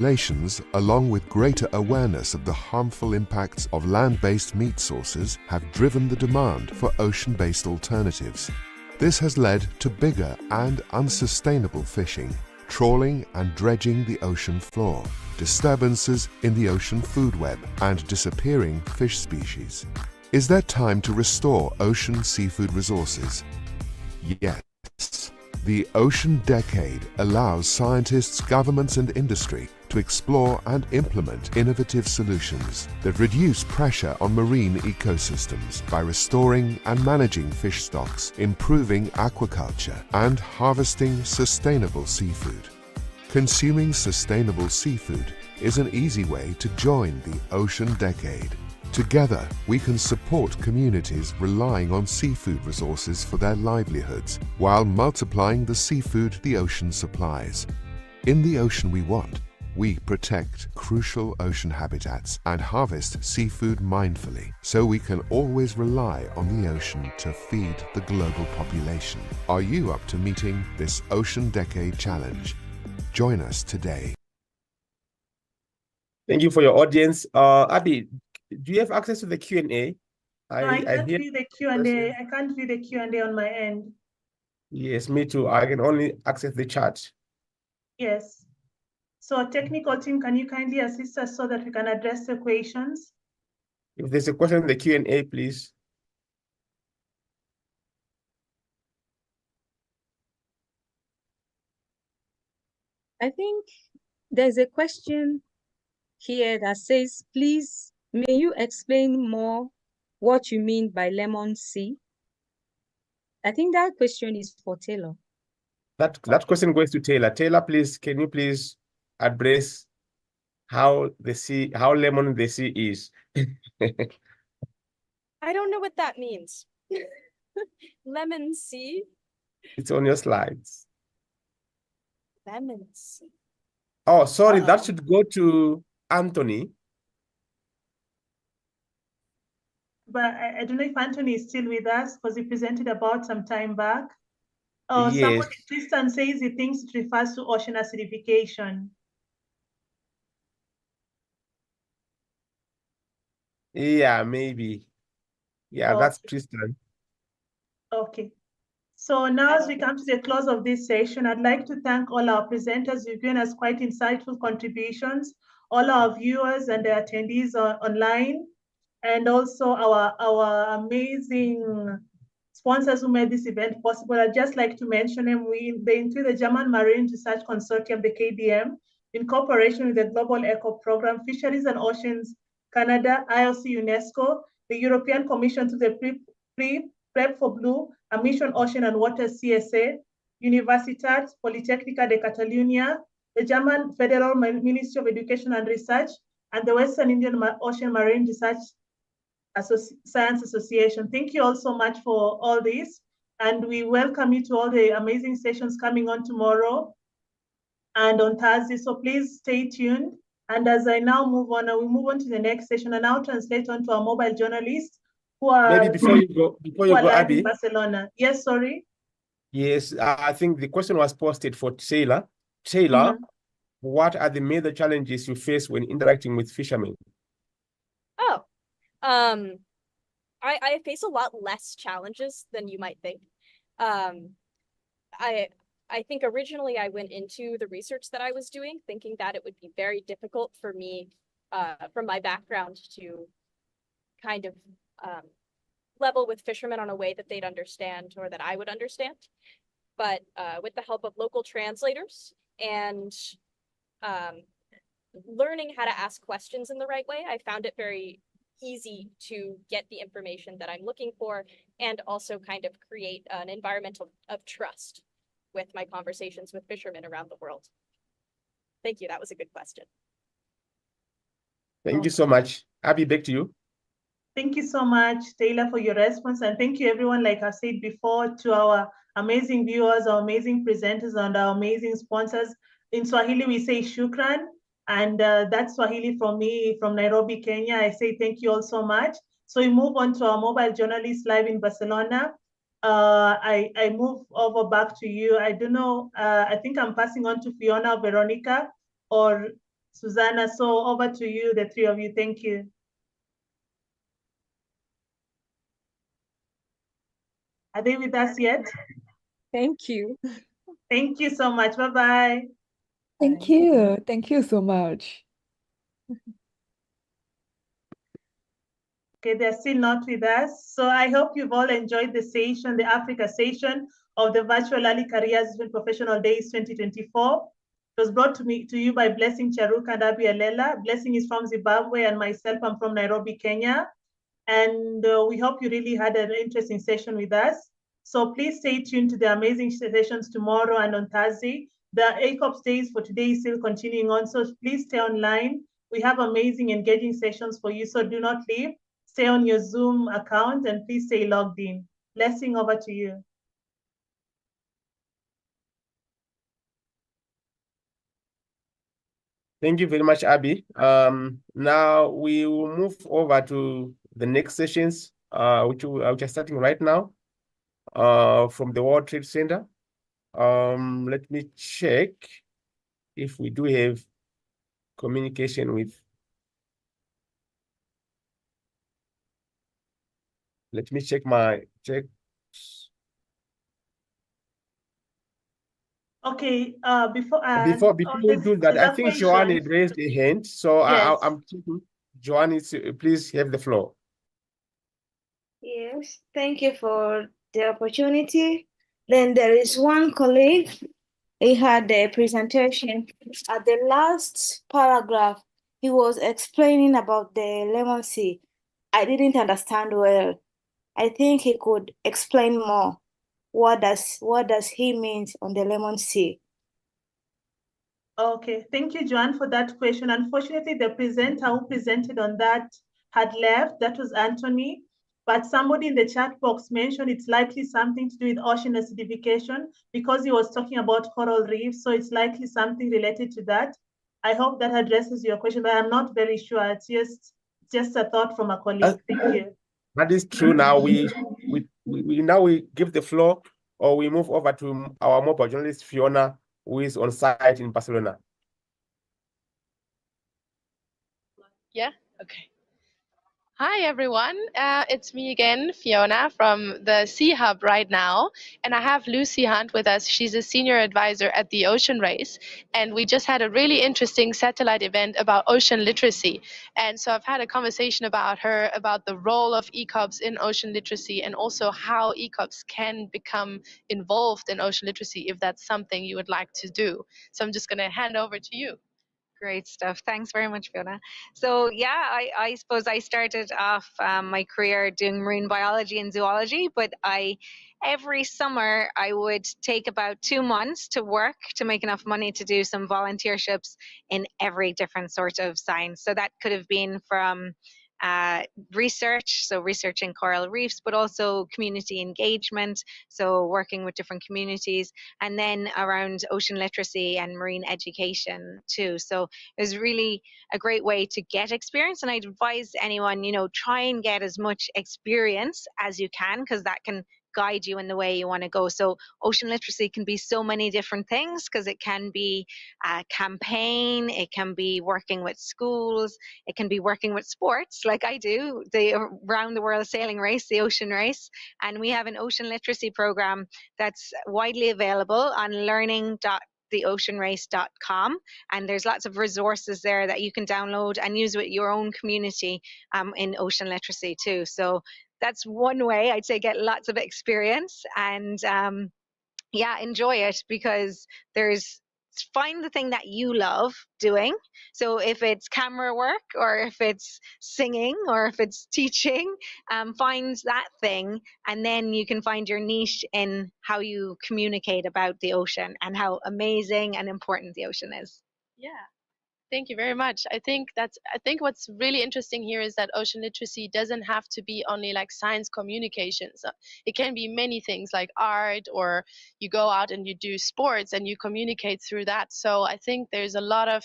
Regulations, along with greater awareness of the harmful impacts of land-based meat sources, have driven the demand for ocean-based alternatives. This has led to bigger and unsustainable fishing, trawling and dredging the ocean floor, disturbances in the ocean food web, and disappearing fish species. Is there time to restore ocean seafood resources? Yes. The Ocean Decade allows scientists, governments, and industry to explore and implement innovative solutions that reduce pressure on marine ecosystems by restoring and managing fish stocks, improving aquaculture, and harvesting sustainable seafood. Consuming sustainable seafood is an easy way to join the Ocean Decade. Together, we can support communities relying on seafood resources for their livelihoods while multiplying the seafood the ocean supplies. In the ocean we want, we protect crucial ocean habitats and harvest seafood mindfully so we can always rely on the ocean to feed the global population. Are you up to meeting this Ocean Decade Challenge? Join us today. Thank you for your audience. Abby, do you have access to the Q&A? I can't view the Q&A. I can't view the Q&A on my end. Yes, me too. I can only access the chat. Yes. So technical team, can you kindly assist us so that we can address the questions? If there's a question in the Q&A, please. I think there's a question here that says, please, may you explain more what you mean by lemon sea? I think that question is for Taylor. That question goes to Taylor. Taylor, please, can you please address how lemon the sea is? I don't know what that means. Lemon sea? It's on your slides. Lemon sea. Oh, sorry, that should go to Anthony. But I don't know if Anthony is still with us because he presented about some time back. Oh, Yes. somebody, Tristan says he thinks it refers to ocean acidification. Yeah, maybe. Yeah, Okay. that's Tristan. Okay. So now as we come to the close of this session, I'd like to thank all our presenters. You've given us quite insightful contributions, all our viewers and the attendees online, and also our amazing sponsors who made this event possible. I'd just like to mention them. They include the German Marine Research Consortium, the KDM, in cooperation with the Global ECOP Program, Fisheries and Oceans Canada, IOC UNESCO, the European Commission to the Prep for Blue, a Mission Ocean and Water CSA, Universitat Politècnica de Catalunya, the German Federal Ministry of Education and Research, and the Western Indian Ocean Marine Research Science Association. Thank you all so much for all this. And we welcome you to all the amazing sessions coming on tomorrow and on Thursday. So please stay tuned. And as I now move on, we move on to the next session and now translate on to our mobile journalists who are Maybe before you go, Abby. In Barcelona. Yes, sorry. Yes, I think the question was posted for Taylor. Taylor, what are the major challenges you face when interacting with fishermen? Oh, I face a lot less challenges than you might think. I think originally I went into the research that I was doing thinking that it would be very difficult for me, from my background, to kind of level with fishermen on a way that they'd understand or that I would understand. But with the help of local translators and learning how to ask questions in the right way, I found it very easy to get the information that I'm looking for and also kind of create an environment of trust with my conversations with fishermen around the world. Thank you. That was a good question. Thank you so much. Abby, back to you. Thank you so much, Taylor, for your response. And thank you, everyone, like I said before, to our amazing viewers, our amazing presenters, and our amazing sponsors. In Swahili, we say shukran. And that's Swahili from me, from Nairobi, Kenya. I say thank you all so much. So we move on to our mobile journalist live in Barcelona. I move over back to you. I don't know. I think I'm passing on to Fiona, Veronica, or Susanna. So over to you, the three of you. Thank you. Are they with us yet? Thank you. Thank you so much. Bye-bye. Thank you. Thank you so much. Okay, they're still not with us. So I hope you've all enjoyed the session, the Africa session of the Virtual Early Careers Professional Days 2024. It was brought to you by Blessing Charuka and Abi Alela. Blessing is from Zimbabwe and myself, I'm from Nairobi, Kenya. And we hope you really had an interesting session with us. So please stay tuned to the amazing sessions tomorrow and on Thursday. The ECOP days for today is still continuing on, so please stay online. We have amazing, engaging sessions for you, so do not leave. Stay on your Zoom account and please stay logged in. Blessing, over to you. Thank you very much, Abby. Now we will move over to the next sessions, which are starting right now, from the World Trade Center. Let me check if we do have communication with. Let me check my check. Okay, before we do that, I think Joanne had raised a hand, so yes. I'm checking. Joanne, please have the floor. Yes, thank you for the opportunity. Then there is one colleague, he had a presentation. At the last paragraph, he was explaining about the lemon sea. I didn't understand well. I think he could explain more. What does he mean on the lemon sea? Okay, thank you, Joanne, for that question. Unfortunately, the presenter who presented on that had left. That was Anthony. But somebody in the chat box mentioned it's likely something to do with ocean acidification because he was talking about coral reefs. So it's likely something related to that. I hope that addresses your question, but I'm not very sure. It's just a thought from a colleague. Thank you. That is true. Now we give the floor, or we move over to our mobile journalist Fiona, who is on site in Barcelona. Yeah, okay. Hi, everyone. It's me again, Fiona, from the Sea Hub right now. And I have Lucy Hunt with us. She's a senior advisor at the Ocean Race. And we just had a really interesting satellite event about ocean literacy. And so I've had a conversation about her, about the role of ECOPs in ocean literacy, and also how ECOPs can become involved in ocean literacy if that's something you would like to do. So I'm just going to hand over to you. Great stuff. Thanks very much, Fiona. So yeah, I suppose I started off my career doing marine biology and zoology, but every summer I would take about 2 months to work to make enough money to do some volunteerships in every different sort of science. So that could have been from research, so researching coral reefs, but also community engagement, so working with different communities, and then around ocean literacy and marine education too. So it was really a great way to get experience, and I'd advise anyone, try and get as much experience as you can, because that can guide you in the way you want to go. So ocean literacy can be so many different things, because it can be a campaign, it can be working with schools, it can be working with sports like I do, the round the world sailing race, the Ocean Race. And we have an ocean literacy program that's widely available on learning.theoceanrace.com, and there's lots of resources there that you can download and use with your own community in ocean literacy too. So that's one way I'd say get lots of experience, and enjoy it, because find the thing that you love doing. So if it's camera work, or if it's singing, or if it's teaching, find that thing, and then you can find your niche in how you communicate about the ocean and how amazing and important the ocean is. Yeah. Thank you very much. I think what's really interesting here is that ocean literacy doesn't have to be only like science communications. It can be many things like art, or you go out and you do sports and you communicate through that. So I think there's a lot of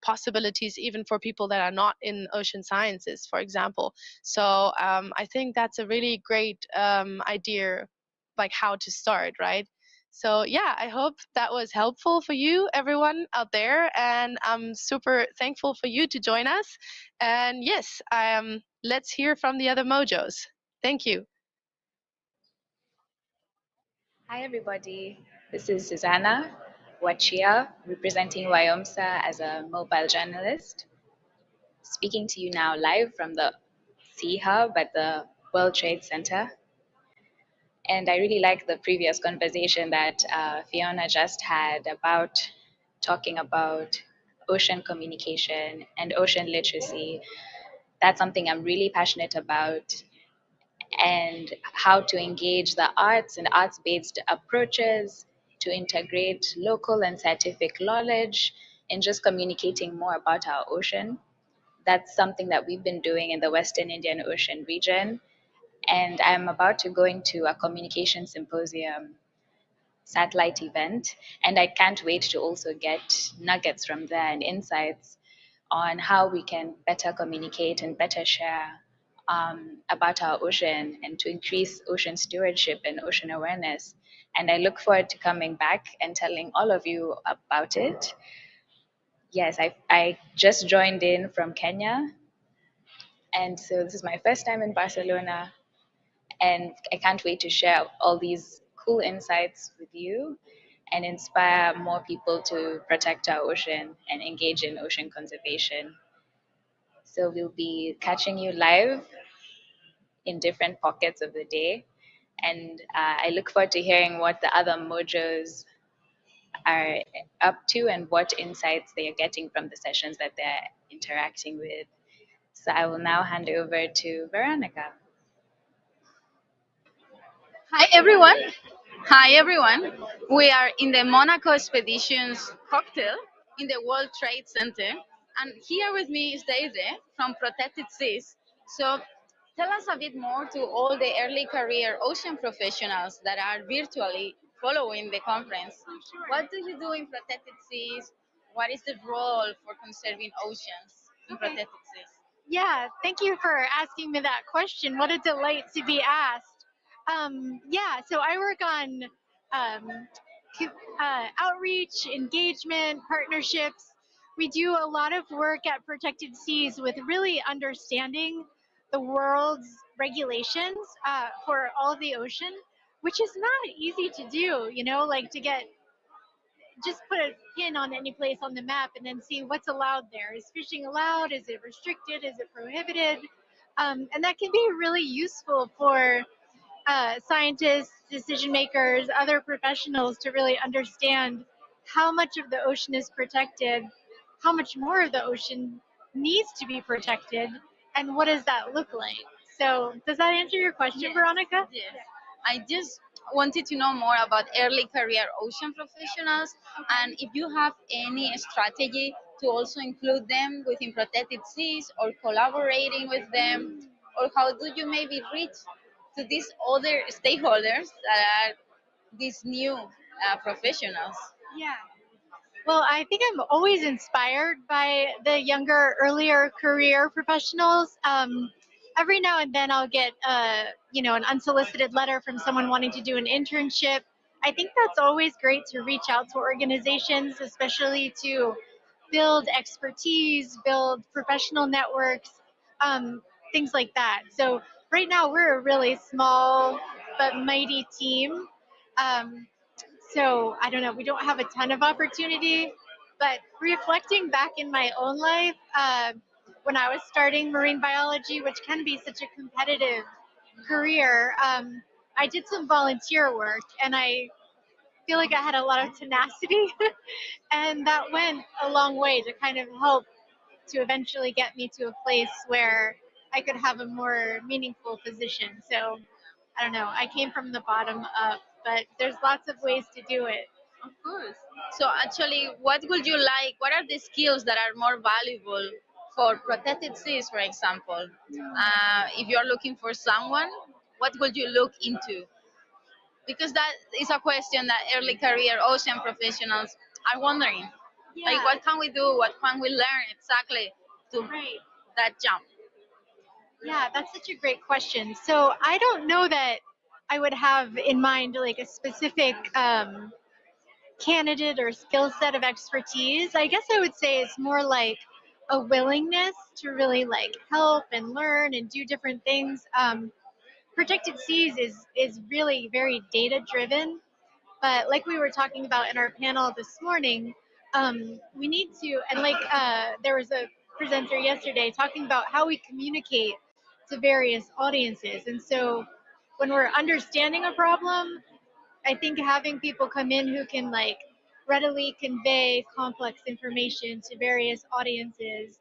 possibilities even for people that are not in ocean sciences, for example. So I think that's a really great idea, like how to start, right? So yeah, I hope that was helpful for you, everyone out there, and I'm super thankful for you to join us. And yes, let's hear from the other Mojos. Thank you. Hi, everybody. This is Susanna. Wachia, representing Wyomsa as a mobile journalist, speaking to you now live from the Sea Hub at the World Trade Center. And I really like the previous conversation that Fiona just had about talking about ocean communication and ocean literacy. That's something I'm really passionate about, and how to engage the arts and arts-based approaches to integrate local and scientific knowledge in just communicating more about our ocean. That's something that we've been doing in the Western Indian Ocean region. And I'm about to go into a communication symposium satellite event, and I can't wait to also get nuggets from there and insights on how we can better communicate and better share about our ocean and to increase ocean stewardship and ocean awareness. And I look forward to coming back and telling all of you about it. Yes, I just joined in from Kenya, and so this is my first time in Barcelona, and I can't wait to share all these cool insights with you and inspire more people to protect our ocean and engage in ocean conservation. So we'll be catching you live in different pockets of the day. And I look forward to hearing what the other mojos are up to and what insights they are getting from the sessions that they're interacting with. So I will now hand over to Veronica. Hi everyone. Hi everyone. We are in the Monaco Expeditions cocktail in the World Trade Center. And here with me is Daisy from Protected Seas. So tell us a bit more to all the early career ocean professionals that are virtually following the conference. What do you do in Protected Seas? What is the role for conserving oceans in Protected Seas? Yeah, thank you for asking me that question. What a delight to be asked. Yeah, so I work on outreach, engagement, partnerships. We do a lot of work at Protected Seas with really understanding the world's regulations for all of the ocean, which is not easy to do, you know, like to get just put a pin on any place on the map and then see what's allowed there. Is fishing allowed? Is it restricted? Is it prohibited? And that can be really useful for scientists, decision makers, other professionals to really understand how much of the ocean is protected, how much more of the ocean needs to be protected, and what does that look like? So does that answer your question, Veronica? Yes. I just wanted to know more about early career ocean professionals, and if you have any strategy to also include them within Protected Seas or collaborating with them, or how do you maybe reach to these other stakeholders that are these new professionals? Yeah. Well, I think I'm always inspired by the younger, earlier career professionals. Every now and then I'll get, an unsolicited letter from someone wanting to do an internship. I think that's always great to reach out to organizations, especially to build expertise, build professional networks, things like that. So right now we're a really small but mighty team. So I don't know, we don't have a ton of opportunity, but reflecting back in my own life, when I was starting marine biology, which can be such a competitive career, I did some volunteer work and I feel like I had a lot of tenacity and that went a long way to kind of help to eventually get me to a place where I could have a more meaningful position. So I don't know, I came from the bottom up, but there's lots of ways to do it. Of course. So actually, what would you like? What are the skills that are more valuable for Protected Seas, for example? If you're looking for someone, what would you look into? Because that is a question that early career ocean professionals are wondering. Yeah. Like, what can we do? What can we learn exactly to that jump? Yeah, that's such a great question. So I don't know that I would have in mind like a specific candidate or skill set of expertise. I guess I would say it's more like a willingness to really like help and learn and do different things. Protected Seas is really very data driven, But like we were talking about in our panel this morning, we need to, and like there was a presenter yesterday talking about how we communicate to various audiences. And so when we're understanding a problem, I think having people come in who can like readily convey complex information to various audiences,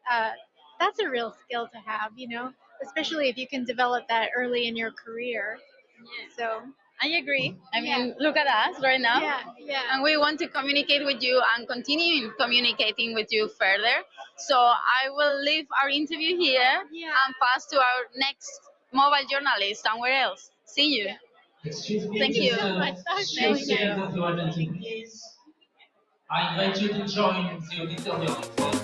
that's a real skill to have, you know, especially if you can develop that early in your career. So I agree. I mean, look at us right now. Yeah. And we want to communicate with you and continue communicating with you further. So I will leave our interview here and pass to our next mobile journalist somewhere else. See you. Excuse me, Thank just you. a few seconds of your attention, please. I invite you to join the auditorium.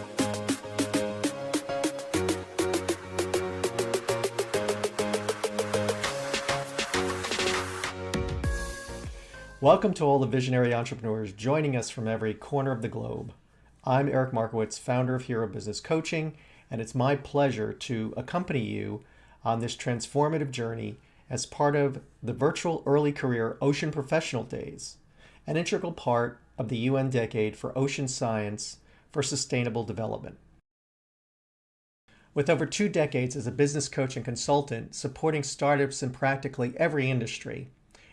Welcome to all the visionary entrepreneurs joining us from every corner of the globe. I'm Eric Markowitz, founder of Hero Business Coaching, and it's my pleasure to accompany you on this transformative journey as part of the virtual early career Ocean Professional Days, an integral part of the UN Decade for Ocean Science for Sustainable Development. With over 2 decades as a business coach and consultant supporting startups in practically every industry,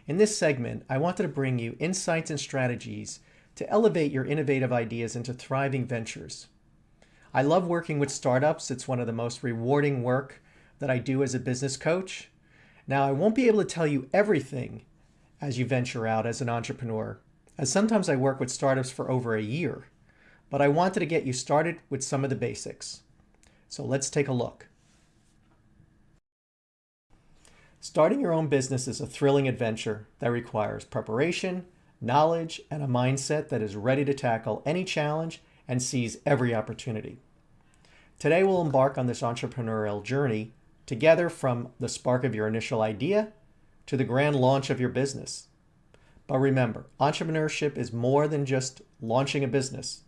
in this segment, I wanted to bring you insights and strategies to elevate your innovative ideas into thriving ventures. I love working with startups. It's one of the most rewarding work that I do as a business coach. Now, I won't be able to tell you everything as you venture out as an entrepreneur, as sometimes I work with startups for over a year, but I wanted to get you started with some of the basics. So let's take a look. Starting your own business is a thrilling adventure that requires preparation, knowledge, and a mindset that is ready to tackle any challenge and seize every opportunity. Today, we'll embark on this entrepreneurial journey together, from the spark of your initial idea to the grand launch of your business. But remember, entrepreneurship is more than just launching a business.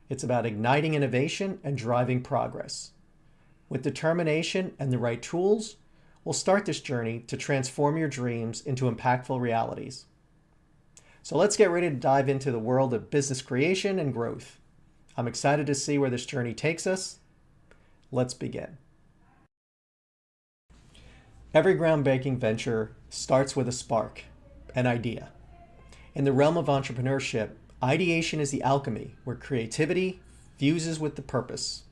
It's about igniting innovation and driving progress. With determination and the right tools, we'll start this journey to transform your dreams into impactful realities. So let's get ready to dive into the world of business creation and growth. I'm excited to see where this journey takes us. Let's begin. Every groundbreaking venture starts with a spark, an idea. In the realm of entrepreneurship, ideation is the alchemy where creativity fuses with the purpose.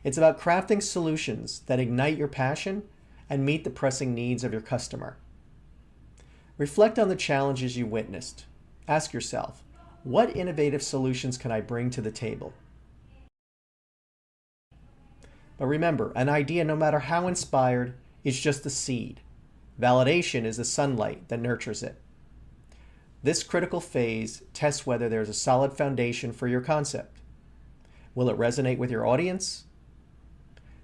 It's about crafting solutions that ignite your passion and meet the pressing needs of your customer. Reflect on the challenges you witnessed. Ask yourself, what innovative solutions can I bring to the table? But remember, an idea, no matter how inspired, is just a seed. Validation is the sunlight that nurtures it. This critical phase tests whether there's a solid foundation for your concept. Will it resonate with your audience?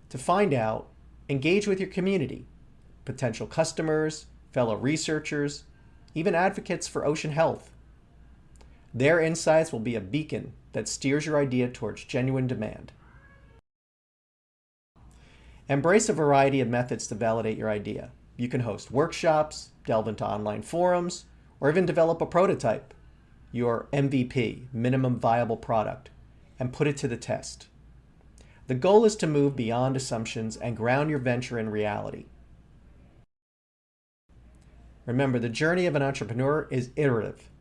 To find out, engage with your community, potential customers, fellow researchers, even advocates for ocean health. Their insights will be a beacon that steers your idea towards genuine demand. Embrace a variety of methods to validate your idea. You can host workshops, delve into online forums, or even develop a prototype, your MVP, minimum viable product, and put it to the test. The goal is to move beyond assumptions and ground your venture in reality. Remember, the journey of an entrepreneur is iterative,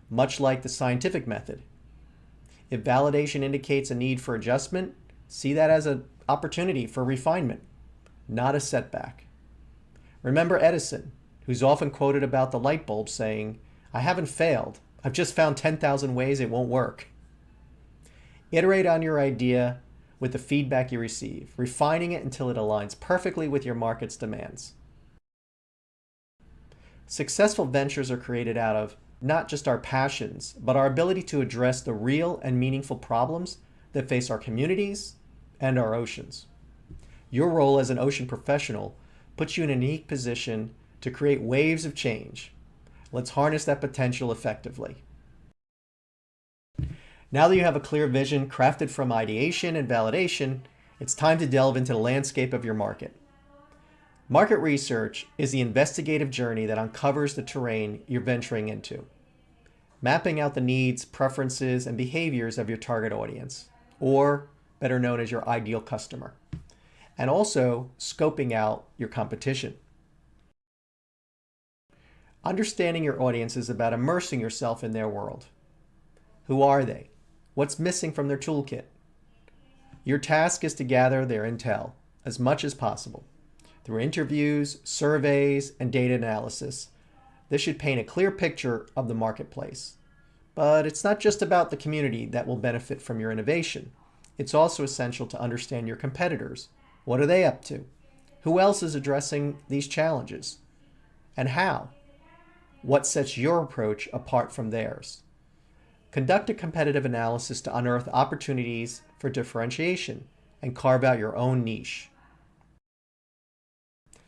much like the scientific method. If validation indicates a need for adjustment, see that as an opportunity for refinement, not a setback. Remember Edison, who's often quoted about the light bulb saying, "I haven't failed, I've just found 10,000 ways it won't work." Iterate on your idea with the feedback you receive, refining it until it aligns perfectly with your market's demands. Successful ventures are created out of not just our passions, but our ability to address the real and meaningful problems that face our communities and our oceans. Your role as an ocean professional puts you in a unique position to create waves of change. Let's harness that potential effectively. Now that you have a clear vision crafted from ideation and validation, it's time to delve into the landscape of your market. Market research is the investigative journey that uncovers the terrain you're venturing into. mapping out the needs, preferences, and behaviors of your target audience, or better known as your ideal customer, and also scoping out your competition. Understanding your audience is about immersing yourself in their world. Who are they? What's missing from their toolkit? Your task is to gather their intel as much as possible through interviews, surveys, and data analysis. This should paint a clear picture of the marketplace. But it's not just about the community that will benefit from your innovation. It's also essential to understand your competitors. What are they up to? Who else is addressing these challenges? And how? What sets your approach apart from theirs? Conduct a competitive analysis to unearth opportunities for differentiation and carve out your own niche.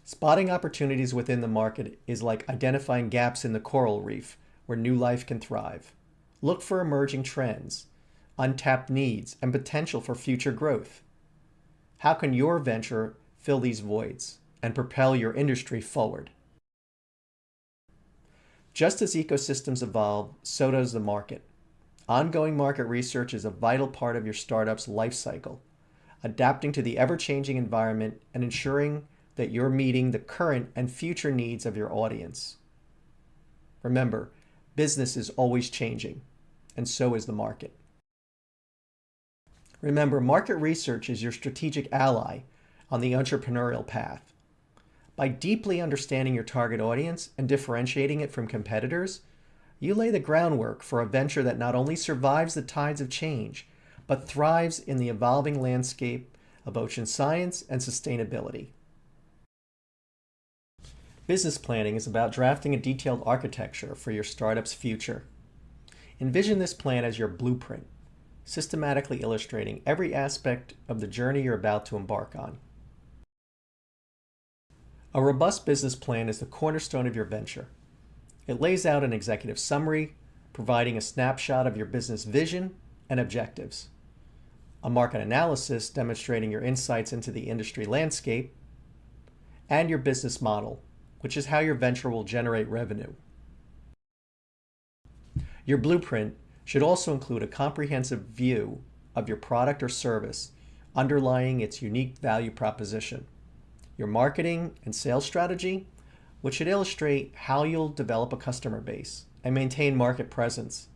Spotting opportunities within the market is like identifying gaps in the coral reef where new life can thrive. Look for emerging trends, untapped needs, and potential for future growth. How can your venture fill these voids and propel your industry forward? Just as ecosystems evolve, so does the market. Ongoing market research is a vital part of your startup's life cycle, adapting to the ever-changing environment and ensuring that you're meeting the current and future needs of your audience. Remember, business is always changing, and so is the market. Remember, market research is your strategic ally on the entrepreneurial path. By deeply understanding your target audience and differentiating it from competitors, you lay the groundwork for a venture that not only survives the tides of change, but thrives in the evolving landscape of ocean science and sustainability. Business planning is about drafting a detailed architecture for your startup's future. Envision this plan as your blueprint, systematically illustrating every aspect of the journey you're about to embark on. A robust business plan is the cornerstone of your venture. It lays out an executive summary, providing a snapshot of your business vision and objectives, a market analysis demonstrating your insights into the industry landscape, and your business model, which is how your venture will generate revenue. Your blueprint should also include a comprehensive view of your product or service underlying its unique value proposition, your marketing and sales strategy, which should illustrate how you'll develop a customer base and maintain market presence,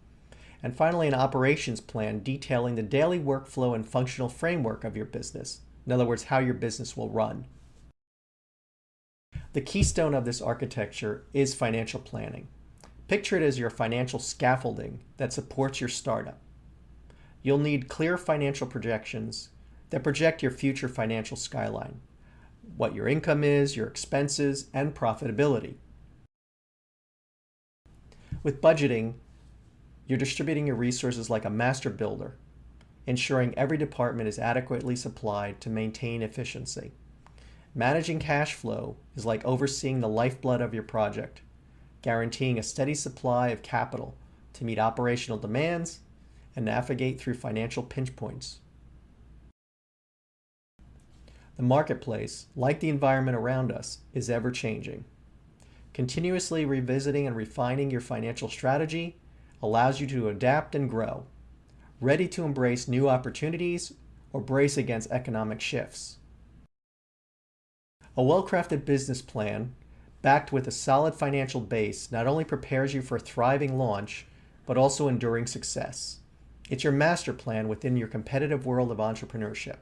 and finally an operations plan detailing the daily workflow and functional framework of your business, in other words, how your business will run. The keystone of this architecture is financial planning. Picture it as your financial scaffolding that supports your startup. You'll need clear financial projections that project your future financial skyline, what your income is, your expenses, and profitability. With budgeting, you're distributing your resources like a master builder, ensuring every department is adequately supplied to maintain efficiency. Managing cash flow is like overseeing the lifeblood of your project, guaranteeing a steady supply of capital to meet operational demands and navigate through financial pinch points. The marketplace, like the environment around us, is ever-changing. Continuously revisiting and refining your financial strategy allows you to adapt and grow, ready to embrace new opportunities or brace against economic shifts. A well-crafted business plan, backed with a solid financial base, not only prepares you for a thriving launch, but also enduring success. It's your master plan within your competitive world of entrepreneurship,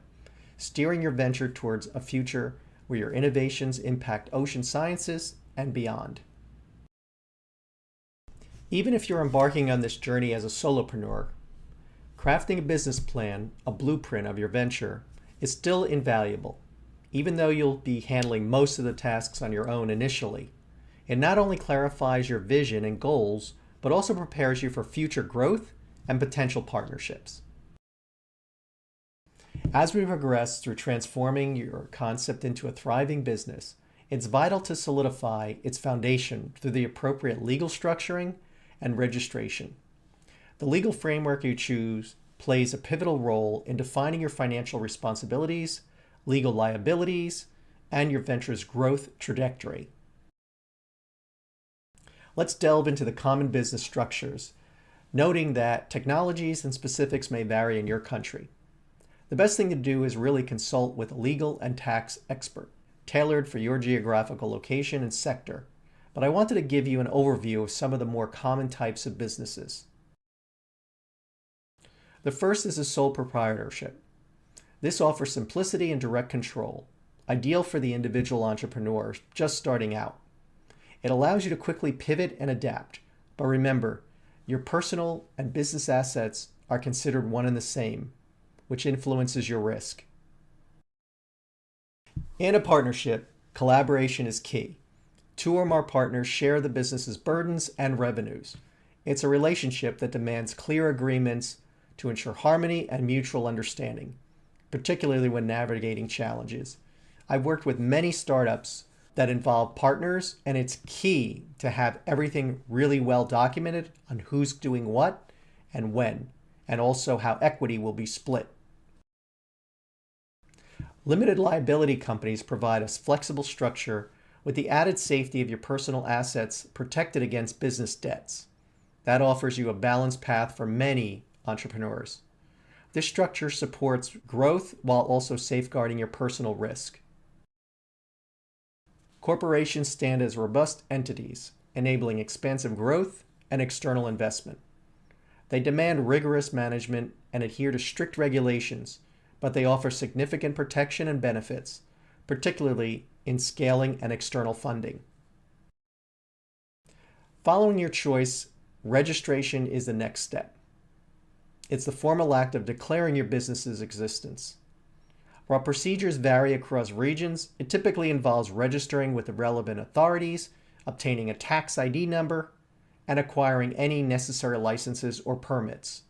steering your venture towards a future where your innovations impact ocean sciences and beyond. Even if you're embarking on this journey as a solopreneur, crafting a business plan, a blueprint of your venture, is still invaluable. Even though you'll be handling most of the tasks on your own initially, it not only clarifies your vision and goals, but also prepares you for future growth and potential partnerships. As we progress through transforming your concept into a thriving business, it's vital to solidify its foundation through the appropriate legal structuring and registration. The legal framework you choose plays a pivotal role in defining your financial responsibilities, legal liabilities, and your venture's growth trajectory. Let's delve into the common business structures noting that technologies and specifics may vary in your country. The best thing to do is really consult with a legal and tax expert, tailored for your geographical location and sector. But I wanted to give you an overview of some of the more common types of businesses. The first is a sole proprietorship. This offers simplicity and direct control, ideal for the individual entrepreneur just starting out. It allows you to quickly pivot and adapt, but remember, your personal and business assets are considered one and the same, which influences your risk. In a partnership, collaboration is key. 2 or more partners share the business's burdens and revenues. It's a relationship that demands clear agreements to ensure harmony and mutual understanding, particularly when navigating challenges. I've worked with many startups that involve partners, and it's key to have everything really well documented on who's doing what and when, and also how equity will be split. Limited liability companies provide a flexible structure with the added safety of your personal assets protected against business debts. That offers you a balanced path for many entrepreneurs. This structure supports growth while also safeguarding your personal risk. Corporations stand as robust entities, enabling expansive growth and external investment. They demand rigorous management and adhere to strict regulations, but they offer significant protection and benefits, particularly in scaling and external funding. Following your choice, registration is the next step. It's the formal act of declaring your business's existence. While procedures vary across regions, it typically involves registering with the relevant authorities, obtaining a tax ID number, and acquiring any necessary licenses or permits.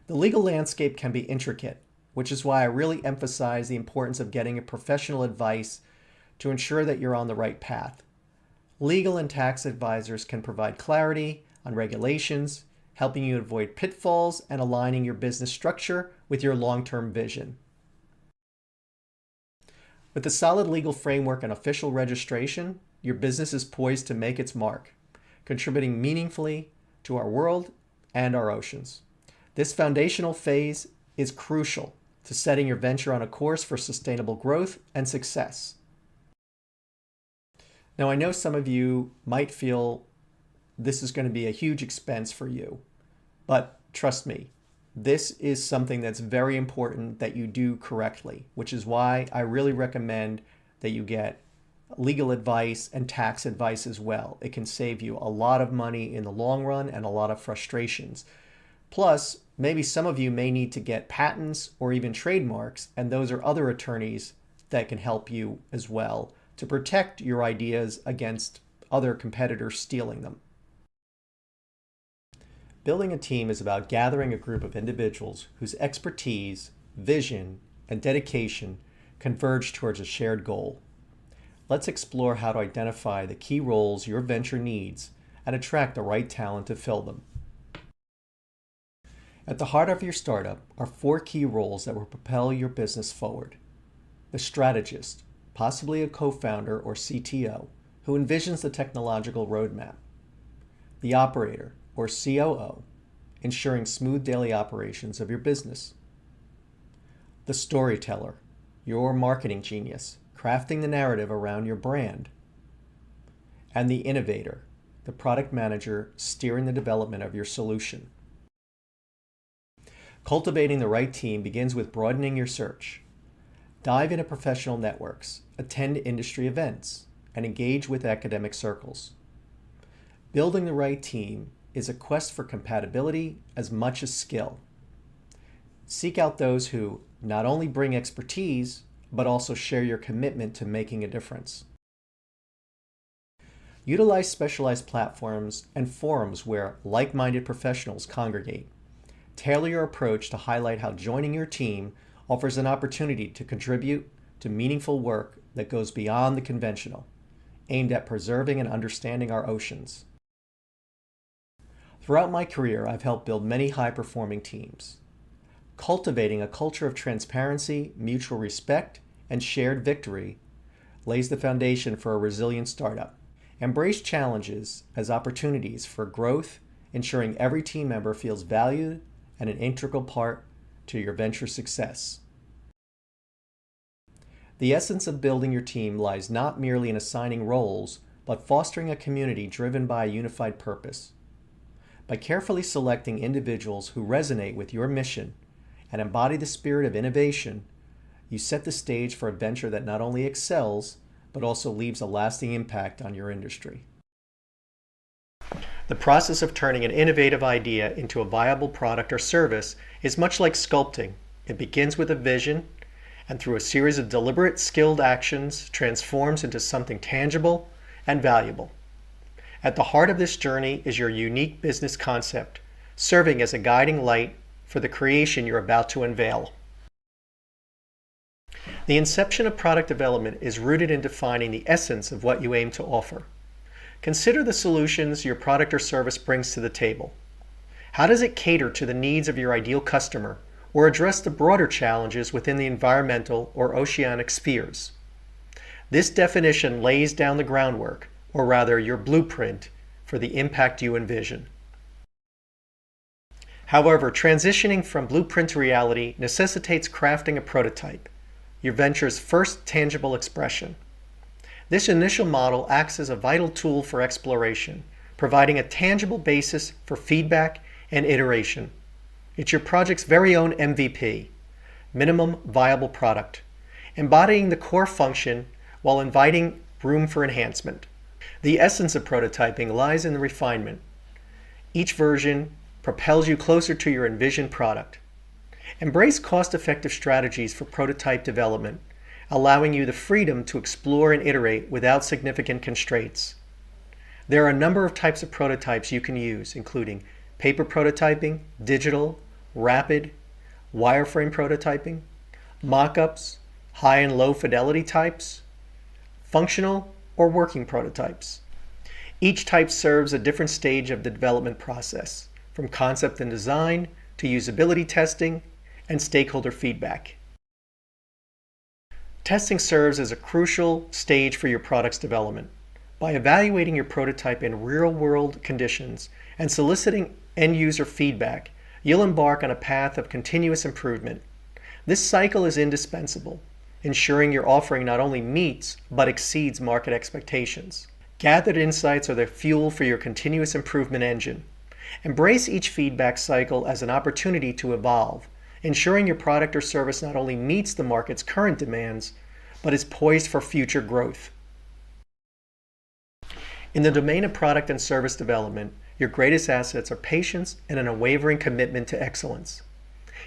The legal landscape can be intricate, which is why I really emphasize the importance of getting a professional advice to ensure that you're on the right path. Legal and tax advisors can provide clarity on regulations, helping you avoid pitfalls and aligning your business structure with your long-term vision. With a solid legal framework and official registration, your business is poised to make its mark, contributing meaningfully to our world and our oceans. This foundational phase is crucial to setting your venture on a course for sustainable growth and success. Now, I know some of you might feel this is going to be a huge expense for you, but trust me, this is something that's very important that you do correctly, which is why I really recommend that you get legal advice and tax advice as well. It can save you a lot of money in the long run and a lot of frustrations. Plus, maybe some of you may need to get patents or even trademarks, and those are other attorneys that can help you as well to protect your ideas against other competitors stealing them. Building a team is about gathering a group of individuals whose expertise, vision, and dedication converge towards a shared goal. Let's explore how to identify the key roles your venture needs and attract the right talent to fill them. At the heart of your startup are 4 key roles that will propel your business forward. The strategist, possibly a co-founder or CTO, who envisions the technological roadmap. The operator, or COO, ensuring smooth daily operations of your business. The storyteller, your marketing genius, crafting the narrative around your brand. And the innovator, the product manager, steering the development of your solution. Cultivating the right team begins with broadening your search. Dive into professional networks, attend industry events, and engage with academic circles. Building the right team is a quest for compatibility as much as skill. Seek out those who not only bring expertise, but also share your commitment to making a difference. Utilize specialized platforms and forums where like-minded professionals congregate. Tailor your approach to highlight how joining your team offers an opportunity to contribute to meaningful work that goes beyond the conventional, aimed at preserving and understanding our oceans. Throughout my career, I've helped build many high-performing teams. Cultivating a culture of transparency, mutual respect, and shared victory lays the foundation for a resilient startup. Embrace challenges as opportunities for growth, ensuring every team member feels valued and an integral part to your venture success. The essence of building your team lies not merely in assigning roles, but fostering a community driven by a unified purpose. By carefully selecting individuals who resonate with your mission and embody the spirit of innovation, you set the stage for a venture that not only excels, but also leaves a lasting impact on your industry. The process of turning an innovative idea into a viable product or service is much like sculpting. It begins with a vision, and through a series of deliberate, skilled actions, transforms into something tangible and valuable. At the heart of this journey is your unique business concept, serving as a guiding light for the creation you're about to unveil. The inception of product development is rooted in defining the essence of what you aim to offer. Consider the solutions your product or service brings to the table. How does it cater to the needs of your ideal customer or address the broader challenges within the environmental or oceanic spheres? This definition lays down the groundwork, or rather your blueprint, for the impact you envision. However, transitioning from blueprint to reality necessitates crafting a prototype, your venture's first tangible expression. This initial model acts as a vital tool for exploration, providing a tangible basis for feedback and iteration. It's your project's very own MVP, minimum viable product, embodying the core function while inviting room for enhancement. The essence of prototyping lies in the refinement. Each version propels you closer to your envisioned product. Embrace cost-effective strategies for prototype development, allowing you the freedom to explore and iterate without significant constraints. There are a number of types of prototypes you can use, including paper prototyping, digital, rapid, wireframe prototyping, mock-ups, high and low fidelity types, functional or working prototypes. Each type serves a different stage of the development process, from concept and design to usability testing and stakeholder feedback. Testing serves as a crucial stage for your product's development. By evaluating your prototype in real-world conditions and soliciting end-user feedback, you'll embark on a path of continuous improvement. This cycle is indispensable, ensuring your offering not only meets but exceeds market expectations. Gathered insights are the fuel for your continuous improvement engine. Embrace each feedback cycle as an opportunity to evolve, ensuring your product or service not only meets the market's current demands, but is poised for future growth. In the domain of product and service development, your greatest assets are patience and an unwavering commitment to excellence.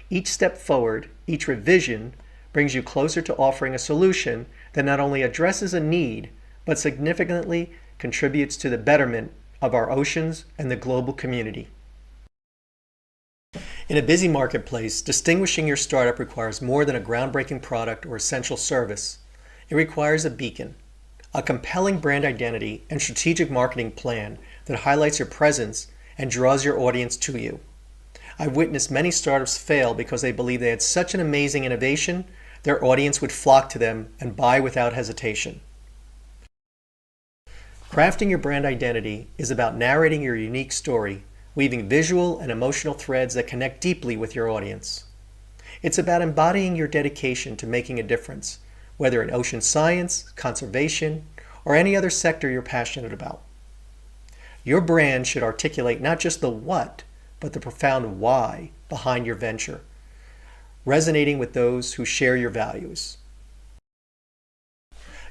Each step forward, each revision, brings you closer to offering a solution that not only addresses a need, but significantly contributes to the betterment of our oceans and the global community. In a busy marketplace, distinguishing your startup requires more than a groundbreaking product or essential service. It requires a beacon, a compelling brand identity and strategic marketing plan that highlights your presence and draws your audience to you. I've witnessed many startups fail because they believe they had such an amazing innovation, their audience would flock to them and buy without hesitation. Crafting your brand identity is about narrating your unique story, weaving visual and emotional threads that connect deeply with your audience. It's about embodying your dedication to making a difference, whether in ocean science, conservation, or any other sector you're passionate about. Your brand should articulate not just the what, but the profound why behind your venture, resonating with those who share your values.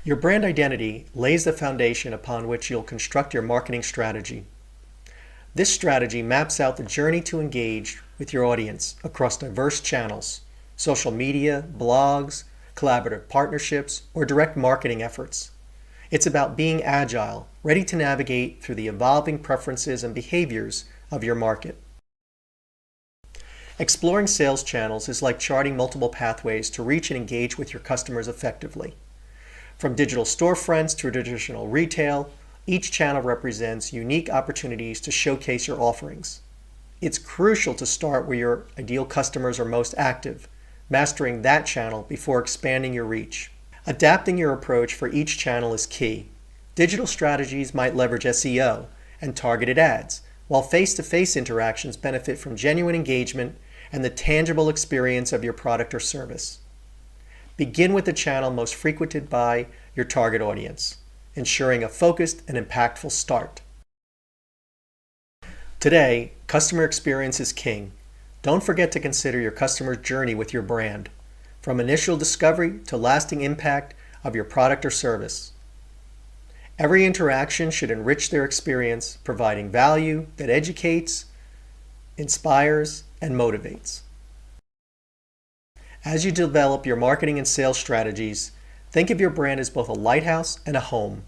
Your brand identity lays the foundation upon which you'll construct your marketing strategy. This strategy maps out the journey to engage with your audience across diverse channels, social media, blogs, collaborative partnerships, or direct marketing efforts. It's about being agile, ready to navigate through the evolving preferences and behaviors of your market. Exploring sales channels is like charting multiple pathways to reach and engage with your customers effectively. From digital storefronts to traditional retail, each channel represents unique opportunities to showcase your offerings. It's crucial to start where your ideal customers are most active, mastering that channel before expanding your reach. Adapting your approach for each channel is key. Digital strategies might leverage SEO and targeted ads, while face-to-face interactions benefit from genuine engagement and the tangible experience of your product or service. Begin with the channel most frequented by your target audience, ensuring a focused and impactful start. Today, customer experience is king. Don't forget to consider your customer's journey with your brand, from initial discovery to lasting impact of your product or service. Every interaction should enrich their experience, providing value that educates, inspires, and motivates. As you develop your marketing and sales strategies, think of your brand as both a lighthouse and a home.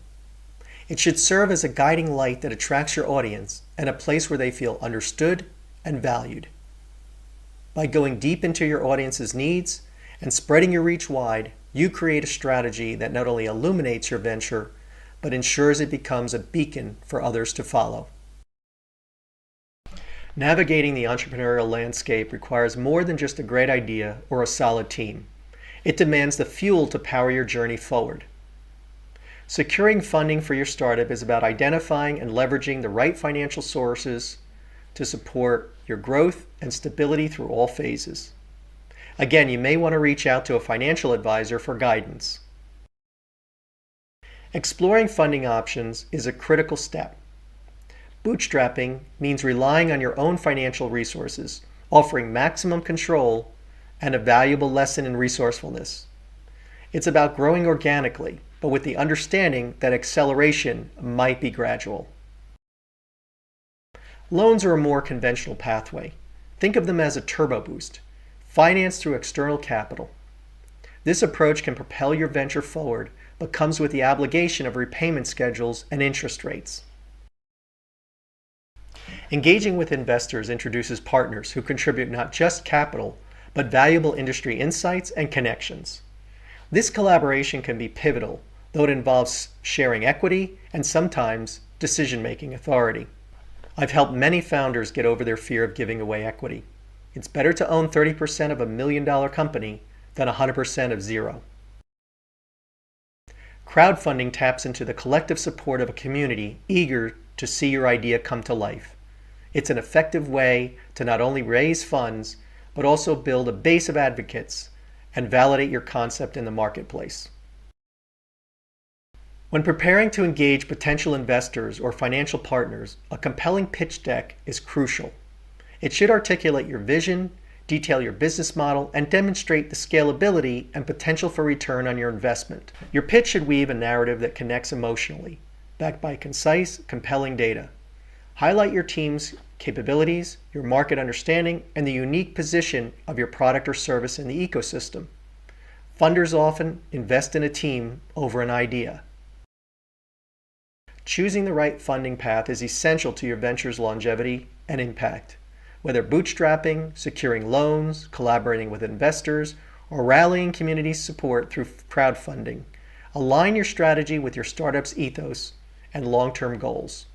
It should serve as a guiding light that attracts your audience and a place where they feel understood and valued. By going deep into your audience's needs and spreading your reach wide, you create a strategy that not only illuminates your venture, but ensures it becomes a beacon for others to follow. Navigating the entrepreneurial landscape requires more than just a great idea or a solid team. It demands the fuel to power your journey forward. Securing funding for your startup is about identifying and leveraging the right financial sources to support your growth and stability through all phases. Again, you may want to reach out to a financial advisor for guidance. Exploring funding options is a critical step. Bootstrapping means relying on your own financial resources, offering maximum control and a valuable lesson in resourcefulness. It's about growing organically, but with the understanding that acceleration might be gradual. Loans are a more conventional pathway. Think of them as a turbo boost, financed through external capital. This approach can propel your venture forward, but comes with the obligation of repayment schedules and interest rates. Engaging with investors introduces partners who contribute not just capital, but valuable industry insights and connections. This collaboration can be pivotal, though it involves sharing equity and sometimes decision-making authority. I've helped many founders get over their fear of giving away equity. It's better to own 30% of a $1 million company than 100% of zero. Crowdfunding taps into the collective support of a community eager to see your idea come to life. It's an effective way to not only raise funds, but also build a base of advocates and validate your concept in the marketplace. When preparing to engage potential investors or financial partners, a compelling pitch deck is crucial. It should articulate your vision, detail your business model, and demonstrate the scalability and potential for return on your investment. Your pitch should weave a narrative that connects emotionally, backed by concise, compelling data. Highlight your team's capabilities, your market understanding, and the unique position of your product or service in the ecosystem. Funders often invest in a team over an idea. Choosing the right funding path is essential to your venture's longevity and impact. Whether bootstrapping, securing loans, collaborating with investors, or rallying community support through crowdfunding, align your strategy with your startup's ethos and long-term goals.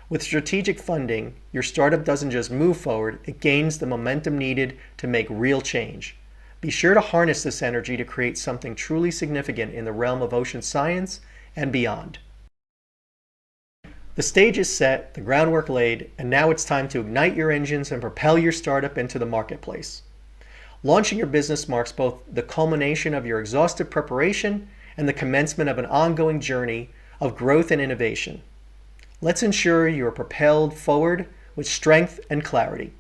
With strategic funding, your startup doesn't just move forward, it gains the momentum needed to make real change. Be sure to harness this energy to create something truly significant in the realm of ocean science and beyond. The stage is set, the groundwork laid, and now it's time to ignite your engines and propel your startup into the marketplace. Launching your business marks both the culmination of your exhaustive preparation and the commencement of an ongoing journey of growth and innovation. Let's ensure you are propelled forward with strength and clarity.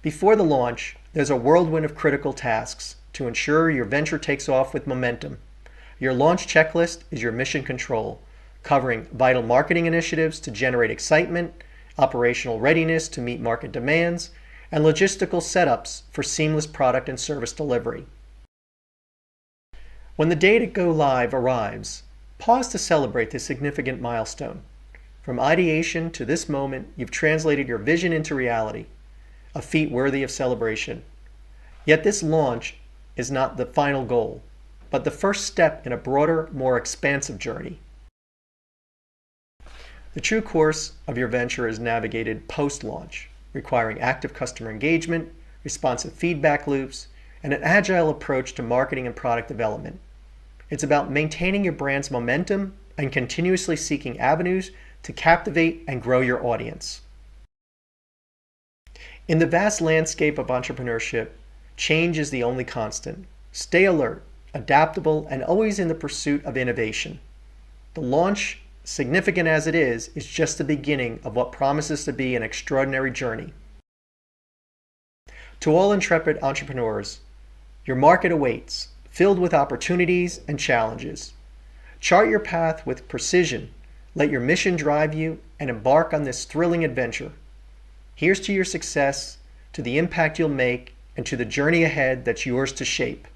Before the launch, there's a whirlwind of critical tasks to ensure your venture takes off with momentum. Your launch checklist is your mission control, covering vital marketing initiatives to generate excitement, operational readiness to meet market demands, and logistical setups for seamless product and service delivery. When the day to go live arrives, pause to celebrate this significant milestone. From ideation to this moment, you've translated your vision into reality, a feat worthy of celebration. Yet this launch is not the final goal, but the first step in a broader, more expansive journey. The true course of your venture is navigated post-launch, requiring active customer engagement, responsive feedback loops, and an agile approach to marketing and product development. It's about maintaining your brand's momentum and continuously seeking avenues to captivate and grow your audience. In the vast landscape of entrepreneurship, change is the only constant. Stay alert, adaptable, and always in the pursuit of innovation. The launch, significant as it is just the beginning of what promises to be an extraordinary journey. To all intrepid entrepreneurs, your market awaits, filled with opportunities and challenges. Chart your path with precision, let your mission drive you, and embark on this thrilling adventure. Here's to your success, to the impact you'll make, and to the journey ahead that's yours to shape.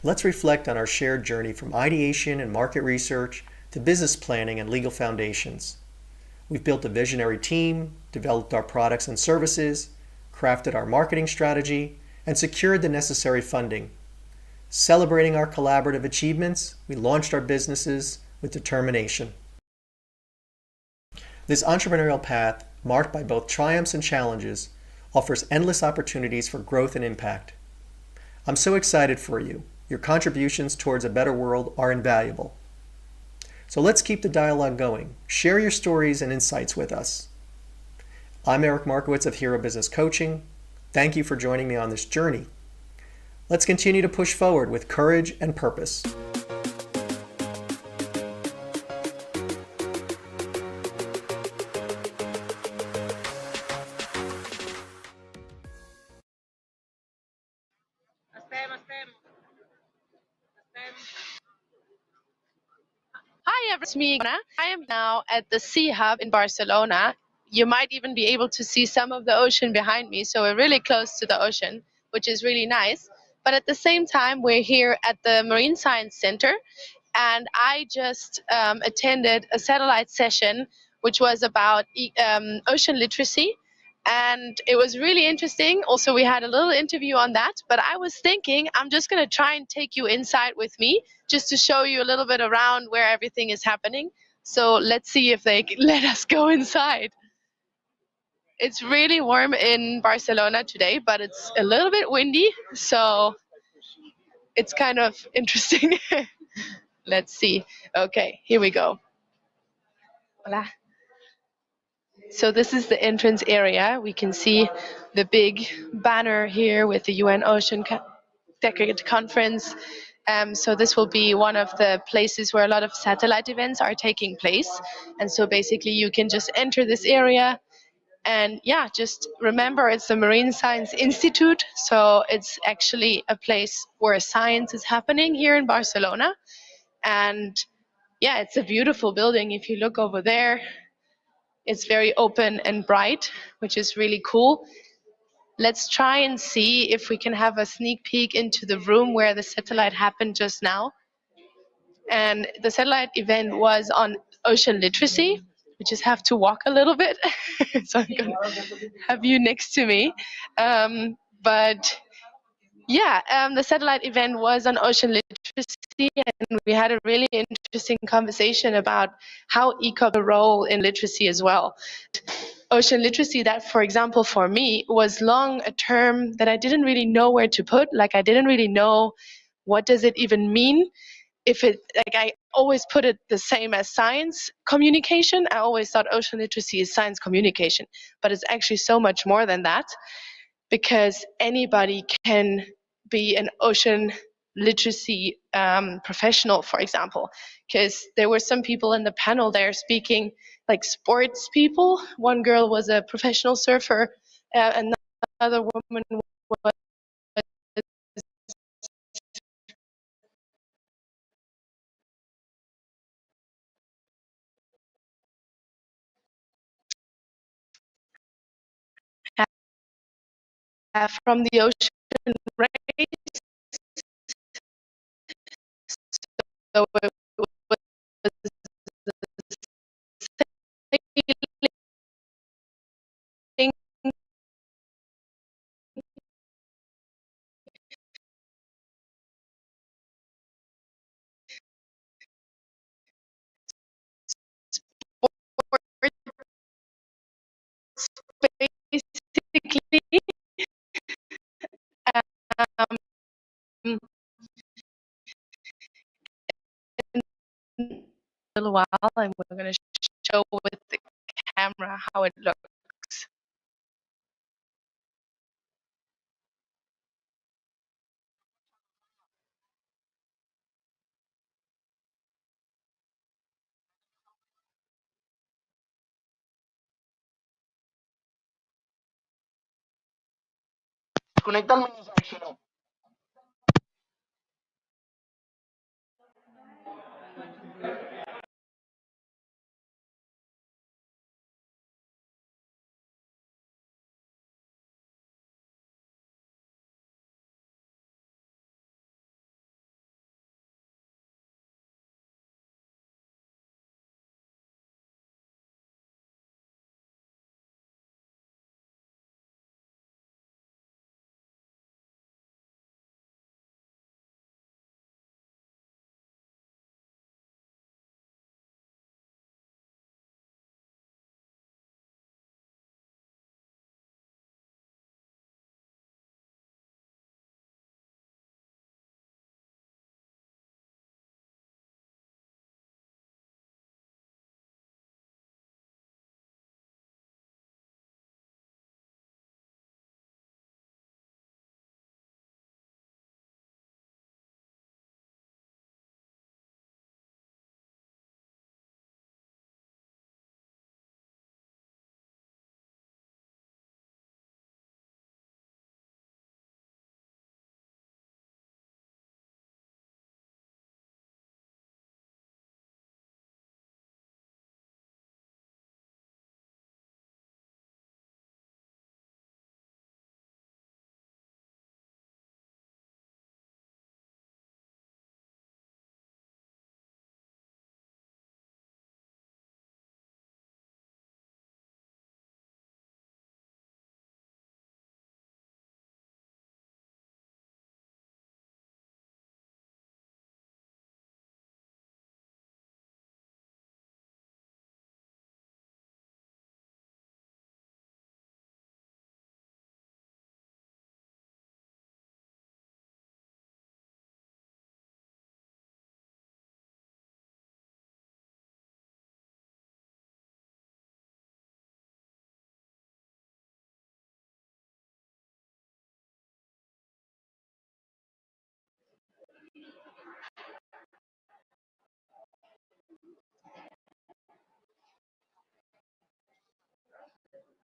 Let's reflect on our shared journey from ideation and market research to business planning and legal foundations. We've built a visionary team, developed our products and services, crafted our marketing strategy, and secured the necessary funding. Celebrating our collaborative achievements, we launched our businesses with determination. This entrepreneurial path, marked by both triumphs and challenges, offers endless opportunities for growth and impact. I'm so excited for you. Your contributions towards a better world are invaluable. So let's keep the dialogue going. Share your stories and insights with us. I'm Eric Markowitz of Hero Business Coaching. Thank you for joining me on this journey. Let's continue to push forward with courage and purpose. Hi, it's me, Anna. I am now at the Sea Hub in Barcelona. You might even be able to see some of the ocean behind me, so we're really close to the ocean, which is really nice. But at the same time, we're here at the Marine Science Center, and I just attended a satellite session which was about ocean literacy, and it was really interesting. Also, we had a little interview on that, but I was thinking I'm just going to try and take you inside with me just to show you a little bit around where everything is happening. So let's see if they let us go inside. It's really warm in Barcelona today, but it's a little bit windy, so it's kind of interesting. Let's see. Okay, here we go. Hola. So this is the entrance area. We can see the big banner here with the UN Ocean Decade Conference. So this will be one of the places where a lot of satellite events are taking place. And so basically you can just enter this area and yeah, just remember it's the Marine Science Institute. So it's actually a place where science is happening here in Barcelona. And yeah, it's a beautiful building. If you look over there, it's very open and bright, which is really cool. Let's try and see if we can have a sneak peek into the room where the satellite happened just now. And the satellite event was on ocean literacy. We just have to walk a little bit. So I'm going to have you next to me. But yeah, the satellite event was on ocean literacy, and we had a really interesting conversation about how ECOP a role in literacy as well. Ocean literacy, that for example for me was long a term that I didn't really know where to put. Like I didn't really know what does it even mean. If it, like I always put it the same as science communication. I always thought ocean literacy is science communication, but it's actually so much more than that, because anybody can be an ocean literacy professional, for example, because there were some people in the panel there speaking like sports people. One girl was a professional surfer, another woman was from the ocean race. So it was basically little while, and we're going to show with the camera how it looks. Conecta el mensaje, no.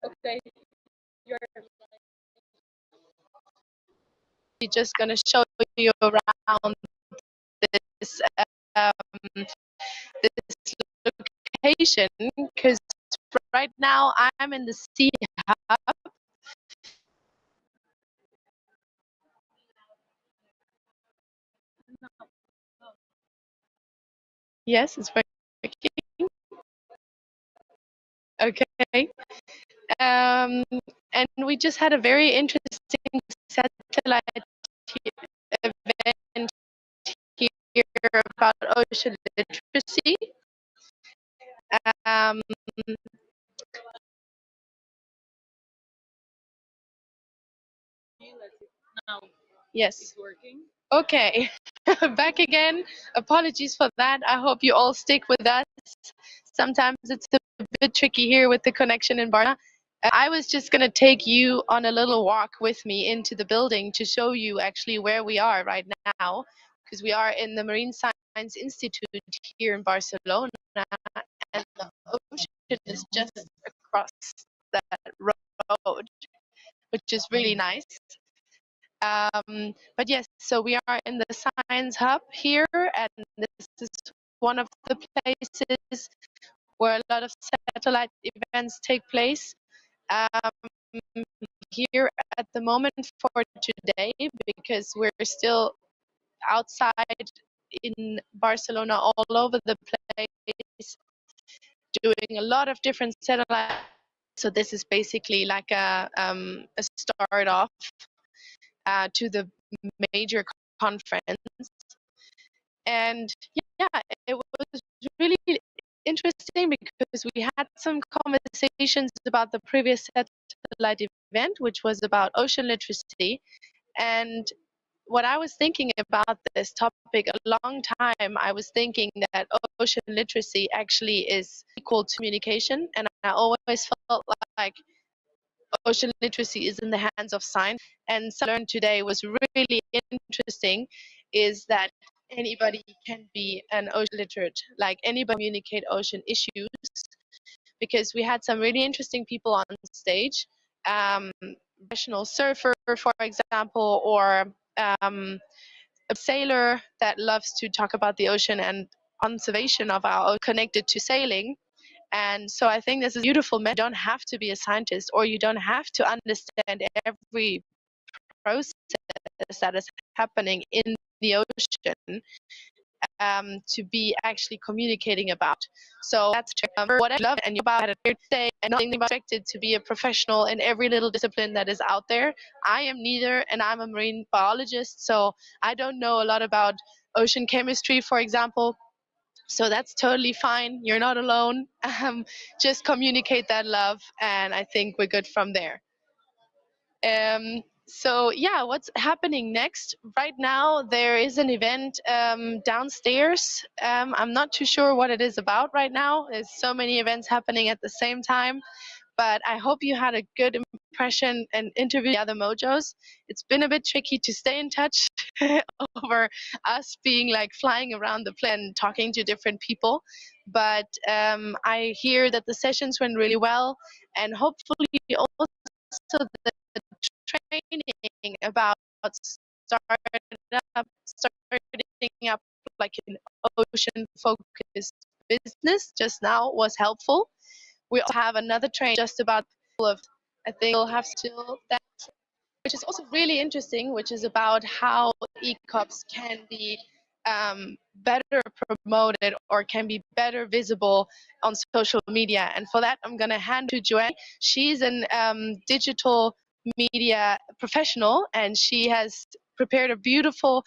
Okay, we're just going to show you around this this location, because right now I'm in the sea hub. Yes, it's working. Okay. And we just had a very interesting satellite event here about ocean literacy. Um, yes. It's working. Okay, back again. Apologies for that. I hope you all stick with us. Sometimes it's a bit tricky here with the connection in Barcelona. I was just going to take you on a little walk with me into the building to show you actually where we are right now, because we are in the Marine Science Institute here in Barcelona, and the ocean is just across that road, which is really nice. But yes, so we are in the Science Hub here, and this is one of the places where a lot of satellite events take place. Here at the moment for today, because we're still outside in Barcelona, all over the place, doing a lot of different satellite. So this is basically like a start off to the major conference. And yeah, it was really interesting because we had some conversations about the previous satellite event, which was about ocean literacy. And what I was thinking about this topic a long time, I was thinking that ocean literacy actually is equal to communication, and I always felt like ocean literacy is in the hands of science. And something I learned today was really interesting, is that anybody can be an ocean literate, like anybody communicate ocean issues, because we had some really interesting people on stage, professional surfer, for example, or a sailor that loves to talk about the ocean and conservation of our ocean connected to sailing. And so I think this is beautiful. You don't have to be a scientist, or you don't have to understand every process that is happening in the ocean to be actually communicating about. So that's what I love and about it today, and not being expected to be a professional in every little discipline that is out there. I am neither, and I'm a marine biologist, so I don't know a lot about ocean chemistry, for example. So that's totally fine. You're not alone. Just communicate that love, and I think we're good from there. So yeah, what's happening next? Right now, there is an event downstairs. I'm not too sure what it is about right now. There's so many events happening at the same time, but I hope you had a good impression and interview the other mojos. It's been a bit tricky to stay in touch over us being like flying around the plane talking to different people, but I hear that the sessions went really well, and hopefully also the training about starting up like an ocean focused business just now was helpful. We also have another training just about I think we'll have still that, which is also really interesting, which is about how ECOPs can be better promoted or can be better visible on social media. And for that, I'm going to hand to Joanne. She's an digital media professional, and she has prepared a beautiful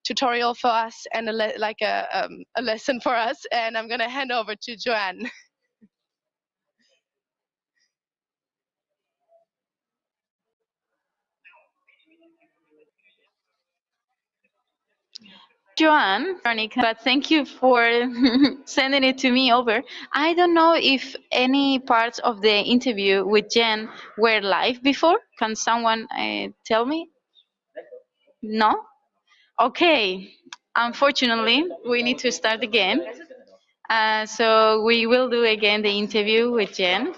tutorial for us and a lesson for us. And I'm going to hand over to Joanne. Joanne, Veronica, but thank you for sending it to me over. I don't know if any parts of the interview with Jen were live before. Can someone tell me? No? Okay. Unfortunately, we need to start again. So we will do again the interview with Jen.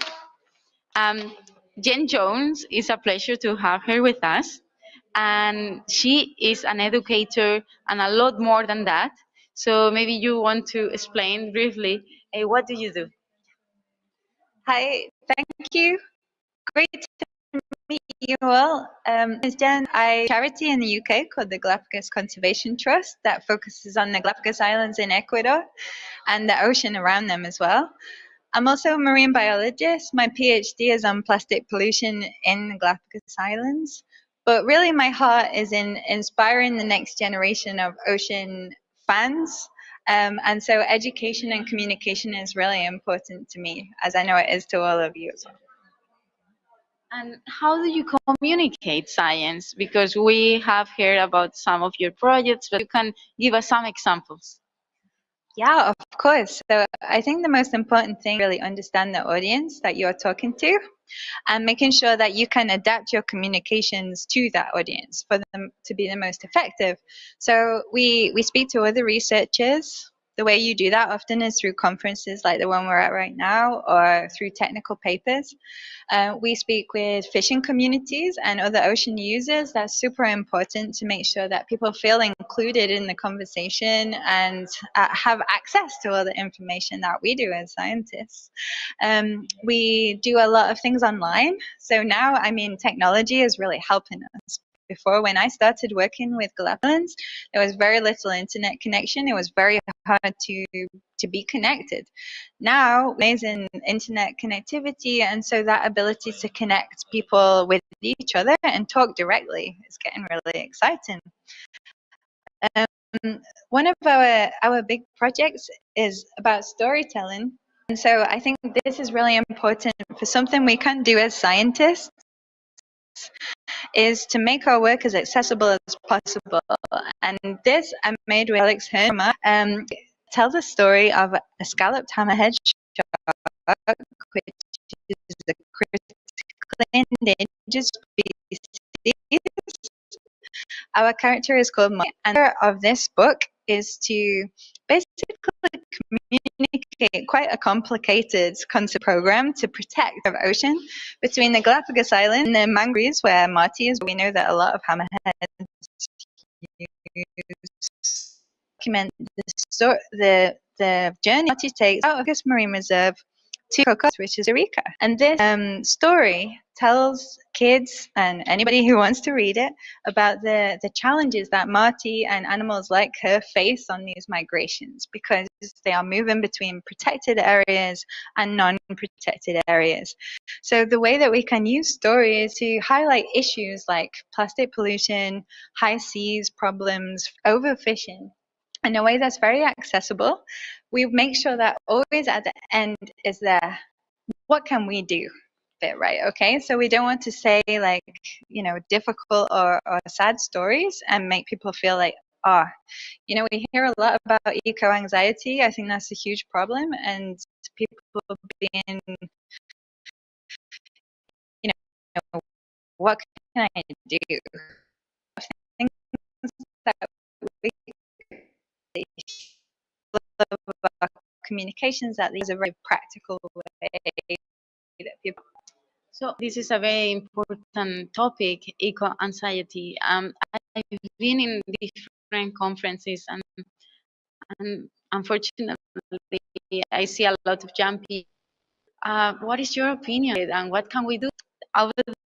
Jen Jones, is a pleasure to have her with us. And she is an educator and a lot more than that. So maybe you want to explain briefly, what do you do? Hi, thank you. Great to meet you all. As Jen, I charity in the UK called the Galapagos Conservation Trust that focuses on the Galapagos Islands in Ecuador and the ocean around them as well. I'm also a marine biologist. My PhD is on plastic pollution in the Galapagos Islands. But really my heart is in inspiring the next generation of ocean fans. And so education and communication is really important to me, as I know it is to all of you as well. And how do you communicate science? Because we have heard about some of your projects, but you can give us some examples. Yeah, of course. So I think the most important thing is really understand the audience that you're talking to and making sure that you can adapt your communications to that audience for them to be the most effective. So we speak to other researchers. The way you do that often is through conferences like the one we're at right now, or through technical papers. We speak with fishing communities and other ocean users. That's super important to make sure that people feel included in the conversation and have access to all the information that we do as scientists. We do a lot of things online. So now, I mean, technology is really helping us. Before, when I started working with Galapagos, there was very little internet connection. It was very hard to be connected. Now, amazing internet connectivity, and so that ability to connect people with each other and talk directly is getting really exciting. One of our big projects is about storytelling, and so I think this is really important for something we can do as scientists. is to make our work as accessible as possible. And this I made with Alex Herma. Tells a story of a scalloped hammerhead shark, which is a critically endangered species. Our character is called Molly, and the idea of this book is to basically communicate quite a complicated concept program to protect the ocean between the Galapagos Islands and the mangroves where Marty is. We know that a lot of hammerheads document the journey Marty takes out of this marine reserve to Cocos, which is Eureka. And this story tells kids and anybody who wants to read it about the challenges that Marty and animals like her face on these migrations, because they are moving between protected areas and non-protected areas. So the way that we can use stories to highlight issues like plastic pollution, high seas problems, overfishing, in a way that's very accessible, we make sure that always at the end is there, what can we do? Bit, right? Okay, so we don't want to say like, you know, difficult or sad stories and make people feel like, you know, we hear a lot about eco-anxiety. I think that's a huge problem, and people being, you know, what can I do? Things that we about communications, that these are very practical way that people. So this is a very important topic, eco-anxiety. I've been in different conferences, and unfortunately, I see a lot of young people. What is your opinion, and what can we do? Over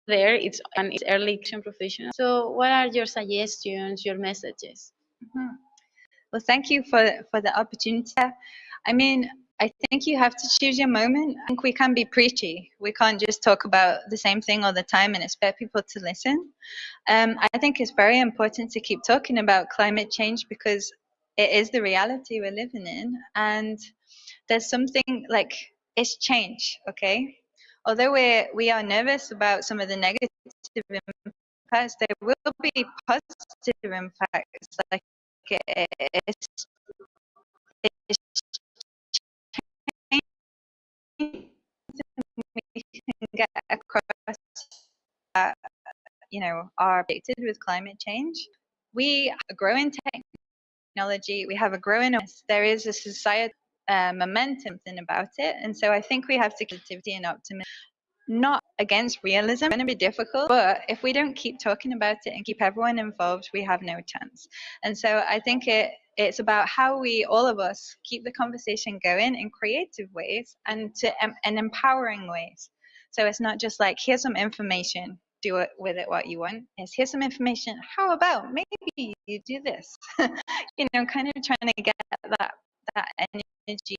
there, it's early action professional. So what are your suggestions, your messages? Mm-hmm. Well, thank you for the opportunity. I mean, I think you have to choose your moment. I think we can be preachy. We can't just talk about the same thing all the time and expect people to listen. I think it's very important to keep talking about climate change because it is the reality we're living in. And there's something like, it's change, okay? Although we are nervous about some of the negative impacts, there will be positive impacts. Like it's we can get across that, you know, are affected with climate change. We are growing technology, we have a growing awareness. There is a societal momentum about it, and so I think we have to creativity and optimism. Not against realism, it's going to be difficult, but if we don't keep talking about it and keep everyone involved, we have no chance. And so I think it's about how we, all of us, keep the conversation going in creative ways and empowering ways. So it's not just like, here's some information, do it with it what you want. It's here's some information, how about maybe you do this? You know, kind of trying to get that energy,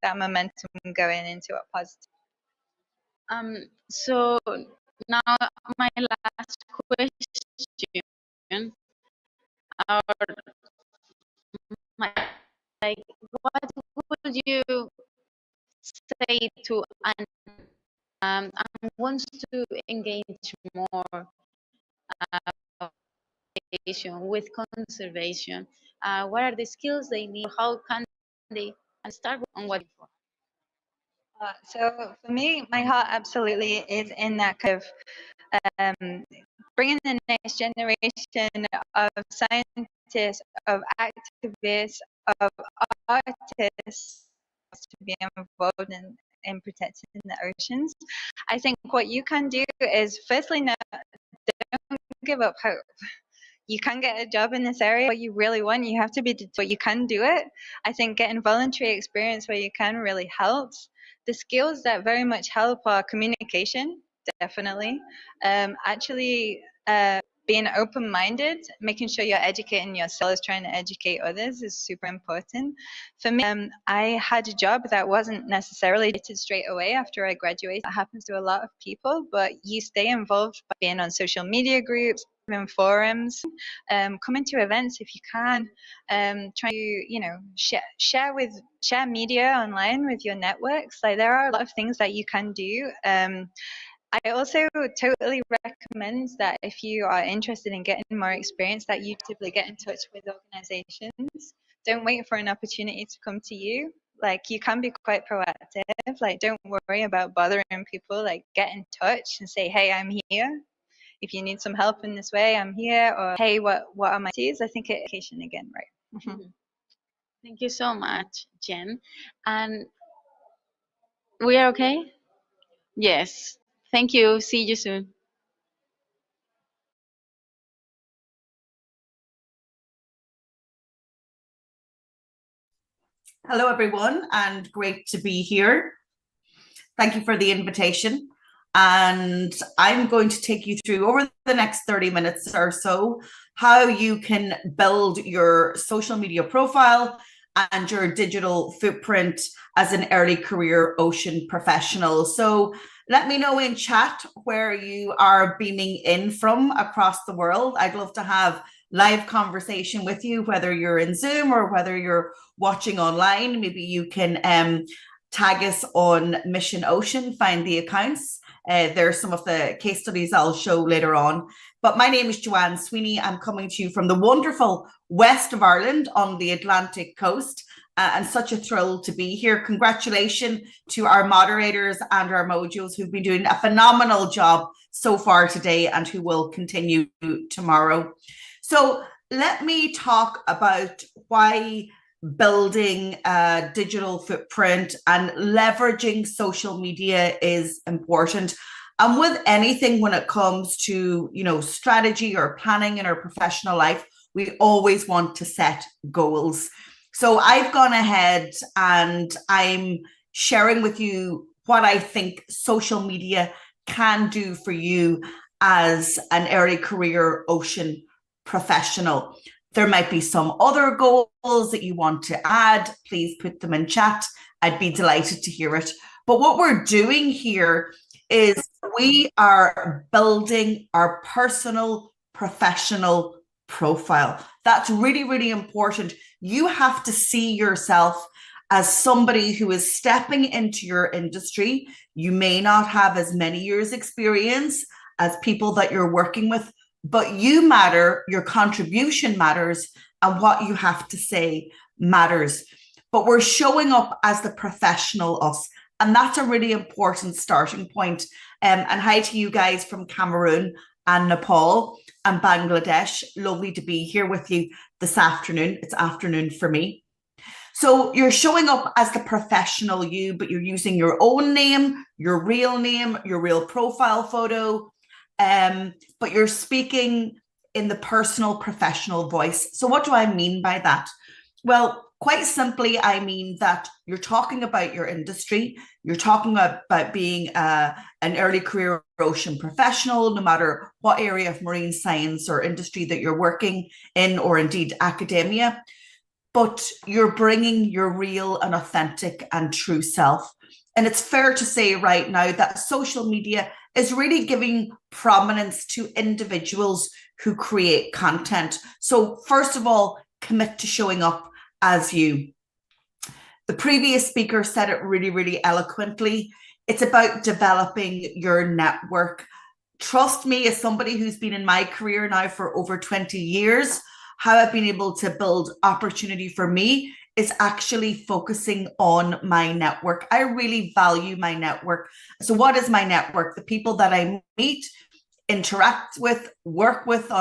that momentum going into a positive. So now my last question, or like, what would you say to and wants to engage more with conservation? What are the skills they need? How can they start on what? So for me, my heart absolutely is in that kind of bringing the next generation of scientists, of activists, of artists to be involved in protecting the oceans. I think what you can do is, firstly, don't give up hope. You can get a job in this area, what you really want, you have to be, but you can do it. I think getting voluntary experience where you can really helps. The skills that very much help are communication, definitely. Actually, being open-minded, making sure you're educating yourself, trying to educate others is super important. For me, I had a job that wasn't necessarily dated straight away after I graduated. That happens to a lot of people, but you stay involved by being on social media groups, in forums, coming to events if you can, try to, you know, share media online with your networks. Like, there are a lot of things that you can do. I also totally recommend that if you are interested in getting more experience, that you actively get in touch with organizations. Don't wait for an opportunity to come to you. Like, you can be quite proactive. Like, don't worry about bothering people. Like, get in touch and say, hey, I'm here. If you need some help in this way, I'm here. Or, hey, what are my needs? I think education again, right? Thank you so much, Jen. And we are okay? Yes. Thank you. See you soon. Hello, everyone, and great to be here. Thank you for the invitation. And I'm going to take you through, over the next 30 minutes or so, how you can build your social media profile and your digital footprint as an early career ocean professional. So let me know in chat where you are beaming in from across the world. I'd love to have live conversation with you, whether you're in Zoom or whether you're watching online. Maybe you can tag us on Mission Ocean, find the accounts. There's some of the case studies I'll show later on. But my name is Joanne Sweeney. I'm coming to you from the wonderful west of Ireland on the Atlantic coast. And such a thrill to be here. Congratulations to our moderators and our mojos who've been doing a phenomenal job so far today and who will continue tomorrow. So let me talk about why building a digital footprint and leveraging social media is important. And with anything, when it comes to, strategy or planning in our professional life, we always want to set goals. So I've gone ahead and I'm sharing with you what I think social media can do for you as an early career ocean professional. There might be some other goals that you want to add. Please put them in chat. I'd be delighted to hear it. But what we're doing here is we are building our personal professional profile. That's really, really important. You have to see yourself as somebody who is stepping into your industry. You may not have as many years experience as people that you're working with, but you matter, your contribution matters, and what you have to say matters. But we're showing up as the professional us, and that's a really important starting point. And hi to you guys from Cameroon and Nepal and Bangladesh. Lovely to be here with you this afternoon. It's afternoon for me. So you're showing up as the professional you, but you're using your own name, your real profile photo, but you're speaking in the personal professional voice. So what do I mean by that? Well, quite simply, I mean that you're talking about your industry. You're talking about being an early career ocean professional, no matter what area of marine science or industry that you're working in, or indeed academia. But you're bringing your real and authentic and true self. And it's fair to say right now that social media is really giving prominence to individuals who create content. So first of all, commit to showing up as you. The previous speaker said it really, really eloquently. It's about developing your network. Trust me, as somebody who's been in my career now for over 20 years, how I've been able to build opportunity for me is actually focusing on my network. I really value my network. So what is my network? The people that I meet, interact with, work with,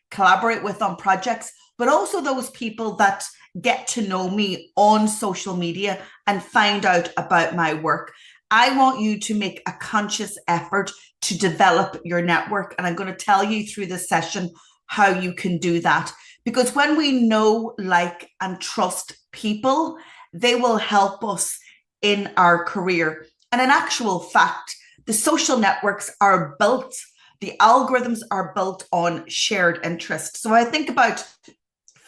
collaborate with on projects, but also those people that get to know me on social media and find out about my work. I want you to make a conscious effort to develop your network. And I'm going to tell you through this session how you can do that. Because when we know, like, and trust people, they will help us in our career. And in actual fact, the social networks are built, the algorithms are built on shared interest. So I think about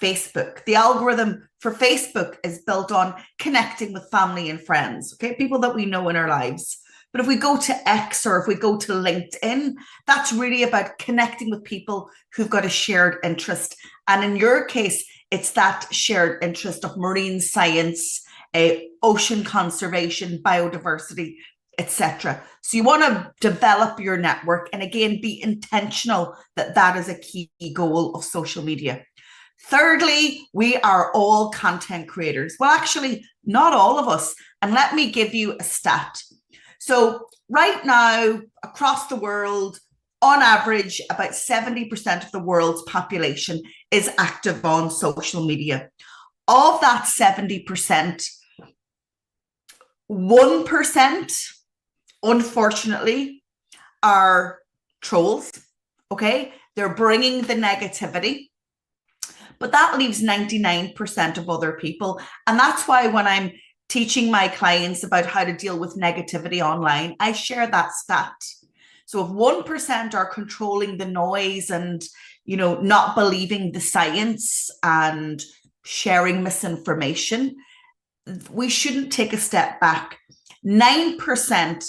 Facebook. The algorithm for Facebook is built on connecting with family and friends, okay? People that we know in our lives. But if we go to X or if we go to LinkedIn, that's really about connecting with people who've got a shared interest. And in your case, it's that shared interest of marine science, ocean conservation, biodiversity, etc. So you want to develop your network, and again, be intentional that that is a key goal of social media. Thirdly, we are all content creators. Well, actually, not all of us. And let me give you a stat. So right now, across the world, on average, about 70% of the world's population is active on social media. Of that 70%, 1%, unfortunately, are trolls, okay? They're bringing the negativity, but that leaves 99% of other people. And that's why when I'm teaching my clients about how to deal with negativity online, I share that stat. So if 1% are controlling the noise and, you know, not believing the science and sharing misinformation, we shouldn't take a step back. 9%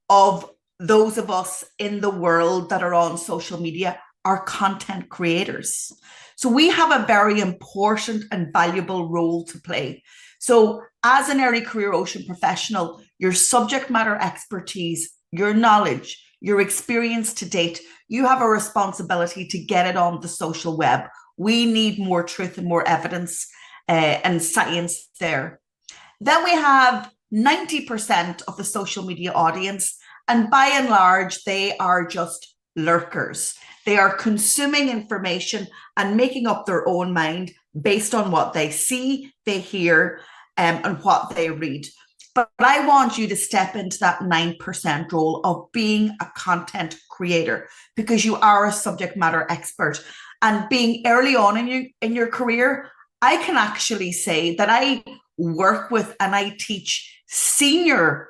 of those of us in the world that are on social media are content creators. So we have a very important and valuable role to play. So as an early career ocean professional, your subject matter expertise, your knowledge, your experience to date, you have a responsibility to get it on the social web. We need more truth and more evidence and science there. Then we have 90% of the social media audience, and by and large, they are just lurkers. They are consuming information and making up their own mind based on what they see, they hear, and what they read. But I want you to step into that 9% role of being a content creator, because you are a subject matter expert. And being early on in your career, I can actually say that I work with and I teach senior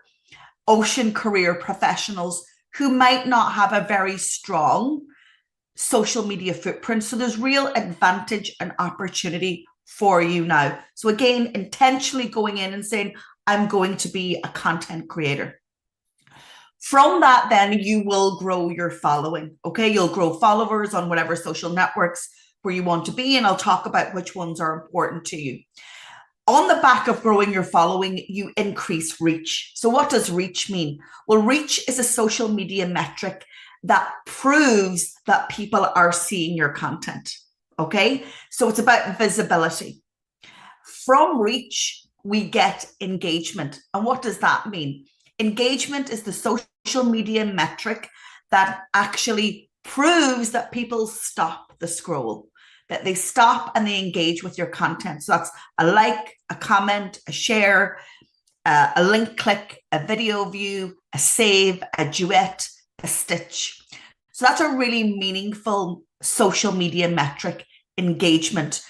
ocean career professionals who might not have a very strong social media footprint. So there's real advantage and opportunity for you now. So again, intentionally going in and saying, I'm going to be a content creator. From that, then you will grow your following. Okay, you'll grow followers on whatever social networks where you want to be, and I'll talk about which ones are important to you. On the back of growing your following, you increase reach. So what does reach mean? Well, reach is a social media metric that proves that people are seeing your content. Okay, so it's about visibility. From reach, we get engagement. And what does that mean? Engagement is the social media metric that actually proves that people stop the scroll, that they stop and they engage with your content. So that's a like, a comment, a share, a link click, a video view, a save, a duet, a stitch. So that's a really meaningful social media metric, engagement.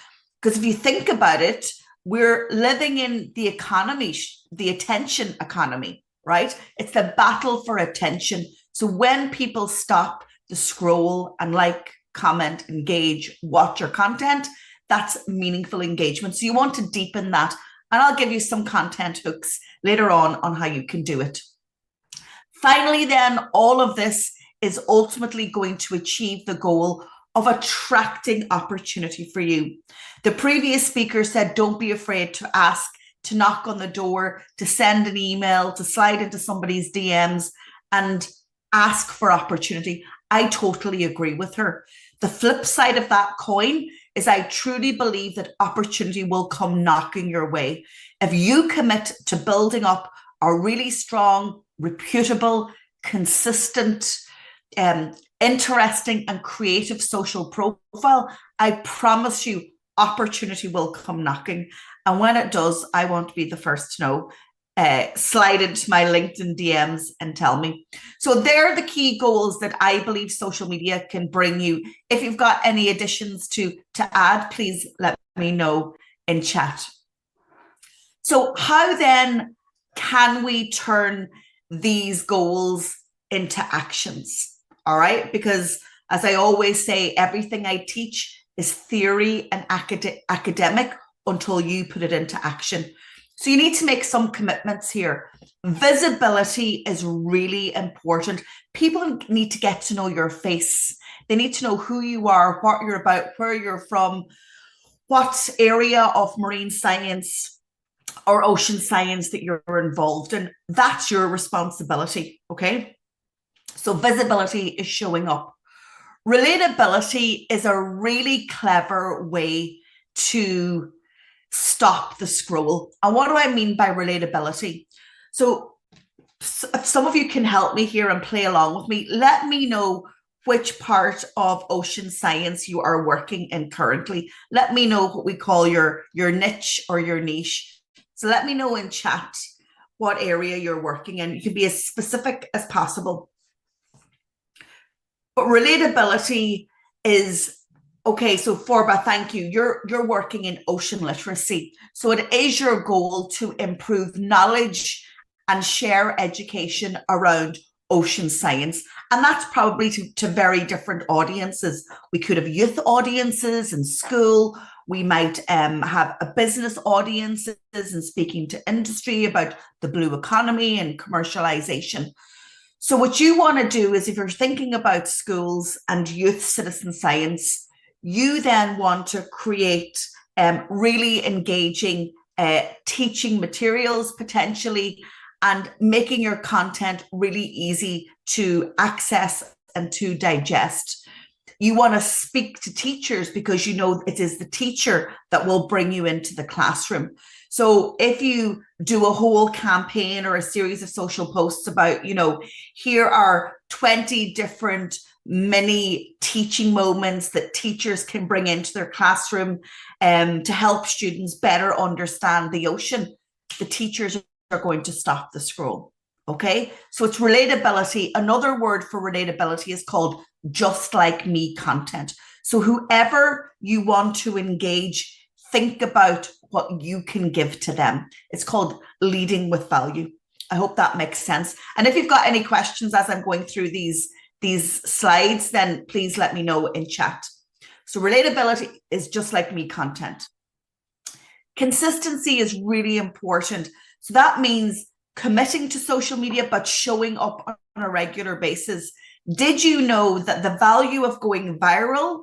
Because if you think about it, we're living in the economy, the attention economy, right? It's the battle for attention. So when people stop the scroll and like, comment, engage, watch your content, that's meaningful engagement. So you want to deepen that. And I'll give you some content hooks later on how you can do it. Finally, then, all of this is ultimately going to achieve the goal of attracting opportunity for you. The previous speaker said, don't be afraid to ask, to knock on the door, to send an email, to slide into somebody's DMs and ask for opportunity. I totally agree with her. The flip side of that coin is I truly believe that opportunity will come knocking your way. If you commit to building up a really strong, reputable, consistent, interesting and creative social profile, I promise you opportunity will come knocking. And when it does, I want to be the first to know. Slide into my LinkedIn DMs and tell me. So they're the key goals that I believe social media can bring you. If you've got any additions to add, please let me know in chat. So how then can we turn these goals into actions? All right, because as I always say, everything I teach is theory and academic until you put it into action. So you need to make some commitments here. Visibility is really important. People need to get to know your face. They need to know who you are, what you're about, where you're from, what area of marine science or ocean science that you're involved in, that's your responsibility, okay? So visibility is showing up. Relatability is a really clever way to stop the scroll. And what do I mean by relatability? So if some of you can help me here and play along with me, let me know which part of ocean science you are working in currently. Let me know what we call your niche or your niche. So let me know in chat what area you're working in. You can be as specific as possible. But relatability is, okay, so Forba, thank you. You're working in ocean literacy. So it is your goal to improve knowledge and share education around ocean science. And that's probably to very different audiences. We could have youth audiences in school. We might have a business audiences and speaking to industry about the blue economy and commercialization. So what you want to do is, if you're thinking about schools and youth citizen science, you then want to create really engaging teaching materials potentially, and making your content really easy to access and to digest. You want to speak to teachers because you know it is the teacher that will bring you into the classroom. So if you do a whole campaign or a series of social posts about, you know, here are 20 different mini teaching moments that teachers can bring into their classroom to help students better understand the ocean, the teachers are going to stop the scroll. Okay, so it's relatability. Another word for relatability is called just like me content. So whoever you want to engage, think about what you can give to them. It's called leading with value. I hope that makes sense. And if you've got any questions as I'm going through these slides, then please let me know in chat. So relatability is just like me content. Consistency is really important. So that means committing to social media, but showing up on a regular basis. Did you know that the value of going viral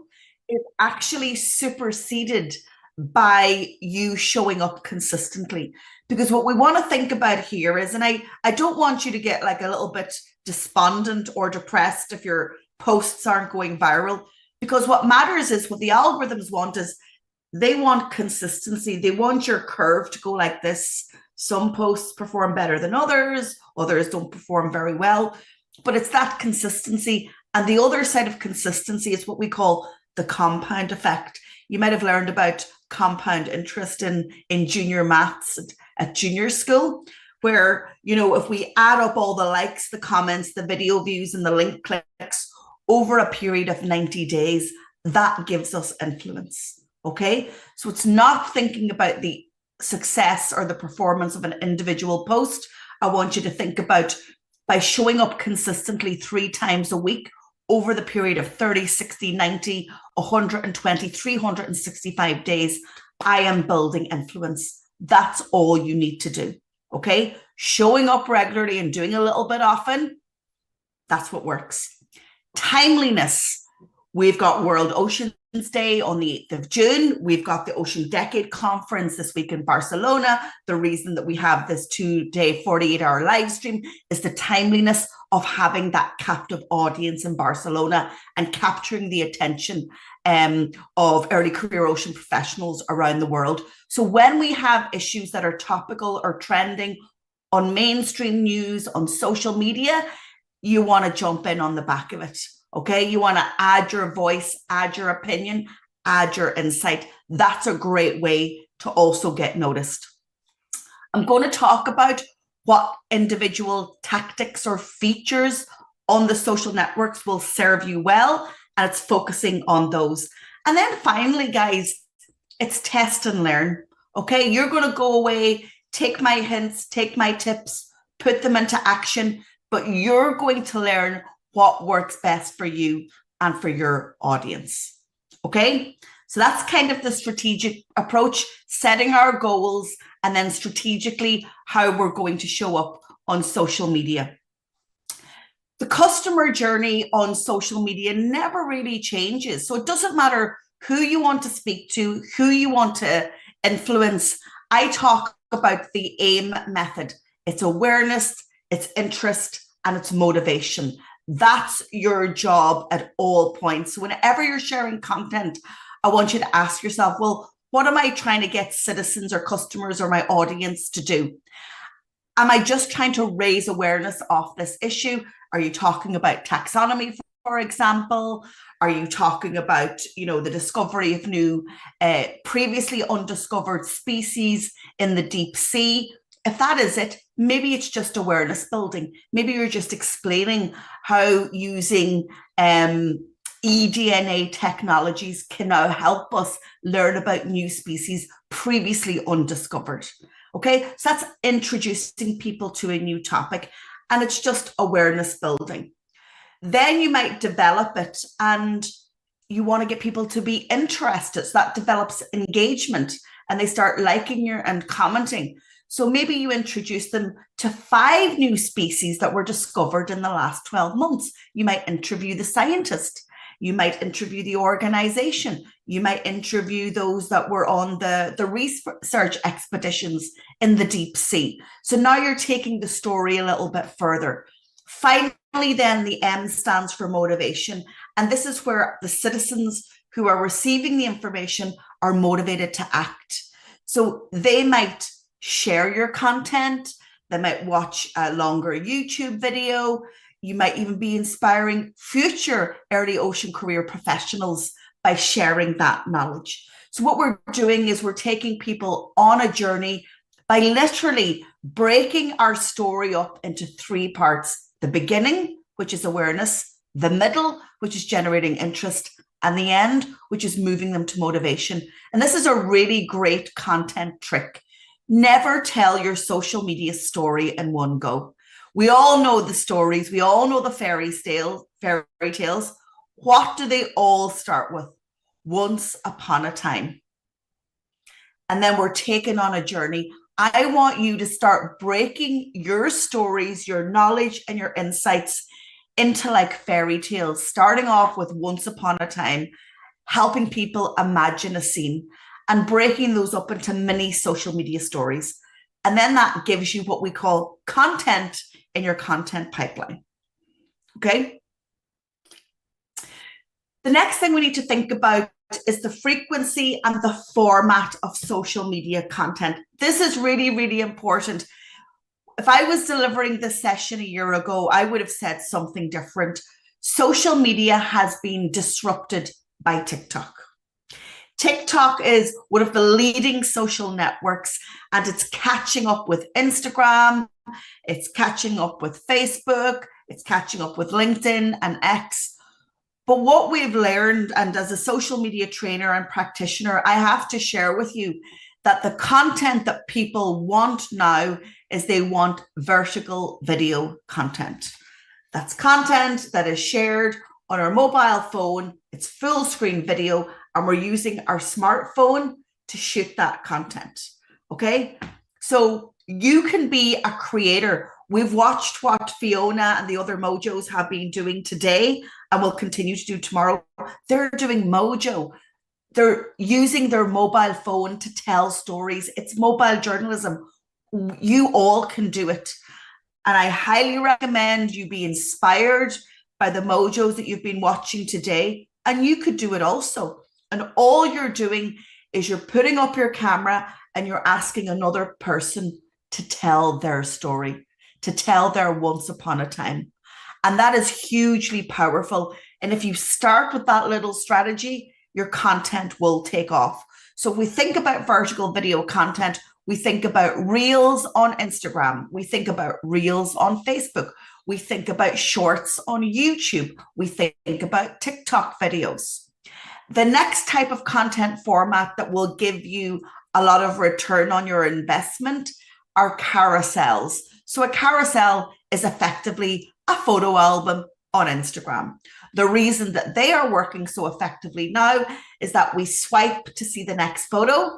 is actually superseded by you showing up consistently? Because what we want to think about here is, and I don't want you to get like a little bit despondent or depressed if your posts aren't going viral, because what matters is what the algorithms want is they want consistency. They want your curve to go like this. Some posts perform better than others don't perform very well, but it's that consistency. And the other side of consistency is what we call the compound effect. You might have learned about compound interest in junior maths at junior school, where, you know, if we add up all the likes, the comments, the video views, and the link clicks over a period of 90 days, that gives us influence. Okay, so it's not thinking about the success or the performance of an individual post. I want you to think about, by showing up consistently 3 times a week over the period of 30, 60, 90, 120, 365 days, I am building influence. That's all you need to do. Okay, showing up regularly and doing a little bit often, that's what works. Timeliness. We've got World Oceans Day on the 8th of June. We've got the Ocean Decade Conference this week in Barcelona. The reason that we have this 2-day, 48-hour live stream is the timeliness of having that captive audience in Barcelona and capturing the attention of early career ocean professionals around the world. So when we have issues that are topical or trending on mainstream news, on social media, you want to jump in on the back of it. Okay, you want to add your voice, add your opinion, add your insight. That's a great way to also get noticed. I'm going to talk about what individual tactics or features on the social networks will serve you well, and it's focusing on those. And then finally, guys, it's test and learn. Okay, you're going to go away, take my hints, take my tips, put them into action, but you're going to learn what works best for you and for your audience. Okay, so that's kind of the strategic approach, setting our goals and then strategically how we're going to show up on social media. The customer journey on social media never really changes. So it doesn't matter who you want to speak to, who you want to influence. I talk about the AIM method. It's awareness, it's interest, and it's motivation. That's your job at all points. So whenever you're sharing content, I want you to ask yourself, well, what am I trying to get citizens or customers or my audience to do? Am I just trying to raise awareness of this issue? Are you talking about taxonomy, for example? Are you talking about, the discovery of new, previously undiscovered species in the deep sea? If that is it, maybe it's just awareness building. Maybe you're just explaining how using eDNA technologies can now help us learn about new species previously undiscovered. Okay, so that's introducing people to a new topic, and it's just awareness building. Then you might develop it and you want to get people to be interested. So that develops engagement and they start liking and commenting. So maybe you introduce them to 5 new species that were discovered in the last 12 months. You might interview the scientist. You might interview the organization. You might interview those that were on the research expeditions in the deep sea. So now you're taking the story a little bit further. Finally, then the M stands for motivation. And this is where the citizens who are receiving the information are motivated to act. So they might share your content. They might watch a longer YouTube video. You might even be inspiring future early ocean career professionals by sharing that knowledge. So what we're doing is we're taking people on a journey by literally breaking our story up into 3 parts. The beginning, which is awareness, the middle, which is generating interest, and the end, which is moving them to motivation. And this is a really great content trick. Never tell your social media story in one go. We all know the stories. We all know the fairy tales. What do they all start with? Once upon a time. And then we're taken on a journey. I want you to start breaking your stories, your knowledge, and your insights into like fairy tales, starting off with once upon a time, helping people imagine a scene and breaking those up into mini social media stories. And then that gives you what we call content in your content pipeline. Okay. The next thing we need to think about is the frequency and the format of social media content. This is really, really important. If I was delivering this session a year ago, I would have said something different. Social media has been disrupted by TikTok. TikTok is one of the leading social networks, and it's catching up with Instagram, it's catching up with Facebook, it's catching up with LinkedIn and X. But what we've learned, and as a social media trainer and practitioner, I have to share with you that the content that people want now is they want vertical video content. That's content that is shared on our mobile phone. It's full screen video, and we're using our smartphone to shoot that content. Okay, so you can be a creator. We've watched what Fiona and the other Mojos have been doing today and will continue to do tomorrow. They're doing Mojo. They're using their mobile phone to tell stories. It's mobile journalism. You all can do it. And I highly recommend you be inspired by the Mojos that you've been watching today. And you could do it also. And all you're doing is you're putting up your camera and you're asking another person to tell their story, to tell their once upon a time. And that is hugely powerful. And if you start with that little strategy, your content will take off. So if we think about vertical video content, we think about reels on Instagram. We think about reels on Facebook. We think about shorts on YouTube. We think about TikTok videos. The next type of content format that will give you a lot of return on your investment are carousels. So a carousel is effectively a photo album on Instagram. The reason that they are working so effectively now is that we swipe to see the next photo,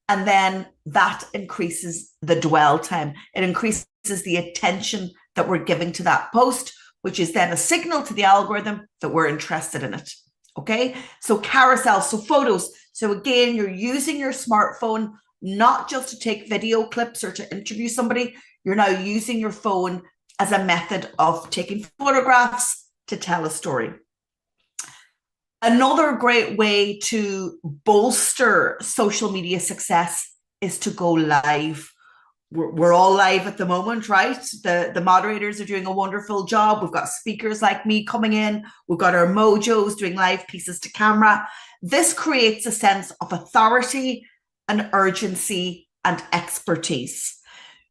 and then that increases the dwell time. It increases the attention that we're giving to that post, which is then a signal to the algorithm that we're interested in it. Okay, so carousels, so photos. So again, you're using your smartphone not just to take video clips or to interview somebody. You're now using your phone as a method of taking photographs to tell a story. Another great way to bolster social media success is to go live. We're all live at the moment, right? The moderators are doing a wonderful job. We've got speakers like me coming in. We've got our mojos doing live pieces to camera. This creates a sense of authority and urgency and expertise.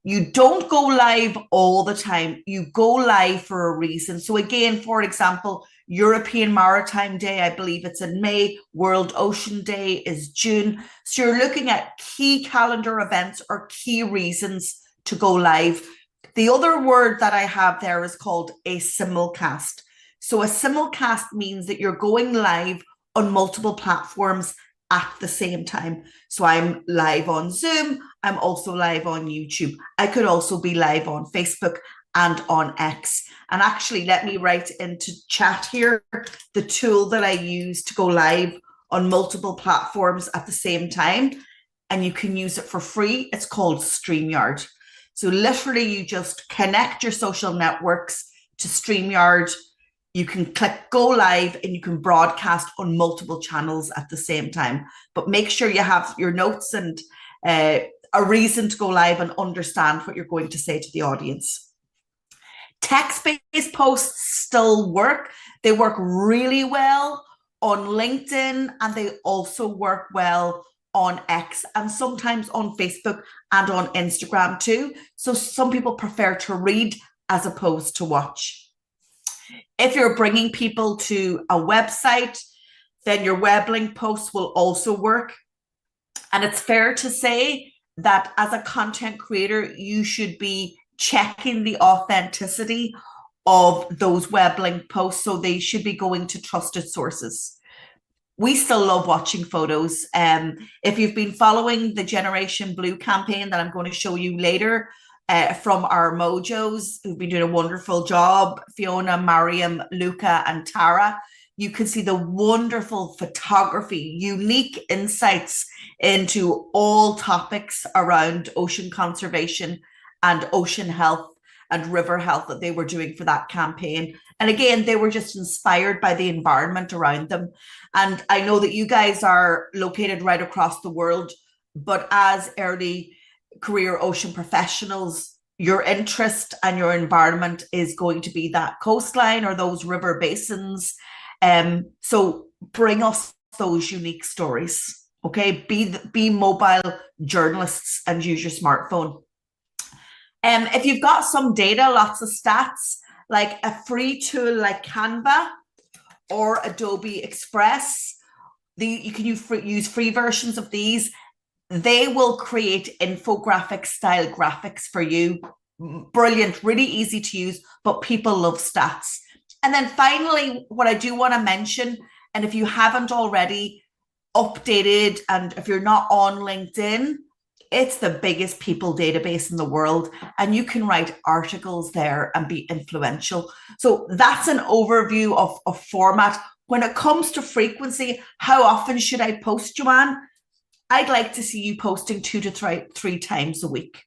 You don't go live all the time. You go live for a reason. So again, for example, European Maritime Day, I believe it's in May. World Ocean Day is June. So you're looking at key calendar events or key reasons to go live. The other word that I have there is called a simulcast. So a simulcast means that you're going live on multiple platforms at the same time. So I'm live on Zoom. I'm also live on YouTube. I could also be live on Facebook and on X. And actually, let me write into chat here the tool that I use to go live on multiple platforms at the same time. And you can use it for free. It's called StreamYard. So literally, you just connect your social networks to StreamYard. You can click go live and you can broadcast on multiple channels at the same time. But make sure you have your notes and a reason to go live and understand what you're going to say to the audience. Text-based posts still work. They work really well on LinkedIn, and they also work well on X and sometimes on Facebook and on Instagram too. So some people prefer to read as opposed to watch. If you're bringing people to a website, then your web link posts will also work. And it's fair to say that as a content creator, you should be checking the authenticity of those web link posts. So they should be going to trusted sources. We still love watching photos. If you've been following the Generation Blue campaign that I'm going to show you later from our mojos, who've been doing a wonderful job, Fiona, Mariam, Luca, and Tara, you can see the wonderful photography, unique insights into all topics around ocean conservation and ocean health and river health that they were doing for that campaign. And again, they were just inspired by the environment around them. And I know that you guys are located right across the world, but as early career ocean professionals, your interest and your environment is going to be that coastline or those river basins. So bring us those unique stories, okay? Be mobile journalists and use your smartphone. If you've got some data, lots of stats, like a free tool like Canva or Adobe Express, you can use free versions of these. They will create infographic style graphics for you. Brilliant, really easy to use, but people love stats. And then finally, what I do want to mention, and if you haven't already updated, and if you're not on LinkedIn, it's the biggest people database in the world, and you can write articles there and be influential. So that's an overview of format. When it comes to frequency, how often should I post, Joanne? I'd like to see you posting 2 to 3 times a week.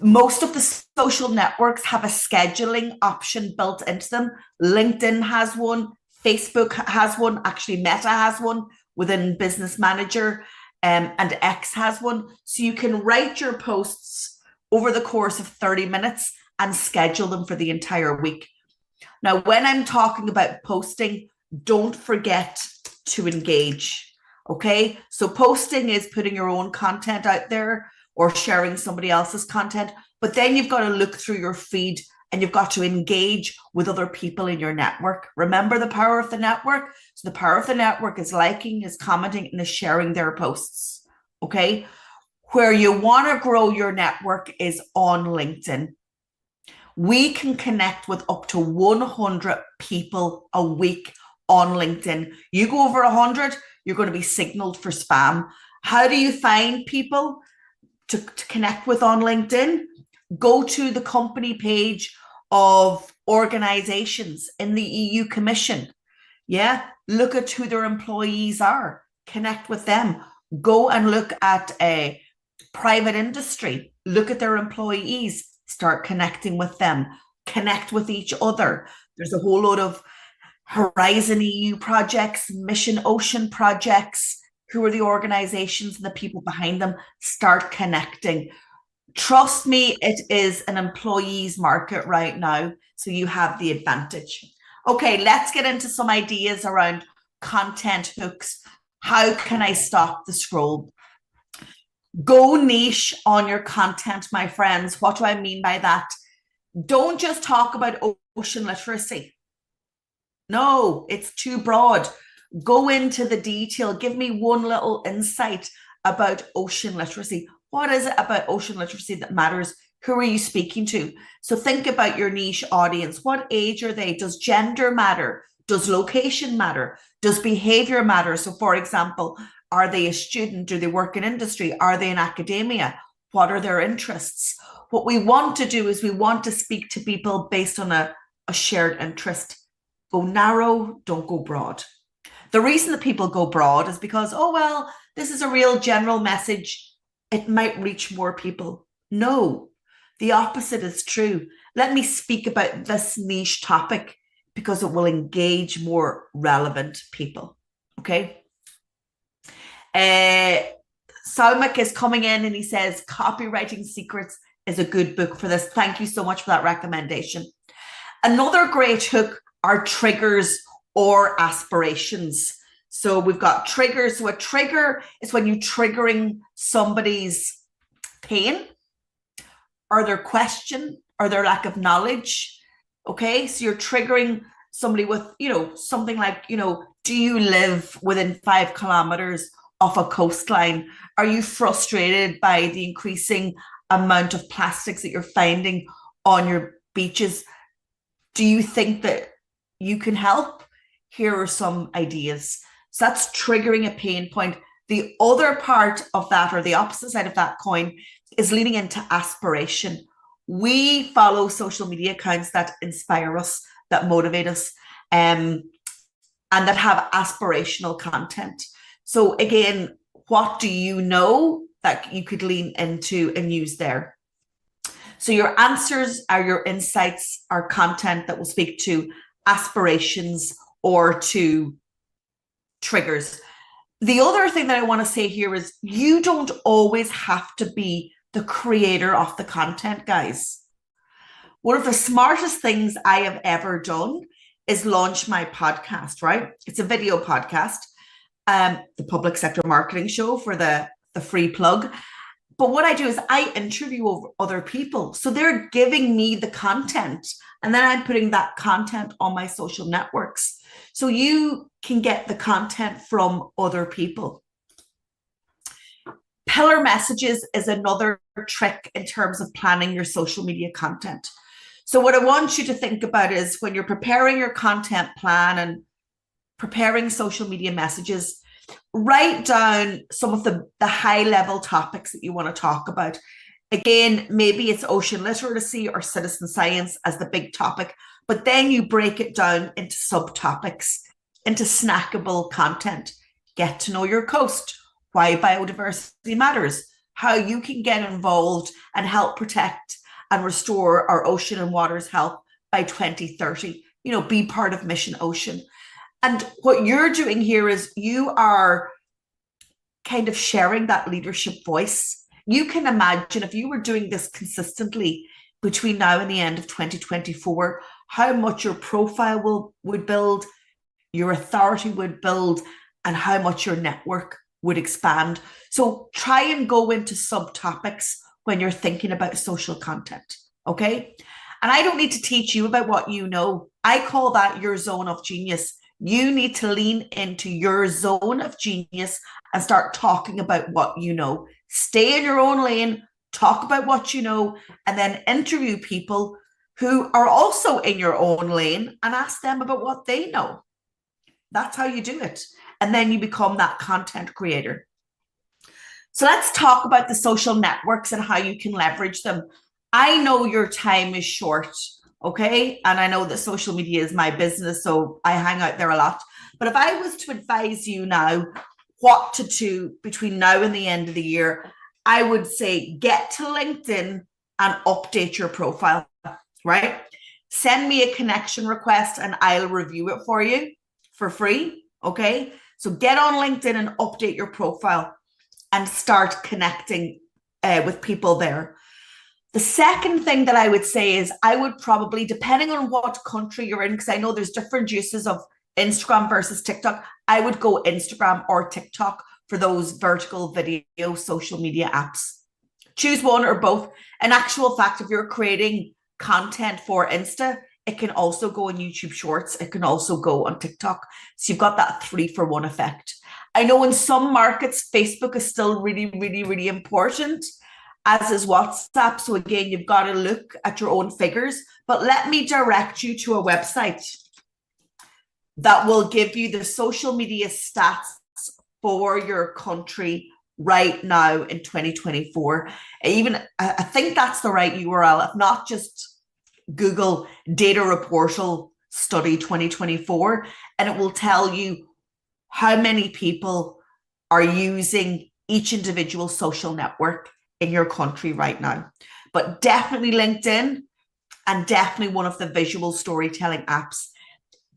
Most of the social networks have a scheduling option built into them. LinkedIn has one, Facebook has one, actually Meta has one within Business Manager, and X has one. So you can write your posts over the course of 30 minutes and schedule them for the entire week. Now, when I'm talking about posting, don't forget to engage, okay? So posting is putting your own content out there or sharing somebody else's content, but then you've got to look through your feed and you've got to engage with other people in your network. Remember the power of the network? So the power of the network is liking, is commenting, and is sharing their posts, okay? Where you want to grow your network is on LinkedIn. We can connect with up to 100 people a week on LinkedIn. You go over 100, you're going to be signaled for spam. How do you find people to connect with on LinkedIn? Go to the company page of organizations in the EU Commission. Yeah, look at who their employees are. Connect with them. Go and look at a private industry, look at their employees, start connecting with them, connect with each other. There's a whole load of Horizon EU projects, Mission Ocean projects. Who are the organizations and the people behind them? Start connecting. Trust me, it is an employees market right now, so you have the advantage. Okay, let's get into some ideas around content hooks. How can I stop the scroll? Go niche on your content, my friends. What do I mean by that? Don't just talk about ocean literacy. No, it's too broad. Go into the detail. Give me one little insight about ocean literacy. What is it about ocean literacy that matters? Who are you speaking to? So think about your niche audience. What age are they? Does gender matter? Does location matter? Does behavior matter? So for example, are they a student? Do they work in industry? Are they in academia? What are their interests? What we want to do is we want to speak to people based on a shared interest. Go narrow, don't go broad. The reason that people go broad is because, oh, well, this is a real general message. It might reach more people. No, the opposite is true. Let me speak about this niche topic because it will engage more relevant people. Okay. Saumak is coming in and he says, Copywriting Secrets is a good book for this. Thank you so much for that recommendation. Another great hook are triggers or aspirations. So we've got triggers. So a trigger is when you're triggering somebody's pain or their question or their lack of knowledge. Okay, so you're triggering somebody with, something like, do you live within 5 kilometers of a coastline? Are you frustrated by the increasing amount of plastics that you're finding on your beaches? Do you think that you can help? Here are some ideas. So that's triggering a pain point. The other part of that, or the opposite side of that coin, is leaning into aspiration. We follow social media accounts that inspire us, that motivate us, and that have aspirational content. So again, what do you know that you could lean into and use there? So your answers are your insights, are content that will speak to aspirations or to triggers. The other thing that I want to say here is you don't always have to be the creator of the content, guys. One of the smartest things I have ever done is launch my podcast, right? It's a video podcast, the Public Sector Marketing Show for the free plug. But what I do is I interview other people. So they're giving me the content and then I'm putting that content on my social networks. So you can get the content from other people. Pillar messages is another trick in terms of planning your social media content. So what I want you to think about is when you're preparing your content plan and preparing social media messages, write down some of the high level topics that you want to talk about. Again, maybe it's ocean literacy or citizen science as the big topic, but then you break it down into subtopics, into snackable content. Get to know your coast, why biodiversity matters, how you can get involved and help protect and restore our ocean and waters health by 2030. Be part of Mission Ocean. And what you're doing here is you are kind of sharing that leadership voice. You can imagine if you were doing this consistently between now and the end of 2024, how much your profile would build, your authority would build, and how much your network would expand. So try and go into subtopics when you're thinking about social content, okay? And I don't need to teach you about what you know. I call that your zone of genius. You need to lean into your zone of genius and start talking about what you know. Stay in your own lane, talk about what you know, and then interview people who are also in your own lane and ask them about what they know. That's how you do it. And then you become that content creator. So let's talk about the social networks and how you can leverage them. I know your time is short, okay? And I know that social media is my business, so I hang out there a lot. But if I was to advise you now, what to do between now and the end of the year, I would say get to LinkedIn and update your profile, right? Send me a connection request and I'll review it for you for free, okay? So get on LinkedIn and update your profile and start connecting with people there. The second thing that I would say is I would probably, depending on what country you're in, because I know there's different uses of Instagram versus TikTok, I would go Instagram or TikTok for those vertical video social media apps. Choose one or both. In actual fact, if you're creating content for Insta, it can also go on YouTube Shorts. It can also go on TikTok. So you've got that 3-for-1 effect. I know in some markets, Facebook is still really, really, really important, as is WhatsApp. So again, you've got to look at your own figures. But let me direct you to a website that will give you the social media stats for your country right now in 2024. I think that's the right URL. If not, just Google Data Reportal Study 2024, and it will tell you how many people are using each individual social network in your country right now. But definitely LinkedIn, and definitely one of the visual storytelling apps.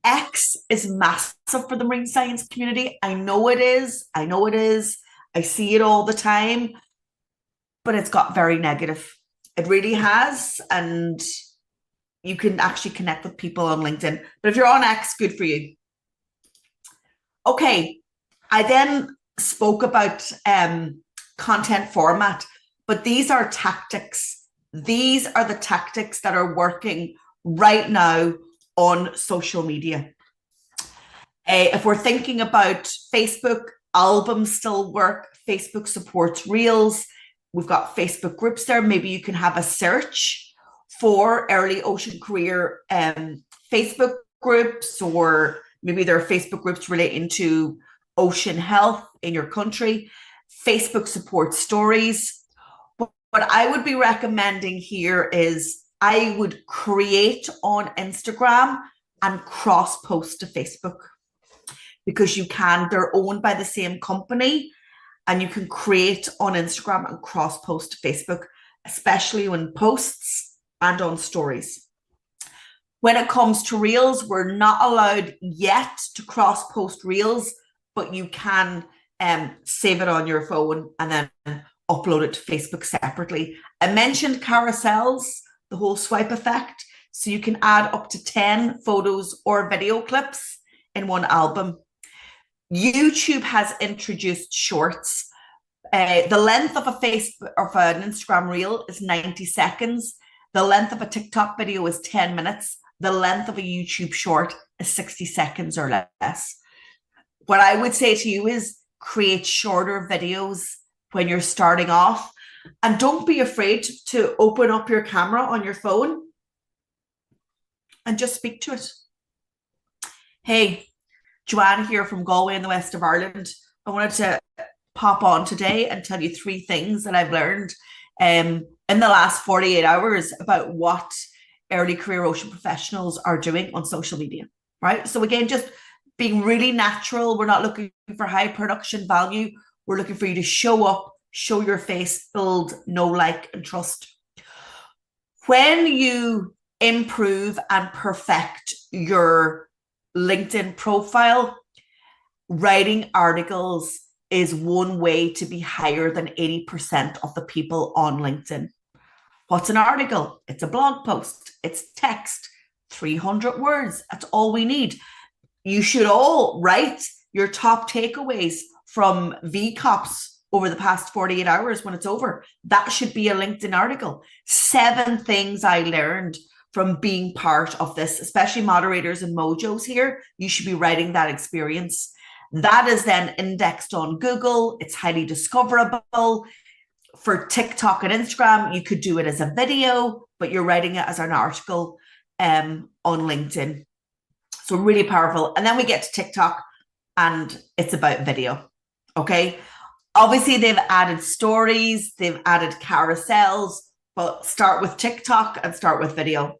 X is massive for the marine science community. I know it is. I see it all the time, but it's got very negative. It really has. And you can actually connect with people on LinkedIn. But if you're on X, good for you. Okay, I then spoke about content format, but these are tactics. These are the tactics that are working right now on social media. If we're thinking about Facebook, albums still work. Facebook supports Reels. We've got Facebook groups there. Maybe you can have a search for early ocean career Facebook groups, or maybe there are Facebook groups relating to ocean health in your country. Facebook supports stories. What I would be recommending here is I would create on Instagram and cross-post to Facebook, because you can. They're owned by the same company, and you can create on Instagram and cross-post to Facebook, especially when posts and on stories. When it comes to Reels, we're not allowed yet to cross-post Reels, but you can save it on your phone and then upload it to Facebook separately. I mentioned carousels, the whole swipe effect. So you can add up to 10 photos or video clips in one album. YouTube has introduced shorts. The length of an Instagram reel is 90 seconds. The length of a TikTok video is 10 minutes. The length of a YouTube short is 60 seconds or less. What I would say to you is create shorter videos when you're starting off, and don't be afraid to open up your camera on your phone and just speak to it. Hey, Joanne here from Galway in the west of Ireland. I wanted to pop on today and tell you 3 things that I've learned in the last 48 hours about what early career ocean professionals are doing on social media, right? So again, just being really natural. We're not looking for high production value. We're looking for you to show up, show your face, build know, like, and trust. When you improve and perfect your LinkedIn profile, writing articles is one way to be higher than 80% of the people on LinkedIn. What's an article? It's a blog post. It's text, 300 words. That's all we need. You should all write your top takeaways from VCOPs over the past 48 hours when it's over. That should be a LinkedIn article. 7 things I learned from being part of this, especially moderators and mojos here. You should be writing that experience. That is then indexed on Google. It's highly discoverable. For TikTok and Instagram, you could do it as a video, but you're writing it as an article on LinkedIn. So really powerful. And then we get to TikTok and it's about video. Okay. Obviously, they've added stories, they've added carousels, but start with TikTok and start with video.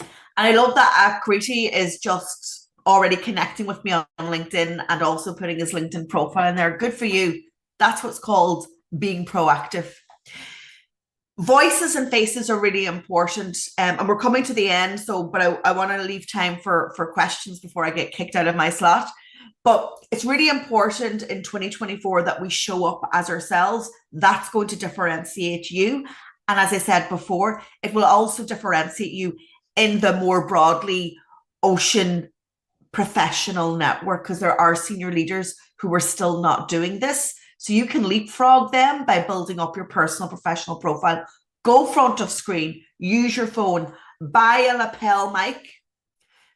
And I love that Akriti is just already connecting with me on LinkedIn and also putting his LinkedIn profile in there. Good for you. That's what's called being proactive. Voices and faces are really important, and we're coming to the end. But I want to leave time for questions before I get kicked out of my slot. But it's really important in 2024 that we show up as ourselves. That's going to differentiate you. And as I said before, it will also differentiate you in the more broadly Ocean professional network, because there are senior leaders who are still not doing this. So you can leapfrog them by building up your personal professional profile. Go front of screen, use your phone, buy a lapel mic.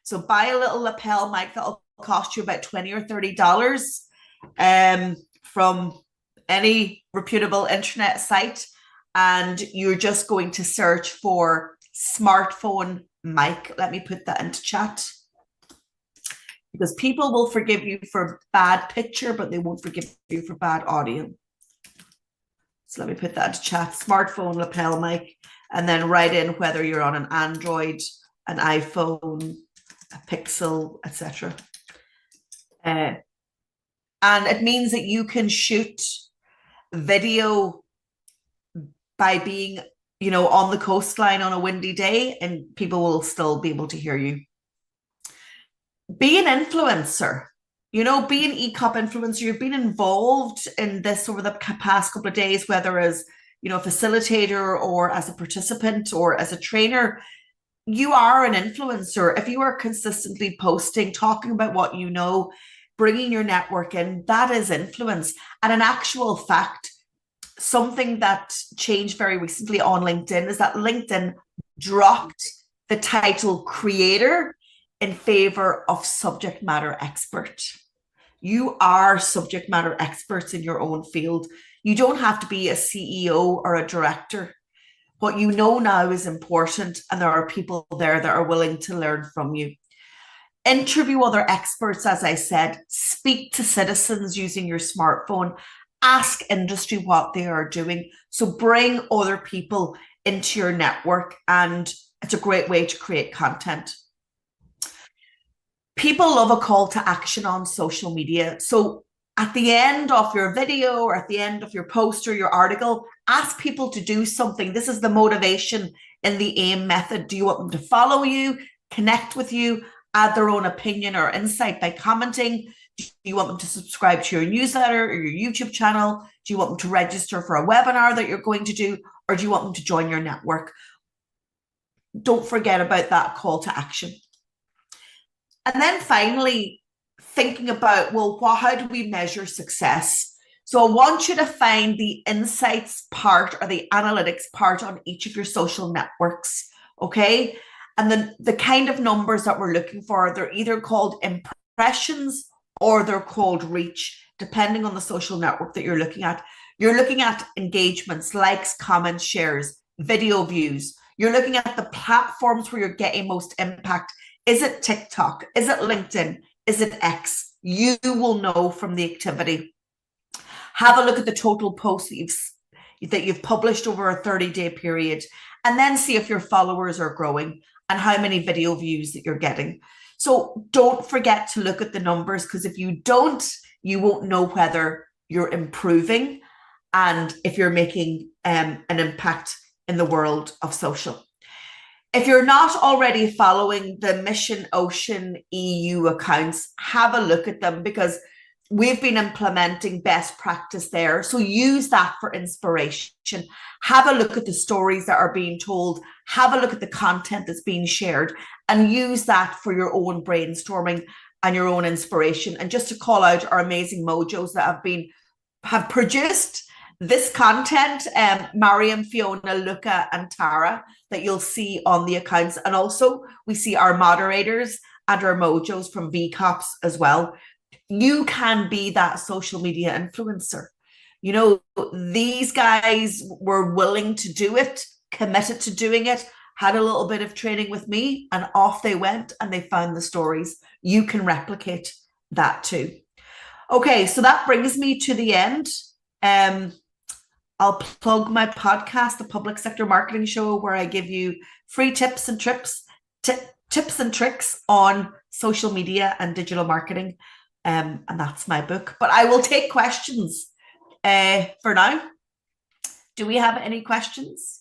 So buy a little lapel mic that'll cost you about $20 or $30 from any reputable internet site. And you're just going to search for smartphone mic. Let me put that into chat, because people will forgive you for bad picture, but they won't forgive you for bad audio. So let me put that into chat, smartphone lapel mic, and then write in whether you're on an Android, an iPhone, a Pixel, etc. And it means that you can shoot video by being, on the coastline on a windy day, and people will still be able to hear you. Be an influencer, be an ECOP influencer. You've been involved in this over the past couple of days, whether as, a facilitator or as a participant or as a trainer. You are an influencer. If you are consistently posting, talking about what you know, bringing your network in, that is influence. And in actual fact, something that changed very recently on LinkedIn is that LinkedIn dropped the title creator in favor of subject matter expert. You are subject matter experts in your own field. You don't have to be a CEO or a director. What you know now is important, and there are people there that are willing to learn from you. Interview other experts, as I said. Speak to citizens using your smartphone. Ask industry what they are doing. So bring other people into your network, and it's a great way to create content. People love a call to action on social media. So at the end of your video or at the end of your post or your article, ask people to do something. This is the motivation in the AIM method. Do you want them to follow you, connect with you, add their own opinion or insight by commenting? Do you want them to subscribe to your newsletter or your YouTube channel? Do you want them to register for a webinar that you're going to do? Or do you want them to join your network? Don't forget about that call to action. And then finally, thinking about, well, how do we measure success? So I want you to find the insights part or the analytics part on each of your social networks, okay? And then the kind of numbers that we're looking for, they're either called impressions or they're called reach, depending on the social network that you're looking at. You're looking at engagements, likes, comments, shares, video views. You're looking at the platforms where you're getting most impact. Is it TikTok? Is it LinkedIn? Is it X? You will know from the activity. Have a look at the total posts that you've published over a 30-day period, and then see if your followers are growing and how many video views that you're getting. So don't forget to look at the numbers, because if you don't, you won't know whether you're improving and if you're making an impact in the world of social. If you're not already following the Mission Ocean EU accounts, have a look at them, because we've been implementing best practice there. So use that for inspiration. Have a look at the stories that are being told. Have a look at the content that's being shared, and use that for your own brainstorming and your own inspiration. And just to call out our amazing mojos that have produced this content, Mariam, Fiona, Luca, and Tara, that you'll see on the accounts. And also we see our moderators and our mojos from VCOPs as well. You can be that social media influencer. These guys were willing to do it, committed to doing it, had a little bit of training with me, and off they went and they found the stories. You can replicate that too. Okay, so that brings me to the end. I'll plug my podcast, the Public Sector Marketing Show, where I give you free tips and tips and tricks on social media and digital marketing. And that's my book. But I will take questions for now. Do we have any questions?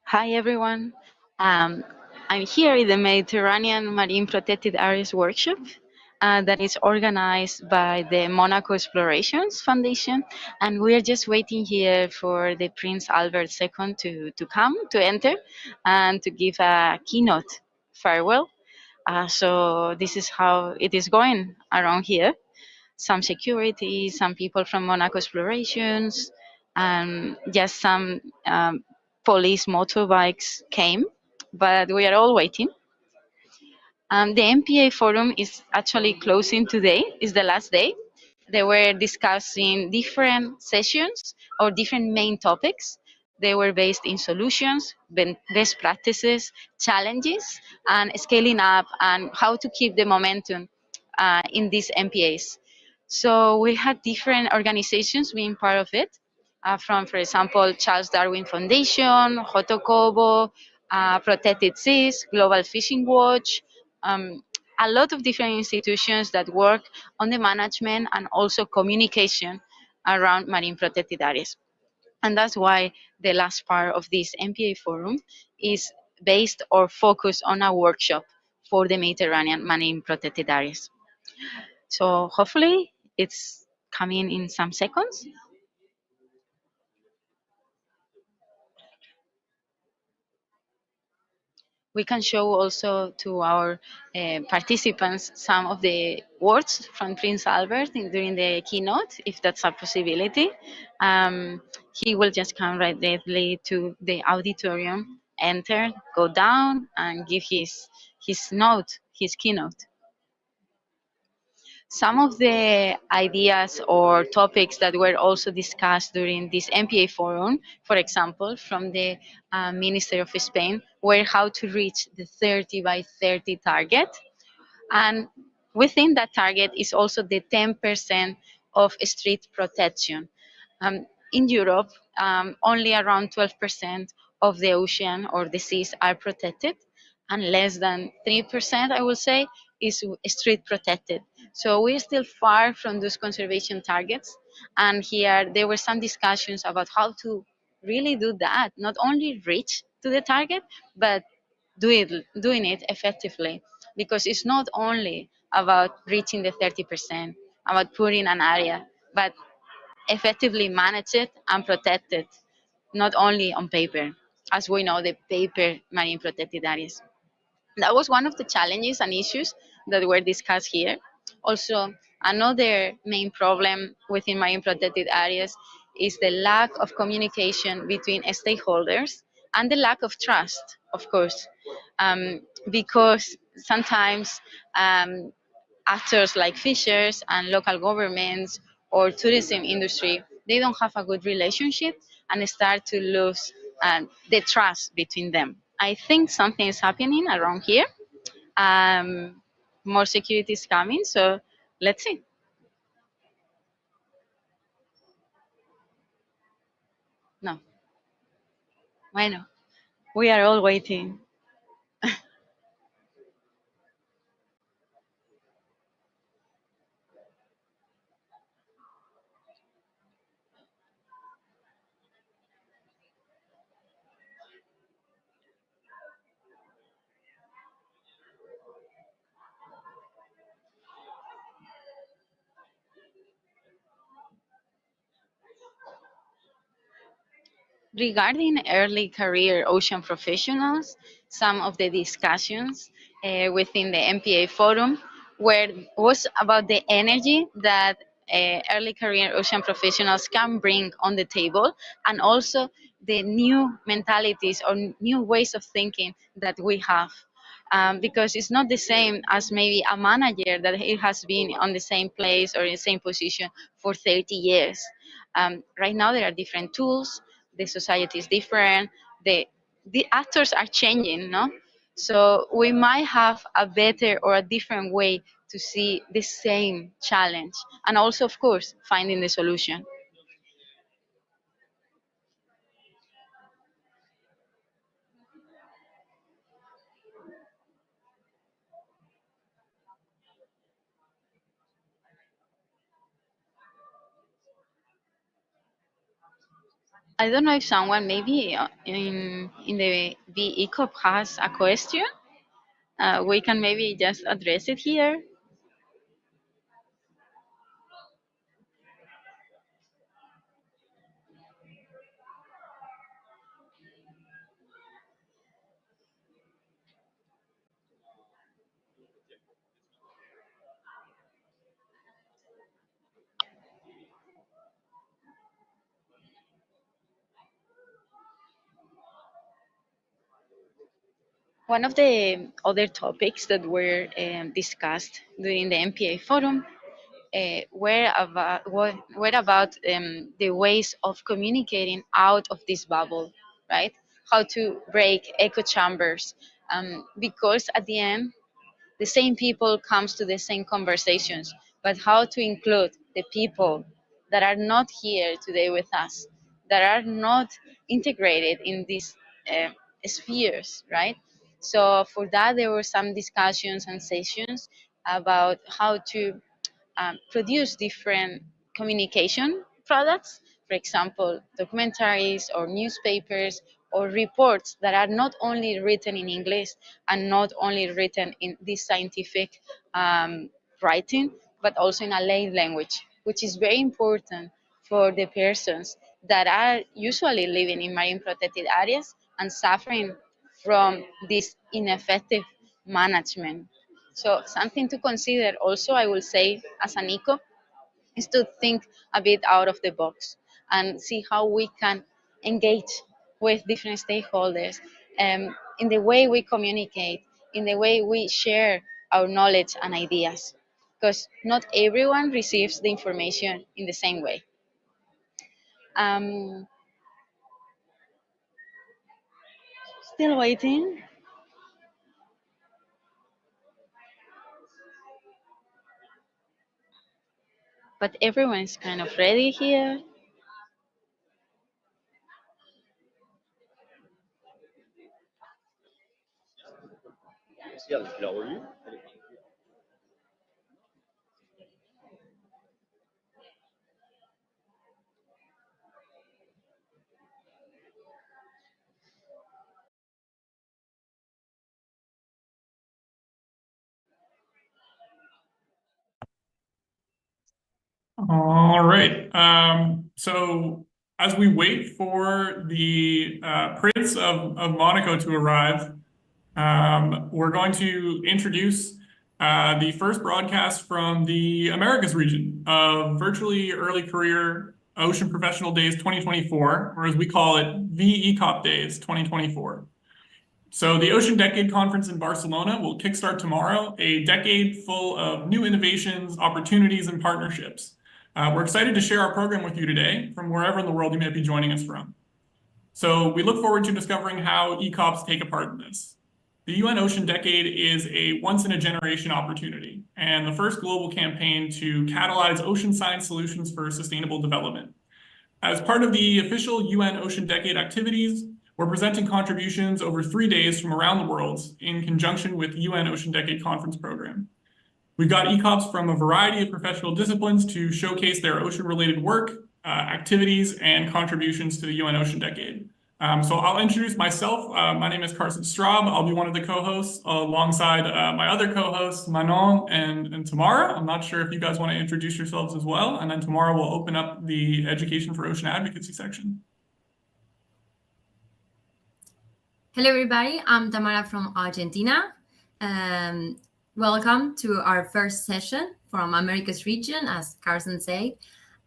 Hi everyone. I'm here in the Mediterranean Marine Protected Areas Workshop that is organized by the Monaco Explorations Foundation, and we are just waiting here for the Prince Albert II to come, to enter, and to give a keynote farewell. So this is how it is going around here. Some security, some people from Monaco Explorations, and just some police motorbikes came, but we are all waiting. The MPA forum is actually closing today, is the last day. They were discussing different sessions or different main topics. They were based in solutions, best practices, challenges, and scaling up, and how to keep the momentum in these MPAs. So we had different organizations being part of it, from, for example, Charles Darwin Foundation, Hotokobo, Protected Seas, Global Fishing Watch, a lot of different institutions that work on the management and also communication around marine protected areas. And that's why the last part of this MPA forum is based or focused on a workshop for the Mediterranean marine protected areas. So hopefully it's coming in some seconds. We can show also to our participants some of the words from Prince Albert during the keynote, if that's a possibility. He will just come right directly to the auditorium, enter, go down, and give his note, his keynote. Some of the ideas or topics that were also discussed during this MPA forum, for example, from the Minister of Spain, were how to reach the 30 by 30 target. And within that target is also the 10% of street protection. In Europe, only around 12% of the ocean or the seas are protected, and less than 3%, I will say, is street protected. So we're still far from those conservation targets. And here there were some discussions about how to really do that, not only reach to the target, but doing it effectively. Because it's not only about reaching the 30%, about putting an area, but effectively manage it and protect it, not only on paper, as we know, the paper marine protected areas. That was one of the challenges and issues that were discussed here. Also, another main problem within marine protected areas is the lack of communication between stakeholders and the lack of trust, of course, because sometimes actors like fishers and local governments or tourism industry, they don't have a good relationship and start to lose the trust between them. I think something is happening around here. More security is coming, so let's see. No. Bueno, we are all waiting. Regarding early career ocean professionals, some of the discussions within the MPA forum was about the energy that early career ocean professionals can bring on the table, and also the new mentalities or new ways of thinking that we have. Because it's not the same as maybe a manager that he has been on the same place or in the same position for 30 years. Right now there are different tools, the society is different, the actors are changing, no? So we might have a better or a different way to see the same challenge, and also, of course, finding the solution. I don't know if someone maybe in the ECOP has a question. We can maybe just address it here. One of the other topics that were discussed during the MPA forum were about the ways of communicating out of this bubble, right? How to break echo chambers, because at the end the same people comes to the same conversations, but how to include the people that are not here today with us, that are not integrated in these uh, spheres, right? So for that, there were some discussions and sessions about how to produce different communication products, for example, documentaries or newspapers or reports that are not only written in English and not only written in this scientific writing, but also in a lay language, which is very important for the persons that are usually living in marine protected areas and suffering from this ineffective management. So something to consider also, I will say, as an eco, is to think a bit out of the box and see how we can engage with different stakeholders in the way we communicate, in the way we share our knowledge and ideas, because not everyone receives the information in the same way. Um, Still waiting. But everyone's kind of ready here. All right. So as we wait for the Prince of Monaco to arrive, we're going to introduce the first broadcast from the Americas region of Virtually Early Career Ocean Professional Days 2024, or as we call it, VECOP Days 2024. So the Ocean Decade Conference in Barcelona will kickstart tomorrow, a decade full of new innovations, opportunities, and partnerships. We're excited to share our program with you today from wherever in the world you may be joining us from. So we look forward to discovering how ECOPs take a part in this. The UN Ocean Decade is a once-in-a-generation opportunity and the first global campaign to catalyze ocean science solutions for sustainable development. As part of the official UN Ocean Decade activities, we're presenting contributions over 3 days from around the world in conjunction with UN Ocean Decade Conference program. We've got ECOPs from a variety of professional disciplines to showcase their ocean-related work, activities, and contributions to the UN Ocean Decade. So I'll introduce myself. My name is Carson Straub. I'll be one of the co-hosts alongside my other co-hosts, Manon and Tamara. I'm not sure if you guys want to introduce yourselves as well. And then tomorrow we'll open up the Education for Ocean Advocacy section. Hello, everybody. I'm Tamara from Argentina. Welcome to our first session from Americas region, as Carson said.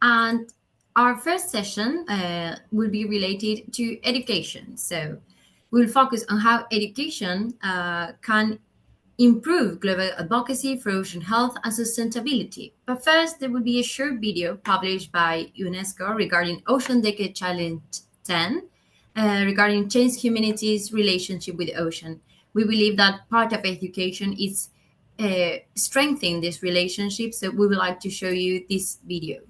And our first session will be related to education. So we'll focus on how education can improve global advocacy for ocean health and sustainability. But first, there will be a short video published by UNESCO regarding Ocean Decade Challenge 10 regarding change humanity's relationship with the ocean. We believe that part of education is strengthening this relationship, so we would like to show you this video.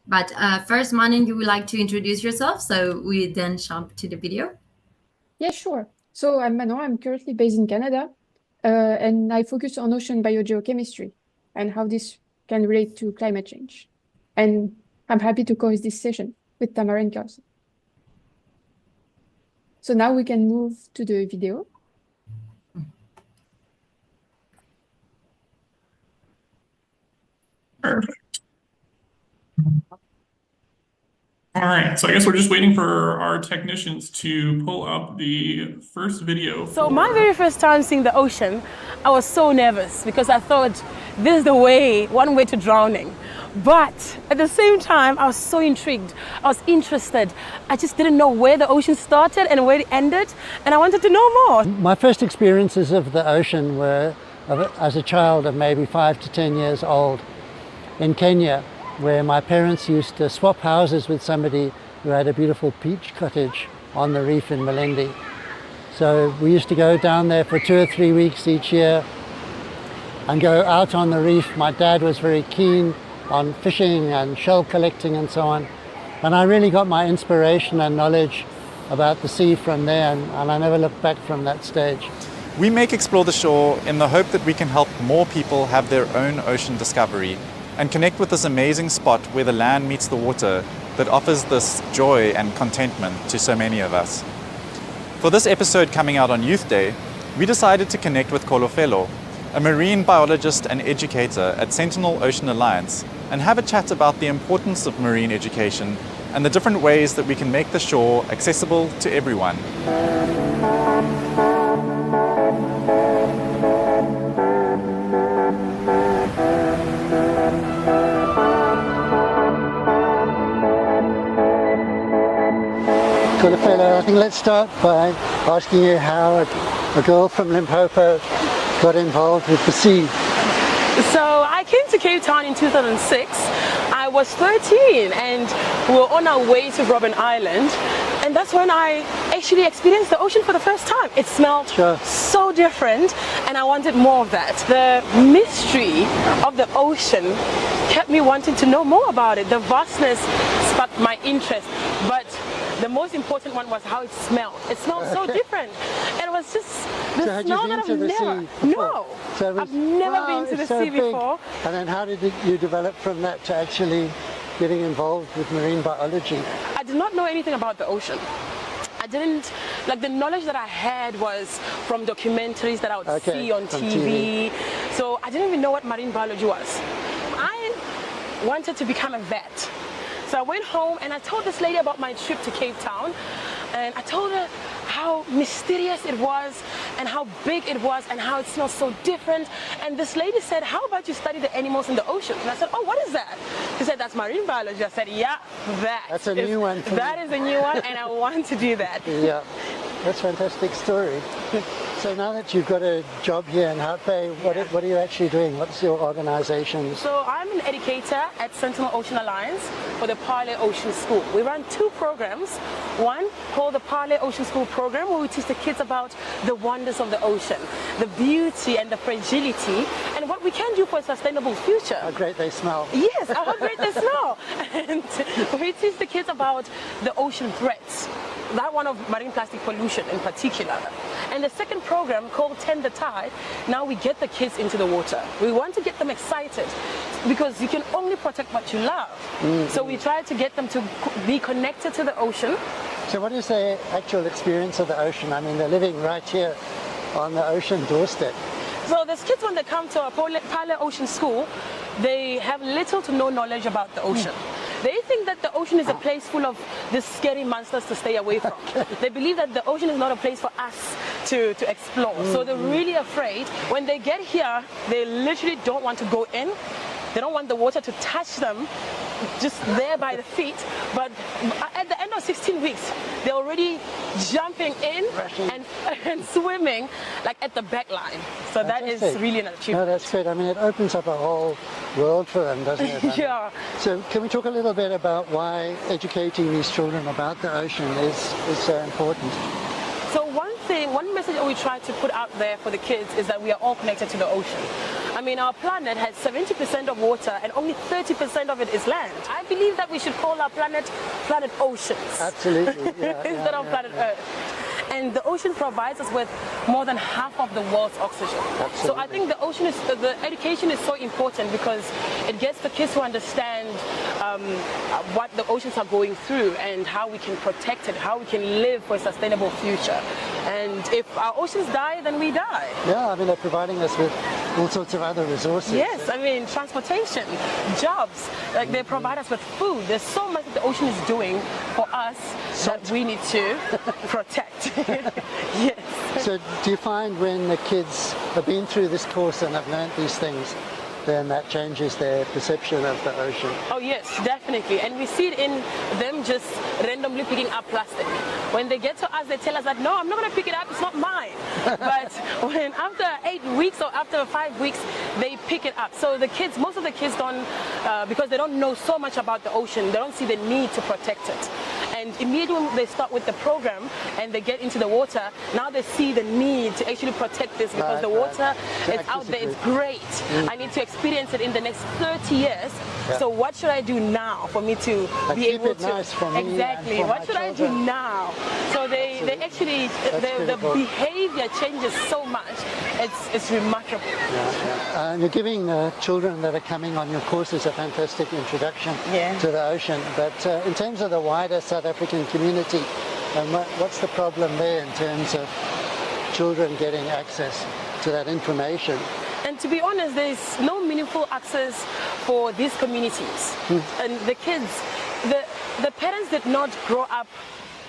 But first, Manin, you would like to introduce yourself, so we then jump to the video. Yeah, sure. So I'm Manon, I'm currently based in Canada, and I focus on ocean biogeochemistry and how this can relate to climate change. And I'm happy to co-host this session with Tamara and Carson. So now we can move to the video. Perfect. All right, so I guess we're just waiting for our technicians to pull up the first video. So my very first time seeing the ocean, I was so nervous because I thought this is the way, one way to drowning. But at the same time, I was so intrigued. I was interested. I just didn't know where the ocean started and where it ended, and I wanted to know more. My first experiences of the ocean were as a child of maybe 5 to 10 years old in Kenya, where my parents used to swap houses with somebody who had a beautiful beach cottage on the reef in Malindi. So we used to go down there for 2 or 3 weeks each year and go out on the reef. My dad was very keen on fishing and shell collecting and so on. And I really got my inspiration and knowledge about the sea from there, and I never looked back from that stage. We make Explore the Shore in the hope that we can help more people have their own ocean discovery and connect with this amazing spot where the land meets the water that offers this joy and contentment to so many of us. For this episode coming out on Youth Day, we decided to connect with Kolofelo, a marine biologist and educator at Sentinel Ocean Alliance, and have a chat about the importance of marine education and the different ways that we can make the shore accessible to everyone. Kolofelo, I think let's start by asking you how a girl from Limpopo got involved with the sea. So I came to Cape Town in 2006. I was 13 and we were on our way to Robben Island, and that's when I actually experienced the ocean for the first time. It smelled so different and I wanted more of that. The mystery of the ocean kept me wanting to know more about it. The vastness sparked my interest, but the most important one was how it smelled. It smelled so different. And it was just the smell that I've never... No, I've never been to the sea before. And then how did you develop from that to actually getting involved with marine biology? I did not know anything about the ocean. I didn't, like, the knowledge that I had was from documentaries that I would see on TV. So I didn't even know what marine biology was. I wanted to become a vet. So I went home and I told this lady about my trip to Cape Town, and I told her how mysterious it was and how big it was and how it smells so different. And this lady said, how about you study the animals in the ocean? And I said, oh, what is that? She said, that's marine biology. I said, yeah, that's a new one. That is a new one, and I want to do that. Yeah, that's a fantastic story. So now that you've got a job here in Hout Bay, what are you actually doing? What's your organization? So I'm an educator at Sentinel Ocean Alliance for the Parley Ocean School. We run 2 programs. One called the Parley Ocean School program, where we teach the kids about the wonders of the ocean, the beauty and the fragility, and what we can do for a sustainable future. How great they smell. Yes, how great they smell. And we teach the kids about the ocean threats, that one of marine plastic pollution in particular. And the second program called Tend the Tide, now we get the kids into the water. We want to get them excited because you can only protect what you love. So we try to get them to be connected to the ocean. So what is their actual experience of the ocean? I mean, they're living right here on the ocean doorstep. So these kids, when they come to our Parley Ocean School, they have little to no knowledge about the ocean. They think that the ocean is a place full of these scary monsters to stay away from. They believe that the ocean is not a place for us to explore. So they're really afraid. When they get here, they literally don't want to go in. They don't want the water to touch them. just there by the feet, but at the end of 16 weeks, they're already jumping in and swimming like at the back line. So that is really an achievement. No, that's great. I mean, it opens up a whole world for them, doesn't it? Yeah. So can we talk a little bit about why educating these children about the ocean is so important? So one message that we try to put out there for the kids is that we are all connected to the ocean. I mean, our planet has 70% of water and only 30% of it is land. I believe that we should call our planet Oceans. Absolutely. Yeah, instead of planet Earth. And the ocean provides us with more than half of the world's oxygen. Absolutely. So I think the education is so important because it gets the kids to understand what the oceans are going through and how we can protect it, how we can live for a sustainable future. And if our oceans die, then we die. Yeah, I mean, they're providing us with all sorts of other resources. Yes, I mean, transportation, jobs, like they provide us with food. There's so much that the ocean is doing for us that we need to protect. Yes. So do you find when the kids have been through this course and have learned these things, then that changes their perception of the ocean? Oh yes, definitely. And we see it in them just randomly picking up plastic. When they get to us, they tell us that, no, I'm not going to pick it up, it's not mine. But when after 8 weeks or after 5 weeks, they pick it up. So the kids, most of the kids don't, because they don't know so much about the ocean, they don't see the need to protect it. And immediately when they start with the program and they get into the water, now they see the need to actually protect this because the water is out there, it's great. I need to experience it in the next 30 years. So what should I do now for me to be able to... Nice for me. Exactly. What should I do now? So they actually, the behavior changes so much. It's remarkable. And you're giving children that are coming on your courses a fantastic introduction to the ocean. But in terms of the wider South African community, what's the problem there in terms of children getting access to that information? And to be honest, there's no meaningful access for these communities. And the kids, the parents did not grow up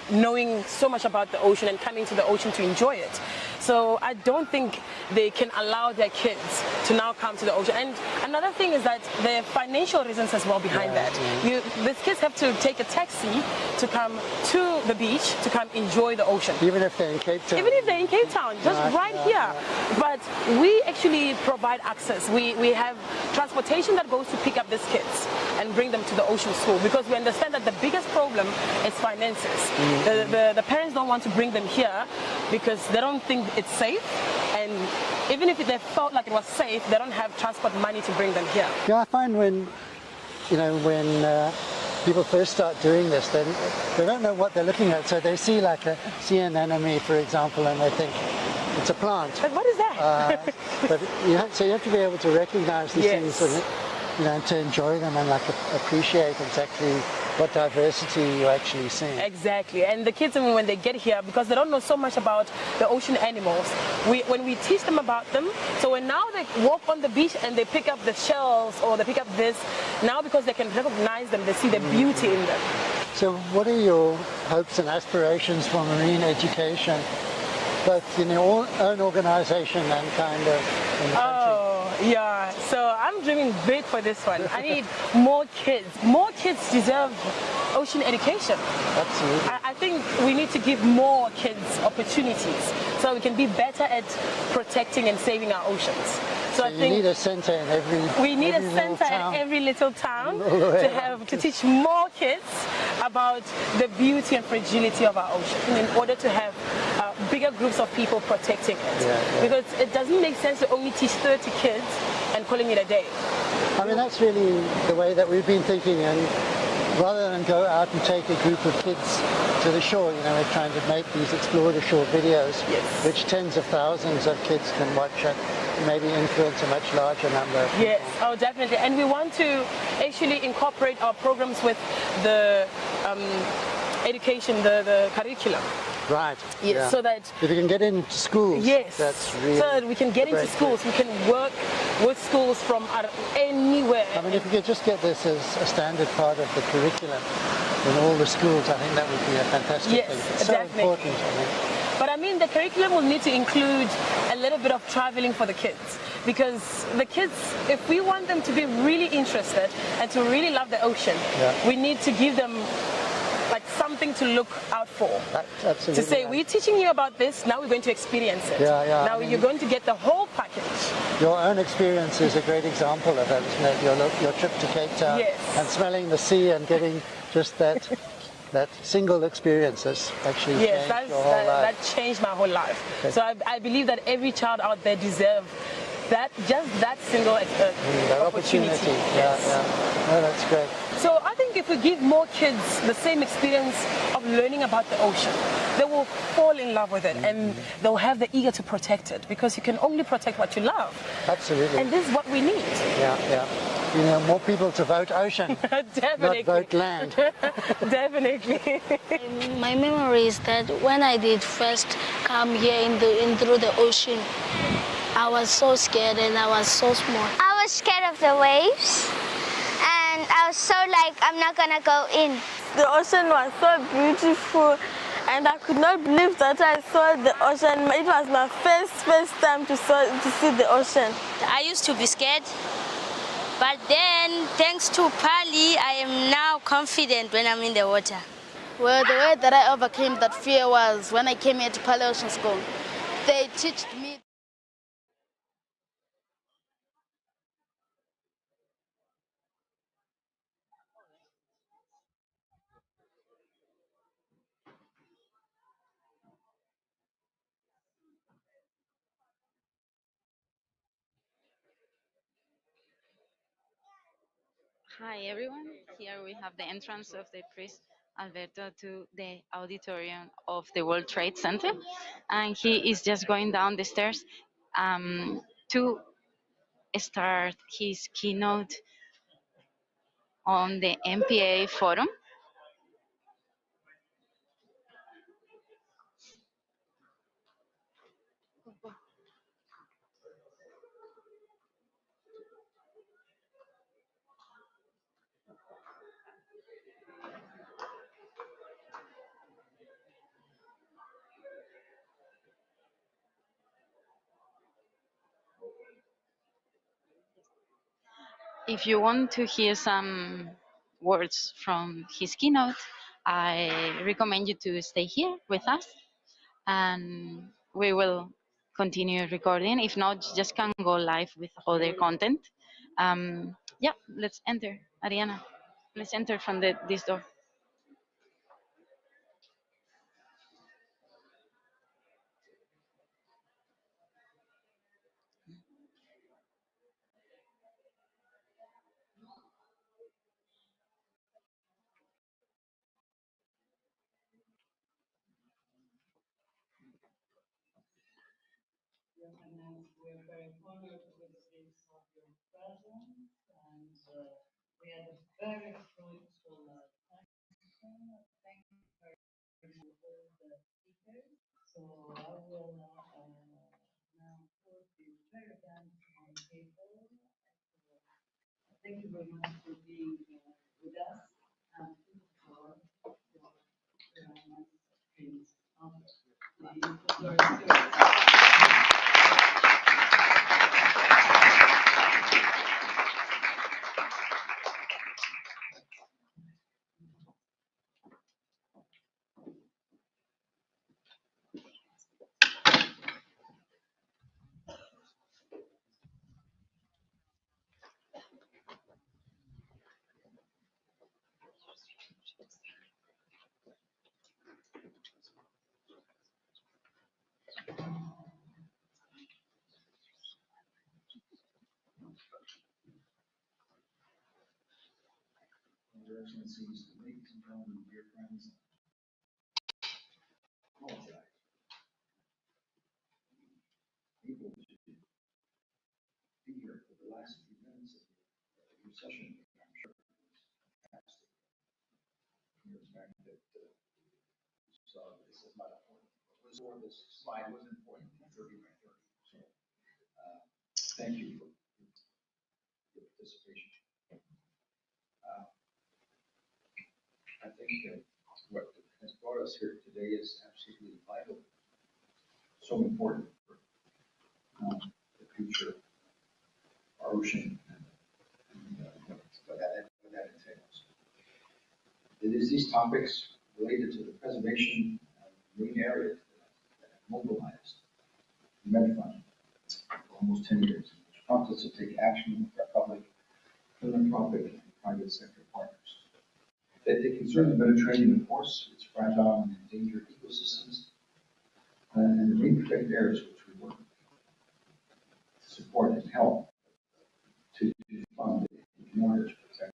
knowing so much about the ocean and coming to the ocean to enjoy it. So I don't think they can allow their kids to now come to the ocean. And another thing is that there are financial reasons as well behind that. These kids have to take a taxi to come to the beach to come enjoy the ocean. Even if they're in Cape Town? Even if they're in Cape Town, just right here. But we actually provide access. We have transportation that goes to pick up these kids and bring them to the ocean school because we understand that the biggest problem is finances. The parents don't want to bring them here because they don't think it's safe, and even if they felt like it was safe, they don't have transport money to bring them here. Yeah, I find when people first start doing this, then they don't know what they're looking at. So they see like a sea anemone, for example, and they think it's a plant. But what is that? So you have to be able to recognize these things and to enjoy them and like appreciate exactly what diversity you're actually seeing. Exactly, and the kids, when they get here, because they don't know so much about the ocean animals, when we teach them about them, so when now they walk on the beach and they pick up the shells or they pick up this, now because they can recognize them, they see the beauty in them. So what are your hopes and aspirations for marine education, both in your own organization and kind of in the country? Yeah, so I'm dreaming big for this one. I need more kids. More kids deserve ocean education. Absolutely. I think we need to give more kids opportunities so we can be better at protecting and saving our oceans. So I think you need a center in every center in every little town to teach more kids about the beauty and fragility of our ocean in order to have bigger groups of people protecting it. Because it doesn't make sense to only teach 30 kids and calling it a day. I mean, that's really the way that we've been thinking, and rather than go out and take a group of kids to the shore, we're trying to make these explore the shore videos, which tens of thousands of kids can watch and maybe influence a much larger number of people. Yes, oh definitely. And we want to actually incorporate our programs with the education, the curriculum. Right. Yes, so that if you can get into schools, that's really so that we can get into schools, we can work with schools from anywhere. I mean, if we could just get this as a standard part of the curriculum in all the schools, I think that would be a fantastic thing. It's so important, I think. But I mean, the curriculum will need to include a little bit of traveling for the kids, because the kids, if we want them to be really interested and to really love the ocean, we need to give them like something to look out for. Absolutely. To say, we're teaching you about this, now we're going to experience it. Now you're going to get the whole package. Your own experience is a great example of that, isn't it? Your trip to Cape Town and smelling the sea and getting just that single experience has actually changed your whole life. That changed my whole life. Okay. So I believe that every child out there deserves that single opportunity. No, that's great. So I think if we give more kids the same experience of learning about the ocean, they will fall in love with it and they'll have the eager to protect it, because you can only protect what you love. Absolutely. And this is what we need. You know, more people to vote ocean, Definitely. not vote land. Definitely. My memory is that when I did first come here through the ocean, I was so scared and I was so small. I was scared of the waves and I was so like, I'm not gonna go in. The ocean was so beautiful and I could not believe that I saw the ocean. It was my first time to see the ocean. I used to be scared, but then thanks to Pali, I am now confident when I'm in the water. Well, the way that I overcame that fear was when I came here to Pali Ocean School. They taught me. Hi everyone, here we have the entrance of the priest Alberto to the auditorium of the World Trade Center, and he is just going down the stairs to start his keynote on the MPA forum. If you want to hear some words from his keynote, I recommend you to stay here with us and we will continue recording. If not, just can go live with other content. Yeah, let's enter. Ariana, let's enter from this door. We're very honored with this of your presence, and we had a very fruitful discussion. Thank you very much for all the speakers. So I will now put this very down on the table. Thank you very much for being with us and for your nice things. Your Excellencies, ladies and gentlemen, dear friends, apologize. People should be here for the last few minutes of your session. I'm sure it was fantastic. The fact that you saw this is not important. This slide was important, 30 by 30. So thank you for your participation. I think that what has brought us here today is absolutely vital so important for the future of our ocean and what that entails. It is these topics related to the preservation of marine areas that have mobilized the MedFund for almost 10 years, which prompted us to take action with our public, philanthropic, and private sector partners. They concern the Mediterranean, of course, its fragile and endangered ecosystems, and the marine protected areas which we work to support and help to fund in order to protect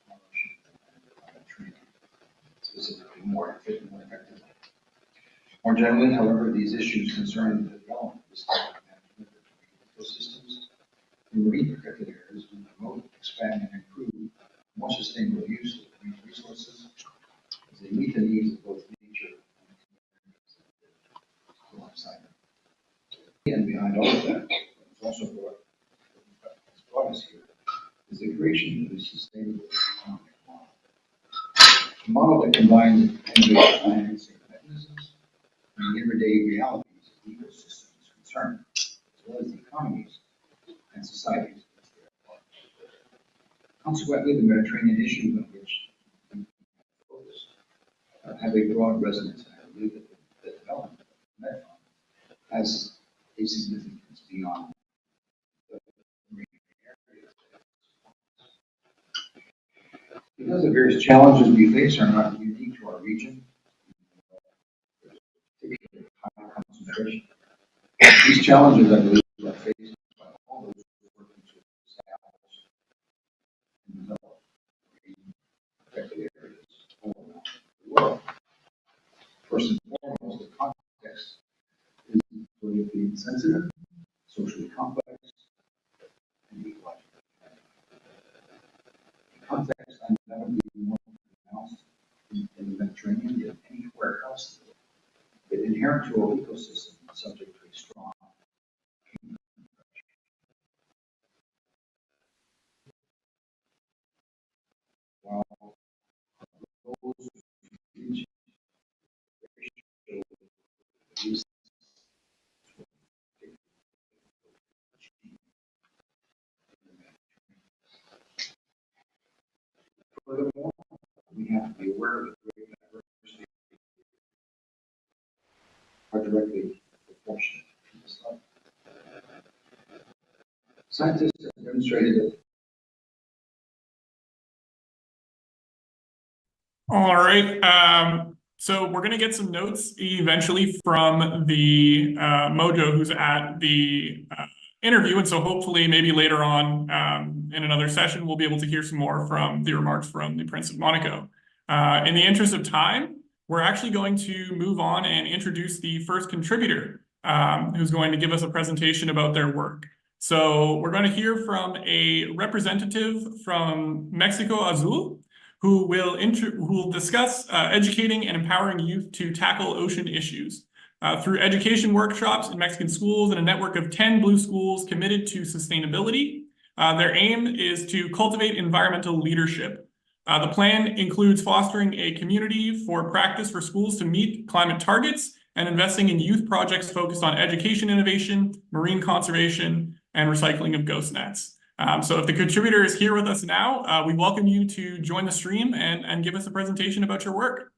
our ocean and the Mediterranean, specifically more effectively. More generally, however, these issues concern the development of sustainable management of ecosystems in marine protected areas will promote, expand, and improve more sustainable use of marine resources as they meet the needs of both nature and alongside them. And behind all of that, what's also brought us here is the creation of a sustainable economic model. A model that combines innovative financing mechanisms and the everyday realities of ecosystems concerned, as well as the economies and societies. Consequently, the Mediterranean issues on which we focus have a broad resonance, and I believe that the development of the MedFund has a significance beyond the marine areas. Because the various challenges we face are not unique to our region, particularly high concentration. These challenges, I believe, are faced by all those who are working to establish and develop protected areas all around the world. First and foremost, the context is politically sensitive, socially complex, and ecologically. The context undoubtedly more pronounced in the Mediterranean than anywhere else. But inherent to all ecosystems is subject to a strong while those regions furthermore, we have to be aware of the great diversity are directly proportionate to this level. Scientists have demonstrated that. All right. So we're going to get some notes eventually from the Mojo who's at the interview. And so hopefully maybe later on in another session, we'll be able to hear some more from the remarks from the Prince of Monaco. In the interest of time, we're actually going to move on and introduce the first contributor who's going to give us a presentation about their work. So we're going to hear from a representative from Mexico Azul, who will discuss educating and empowering youth to tackle ocean issues through education workshops in Mexican schools and a network of 10 blue schools committed to sustainability. Their aim is to cultivate environmental leadership. The plan includes fostering a community for practice for schools to meet climate targets and investing in youth projects focused on education innovation, marine conservation, and recycling of ghost nets. So if the contributor is here with us now, we welcome you to join the stream and give us a presentation about your work.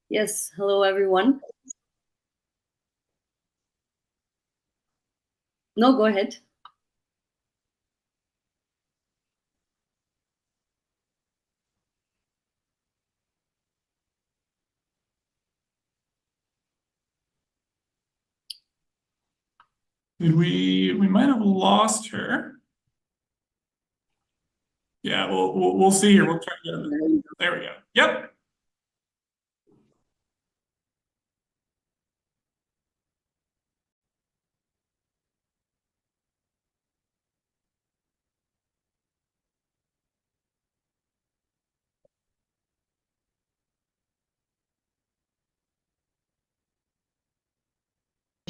Yes, hello everyone. No, go ahead. Did we might have lost her. Yeah, we'll see here. We'll try to get it. There we go. Yep.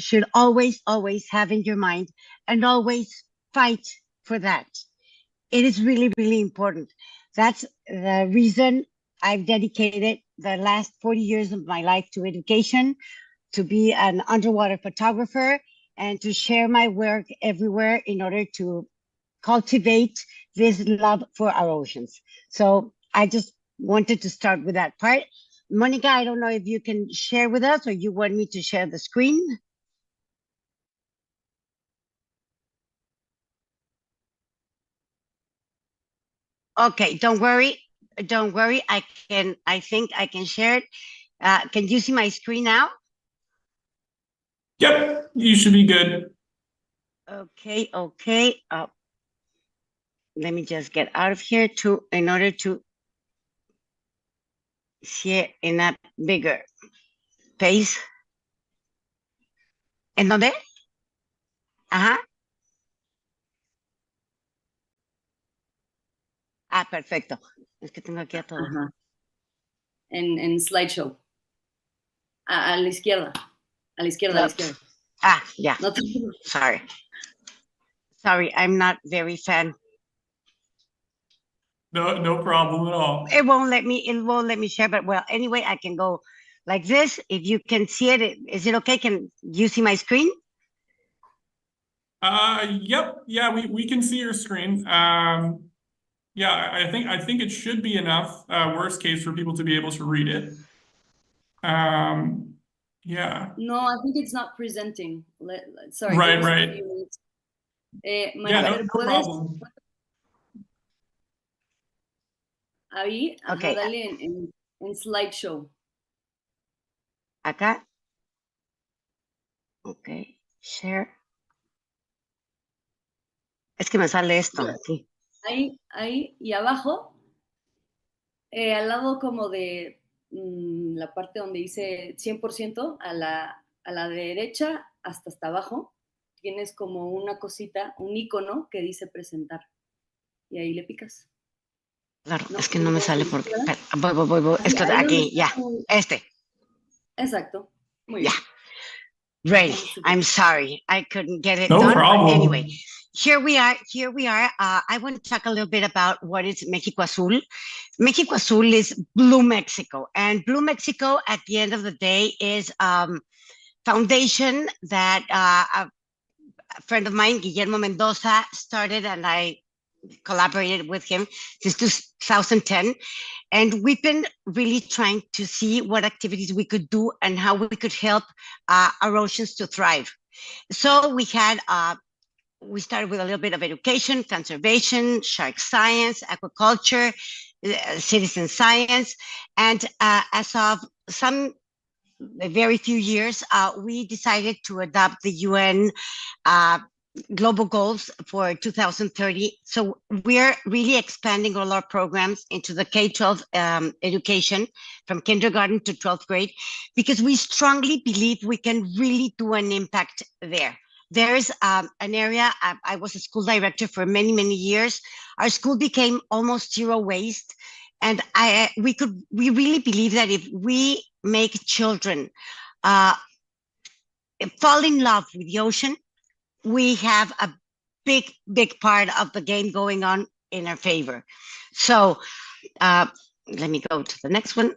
should always, always have in your mind and always fight for that. It is really, really important. That's the reason I've dedicated the last 40 years of my life to education, to be an underwater photographer, and to share my work everywhere in order to cultivate this love for our oceans. So I just wanted to start with that part. Monica, I don't know if you can share with us or you want me to share the screen. Okay, don't worry. Don't worry. I think I can share it. Can you see my screen now? Yep, you should be good. Okay, okay. Let me just get out of here in order to see it in a bigger space. ¿En dónde? Ajá. Ah, perfecto. Es que tengo aquí a todos. Ajá. En slideshow. A la izquierda. A la izquierda, a la izquierda. Ah, yeah. No te... Sorry, I'm not very fan. No problem at all. It won't let me share, but well, anyway, I can go like this. If you can see it, is it okay? Can you see my screen? Yep. Yeah, we can see your screen. Yeah, I think it should be enough, worst case, for people to be able to read it. Yeah. No, I think it's not presenting. Sorry. Right. Marifer, no problem. Ahí, okay. Dale en slideshow. Acá. Ok, share. Es que me sale esto. Sí. Ahí, y abajo, al lado como de la parte donde dice 100%, a la derecha hasta abajo, tienes como una cosita, un icono que dice presentar. Y ahí le picas. Claro, es que no me sale porque... Voy. Esto de aquí, ya. Exacto. Muy bien. Ready. I'm sorry. I couldn't get it no done. Problem. But anyway, here we are. I want to talk a little bit about what is México Azul. México Azul is Blue Mexico. And Blue Mexico, at the end of the day, is foundation that a friend of mine, Guillermo Mendoza, started, and I collaborated with him since 2010. And we've been really trying to see what activities we could do and how we could help our oceans to thrive. So we started with a little bit of education, conservation, shark science, aquaculture, citizen science. And as of very few years, we decided to adopt the UN global goals for 2030. So we're really expanding all our programs into the K-12 education from kindergarten to 12th grade, because we strongly believe we can really do an impact there. There's an area, I was a school director for many, many years. Our school became almost zero waste. And we really believe that if we make children fall in love with the ocean, we have a big part of the game going on in our favor. So let me go to the next one.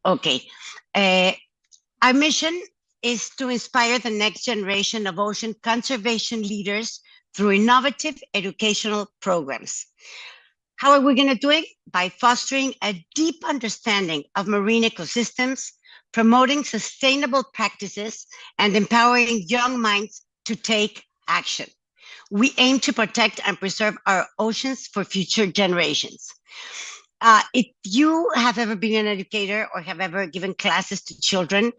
Okay. Our mission is to inspire the next generation of ocean conservation leaders through innovative educational programs. How are we going to do it? By fostering a deep understanding of marine ecosystems, promoting sustainable practices, and empowering young minds to take action. We aim to protect and preserve our oceans for future generations. If you have ever been an educator or have ever given classes to children,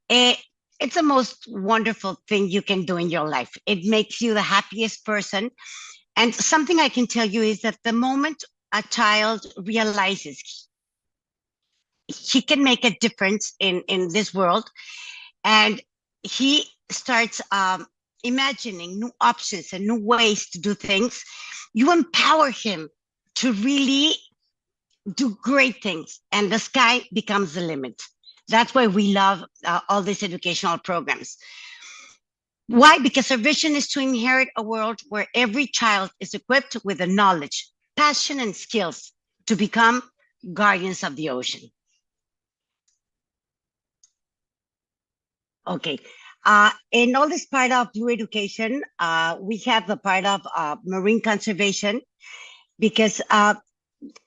it's the most wonderful thing you can do in your life. It makes you the happiest person. And something I can tell you is that the moment a child realizes he can make a difference in this world, and he starts imagining new options and new ways to do things, you empower him to really do great things, and the sky becomes the limit. That's why we love all these educational programs. Why? Because our vision is to inherit a world where every child is equipped with the knowledge, passion, and skills to become guardians of the ocean. Okay. In all this part of blue education, we have the part of marine conservation, because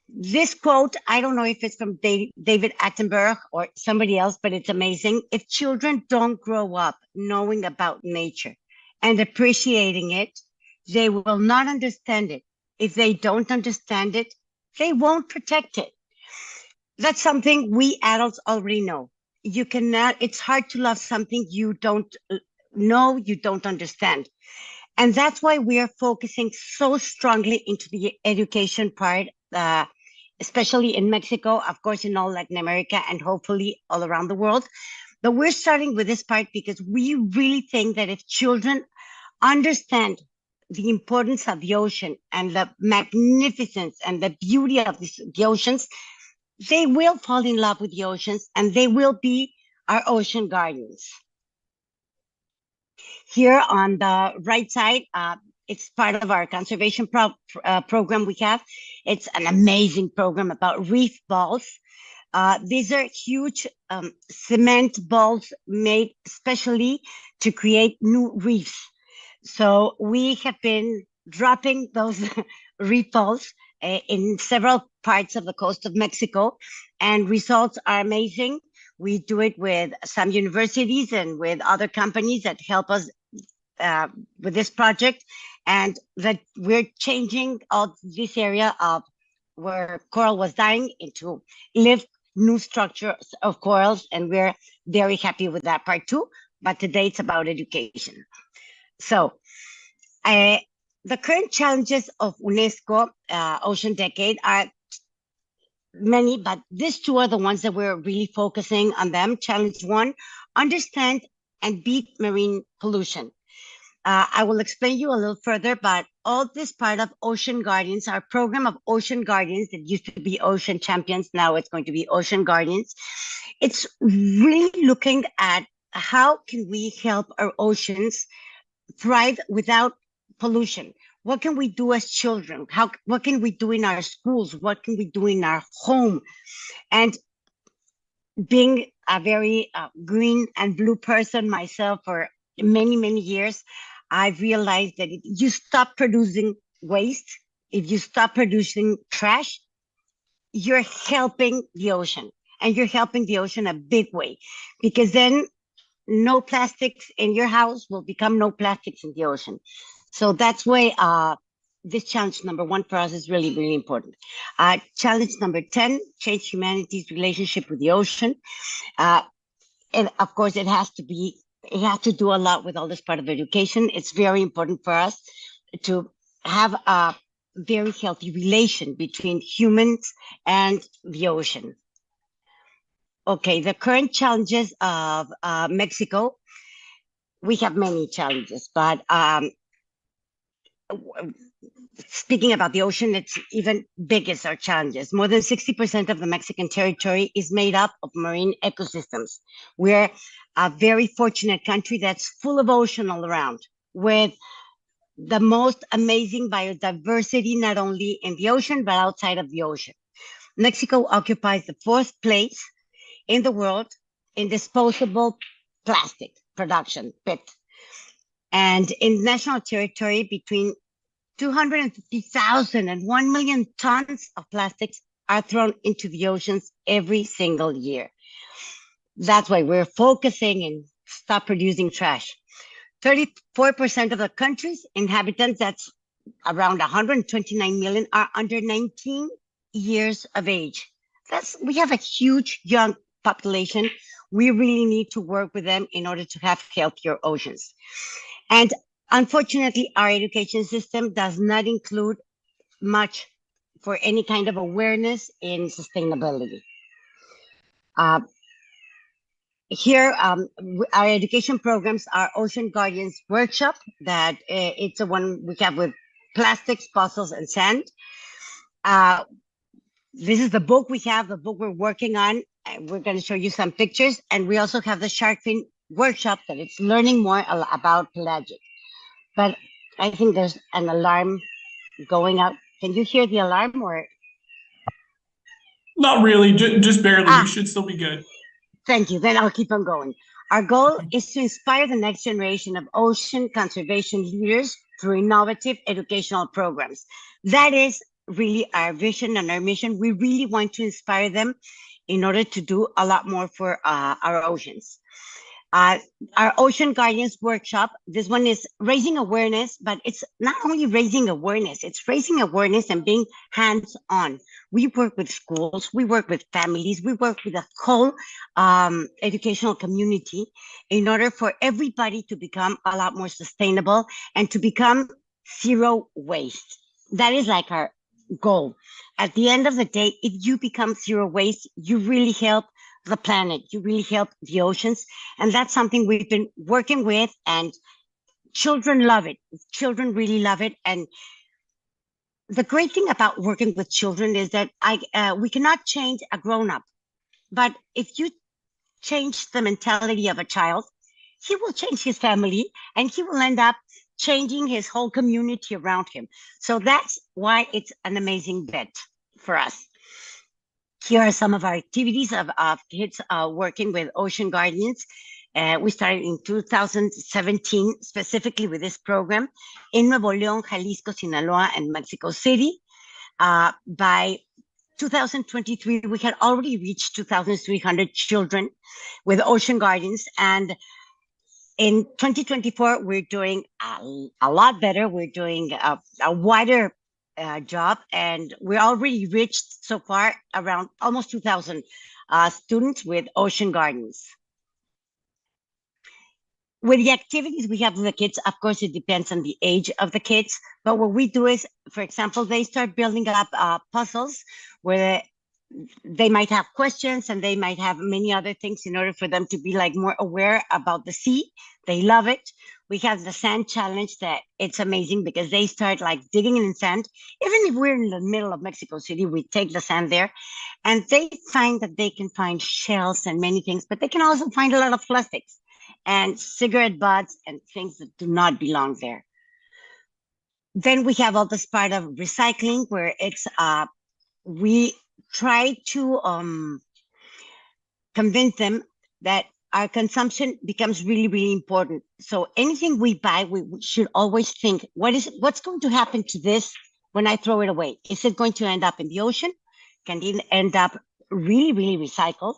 this quote, I don't know if it's from David Attenborough or somebody else, but it's amazing. If children don't grow up knowing about nature and appreciating it, they will not understand it. If they don't understand it, they won't protect it. That's something we adults already know. You cannot, it's hard to love something you don't know, you don't understand. And that's why we are focusing so strongly into the education part, especially in Mexico, of course, in all Latin America, and hopefully all around the world. But we're starting with this part because we really think that if children understand the importance of the ocean and the magnificence and the beauty of the oceans, they will fall in love with the oceans and they will be our ocean guardians. Here on the right side, it's part of our conservation program we have. It's an amazing program about reef balls. These are huge cement balls made specially to create new reefs. So we have been dropping those reef balls in several parts of the coast of Mexico, and results are amazing. We do it with some universities and with other companies that help us with this project, and that we're changing all this area of where coral was dying into live new structures of corals, and we're very happy with that part too. But today it's about education. So the current challenges of UNESCO Ocean Decade are many, but these two are the ones that we're really focusing on them. Challenge 1, understand and beat marine pollution. I will explain you a little further, but all this part of Ocean Guardians, our program of Ocean Guardians that used to be Ocean Champions, now it's going to be Ocean Guardians. It's really looking at how can we help our oceans thrive without pollution. What can we do as children? What can we do in our schools? What can we do in our home? And being a very green and blue person myself for many, many years, I've realized that if you stop producing waste, if you stop producing trash, you're helping the ocean, and you're helping the ocean a big way, because then no plastics in your house will become no plastics in the ocean. So that's why this challenge number 1 for us is really, really important. Challenge number 10, change humanity's relationship with the ocean. And of course, it has to do a lot with all this part of education. It's very important for us to have a very healthy relation between humans and the ocean. Okay, the current challenges of Mexico, we have many challenges, but speaking about the ocean, it's even biggest our challenges. More than 60% of the Mexican territory is made up of marine ecosystems. We're a very fortunate country that's full of ocean all around, with the most amazing biodiversity, not only in the ocean, but outside of the ocean. Mexico occupies the 4th place in the world in disposable plastic production, PIT. And in national territory, between 250,000 and 1 million tons of plastics are thrown into the oceans every single year. That's why we're focusing and stop producing trash. 34% of the country's inhabitants, that's around 129 million, are under 19 years of age. We have a huge young population. We really need to work with them in order to have healthier oceans. And unfortunately, our education system does not include much for any kind of awareness in sustainability. Here, our education programs are Ocean Guardians Workshop, that it's the one we have with plastics, fossils, and sand. This is the book we have, the book we're working on, we're going to show you some pictures, and we also have the shark fin workshop that it's learning more about pelagic. But I think there's an alarm going out. Can you hear the alarm or? Not really, just barely. You should still be good. Thank you. Then I'll keep on going. Our goal is to inspire the next generation of ocean conservation leaders through innovative educational programs. That is really our vision and our mission. We really want to inspire them in order to do a lot more for our oceans. Our Ocean Guardians workshop, this one is raising awareness, but it's not only raising awareness, it's raising awareness and being hands-on. We work with schools, we work with families, we work with the whole educational community in order for everybody to become a lot more sustainable and to become zero waste. That is like our goal. At the end of the day, if you become zero waste, you really help the planet, you really help the oceans. And that's something we've been working with, and children love it. Children really love it. And the great thing about working with children is that we cannot change a grown-up, but if you change the mentality of a child, he will change his family and he will end up changing his whole community around him. So that's why it's an amazing bet for us. Here are some of our activities of kids working with Ocean Guardians. We started in 2017, specifically with this program in Nuevo León, Jalisco, Sinaloa, and Mexico City. By 2023, we had already reached 2,300 children with Ocean Guardians. And in 2024, we're doing a lot better. We're doing a wider job, and we already reached so far around almost 2,000 students with Ocean Gardens. With the activities we have with the kids, of course, it depends on the age of the kids. But what we do is, for example, they start building up puzzles where they might have questions and they might have many other things in order for them to be like more aware about the sea. They love it. We have the sand challenge that it's amazing because they start like digging in sand. Even if we're in the middle of Mexico City, we take the sand there and they find that they can find shells and many things, but they can also find a lot of plastics and cigarette butts and things that do not belong there. Then we have all this part of recycling where it's, we try to convince them that our consumption becomes really, really important. So anything we buy, we should always think, what's going to happen to this when I throw it away? Is it going to end up in the ocean? Can it end up really, really recycled?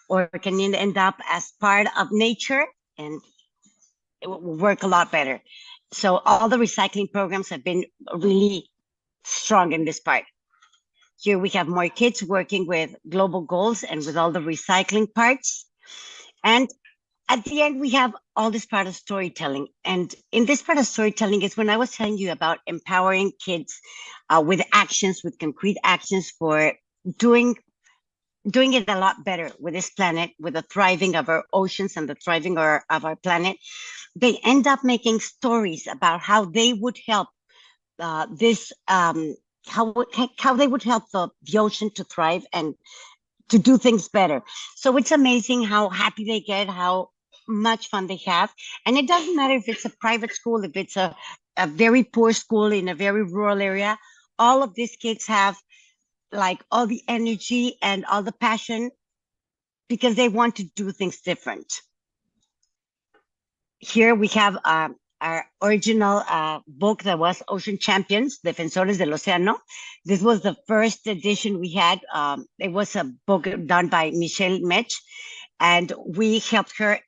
Or can it end up as part of nature? And it will work a lot better. So all the recycling programs have been really strong in this part. Here we have more kids working with global goals and with all the recycling parts. And at the end, we have all this part of storytelling. And in this part of storytelling is when I was telling you about empowering kids with actions, with concrete actions for doing it a lot better with this planet, with the thriving of our oceans and the thriving of our planet. They end up making stories about how they would help how they would help the ocean to thrive and to do things better. So it's amazing how happy they get, how much fun they have. And it doesn't matter if it's a private school, if it's a very poor school in a very rural area, all of these kids have like all the energy and all the passion because they want to do things different. Here we have our original book that was Ocean Champions, Defensores del Océano. This was the first edition we had. It was a book done by Michelle Mech, and we helped her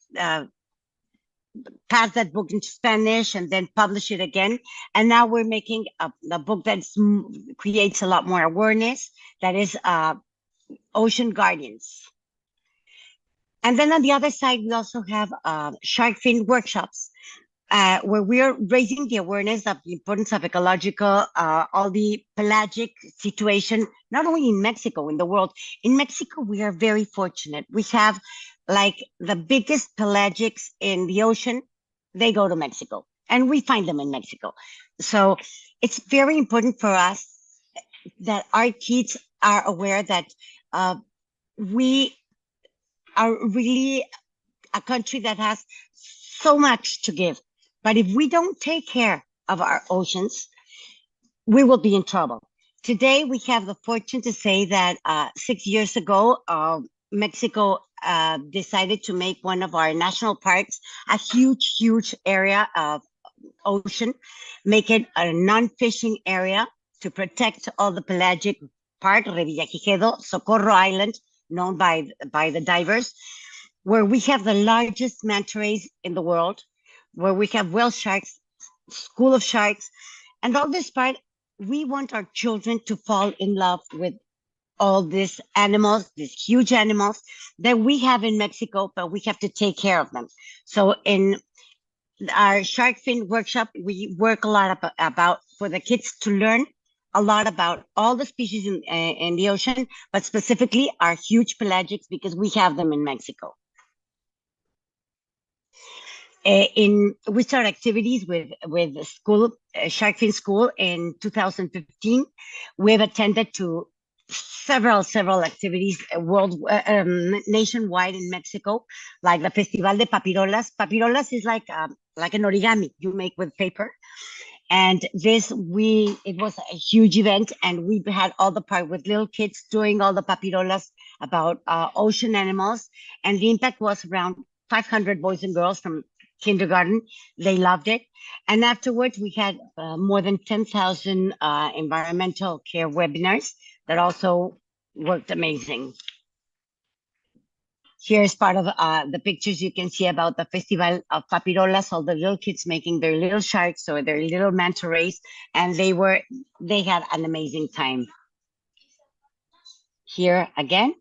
pass that book into Spanish and then publish it again. And now we're making a book that creates a lot more awareness, that is Ocean Guardians. And then on the other side, we also have shark fin workshops, where we are raising the awareness of the importance of ecological, all the pelagic situation, not only in Mexico, in the world. In Mexico, we are very fortunate. We have like the biggest pelagics in the ocean. They go to Mexico and we find them in Mexico. So it's very important for us that our kids are aware that we are really a country that has so much to give. But if we don't take care of our oceans, we will be in trouble. Today, we have the fortune to say that 6 years ago, Mexico decided to make one of our national parks a huge, huge area of ocean, make it a non-fishing area to protect all the pelagic part, Revillagigedo, Socorro Island, known by the divers, where we have the largest manta rays in the world, where we have whale sharks, school of sharks, and all this part, we want our children to fall in love with all these animals, these huge animals that we have in Mexico, but we have to take care of them. So in our shark fin workshop, we work a lot about for the kids to learn a lot about all the species in the ocean, but specifically our huge pelagics because we have them in Mexico. We start activities with school, shark fin school in 2015. We've attended to several activities nationwide in Mexico, like the Festival de Papirolas. Papirolas is like an origami you make with paper. And it was a huge event, and we had all the part with little kids doing all the papirolas about ocean animals. And the impact was around 500 boys and girls from kindergarten. They loved it. And afterwards, we had more than 10,000 environmental care webinars that also worked amazing. Here's part of the pictures you can see about the Festival of Papirolas, all the little kids making their little sharks or their little manta rays, and they had an amazing time. Here again.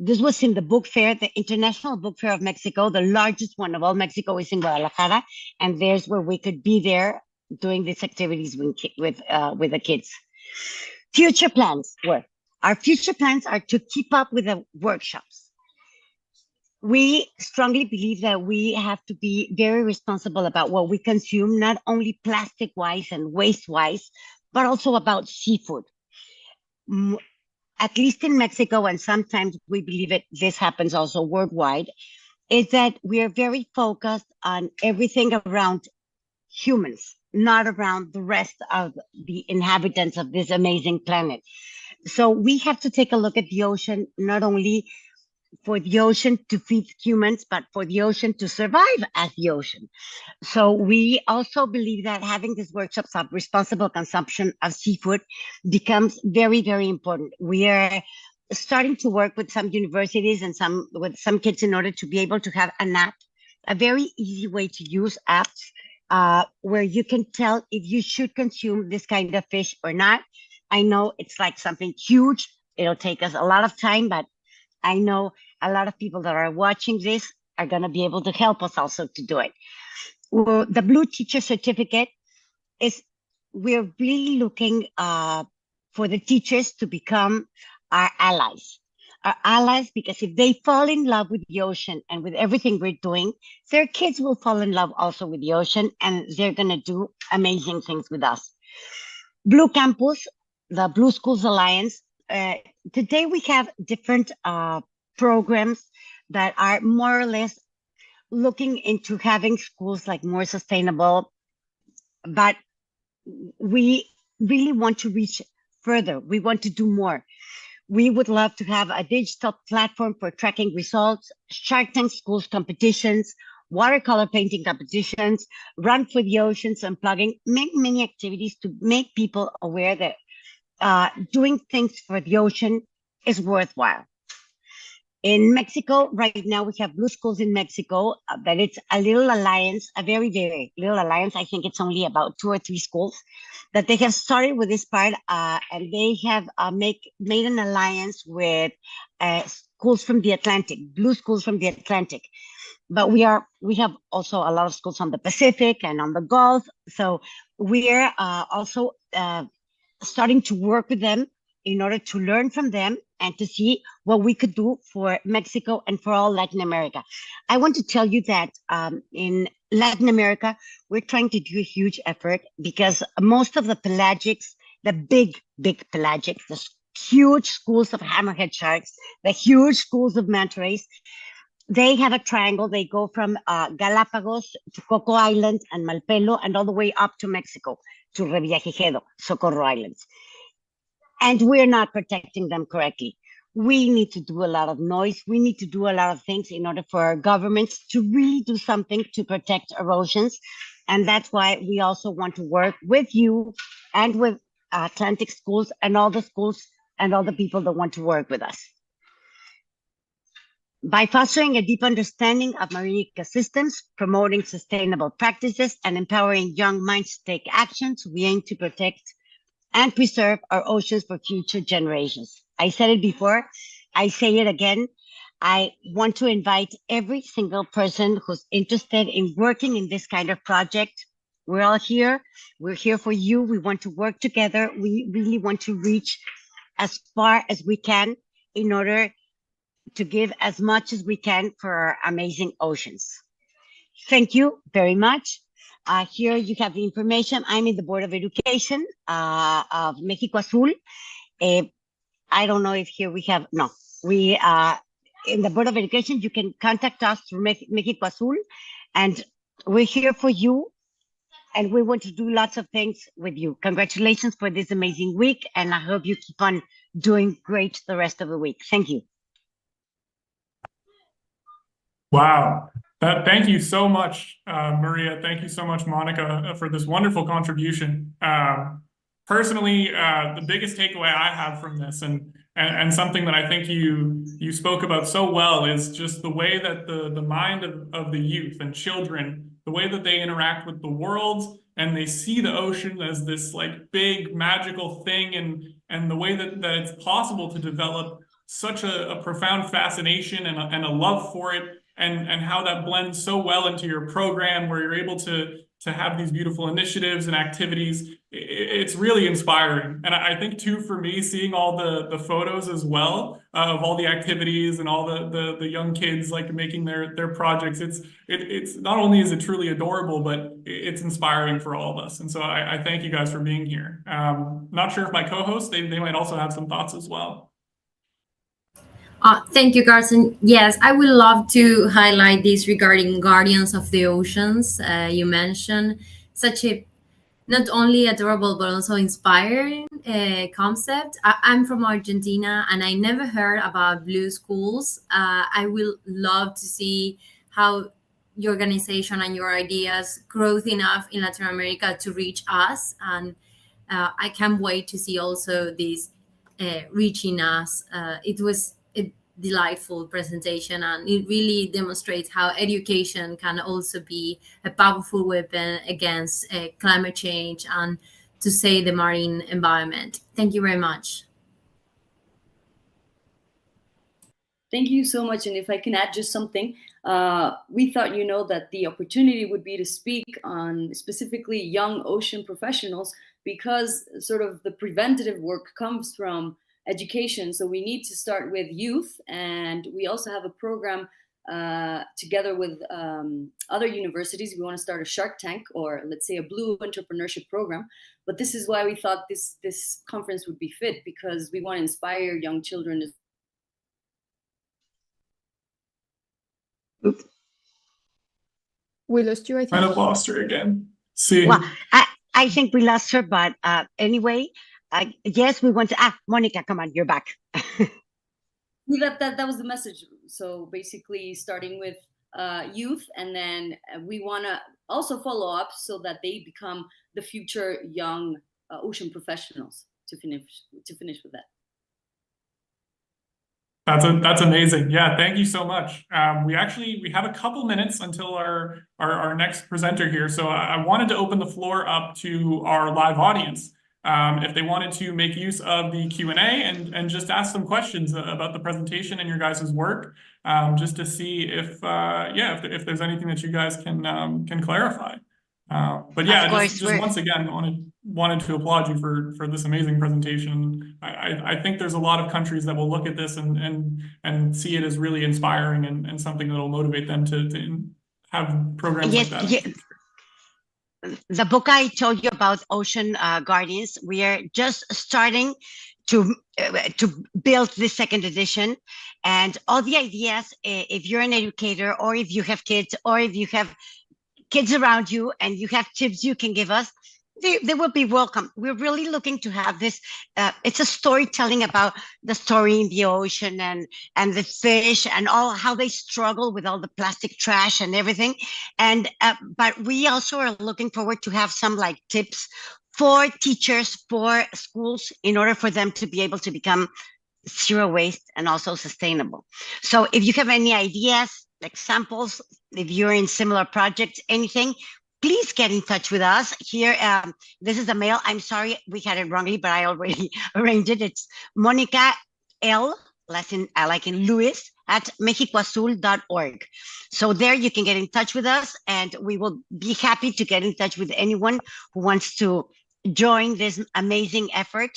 This was in the book fair, the International Book Fair of Mexico. The largest one of all Mexico is in Guadalajara, and there's where we could be there doing these activities with the kids. Future plans were. Our future plans are to keep up with the workshops. We strongly believe that we have to be very responsible about what we consume, not only plastic-wise and waste-wise, but also about seafood. At least in Mexico, and sometimes we believe this happens also worldwide, is that we are very focused on everything around humans, not around the rest of the inhabitants of this amazing planet. So we have to take a look at the ocean, not only for the ocean to feed humans, but for the ocean to survive as the ocean. So we also believe that having these workshops of responsible consumption of seafood becomes very, very important. We are starting to work with some universities and with some kids in order to be able to have an app, a very easy way to use apps where you can tell if you should consume this kind of fish or not. I know it's like something huge. It'll take us a lot of time, but I know a lot of people that are watching this are going to be able to help us also to do it. Well, the Blue Teacher Certificate is, we're really looking for the teachers to become our allies. Our allies, because if they fall in love with the ocean and with everything we're doing, their kids will fall in love also with the ocean, and they're going to do amazing things with us. Blue Campus, the Blue Schools Alliance. Today we have different programs that are more or less looking into having schools like more sustainable, but we really want to reach further. We want to do more. We would love to have a digital platform for tracking results, Shark Tank schools competitions, watercolor painting competitions, Run for the Oceans, and plugging many activities to make people aware that doing things for the ocean is worthwhile. In Mexico, right now, we have Blue Schools in Mexico, but it's a little alliance, a very, very little alliance. I think it's only about 2 or 3 schools that they have started with this part, and they have made an alliance with schools from the Atlantic, Blue Schools from the Atlantic. But we have also a lot of schools on the Pacific and on the Gulf. So we're also starting to work with them in order to learn from them and to see what we could do for Mexico and for all Latin America. I want to tell you that in Latin America, we're trying to do a huge effort because most of the pelagics, the big pelagics, the huge schools of hammerhead sharks, the huge schools of manta rays. They have a triangle. They go from Galapagos to Coco Island and Malpelo and all the way up to Mexico to Revillagigedo, Socorro Islands. And we're not protecting them correctly. We need to do a lot of noise. We need to do a lot of things in order for our governments to really do something to protect erosions. And that's why we also want to work with you and with Atlantic schools and all the schools and all the people that want to work with us. By fostering a deep understanding of marine ecosystems, promoting sustainable practices, and empowering young minds to take actions, we aim to protect and preserve our oceans for future generations. I said it before, I say it again. I want to invite every single person who's interested in working in this kind of project. We're all here. We're here for you. We want to work together. We really want to reach as far as we can in order to give as much as we can for our amazing oceans. Thank you very much. Here you have the information. I'm in the Board of Education of México Azul. I don't know if here we have, no, we in the Board of Education, you can contact us through México Azul, and we're here for you, and we want to do lots of things with you. Congratulations for this amazing week, and I hope you keep on doing great the rest of the week. Thank you. Wow. Thank you so much, Maria. Thank you so much, Monica, for this wonderful contribution. Personally, the biggest takeaway I have from this, and something that I think you spoke about so well, is just the way that the mind of the youth and children, the way that they interact with the world, and they see the ocean as this like big magical thing, and the way that it's possible to develop such a profound fascination and a love for it. And how that blends so well into your program, where you're able to have these beautiful initiatives and activities. It's really inspiring. And I think too, for me, seeing all the photos as well of all the activities and all the young kids like making their projects, it's not only is it truly adorable, but it's inspiring for all of us. And so I thank you guys for being here. Not sure if my co-hosts, they might also have some thoughts as well. Thank you, Carson. Yes, I would love to highlight this regarding Guardians of the Oceans. You mentioned such a not only adorable but also inspiring concept. I'm from Argentina and I never heard about blue schools. I will love to see how your organization and your ideas growth enough in Latin America to reach us. And I can't wait to see also this reaching us. It was a delightful presentation, and it really demonstrates how education can also be a powerful weapon against climate change and to save the marine environment. Thank you very much. Thank you so much. And if I can add just something, we thought, that the opportunity would be to speak on specifically young ocean professionals, because sort of the preventative work comes from education. So we need to start with youth, and we also have a program together with other universities. We want to start a Shark Tank, or let's say a blue entrepreneurship program. But this is why we thought this conference would be fit, because we want to inspire young children. Oops. We lost you, I think. Might have lost her again. See. Well, I think we lost her, but anyway, yes, we want to. Monica, come on, you're back. That was the message. So basically, starting with youth, and then we want to also follow up so that they become the future young ocean professionals. To finish with that. That's amazing. Yeah, thank you so much. We have a couple minutes until our next presenter here. So I wanted to open the floor up to our live audience. If they wanted to make use of the Q&A and just ask some questions about the presentation and your guys' work, just to see if there's anything that you guys can clarify. But yeah, just once again, wanted to applaud you for this amazing presentation. I think there's a lot of countries that will look at this and see it as really inspiring and something that will motivate them to have programs like that. Yeah. The book I told you about, Ocean Guardians, we are just starting to build this second edition. And all the ideas, if you're an educator, or if you have kids, or if you have kids around you and you have tips you can give us, they will be welcome. We're really looking to have this. It's a storytelling about the story in the ocean and the fish and all how they struggle with all the plastic trash and everything. And but we also are looking forward to have some like tips for teachers, for schools, in order for them to be able to become zero waste and also sustainable. So if you have any ideas, examples, if you're in similar projects, anything, please get in touch with us here. This is the mail. I'm sorry we had it wrongly, but I already arranged it. It's Monica L, like in Luis, at mexicoazul.org. So there you can get in touch with us, and we will be happy to get in touch with anyone who wants to join this amazing effort.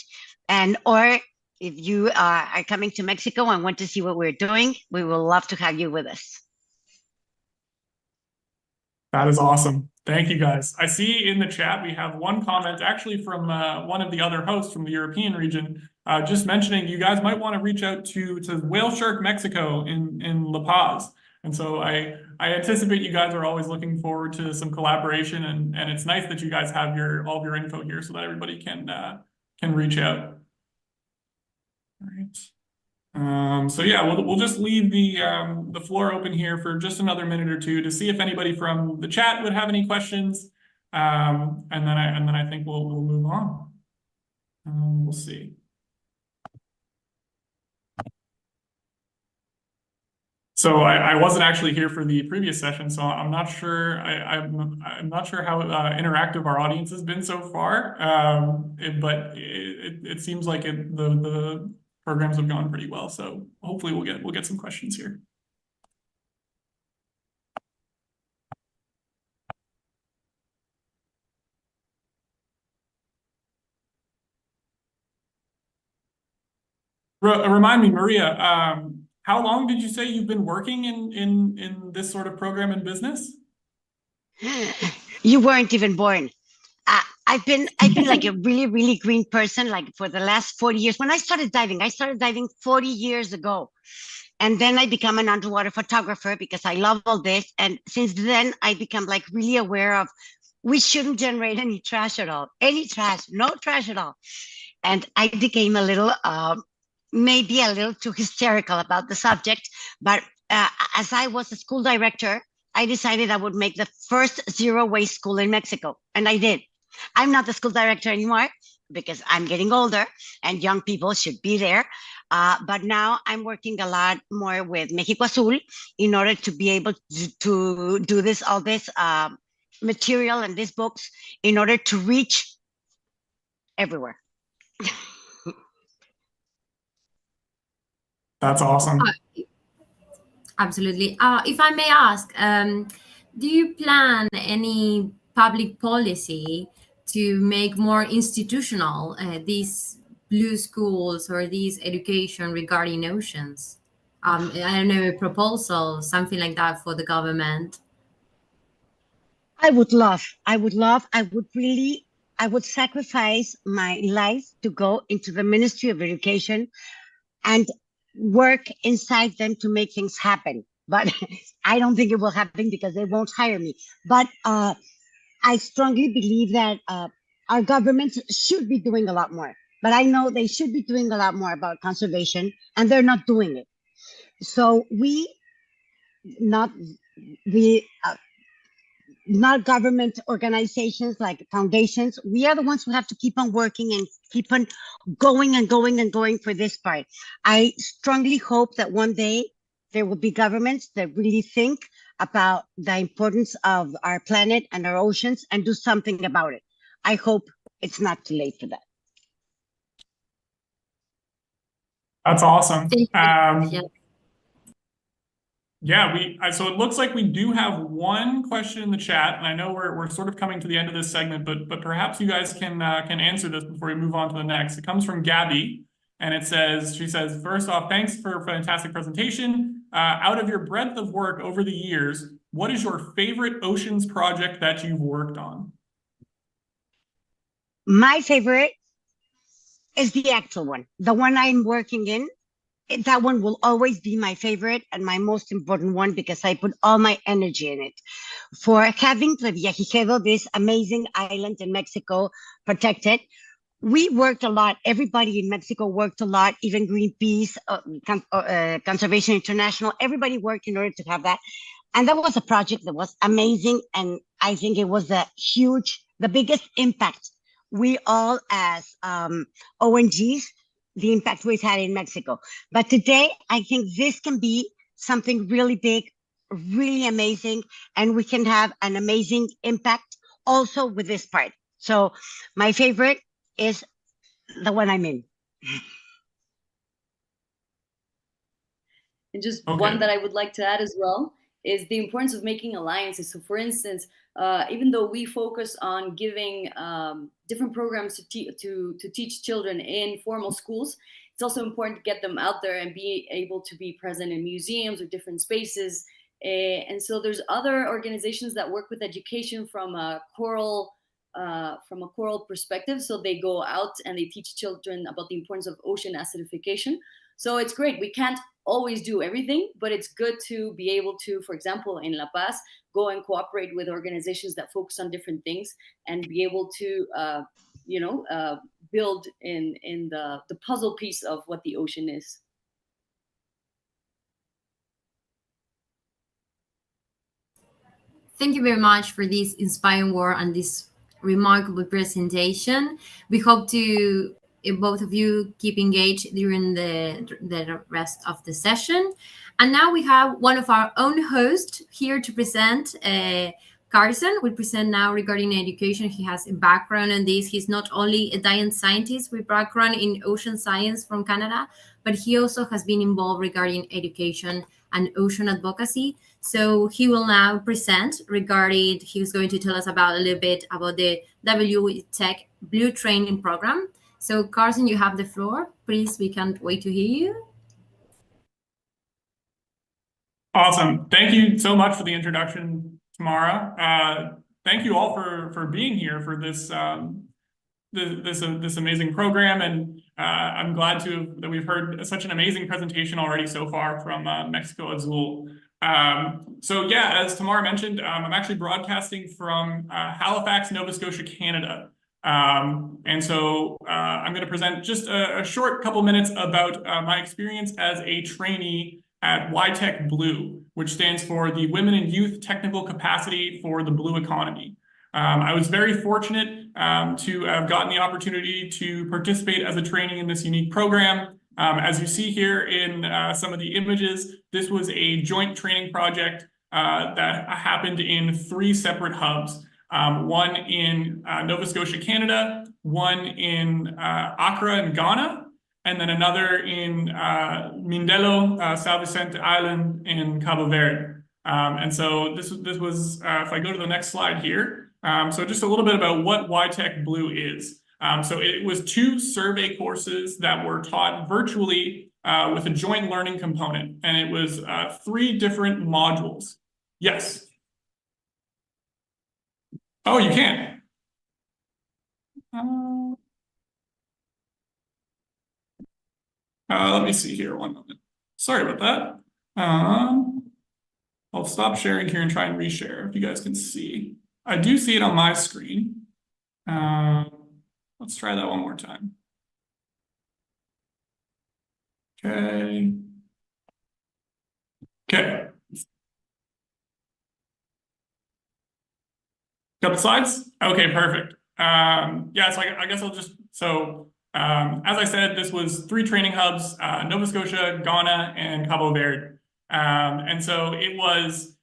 And or if you are coming to Mexico and want to see what we're doing, we will love to have you with us. That is awesome. Thank you, guys. I see in the chat we have one comment actually from one of the other hosts from the European region, just mentioning you guys might want to reach out to Whale Shark Mexico in La Paz. And so I anticipate you guys are always looking forward to some collaboration, and it's nice that you guys have all of your info here so that everybody can reach out. All right. So yeah, we'll just leave the floor open here for just another minute or two to see if anybody from the chat would have any questions, and then I think we'll move on. We'll see. So I wasn't actually here for the previous session, so I'm not sure. I'm not sure how interactive our audience has been so far, but it seems like the programs have gone pretty well, so hopefully we'll get some questions here. Remind me, Maria, how long did you say you've been working in this sort of program in business? You weren't even born. I've been like a really green person like for the last 40 years. When I started diving 40 years ago. And then I became an underwater photographer because I love all this. And since then I become like really aware of we shouldn't generate any trash at all. No trash at all. And I became a little, maybe a little too hysterical about the subject. But as I was a school director, I decided I would make the first zero waste school in Mexico. And I did. I'm not the school director anymore because I'm getting older and young people should be there. But now I'm working a lot more with México Azul in order to be able to do all this material and these books in order to reach everywhere. That's awesome. Absolutely. If I may ask, do you plan any public policy to make more institutional these blue schools or these education regarding oceans? I don't know, a proposal, something like that for the government? I would sacrifice my life to go into the Ministry of Education and work inside them to make things happen. But I don't think it will happen because they won't hire me. But I strongly believe that our governments should be doing a lot more. But I know they should be doing a lot more about conservation, and they're not doing it. So not government organizations like foundations, we are the ones who have to keep on working and keep on going and going and going for this part. I strongly hope that one day there will be governments that really think about the importance of our planet and our oceans and do something about it. I hope it's not too late for that. That's awesome. Yeah, so it looks like we do have one question in the chat, and I know we're sort of coming to the end of this segment, but perhaps you guys can answer this before we move on to the next. It comes from Gabby, and she says, first off, thanks for a fantastic presentation. Out of your breadth of work over the years, what is your favorite oceans project that you've worked on? My favorite is the actual one, the one I'm working in. That one will always be my favorite and my most important one because I put all my energy in it. For having Revillagigedo, this amazing island in Mexico, protected, we worked a lot. Everybody in Mexico worked a lot, even Greenpeace, Conservation International, everybody worked in order to have that. And that was a project that was amazing. And I think it was the biggest impact we all as ONGs, the impact we've had in Mexico. But today, I think this can be something really big, really amazing, and we can have an amazing impact also with this part. So my favorite is the one I'm in. And just one that I would like to add as well is the importance of making alliances. So for instance, even though we focus on giving different programs to teach children in formal schools, it's also important to get them out there and be able to be present in museums or different spaces. And so there's other organizations that work with education from a choral perspective. So they go out and they teach children about the importance of ocean acidification. So it's great. We can't always do everything, but it's good to be able to, for example, in La Paz, go and cooperate with organizations that focus on different things and be able to, build in the puzzle piece of what the ocean is. Thank you very much for this inspiring word and this remarkable presentation. We hope to both of you keep engaged during the rest of the session. And now we have one of our own hosts here to present. Carson will present now regarding education. He has a background in this. He's not only a science scientist with background in ocean science from Canada, but he also has been involved regarding education and ocean advocacy. So he will now present regarding, he's going to tell us about a little bit about the WTEC Blue Training Program. So Carson, you have the floor. Please, we can't wait to hear you. Awesome. Thank you so much for the introduction, Tamara. Thank you all for being here for this this amazing program, and I'm glad that we've heard such an amazing presentation already so far from Mexico Azul. So yeah, as Tamara mentioned, I'm actually broadcasting from Halifax, Nova Scotia, Canada. And so I'm going to present just a short couple minutes about my experience as a trainee at WTEC Blue, which stands for the Women and Youth Technical Capacity for the Blue Economy. I was very fortunate to have gotten the opportunity to participate as a trainee in this unique program. As you see here in some of the images, this was a joint training project that happened in 3 separate hubs. One in Nova Scotia, Canada, one in Accra in Ghana, and then another in Mindelo, São Vicente Island in Cabo Verde. And so this was, if I go to the next slide here, so just a little bit about what WTEC Blue is. So it was 2 survey courses that were taught virtually with a joint learning component, and it was 3 different modules. Yes. Oh, you can. Let me see here, one moment. Sorry about that. I'll stop sharing here and try and reshare if you guys can see. I do see it on my screen. Let's try that one more time. Okay. Okay. Got the slides? Okay, perfect. Yeah, so I guess I'll just, as I said, this was 3 training hubs, Nova Scotia, Ghana, and Cabo Verde. And so it was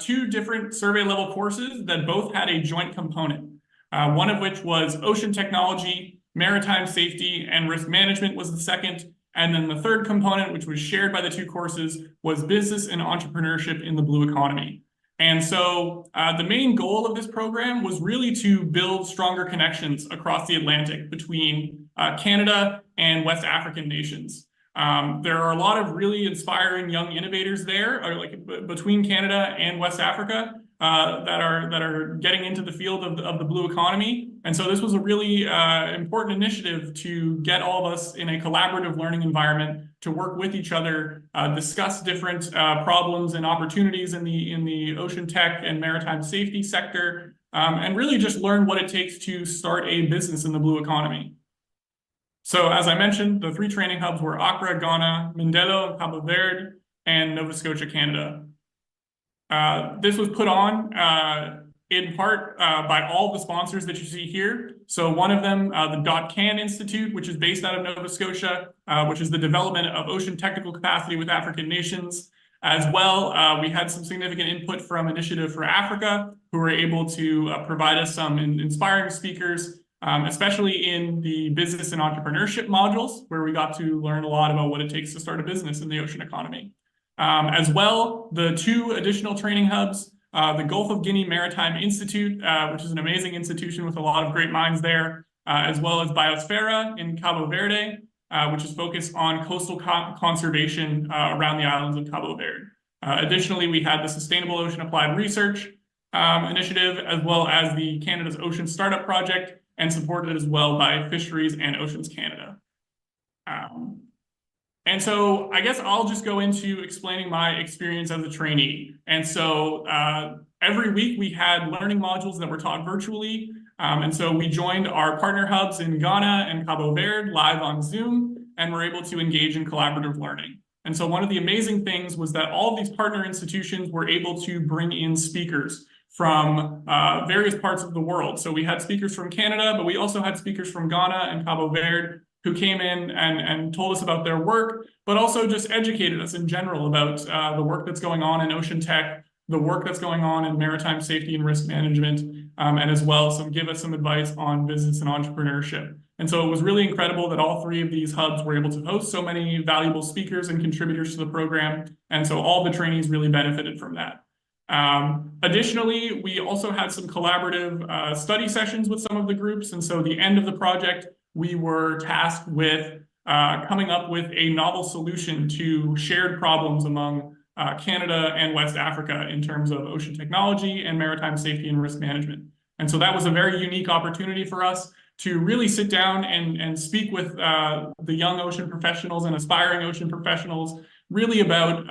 2 different survey level courses that both had a joint component. One of which was ocean technology, maritime safety, and risk management was the second. And then the third component, which was shared by the 2 courses, was business and entrepreneurship in the blue economy. And so the main goal of this program was really to build stronger connections across the Atlantic between Canada and West African nations. There are a lot of really inspiring young innovators there, between Canada and West Africa. that are getting into the field of the blue economy. And so this was a really important initiative to get all of us in a collaborative learning environment to work with each other, discuss different problems and opportunities in the ocean tech and maritime safety sector, and really just learn what it takes to start a business in the blue economy. So as I mentioned, the 3 training hubs were Accra, Ghana, Mindelo, Cabo Verde, and Nova Scotia, Canada. This was put on in part by all the sponsors that you see here. So one of them, the .can Institute, which is based out of Nova Scotia, which is the development of ocean technical capacity with African nations. As well, we had some significant input from Initiative for Africa, who were able to provide us some inspiring speakers, especially in the business and entrepreneurship modules, where we got to learn a lot about what it takes to start a business in the ocean economy. As well, the 2 additional training hubs, the Gulf of Guinea Maritime Institute, which is an amazing institution with a lot of great minds there, as well as Biosfera in Cabo Verde, which is focused on coastal conservation around the islands of Cabo Verde. Additionally, we had the Sustainable Ocean Applied Research Initiative, as well as the Canada's Ocean Startup Project, and supported as well by Fisheries and Oceans Canada. And so I guess I'll just go into explaining my experience as a trainee. And so every week we had learning modules that were taught virtually. And so we joined our partner hubs in Ghana and Cabo Verde live on Zoom, and were able to engage in collaborative learning. And so one of the amazing things was that all of these partner institutions were able to bring in speakers from various parts of the world. So we had speakers from Canada, but we also had speakers from Ghana and Cabo Verde who came in and told us about their work, but also just educated us in general about the work that's going on in ocean tech, the work that's going on in maritime safety and risk management, and as well give us some advice on business and entrepreneurship. And so it was really incredible that all 3 of these hubs were able to host so many valuable speakers and contributors to the program. And so all the trainees really benefited from that. Additionally, we also had some collaborative study sessions with some of the groups. And so the end of the project, we were tasked with coming up with a novel solution to shared problems among Canada and West Africa in terms of ocean technology and maritime safety and risk management. And so that was a very unique opportunity for us to really sit down and speak with the young ocean professionals and aspiring ocean professionals really about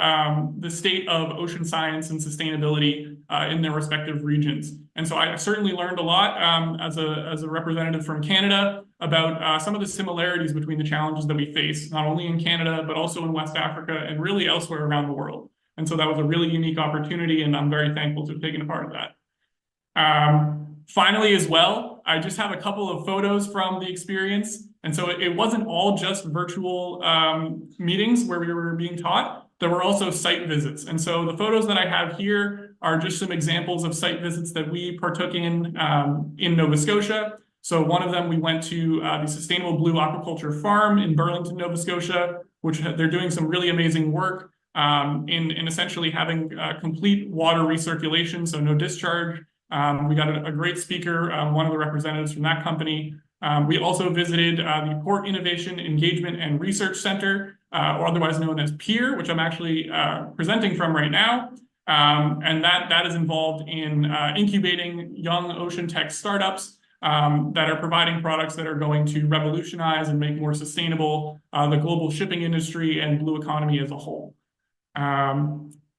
the state of ocean science and sustainability in their respective regions. And so I certainly learned a lot as a representative from Canada about some of the similarities between the challenges that we face, not only in Canada, but also in West Africa and really elsewhere around the world. And so that was a really unique opportunity, and I'm very thankful to have taken a part of that. Finally, as well, I just have a couple of photos from the experience. And so it wasn't all just virtual meetings where we were being taught. There were also site visits. And so the photos that I have here are just some examples of site visits that we partook in Nova Scotia. So one of them, we went to the Sustainable Blue Aquaculture Farm in Burlington, Nova Scotia, which they're doing some really amazing work in essentially having complete water recirculation, so no discharge. We got a great speaker, one of the representatives from that company. We also visited the Port Innovation Engagement and Research Center, or otherwise known as PEER, which I'm actually presenting from right now. And that is involved in incubating young ocean tech startups that are providing products that are going to revolutionize and make more sustainable the global shipping industry and blue economy as a whole.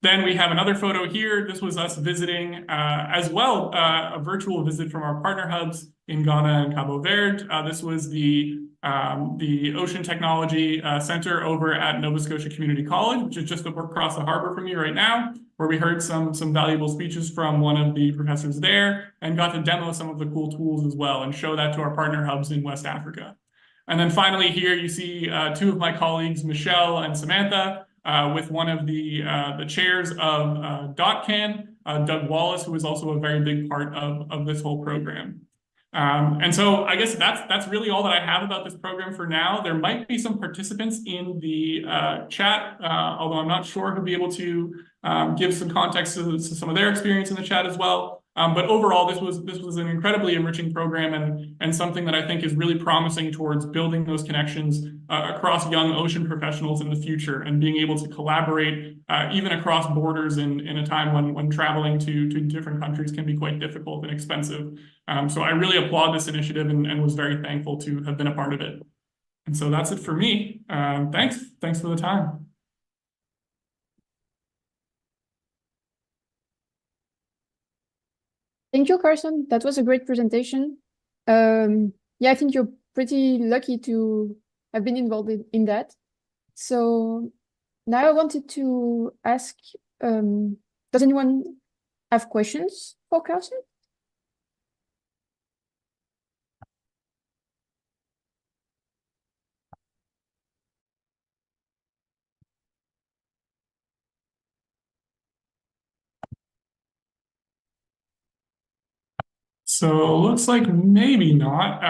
Then we have another photo here. This was us visiting as well, a virtual visit from our partner hubs in Ghana and Cabo Verde. This was the Ocean Technology Center over at Nova Scotia Community College, which is just across the harbor from me right now, where we heard some valuable speeches from one of the professors there and got to demo some of the cool tools as well and show that to our partner hubs in West Africa. And then finally here you see 2 of my colleagues, Michelle and Samantha, with one of the chairs of .can, Doug Wallace, who is also a very big part of this whole program. And so I guess that's really all that I have about this program for now. There might be some participants in the chat, although I'm not sure who'll be able to give some context to some of their experience in the chat as well. But overall, this was an incredibly enriching program and something that I think is really promising towards building those connections across young ocean professionals in the future and being able to collaborate even across borders in a time when traveling to different countries can be quite difficult and expensive. So I really applaud this initiative and was very thankful to have been a part of it. And so that's it for me. Thanks for the time. Thank you, Carson. That was a great presentation. Yeah, I think you're pretty lucky to have been involved in that. So now I wanted to ask, does anyone have questions for Carson? So looks like maybe not.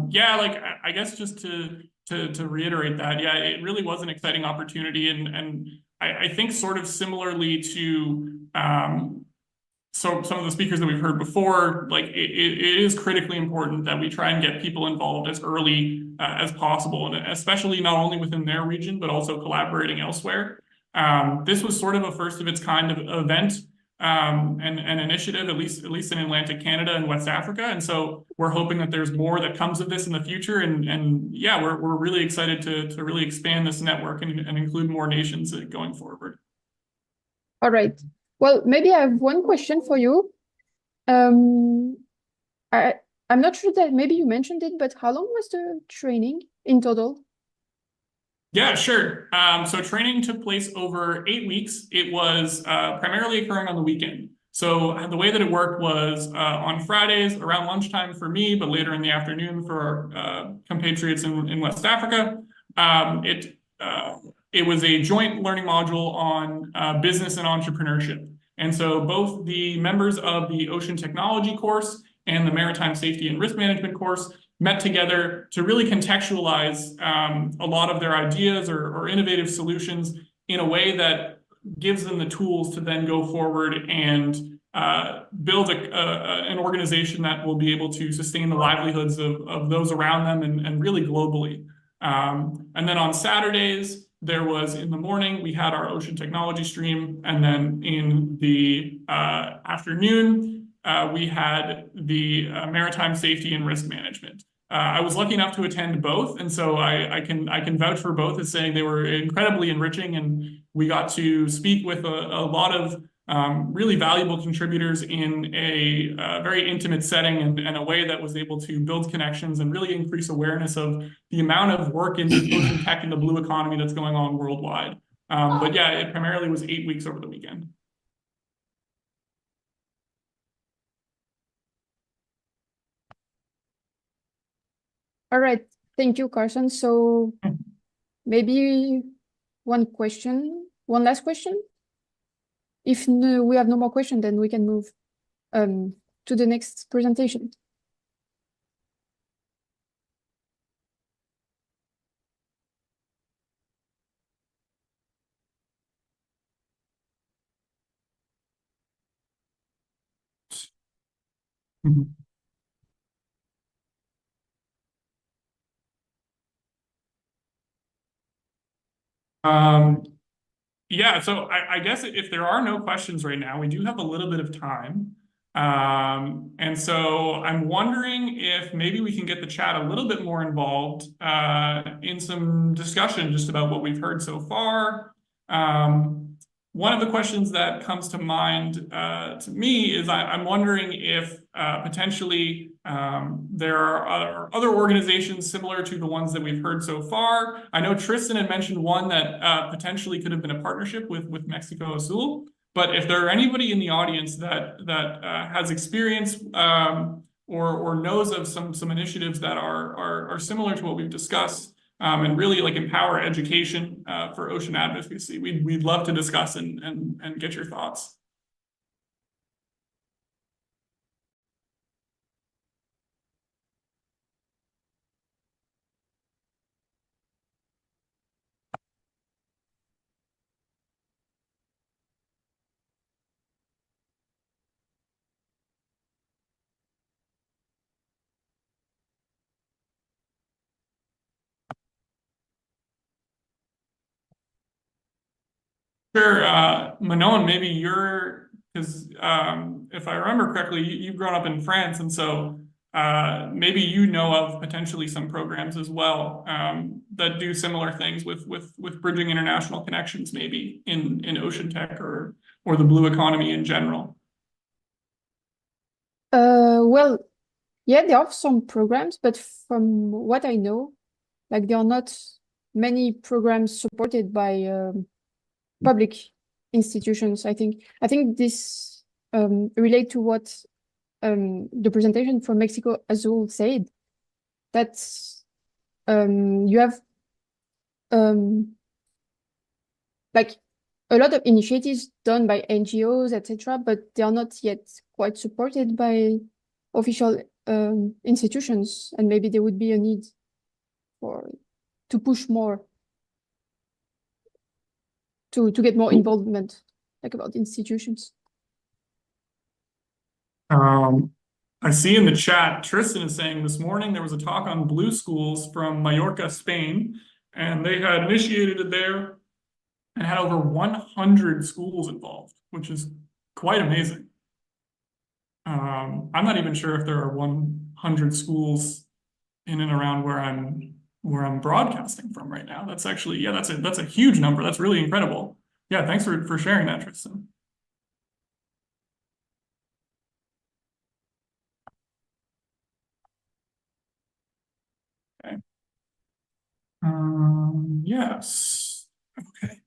Yeah, like I guess just to reiterate that, yeah, it really was an exciting opportunity, and I think sort of similarly to so some of the speakers that we've heard before, like it is critically important that we try and get people involved as early as possible, and especially not only within their region, but also collaborating elsewhere. This was sort of a first of its kind of event and an initiative, at least in Atlantic Canada and West Africa. And so we're hoping that there's more that comes of this in the future. And yeah, we're really excited to really expand this network and include more nations going forward. All right. Well, maybe I have one question for you. I'm not sure that maybe you mentioned it, but how long was the training in total? Yeah, sure. So training took place over 8 weeks. It was primarily occurring on the weekend. So the way that it worked was on Fridays around lunchtime for me, but later in the afternoon for our compatriots in West Africa. It was a joint learning module on business and entrepreneurship. And so both the members of the ocean technology course and the maritime safety and risk management course met together to really contextualize a lot of their ideas or innovative solutions in a way that gives them the tools to then go forward and build an organization that will be able to sustain the livelihoods of those around them and really globally. And then on Saturdays, there was in the morning, we had our ocean technology stream. And then in the afternoon, we had the maritime safety and risk management. I was lucky enough to attend both, and so I can vouch for both as saying they were incredibly enriching, and we got to speak with a lot of really valuable contributors in a very intimate setting and a way that was able to build connections and really increase awareness of the amount of work in ocean tech and the blue economy that's going on worldwide. But yeah, it primarily was 8 weeks over the weekend. All right. Thank you, Carson. So maybe one last question. If we have no more questions, then we can move to the next presentation. Yeah, so I guess if there are no questions right now, we do have a little bit of time. And so I'm wondering if maybe we can get the chat a little bit more involved in some discussion just about what we've heard so far. One of the questions that comes to mind to me is I'm wondering if potentially there are other organizations similar to the ones that we've heard so far. I know Tristan had mentioned one that potentially could have been a partnership with Mexico Azul. But if there are anybody in the audience that has experience or knows of some initiatives that are similar to what we've discussed, and really like empower education for ocean advocacy, we'd love to discuss and get your thoughts. Sure. Manon, maybe you're, because if I remember correctly, you've grown up in France, and so maybe you know of potentially some programs as well that do similar things with bridging international connections, maybe in ocean tech or the blue economy in general. Well, yeah, there are some programs, but from what I know, like there are not many programs supported by public institutions. I think this relate to what the presentation from Mexico Azul said, that you have like a lot of initiatives done by NGOs, etc., but they are not yet quite supported by official institutions, and maybe there would be a need to push more, to get more involvement, like about institutions. I see in the chat, Tristan is saying this morning there was a talk on blue schools from Mallorca, Spain, and they had initiated it there and had over 100 schools involved, which is quite amazing. I'm not even sure if there are 100 schools in and around where I'm broadcasting from right now. That's actually, yeah, that's a huge number. That's really incredible. Yeah, thanks for sharing that, Tristan. Okay. Yes. Okay.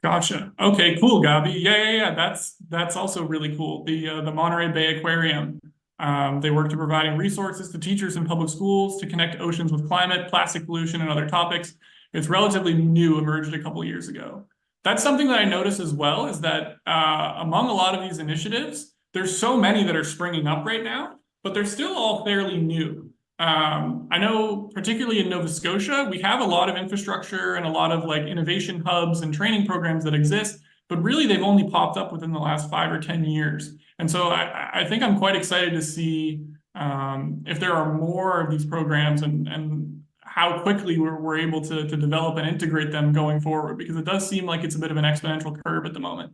Gotcha. Okay, cool, Gabi. Yeah. That's also really cool. The Monterey Bay Aquarium. They work to providing resources to teachers in public schools to connect oceans with climate, plastic pollution, and other topics. It's relatively new, emerged a couple years ago. That's something that I notice as well, is that among a lot of these initiatives, there's so many that are springing up right now, but they're still all fairly new. I know particularly in Nova Scotia, we have a lot of infrastructure and a lot of like innovation hubs and training programs that exist, but really they've only popped up within the last 5 or 10 years. And so I think I'm quite excited to see if there are more of these programs and how quickly we're able to develop and integrate them going forward, because it does seem like it's a bit of an exponential curve at the moment.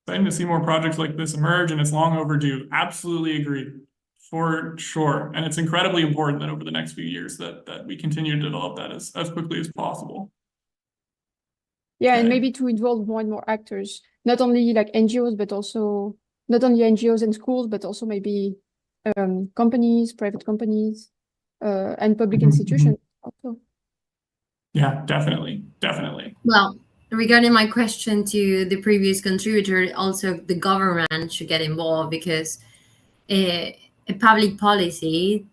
Exciting to see more projects like this emerge, and it's long overdue. Absolutely agree, for sure. And it's incredibly important that over the next few years that we continue to develop that as quickly as possible. Yeah, and maybe to involve more and more actors, not only like NGOs, but also not only NGOs and schools, but also maybe companies, private companies, and public institutions also. Yeah, definitely. Well, regarding my question to the previous contributor, also the government should get involved, because a public policy,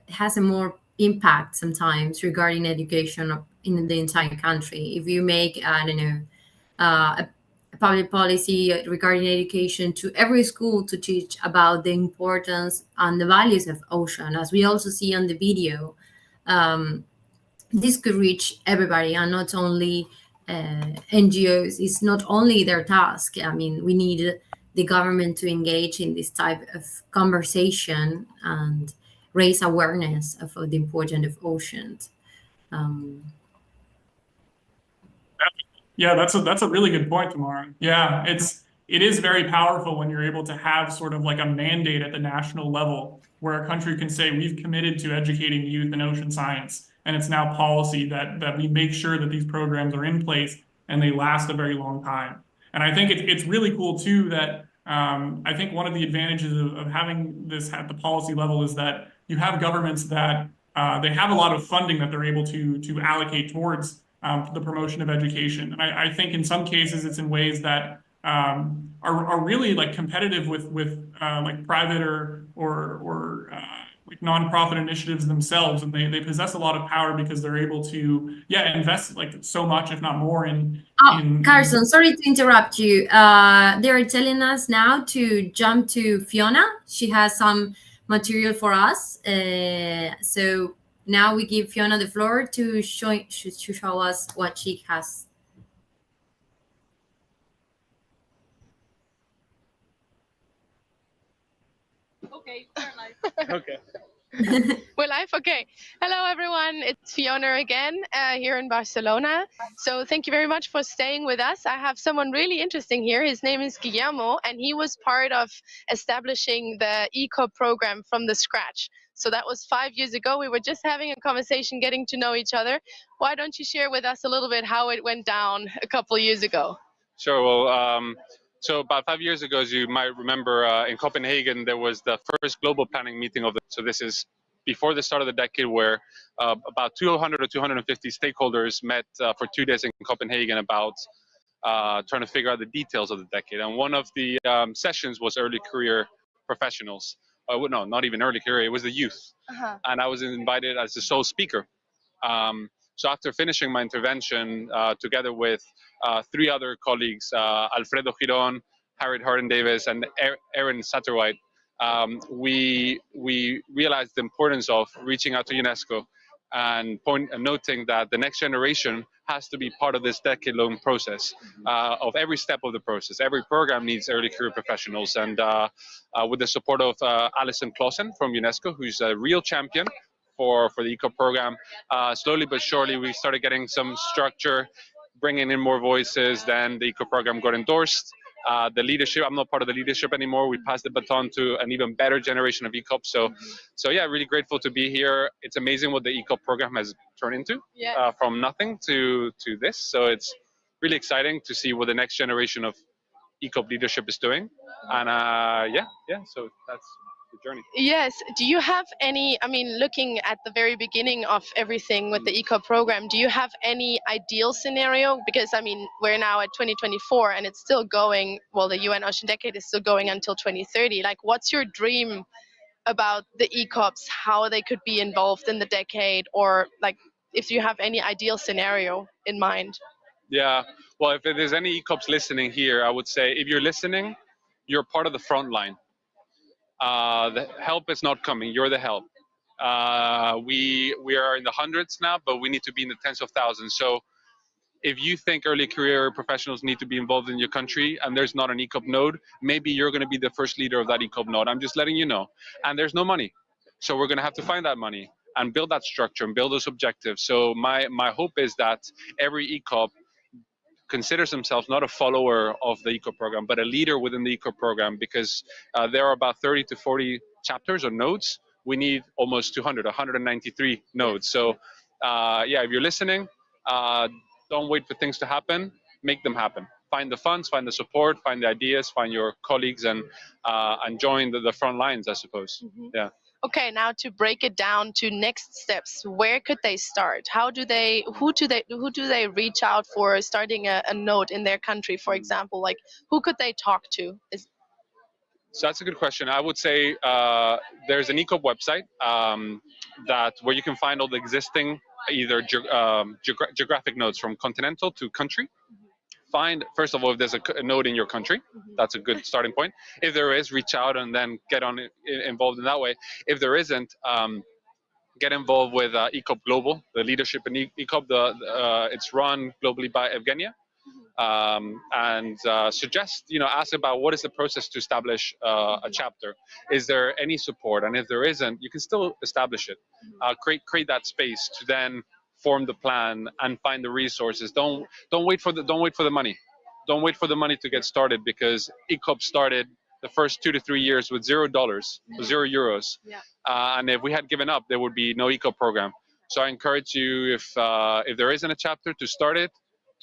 has a more impact sometimes regarding education in the entire country. If you make, I don't know, a public policy regarding education to every school to teach about the importance and the values of ocean, as we also see on the video, this could reach everybody and not only NGOs. It's not only their task. I mean, we need the government to engage in this type of conversation and raise awareness of the importance of oceans. Yeah, that's a really good point, Tamara. Yeah, it is very powerful when you're able to have sort of like a mandate at the national level where a country can say, we've committed to educating youth in ocean science, and it's now policy that we make sure that these programs are in place and they last a very long time. And I think it's really cool too that I think one of the advantages of having this at the policy level is that you have governments that they have a lot of funding that they're able to allocate towards the promotion of education. And I think in some cases it's in ways that are really like competitive with like private or like nonprofit initiatives themselves, and they possess a lot of power because they're able to invest like so much, if not more, in. Carson, sorry to interrupt you. They're telling us now to jump to Fiona. She has some material for us. So now we give Fiona the floor to show us what she has. Okay, okay. We're live? Okay. Hello, everyone. It's Fiona again here in Barcelona. So thank you very much for staying with us. I have someone really interesting here. His name is Guillermo, and he was part of establishing the ECOP program from the scratch. So that was 5 years ago. We were just having a conversation, getting to know each other. Why don't you share with us a little bit how it went down a couple of years ago? Sure. Well, so about 5 years ago, as you might remember, in Copenhagen, there was the first global planning meeting of the. So this is before the start of the decade, where about 200 or 250 stakeholders met for 2 days in Copenhagen about trying to figure out the details of the decade. And one of the sessions was early career professionals. No, not even early career. It was the youth, and I was invited as the sole speaker. So after finishing my intervention, together with 3 other colleagues, Alfredo Giron, Harriet Harden-Davis, and Aaron Satterwhite, we realized the importance of reaching out to UNESCO and noting that the next generation has to be part of this decade-long process, of every step of the process. Every program needs early career professionals, and with the support of Alison Clausen from UNESCO, who's a real champion for the ECOP program, slowly but surely we started getting some structure, bringing in more voices. Then the ECOP program got endorsed. The leadership, I'm not part of the leadership anymore. We passed the baton to an even better generation of ECOP. So yeah, really grateful to be here. It's amazing what the ECOP program has turned into, from nothing to this. So it's really exciting to see what the next generation of ECOP leadership is doing. And so that's the journey. Yes. Do you have any, I mean, looking at the very beginning of everything with the ECOP program, do you have any ideal scenario? Because, I mean, we're now at 2024 and it's still going, well, the UN Ocean Decade is still going until 2030. Like, what's your dream about the ECOPs, how they could be involved in the decade, or like if you have any ideal scenario in mind? Yeah, well, if there's any ECOPs listening here, I would say if you're listening, you're part of the front line. The help is not coming, you're the help. We are in the hundreds now, but we need to be in the tens of thousands. So if you think early career professionals need to be involved in your country and there's not an ECOP node, maybe you're going to be the first leader of that ECOP node. I'm just letting you know. And there's no money. So we're going to have to find that money and build that structure and build those objectives. So my hope is that every ECOP considers themselves not a follower of the ECOP program, but a leader within the ECOP program, because there are about 30 to 40 chapters or nodes. We need almost 193 nodes. So if you're listening, don't wait for things to happen, make them happen. Find the funds, find the support, find the ideas, find your colleagues, and join the front lines, I suppose. Yeah. Okay, now to break it down to next steps, where could they start? Who do they reach out for starting a node in their country, for example? Like, who could they talk to? So that's a good question. I would say there's an ECOP website where you can find all the existing either geographic nodes from continental to country. Find, first of all, if there's a node in your country. That's a good starting point. If there is, reach out and then get involved in that way. If there isn't, get involved with ECOP Global, the leadership in ECOP. It's run globally by Evgenia. And suggest, ask about what is the process to establish a chapter. Is there any support? And if there isn't, you can still establish it. Create that space to then form the plan and find the resources. Don't wait for the money. Don't wait for the money to get started, because ECOP started the first 2 to 3 years with $0, €0. Yeah. And if we had given up, there would be no ECOP program. So I encourage you, if there isn't a chapter, to start it,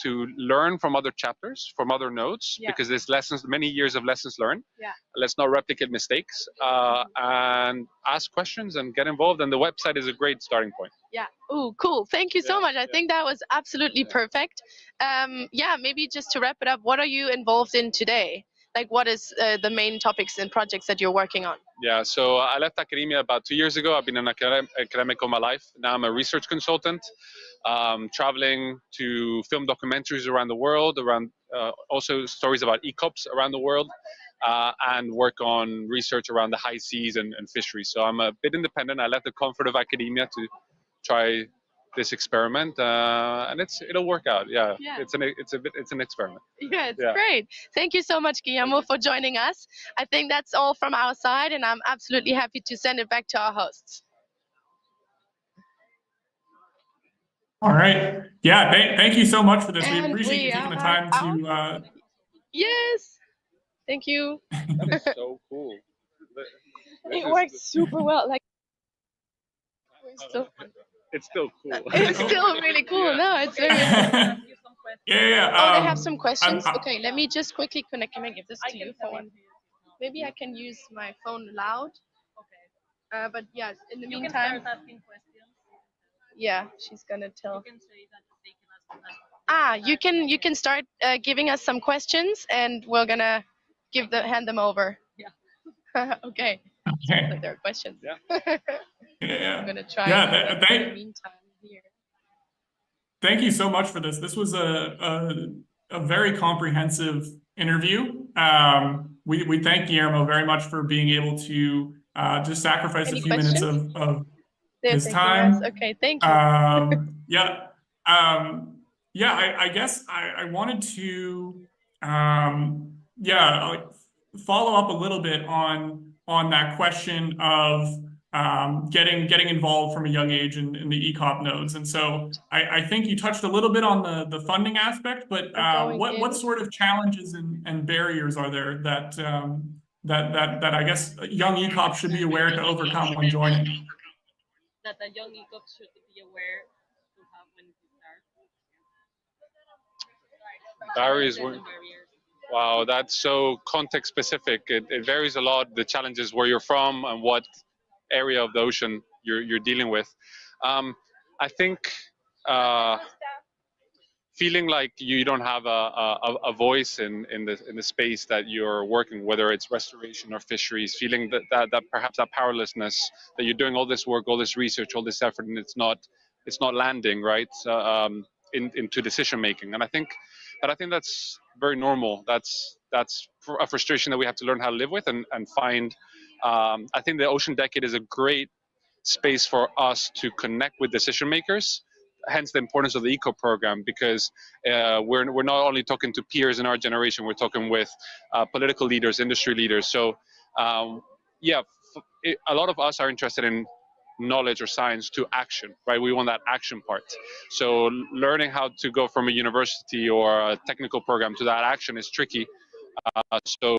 to learn from other chapters, from other nodes, because there's many years of lessons learned. Yeah. Let's not replicate mistakes, and ask questions and get involved. And the website is a great starting point. Yeah. Oh, cool. Thank you so much. I think that was absolutely perfect. Maybe just to wrap it up, what are you involved in today? Like, what is the main topics and projects that you're working on? Yeah, so I left academia about 2 years ago. I've been an academic all my life. Now I'm a research consultant, traveling to film documentaries around the world, also stories about ECOPs around the world, and work on research around the high seas and fisheries. So I'm a bit independent. I left the comfort of academia to try this experiment, and it'll work out. Yeah, Yeah. it's an experiment. Yeah, it's Yeah. great. Thank you so much, Guillermo, for joining us. I think that's all from our side, and I'm absolutely happy to send it back to our hosts. All right. Yeah, thank you so much for this. We And appreciate you we taking the are time to. Yes. Thank you. That is so cool. It works super well. Like, It's still cool. it's still really cool. No, it's very. Yeah. Oh, they have some questions. Okay, let me just quickly connect. Can I give this to you for one? Maybe I can use my phone loud. Okay. But yes, in the meantime. Yeah, she's gonna tell. You can start giving us some questions, and we're gonna hand them over. Yeah. Okay. Okay. So there are questions. Yeah. Yeah. I'm gonna try. Yeah. in the meantime here. Thank you so much for this. This was a very comprehensive interview. We thank Guillermo very much for being able to just sacrifice Any a few minutes questions? of They're his thanking time. us. Okay, thank you. Yeah. I guess I wanted to like follow up a little bit on that question of getting involved from a young age in the ECOP nodes. And so I think you touched a little bit on the funding aspect, but what sort of challenges and barriers are there that that I guess young ECOP should be aware to overcome when joining? That a young ECOP should be aware to have when he starts? Barriers. Wow, that's so context specific. It varies a lot, the challenges where you're from and what area of the ocean you're dealing with. I think feeling like you don't have a voice in the space that you're working, whether it's restoration or fisheries, feeling that perhaps that powerlessness, that you're doing all this work, all this research, all this effort, and it's not landing right into decision making. And I think that's very normal. That's a frustration that we have to learn how to live with and find. I think the Ocean Decade is a great space for us to connect with decision makers. Hence the importance of the ECO program, because we're not only talking to peers in our generation, we're talking with political leaders, industry leaders. So a lot of us are interested in knowledge or science to action, right? We want that action part. So learning how to go from a university or a technical program to that action is tricky. So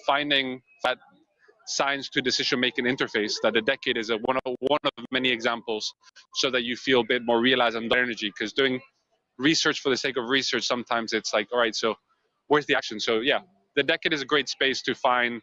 finding that science to decision making interface, that the decade is one of many examples, so that you feel a bit more realized and energy. Because doing research for the sake of research, sometimes it's like, all right, so where's the action? So yeah, the decade is a great space to find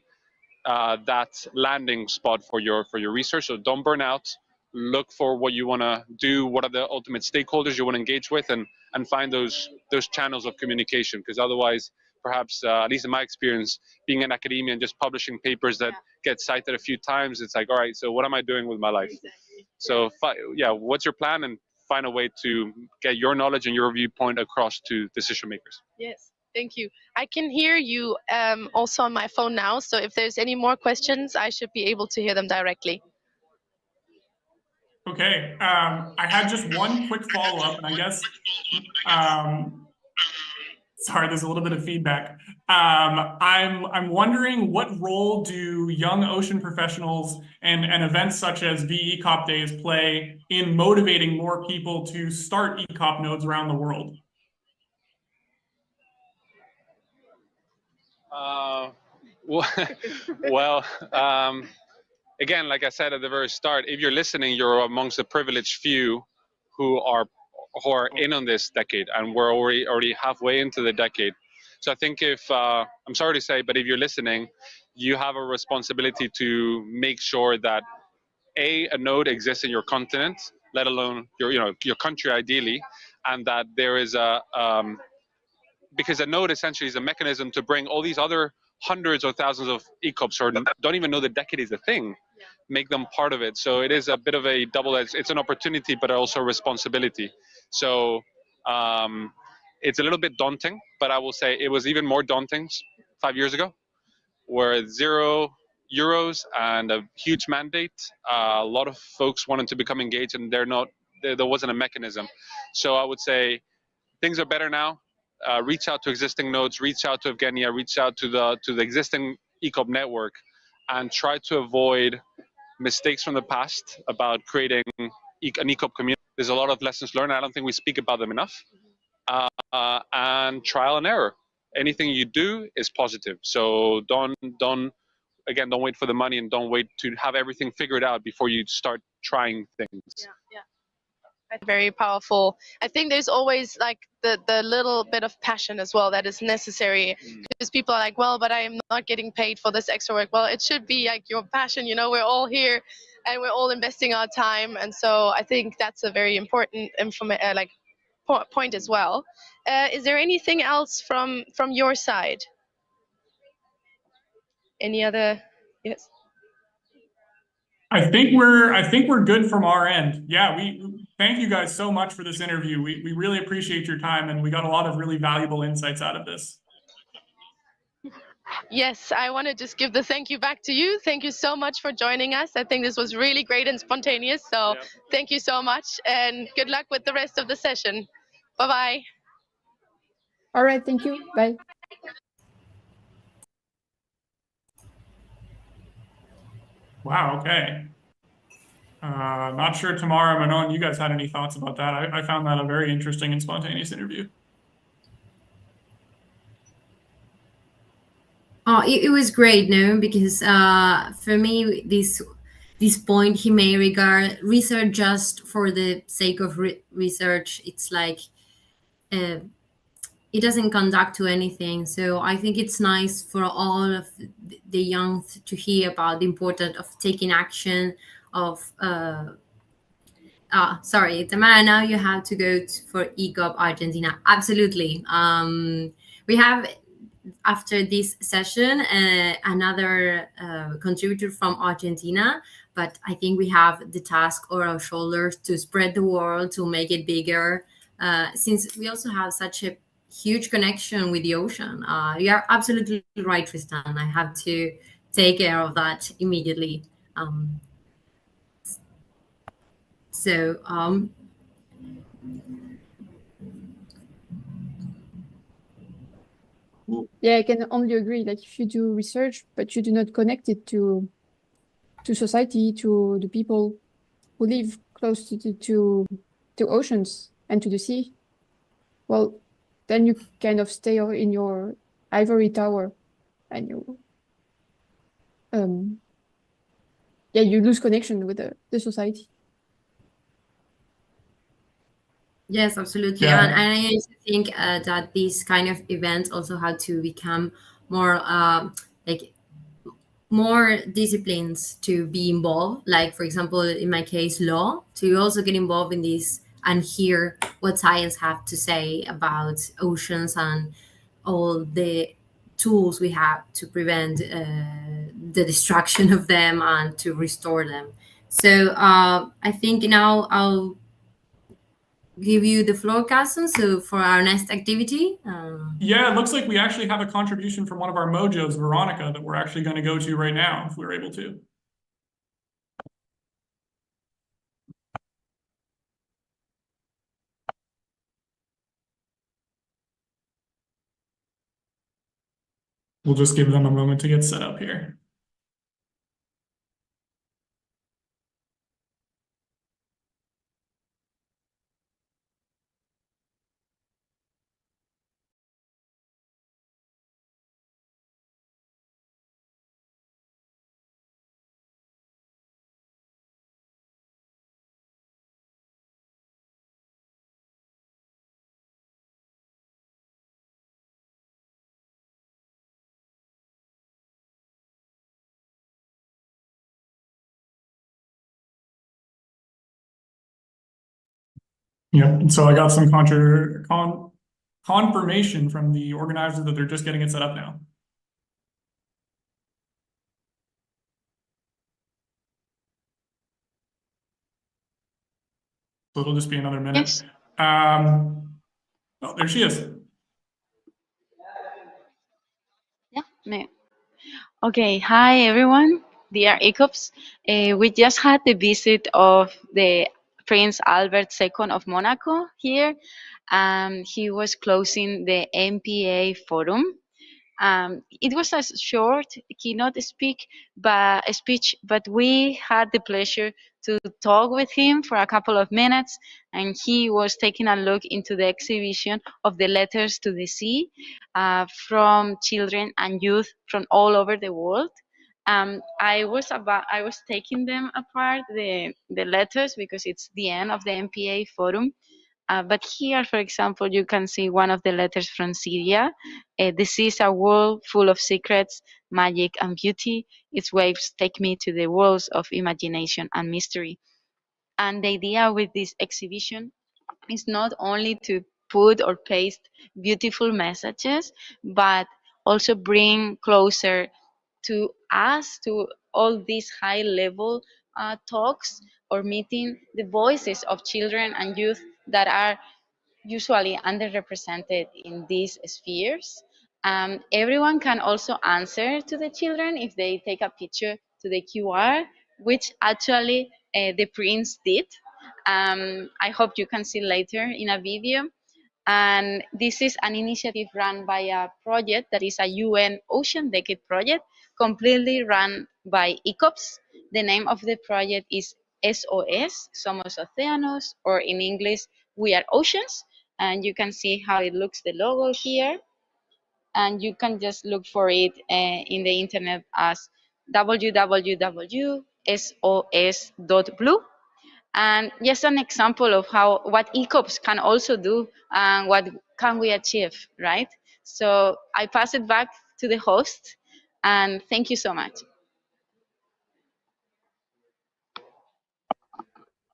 that landing spot for your research. So don't burn out. Look for what you want to do. What are the ultimate stakeholders you want to engage with, and find those channels of communication. Because otherwise, perhaps at least in my experience, being in academia and just publishing papers that get cited a few times, it's like, all right, so what am I doing with my life? So what's your plan, and find a way to get your knowledge and your viewpoint across to decision makers. Yes. Thank you. I can hear you also on my phone now, so if there's any more questions, I should be able to hear them directly. Okay. I had just one quick follow-up, and I guess, sorry, there's a little bit of feedback. I'm wondering, what role do young ocean professionals and events such as VECOP Days play in motivating more people to start ECOP nodes around the world? Again, like I said at the very start, if you're listening, you're amongst the privileged few who are in on this decade, and we're already halfway into the decade. So I think I'm sorry to say, but if you're listening, you have a responsibility to make sure that a node exists in your continent, let alone your country ideally, and that there is because a node essentially is a mechanism to bring all these other hundreds or thousands of ECOPs, or don't even know the decade is a thing, make them part of it. So it is a bit of a double-edged, it's an opportunity, but also a responsibility. So it's a little bit daunting, but I will say it was even more daunting 5 years ago, where €0 and a huge mandate. A lot of folks wanted to become engaged, and they're not there wasn't a mechanism. So I would say things are better now. Reach out to existing nodes, reach out to Evgenia, reach out to the existing ECOP network, and try to avoid mistakes from the past about creating an ECOP community. There's a lot of lessons learned. I don't think we speak about them enough. And trial and error. Anything you do is positive. So don't wait for the money, and don't wait to have everything figured out before you start trying things. Yeah. Very powerful. I think there's always like the little bit of passion as well that is necessary, because people are like, well, but I am not getting paid for this extra work. Well, it should be like your passion, you know. We're all here and we're all investing our time, and so I think that's a very important point as well. Is there anything else from your side? Any other? Yes. I think we're good from our end. Yeah, we thank you guys so much for this interview. We really appreciate your time, and we got a lot of really valuable insights out of this. Yes, I want to just give the thank you back to you. Thank you so much for joining us. I think this was really great and spontaneous. So thank you so much, and good luck with the rest of the session. Bye-bye. All right, thank you. Bye. Wow, okay. Not sure Tamara, Manon, you guys had any thoughts about that. I found that a very interesting and spontaneous interview. Oh, it was great, no? Because for me, this point he may regard research just for the sake of research. It's like it doesn't conduct to anything. So I think it's nice for all of the young to hear about the importance of taking action, of sorry, Tamara, now you have to go for ECOP Argentina. Absolutely. We have, after this session, another contributor from Argentina, but I think we have the task on our shoulders to spread the world, to make it bigger, since we also have such a huge connection with the ocean. You are absolutely right, Tristan. I have to take care of that immediately. Yeah, I can only agree. Like, if you do research but you do not connect it to society, to the people who live close to oceans and to the sea, well, then you kind of stay in your ivory tower, and you lose connection with the society. Yes, absolutely. Yeah. And I also think that these kind of events also have to become more more disciplines to be involved. Like, for example, in my case, law, to also get involved in this and hear what science have to say about oceans and all the tools we have to prevent the destruction of them and to restore them. So I think now I'll give you the floor, Carson, so for our next activity. Yeah, it looks like we actually have a contribution from one of our mojos, Veronica, that we're actually going to go to right now, if we're able to. We'll just give them a moment to get set up here. Yeah, and so I got some confirmation from the organizers that they're just getting it set up now. So it'll just be another minute. Yes. Oh, there she is. Yeah. Okay. Hi, everyone. Dear ECOPs. We just had the visit of the Prince Albert II of Monaco here. He was closing the MPA forum. It was a short keynote speech, but we had the pleasure to talk with him for a couple of minutes, and he was taking a look into the exhibition of the Letters to the Sea from children and youth from all over the world. I was taking them apart, the letters, because it's the end of the MPA forum. But here, for example, you can see one of the letters from Syria. This is a world full of secrets, magic, and beauty. Its waves take me to the worlds of imagination and mystery. And the idea with this exhibition is not only to put or paste beautiful messages, but also bring closer to us, to all these high level talks or meeting the voices of children and youth that are usually underrepresented in these spheres. Everyone can also answer to the children if they take a picture to the QR, which actually the prince did. I hope you can see later in a video. And this is an initiative run by a project that is a UN Ocean Decade project, completely run by ECOPs. The name of the project is SOS, Somos Océanos, or in English, We Are Oceans. And you can see how it looks, the logo here. And you can just look for it in the internet as www.sos.blue. And just an example of what ECOPs can also do and what can we achieve, right? So I pass it back to the host, and thank you so much.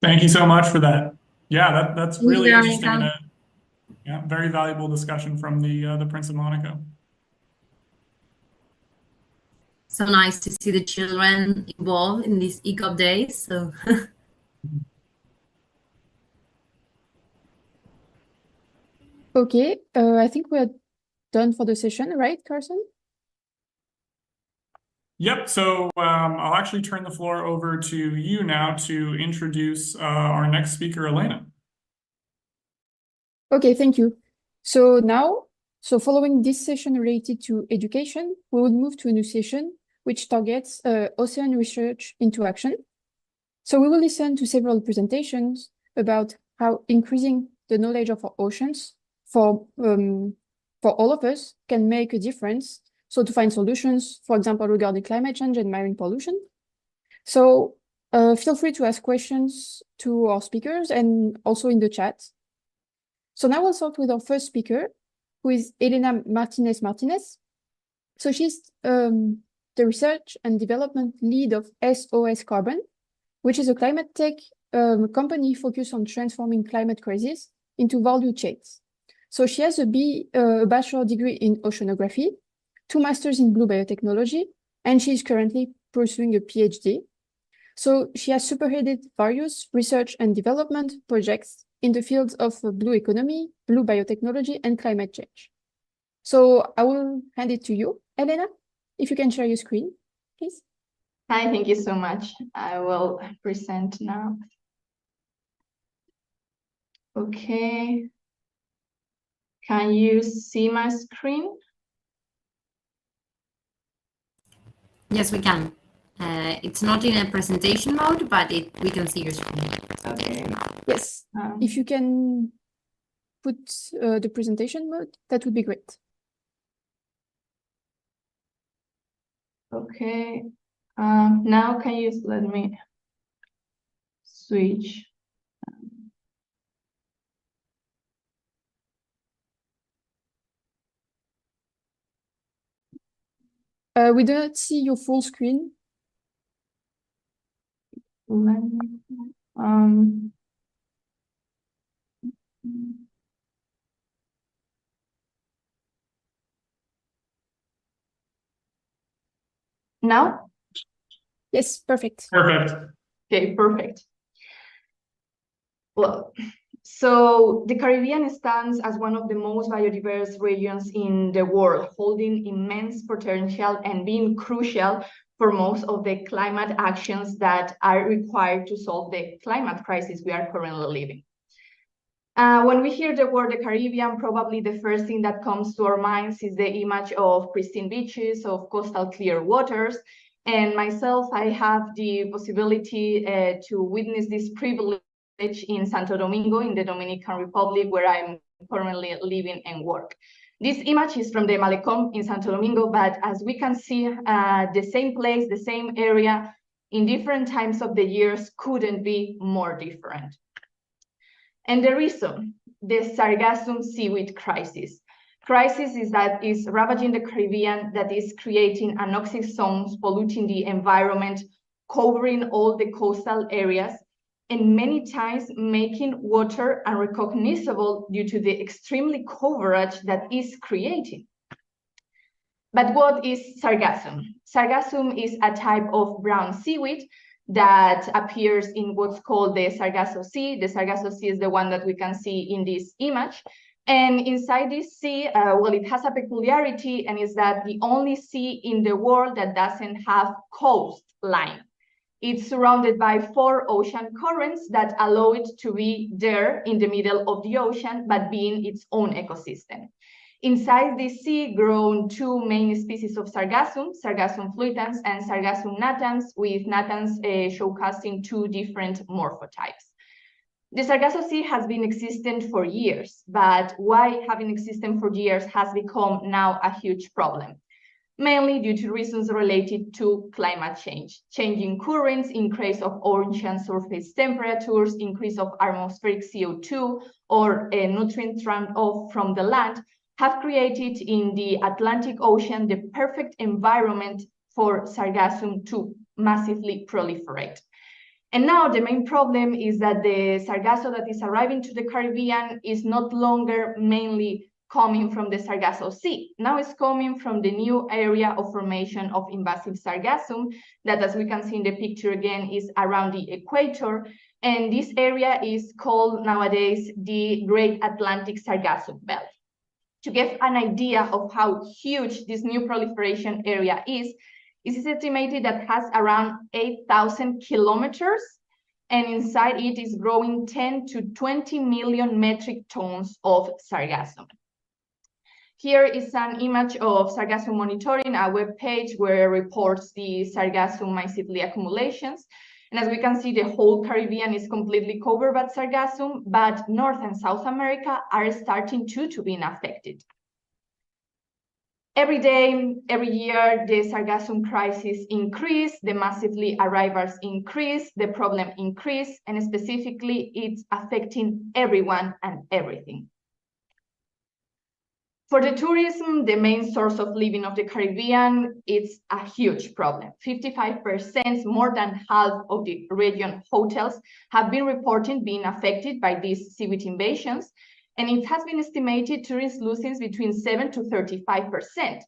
Thank you so much for that. Yeah, that's Thank really you, interesting. And Veronica. very valuable discussion from the Prince of Monaco. So nice to see the children involved in these ECOP days. So. Okay, I think we're done for the session, right, Carson? Yep, so I'll actually turn the floor over to you now to introduce our next speaker, Elena. Okay, thank you. So following this session related to education, we will move to a new session which targets ocean research into action. So we will listen to several presentations about how increasing the knowledge of our oceans for all of us can make a difference. So to find solutions, for example, regarding climate change and marine pollution. So feel free to ask questions to our speakers and also in the chat. So now we'll start with our first speaker, who is Elena Martinez. So she's the research and development lead of SOS Carbon, which is a climate tech company focused on transforming climate crisis into value chains. So she has a bachelor degree in oceanography, 2 masters in blue biotechnology, and she is currently pursuing a PhD. So she has spearheaded various research and development projects in the fields of blue economy, blue biotechnology, and climate change. So I will hand it to you, Elena, if you can share your screen, please. Hi, thank you so much. I will present now. Okay. Can you see my screen? Yes, we can. It's not in a presentation mode, but we can see your screen. Okay. Yes, if you can put the presentation mode, that would be great. Okay. Now can you let me switch? We do not see your full screen. Let me, now? Yes, perfect. Perfect. Okay, perfect. Well, so the Caribbean stands as one of the most biodiverse regions in the world, holding immense potential and being crucial for most of the climate actions that are required to solve the climate crisis we are currently living. When we hear the word the Caribbean, probably the first thing that comes to our minds is the image of pristine beaches, of coastal clear waters. And myself, I have the possibility to witness this privilege in Santo Domingo, in the Dominican Republic, where I'm currently living and work. This image is from the Malecón in Santo Domingo, but as we can see, the same place, the same area, in different times of the years couldn't be more different. And the reason, the Sargassum seaweed crisis. Crisis is that is ravaging the Caribbean, that is creating anoxic zones, polluting the environment, covering all the coastal areas, and many times making water unrecognizable due to the extremely coverage that is creating. But what is Sargassum? Sargassum is a type of brown seaweed that appears in what's called the Sargasso Sea. The Sargasso Sea is the one that we can see in this image. And inside this sea, well, it has a peculiarity, and is that the only sea in the world that doesn't have coastline. It's surrounded by 4 ocean currents that allow it to be there in the middle of the ocean, but being its own ecosystem. Inside this sea grow 2 main species of Sargassum, Sargassum fluitans and Sargassum natans, with natans showcasing 2 different morphotypes. The Sargasso Sea has been existent for years, but why having existed for years has become now a huge problem? Mainly due to reasons related to climate change. Changing currents, increase of ocean surface temperatures, increase of atmospheric CO2, or a nutrient runoff from the land have created in the Atlantic Ocean the perfect environment for Sargassum to massively proliferate. And now the main problem is that the Sargasso that is arriving to the Caribbean is not longer mainly coming from the Sargasso Sea. Now it's coming from the new area of formation of invasive Sargassum that, as we can see in the picture again, is around the equator. And this area is called nowadays the Great Atlantic Sargassum Belt. To give an idea of how huge this new proliferation area is, it is estimated that has around 8,000 kilometers, and inside it is growing 10 to 20 million metric tons of Sargassum. Here is an image of Sargassum monitoring, a web page where it reports the Sargassum massively accumulations. And as we can see, the whole Caribbean is completely covered by Sargassum, but North and South America are starting to be affected. Every day, every year, the Sargassum crisis increase, the massively arrivals increase, the problem increase, and specifically it's affecting everyone and everything. For the tourism, the main source of living of the Caribbean, it's a huge problem. 55%, more than half of the region hotels have been reported being affected by these seaweed invasions, and it has been estimated tourist losses between 7 to 35%.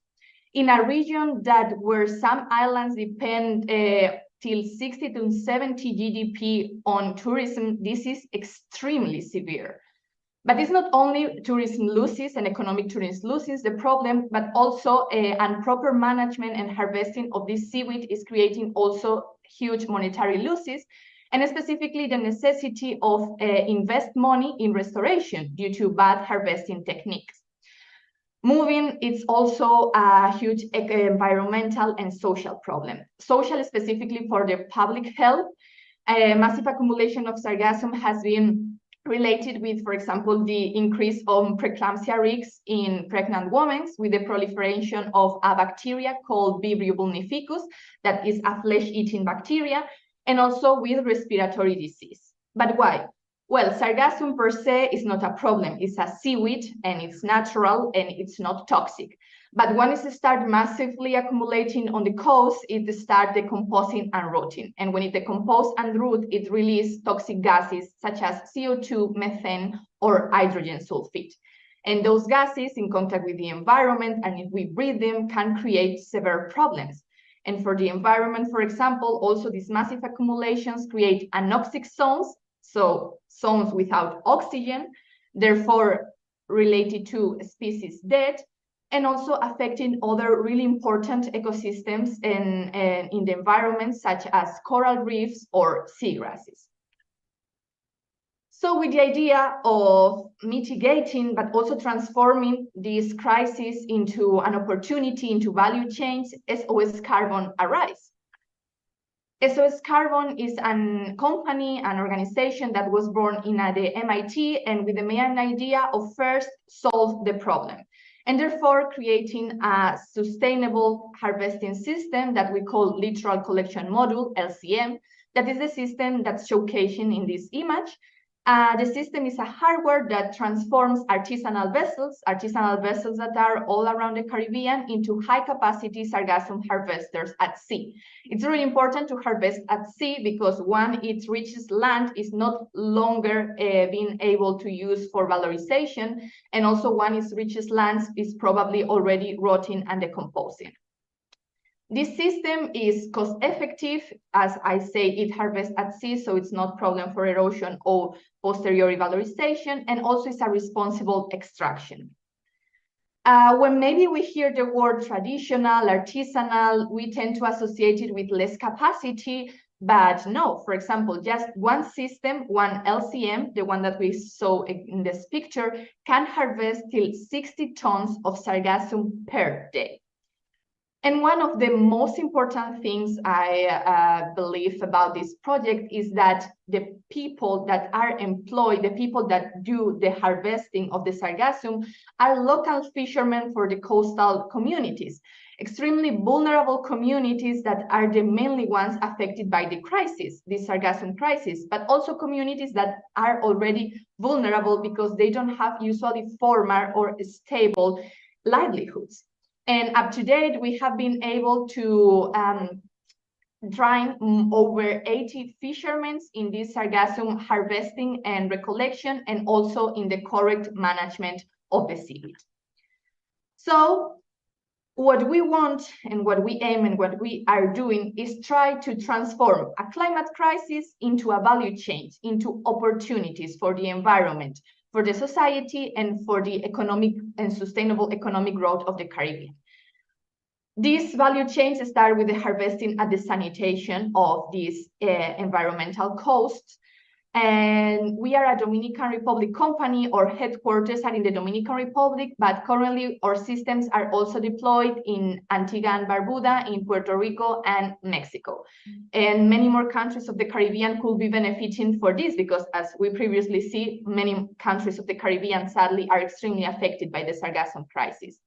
In a region that where some islands depend till 60 to 70 GDP on tourism, this is extremely severe. But it's not only tourism losses and economic tourism losses the problem, but also improper management and harvesting of this seaweed is creating also huge monetary losses, and specifically the necessity of invest money in restoration due to bad harvesting techniques. Moving, it's also a huge environmental and social problem. Social, specifically for the public health, massive accumulation of Sargassum has been related with, for example, the increase of preeclampsia risks in pregnant women with the proliferation of a bacteria called Vibrio vulnificus, that is a flesh-eating bacteria, and also with respiratory disease. But why? Well, Sargassum per se is not a problem. It's a seaweed, and it's natural, and it's not toxic. But when it starts massively accumulating on the coast, it starts decomposing and rotting. And when it decomposes and rots, it releases toxic gases such as CO2, methane, or hydrogen sulfide. And those gases in contact with the environment, and if we breathe them, can create severe problems. And for the environment, for example, also these massive accumulations create anoxic zones, so zones without oxygen, therefore related to species death, and also affecting other really important ecosystems in the environment, such as coral reefs or seagrasses. So with the idea of mitigating, but also transforming this crisis into an opportunity, into value chains, SOS Carbon arise. SOS Carbon is a company, an organization that was born in the MIT, and with the main idea of first solve the problem, and therefore creating a sustainable harvesting system that we call Littoral Collection Module, LCM. That is the system that's showcasing in this image. The system is a hardware that transforms artisanal vessels that are all around the Caribbean, into high-capacity sargassum harvesters at sea. It's really important to harvest at sea because when it reaches land, it's not longer being able to use for valorization, and also when it reaches land, it's probably already rotting and decomposing. This system is cost-effective. As I say, it harvests at sea, so it's not a problem for erosion or posteriori valorization, and also it's a responsible extraction. When maybe we hear the word traditional, artisanal, we tend to associate it with less capacity, but no. For example, just one system, one LCM, the one that we saw in this picture, can harvest till 60 tons of sargassum per day. And one of the most important things I believe about this project is that the people that are employed, the people that do the harvesting of the sargassum, are local fishermen for the coastal communities, extremely vulnerable communities that are the mainly ones affected by the crisis, the sargassum crisis, but also communities that are already vulnerable because they don't have usually formal or stable livelihoods. And up to date, we have been able to train over 80 fishermen in this sargassum harvesting and recollection, and also in the correct management of the seaweed. So what we want and what we aim and what we are doing is try to transform a climate crisis into a value change, into opportunities for the environment, for the society, and for the economic and sustainable economic growth of the Caribbean. These value chains start with the harvesting and the sanitation of these environmental coasts. And we are a Dominican Republic company. Our headquarters are in the Dominican Republic, but currently our systems are also deployed in Antigua and Barbuda, in Puerto Rico and Mexico. And many more countries of the Caribbean could be benefiting for this, because as we previously see, many countries of the Caribbean sadly are extremely affected by the sargassum crisis.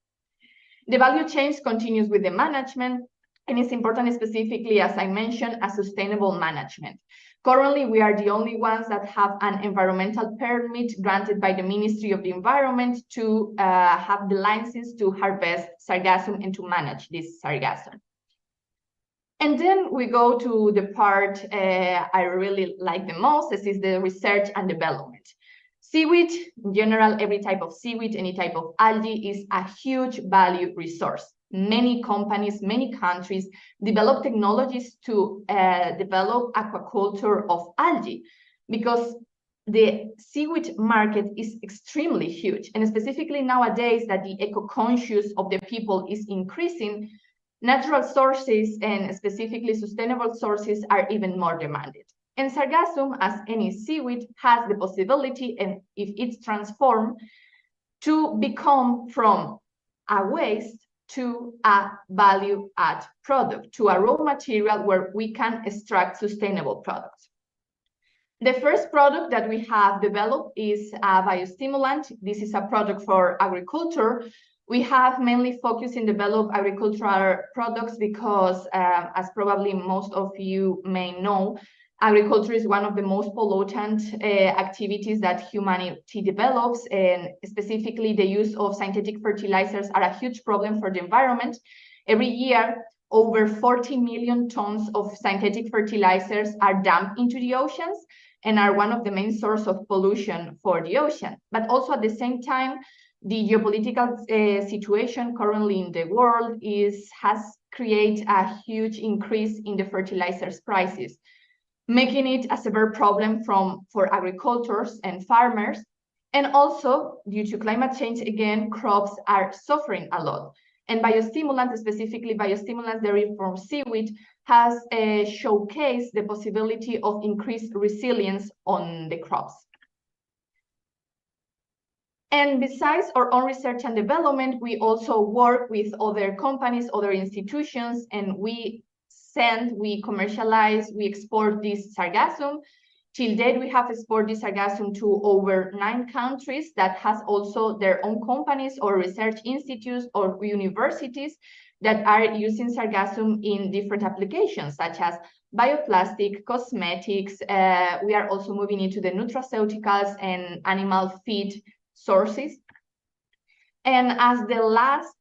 The value chain continues with the management, and it's important specifically, as I mentioned, a sustainable management. Currently, we are the only ones that have an environmental permit granted by the Ministry of the Environment to have the license to harvest sargassum and to manage this sargassum. And then we go to the part I really like the most. This is the research and development. Seaweed, in general, every type of seaweed, any type of algae is a huge value resource. Many companies, many countries develop technologies to develop aquaculture of algae, because the seaweed market is extremely huge. And specifically nowadays that the eco-conscious of the people is increasing, natural sources and specifically sustainable sources are even more demanded. And sargassum, as any seaweed, has the possibility, and if it's transformed, to become from a waste to a value-add product, to a raw material where we can extract sustainable products. The first product that we have developed is a biostimulant. This is a product for agriculture. We have mainly focused in develop agricultural products because, as probably most of you may know, agriculture is one of the most pollutant activities that humanity develops, and specifically the use of synthetic fertilizers are a huge problem for the environment. Every year, over 40 million tons of synthetic fertilizers are dumped into the oceans and are one of the main sources of pollution for the ocean. But also at the same time, the geopolitical situation currently in the world has created a huge increase in the fertilizers prices, making it a severe problem for agricultors and farmers. And also, due to climate change, again, crops are suffering a lot. And biostimulants, specifically biostimulants derived from seaweed, has showcased the possibility of increased resilience on the crops. And besides our own research and development, we also work with other companies, other institutions, and we commercialize, we export this sargassum. Till date, we have exported this sargassum to over 9 countries that has also their own companies or research institutes or universities that are using sargassum in different applications, such as bioplastic, cosmetics. We are also moving into the nutraceuticals and animal feed sources. And as the last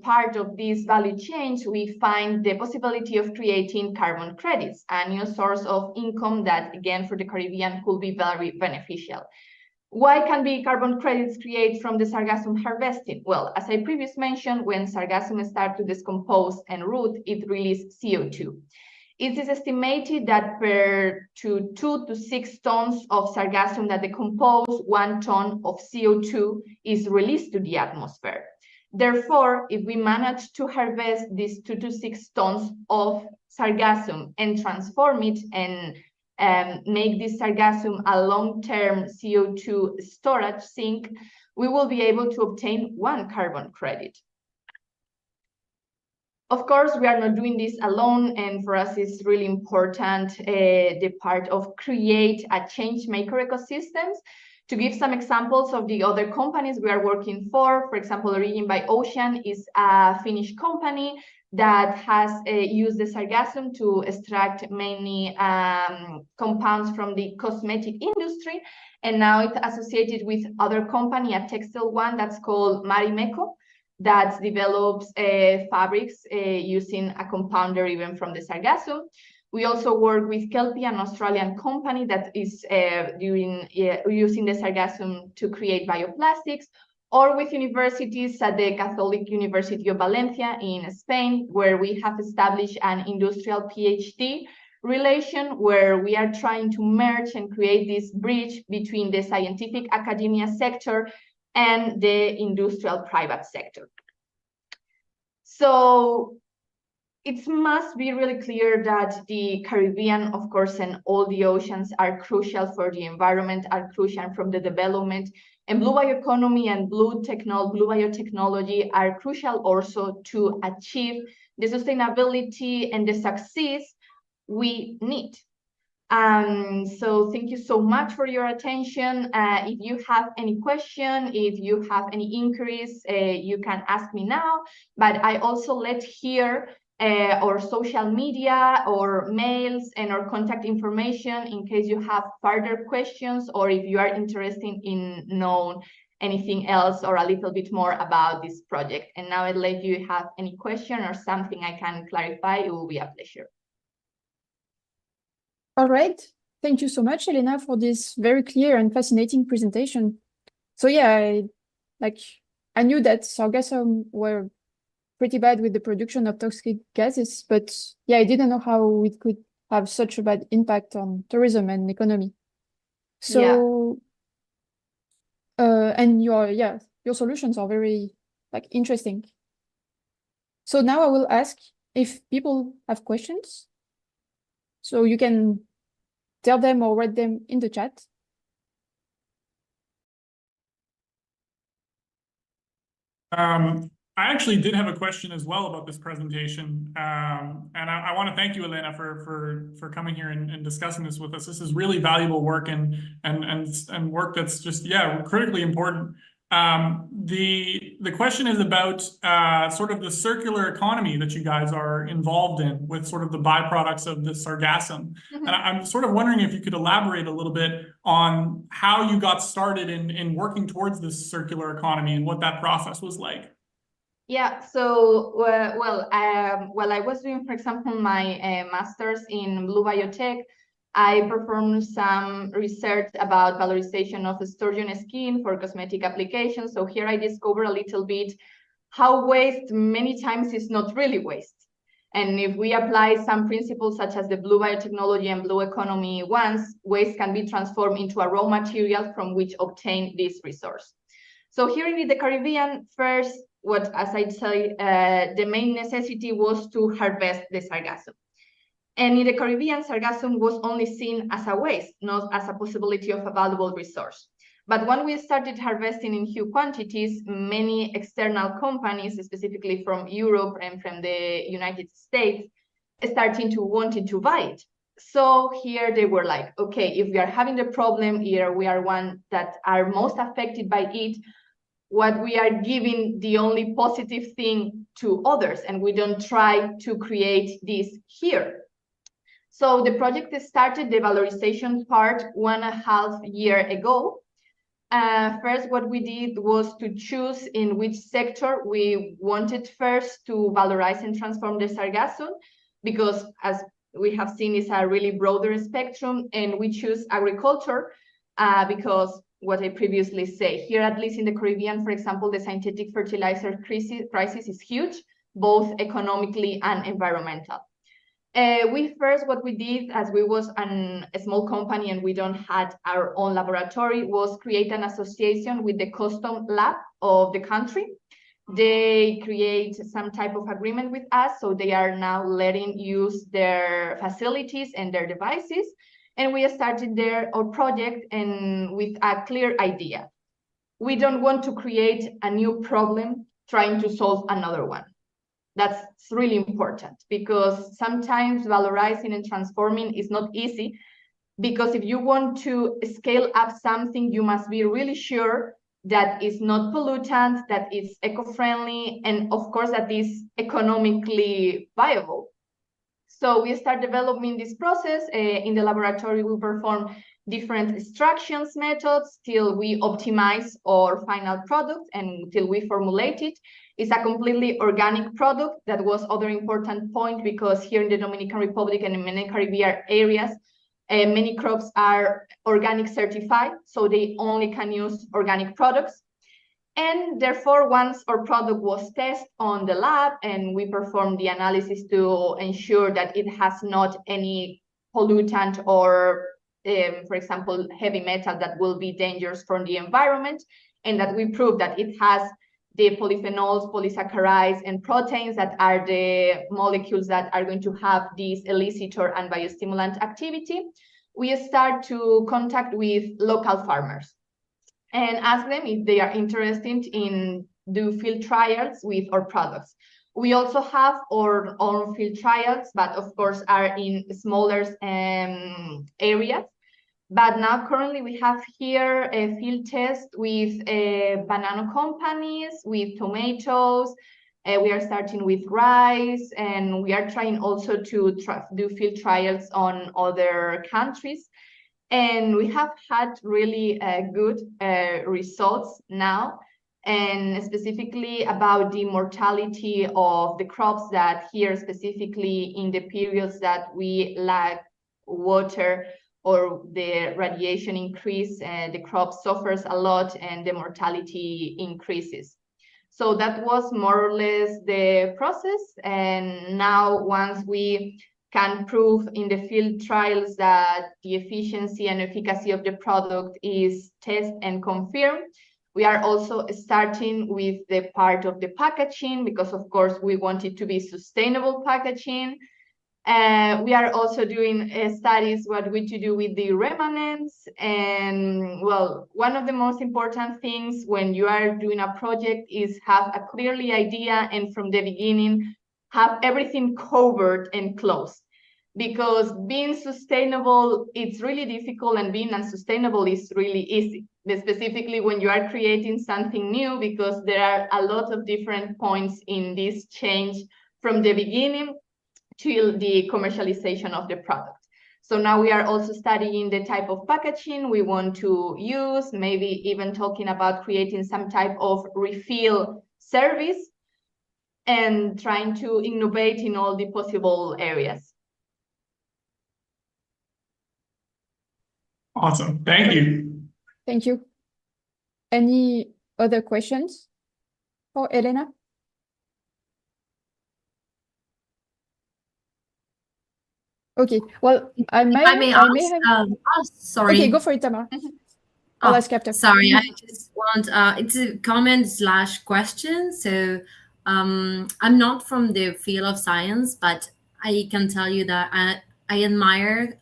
part of this value chain, we find the possibility of creating carbon credits, a new source of income that, again, for the Caribbean could be very beneficial. Why can be carbon credits created from the sargassum harvesting? Well, as I previously mentioned, when sargassum starts to decompose and rot, it releases CO2. It is estimated that per 2 to 6 tons of sargassum that decompose, 1 ton of CO2 is released to the atmosphere. Therefore, if we manage to harvest these 2 to 6 tons of sargassum and transform it and make this sargassum a long-term CO2 storage sink, we will be able to obtain 1 carbon credit. Of course, we are not doing this alone, and for us it's really important the part of create a change maker ecosystems. To give some examples of the other companies we are working for example, Origin by Ocean is a Finnish company that has used the sargassum to extract many compounds from the cosmetic industry, and now it's associated with other company, a textile one that's called Marifer, that develops fabrics using a compound derived from the sargassum. We also work with Kelpie, an Australian company that is using the sargassum to create bioplastics, or with universities at the Catholic University of Valencia in Spain, where we have established an industrial PhD relation where we are trying to merge and create this bridge between the scientific academia sector and the industrial private sector. So it must be really clear that the Caribbean, of course, and all the oceans are crucial for the environment, are crucial from the development, and blue bioeconomy and blue biotechnology are crucial also to achieve the sustainability and the success we need. So thank you so much for your attention. If you have any question, if you have any inquiries, you can ask me now, but I also let here our social media or mails and our contact information in case you have further questions or if you are interested in knowing anything else or a little bit more about this project. And now I'd let you have any question or something I can clarify, it will be a pleasure. All right. Thank you so much, Elena, for this very clear and fascinating presentation. So yeah, I knew that sargassum were pretty bad with the production of toxic gases, but yeah, I didn't know how it could have such a bad impact on tourism and economy. So, and your solutions are very interesting. So now I will ask if people have questions. So you can tell them or write them in the chat. I actually did have a question as well about this presentation. And I want to thank you, Elena, for coming here and discussing this with us. This is really valuable work and work that's just, critically important. The question is about sort of the circular economy that you guys are involved in with sort of the byproducts of the sargassum. Mm-hmm. And I'm sort of wondering if you could elaborate a little bit on how you got started in working towards this circular economy and what that process was like. Yeah, so, while I was doing, for example, my master's in blue biotech, I performed some research about valorization of sturgeon skin for cosmetic applications. So here I discovered a little bit how waste many times is not really waste. And if we apply some principles such as the blue biotechnology and blue economy ones, waste can be transformed into a raw material from which obtain this resource. So here in the Caribbean, first, as I say, the main necessity was to harvest the sargassum. And in the Caribbean, sargassum was only seen as a waste, not as a possibility of a valuable resource. But when we started harvesting in huge quantities, many external companies, specifically from Europe and from the United States, starting to wanting to buy it. So here they were like, okay, if we are having the problem here, we are one that are most affected by it, what we are giving the only positive thing to others, and we don't try to create this here. So the project started the valorization part 1.5 years ago. First, what we did was to choose in which sector we wanted first to valorize and transform the sargassum, because as we have seen, it's a really broader spectrum, and we choose agriculture because what I previously said, here at least in the Caribbean, for example, the synthetic fertilizer crisis is huge, both economically and environmental. What we did, as we was a small company and we don't had our own laboratory, was create an association with the custom lab of the country. They create some type of agreement with us, so they are now letting use their facilities and their devices. And we started our project and with a clear idea. We don't want to create a new problem trying to solve another one. That's really important, because sometimes valorizing and transforming is not easy, because if you want to scale up something, you must be really sure that it's not pollutant, that it's eco-friendly, and of course that is economically viable. So we start developing this process. In the laboratory, we perform different extractions methods till we optimize our final product and till we formulate it. It's a completely organic product. That was other important point, because here in the Dominican Republic and in many Caribbean areas, many crops are organic certified, so they only can use organic products. And therefore, once our product was tested on the lab and we performed the analysis to ensure that it has not any pollutant or, for example, heavy metal that will be dangerous for the environment, and that we prove that it has the polyphenols, polysaccharides, and proteins that are the molecules that are going to have this elicitor and biostimulant activity, we start to contact with local farmers and ask them if they are interested in do field trials with our products. We also have our own field trials, but of course are in smaller areas. But now currently we have here a field test with banana companies, with tomatoes. We are starting with rice, and we are trying also to do field trials on other countries. And we have had really good results now, and specifically about the mortality of the crops, that here specifically in the periods that we lack water or the radiation increase, the crop suffers a lot and the mortality increases. So that was more or less the process. And now once we can prove in the field trials that the efficiency and efficacy of the product is tested and confirmed, we are also starting with the part of the packaging, because of course we want it to be sustainable packaging. We are also doing studies what we to do with the remnants. And well, one of the most important things when you are doing a project is have a clearly idea, and from the beginning have everything covered and closed, because being sustainable, it's really difficult, and being unsustainable is really easy, specifically when you are creating something new, because there are a lot of different points in this change from the beginning till the commercialization of the product. So now we are also studying the type of packaging we want to use, maybe even talking about creating some type of refill service, and trying to innovate in all the possible areas. Awesome. Thank you. Thank you. Any other questions for Elena? Okay. Well, I may ask, have. sorry. Okay, go for it, Tamara. I'll ask after. Sorry, I just want, it's a comment slash question. So I'm not from the field of science, but I can tell you that I admire,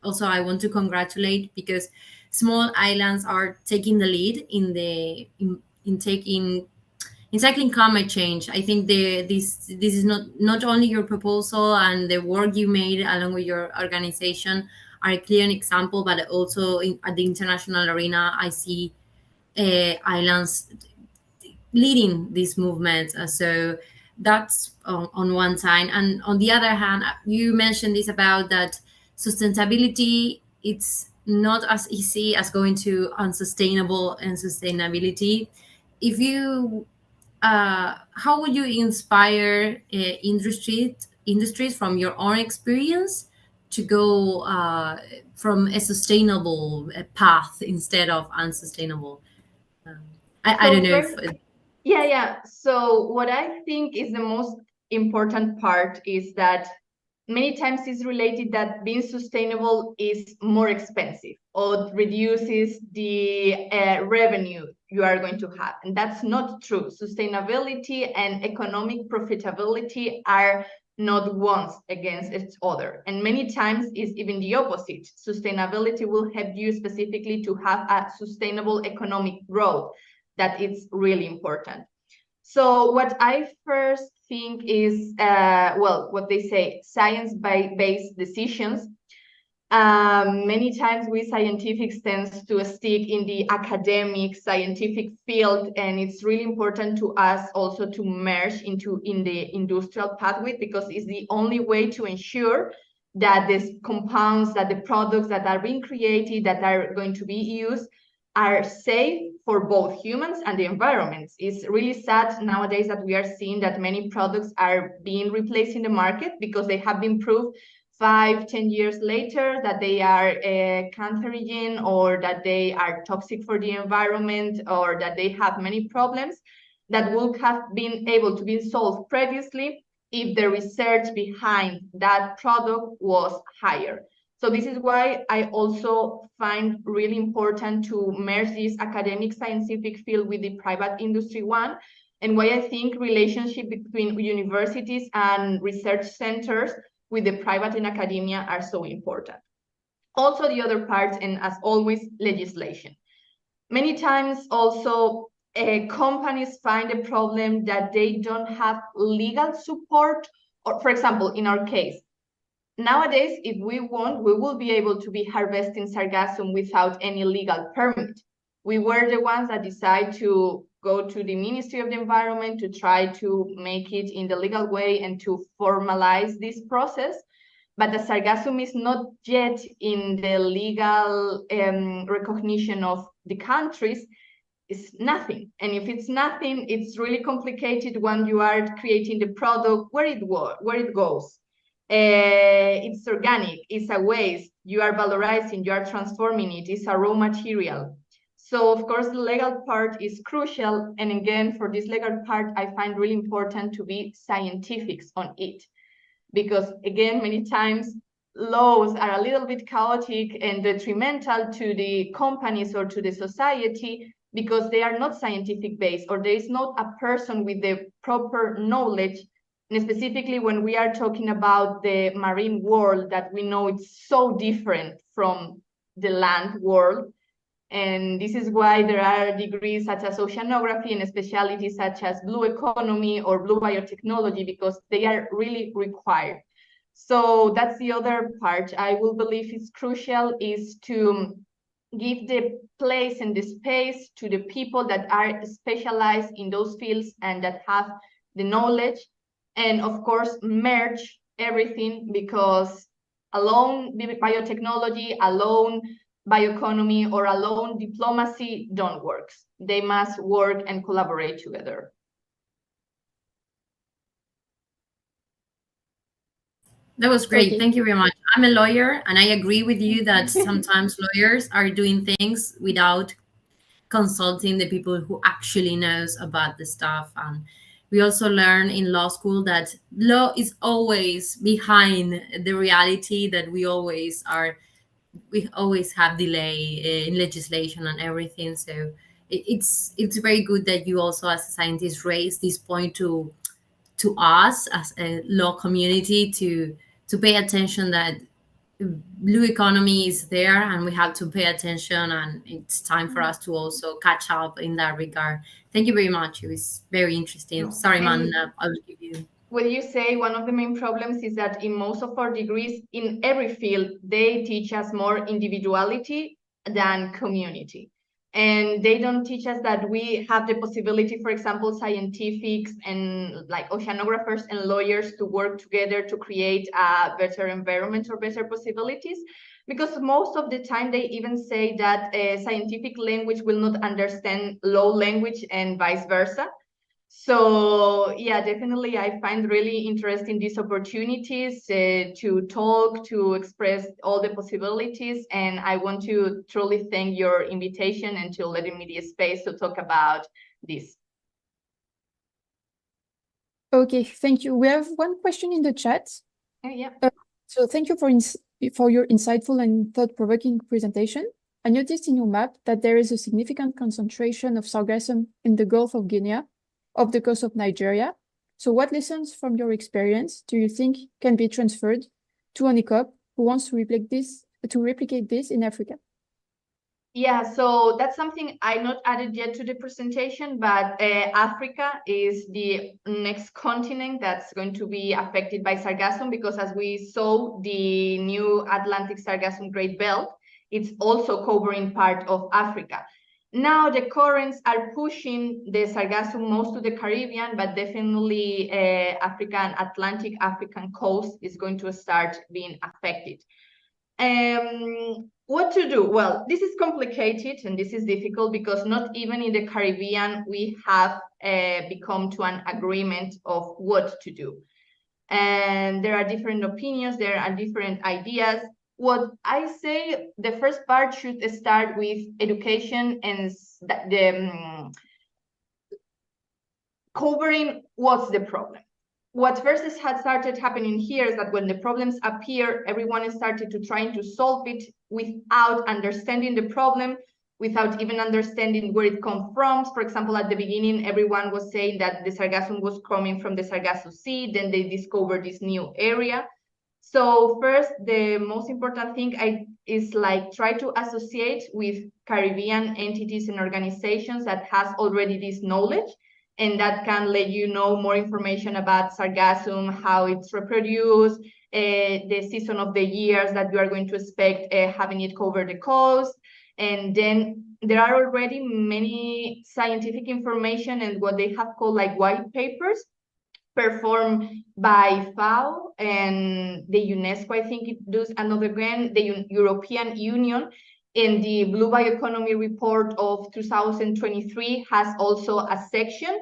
also I want to congratulate, because small islands are taking the lead in tackling climate change. I think this is not only your proposal and the work you made along with your organization are a clear example, but also at the international arena, I see islands leading this movement. So that's on one side, and on the other hand, you mentioned this about that sustainability. It's not as easy as going to unsustainable and sustainability. If you how would you inspire industries from your own experience to go from a sustainable path instead of unsustainable? I don't know if Yeah. So what I think is the most important part is that many times it's related that being sustainable is more expensive or reduces the revenue you are going to have. And that's not true. Sustainability and economic profitability are not ones against each other. And many times is even the opposite. Sustainability will help you specifically to have a sustainable economic growth. That it's really important. So what I first think is, what they say, science-based decisions. Many times we scientifics tends to stick in the academic scientific field, and it's really important to us also to merge in the industrial pathway, because it's the only way to ensure that these compounds, that the products that are being created, that are going to be used, are safe for both humans and the environment. It's really sad nowadays that we are seeing that many products are being replaced in the market because they have been proved 5-10 years later that they are cancerogen, or that they are toxic for the environment, or that they have many problems that would have been able to be solved previously if the research behind that product was higher. So this is why I also find really important to merge this academic scientific field with the private industry one, and why I think relationship between universities and research centers with the private and academia are so important. Also the other parts, and as always, legislation. Many times also companies find a problem that they don't have legal support, or for example, in our case, nowadays, if we want, we will be able to be harvesting sargassum without any legal permit. We were the ones that decided to go to the Ministry of the Environment to try to make it in the legal way and to formalize this process. But the sargassum is not yet in the legal recognition of the countries. It's nothing. And if it's nothing, it's really complicated when you are creating the product, where it goes. It's organic, it's a waste, you are valorizing, you are transforming it, it's a raw material. So of course, the legal part is crucial. And again, for this legal part, I find really important to be scientific on it. Because again, many times laws are a little bit chaotic and detrimental to the companies or to the society, because they are not scientific based, or there is not a person with the proper knowledge. And specifically when we are talking about the marine world, that we know it's so different from the land world. And this is why there are degrees such as oceanography and specialties such as blue economy or blue biotechnology, because they are really required. So that's the other part I will believe is crucial, is to give the place and the space to the people that are specialized in those fields and that have the knowledge. And of course, merge everything, because alone biotechnology, alone bioeconomy, or alone diplomacy don't work. They must work and collaborate together. That was great. Okay. Thank you very much. I'm a lawyer, and I agree with you that sometimes lawyers are doing things without consulting the people who actually knows about the stuff. And We also learn in law school that law is always behind the reality, that we always have delay in legislation and everything. So it's very good that you also, as a scientist, raise this point to us as a law community to pay attention that blue economy is there and we have to pay attention, and it's time for us to also catch up in that regard. Thank you very much. It was very interesting. Sorry, man, I'll give you. What you say, one of the main problems is that in most of our degrees, in every field, they teach us more individuality than community. And they don't teach us that we have the possibility, for example, scientists and like oceanographers and lawyers to work together to create a better environment or better possibilities. Because most of the time they even say that scientific language will not understand law language and vice versa. So yeah, definitely I find really interesting these opportunities to talk, to express all the possibilities. And I want to truly thank your invitation and to letting me the space to talk about this. Okay, thank you. We have one question in the chat. Yeah. So thank you for your insightful and thought-provoking presentation. I noticed in your map that there is a significant concentration of sargassum in the Gulf of Guinea, off the coast of Nigeria. So what lessons from your experience do you think can be transferred to an ECOP who wants to replicate this in Africa? Yeah, so that's something I not added yet to the presentation, but Africa is the next continent that's going to be affected by sargassum, because as we saw, the new Atlantic sargassum Great Belt, it's also covering part of Africa. Now the currents are pushing the sargassum most to the Caribbean, but definitely African, Atlantic African coast is going to start being affected. What to do? Well, this is complicated and this is difficult because not even in the Caribbean we have become to an agreement of what to do. And there are different opinions, there are different ideas. What I say, the first part should start with education and covering what's the problem. What first had started happening here is that when the problems appear, everyone started to trying to solve it without understanding the problem, without even understanding where it comes from. For example, at the beginning, everyone was saying that the sargassum was coming from the Sargasso Sea, then they discovered this new area. So first, the most important thing is like try to associate with Caribbean entities and organizations that has already this knowledge, and that can let you know more information about sargassum, how it's reproduced, the season of the years that you are going to expect having it cover the coast. And then there are already many scientific information and what they have called like white papers performed by FAO and the UNESCO. I think it does another grant, the European Union. In the Blue Bioeconomy report of 2023 has also a section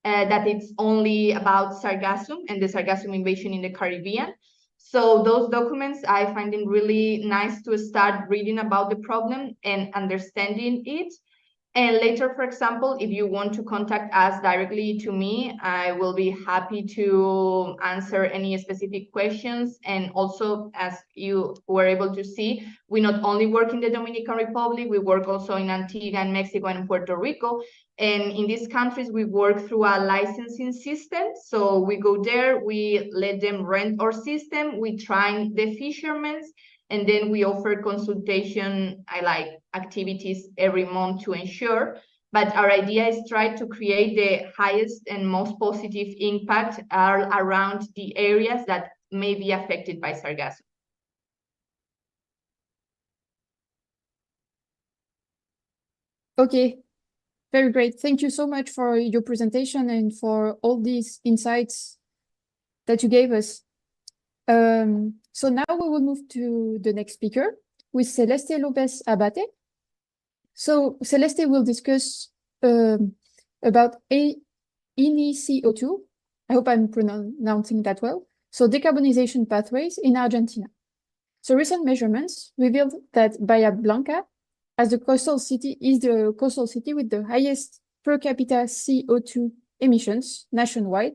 that it's only about sargassum and the sargassum invasion in the Caribbean. So those documents, I find them really nice to start reading about the problem and understanding it. And later, for example, if you want to contact us directly to me, I will be happy to answer any specific questions. And also, as you were able to see, we not only work in the Dominican Republic, we work also in Antigua and Mexico and Puerto Rico. And in these countries, we work through a licensing system. So we go there, we let them rent our system, we train the fishermen, and then we offer consultation, activities every month to ensure. But our idea is try to create the highest and most positive impact around the areas that may be affected by sargassum. Okay, very great. Thank you so much for your presentation and for all these insights that you gave us. So now we will move to the next speaker with Celeste Lopez Abate. So Celeste will discuss about ENICO2. I hope I'm pronouncing that well. So decarbonization pathways in Argentina. So recent measurements revealed that Bahia Blanca is the coastal city with the highest per capita CO2 emissions nationwide,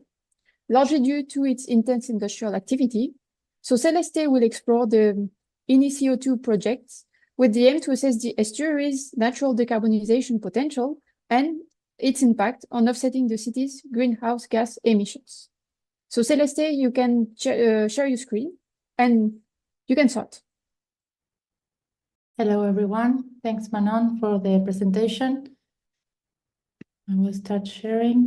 largely due to its intense industrial activity. So Celeste will explore the INI-CO2 projects with the aim to assess the estuary's natural decarbonization potential and its impact on offsetting the city's greenhouse gas emissions. So Celeste, you can share your screen and you can start. Hello, everyone. Thanks, Manon, for the presentation. I will start sharing.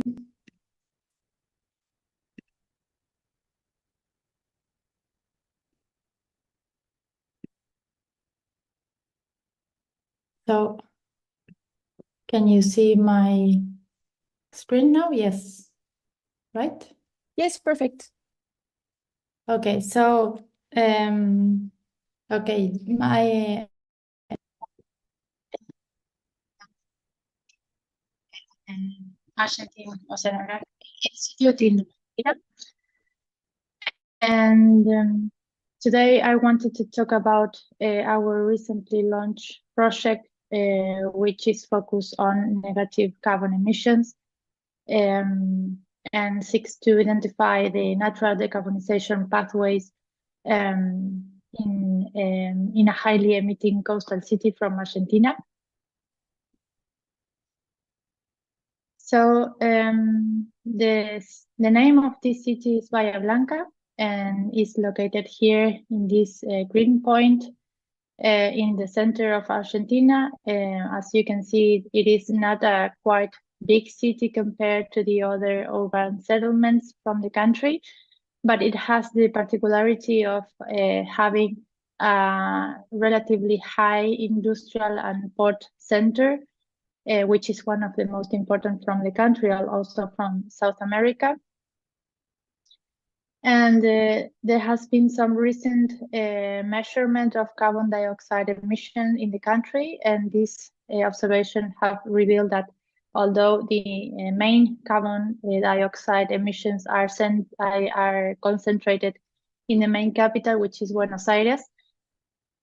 So, can you see my screen now? Yes, right? Yes, perfect. Okay, so, okay, my Argentine Oceanographic Institute in Iran. And today I wanted to talk about our recently launched project, which is focused on negative carbon emissions and seeks to identify the natural decarbonization pathways in a highly emitting coastal city from Argentina. So the name of this city is Bahía Blanca and is located here in this green point in the center of Argentina. As you can see, it is not a quite big city compared to the other urban settlements from the country, but it has the particularity of having a relatively high industrial and port center, which is one of the most important from the country, also from South America. And there has been some recent measurement of carbon dioxide emission in the country, and this observation have revealed that although the main carbon dioxide emissions are concentrated in the main capital, which is Buenos Aires,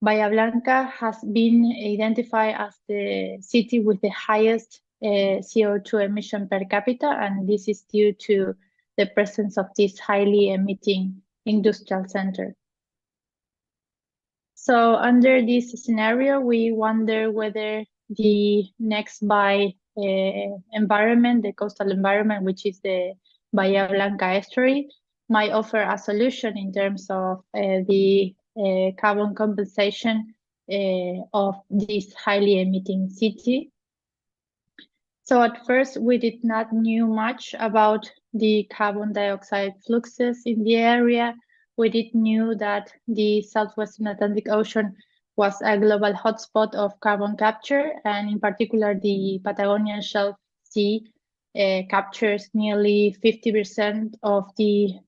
Bahía Blanca has been identified as the city with the highest CO2 emission per capita, and this is due to the presence of this highly emitting industrial center. So under this scenario, we wonder whether the next environment, the coastal environment, which is the Bahía Blanca estuary, might offer a solution in terms of the carbon compensation of this highly emitting city. So at first, we did not know much about the carbon dioxide fluxes in the area. We did know that the Southwestern Atlantic Ocean was a global hotspot of carbon capture, and in particular, the Patagonian Shelf Sea captures nearly 50% of the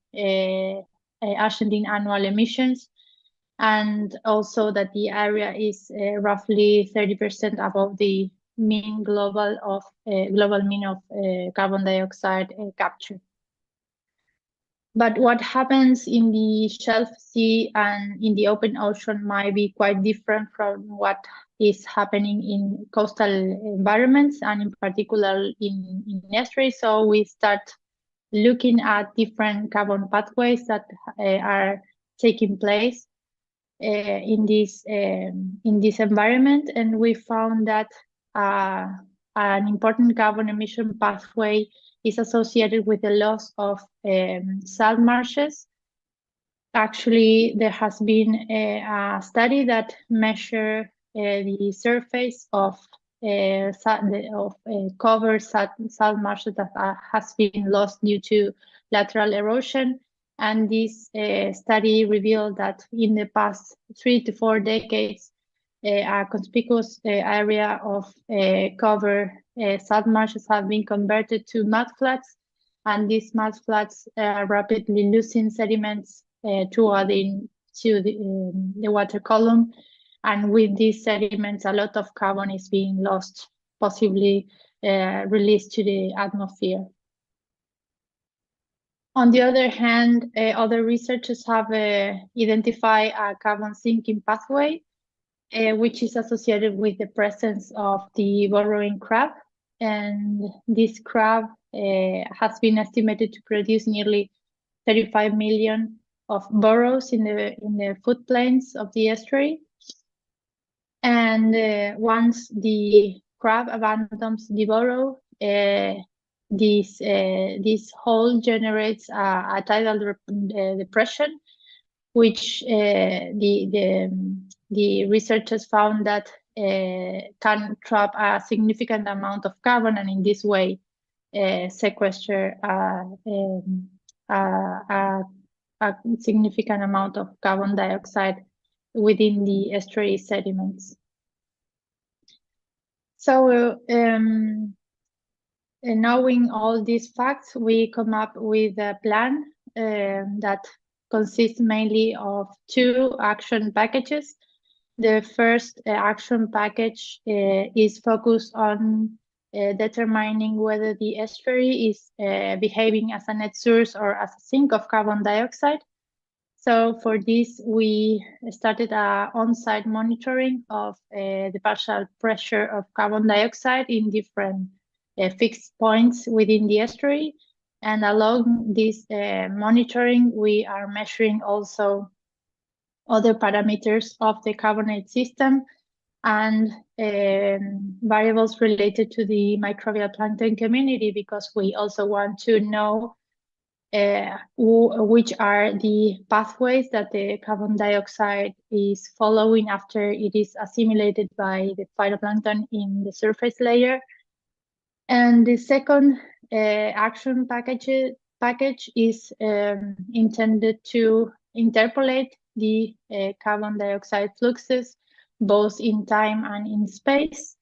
Argentine annual emissions, and also that the area is roughly 30% above the global mean of carbon dioxide capture. But what happens in the Shelf Sea and in the open ocean might be quite different from what is happening in coastal environments, and in particular in estuaries. So we start looking at different carbon pathways that are taking place in this environment, and we found that an important carbon emission pathway is associated with the loss of salt marshes. Actually, there has been a study that measured the surface of covered salt marshes that has been lost due to lateral erosion. And this study revealed that in the past 3 to 4 decades, a conspicuous area of covered salt marshes have been converted to mudflats, and these mudflats are rapidly losing sediments to the water column. And with these sediments, a lot of carbon is being lost, possibly released to the atmosphere. On the other hand, other researchers have identified a carbon sinking pathway, which is associated with the presence of the burrowing crab. And this crab has been estimated to produce nearly 35 million of burrows in the floodplains of the estuary. And once the crab abandons the burrow, this hole generates a tidal depression, which the researchers found that can trap a significant amount of carbon, and in this way sequester a significant amount of carbon dioxide within the estuary sediments. So knowing all these facts, we come up with a plan that consists mainly of 2 action packages. The first action package is focused on determining whether the estuary is behaving as a net source or as a sink of carbon dioxide. So for this, we started on-site monitoring of the partial pressure of carbon dioxide in different fixed points within the estuary. And along this monitoring, we are measuring also other parameters of the carbonate system and variables related to the microbial plankton community, because we also want to know which are the pathways that the carbon dioxide is following after it is assimilated by the phytoplankton in the surface layer. And the second action package is intended to interpolate the carbon dioxide fluxes, both in time and in space.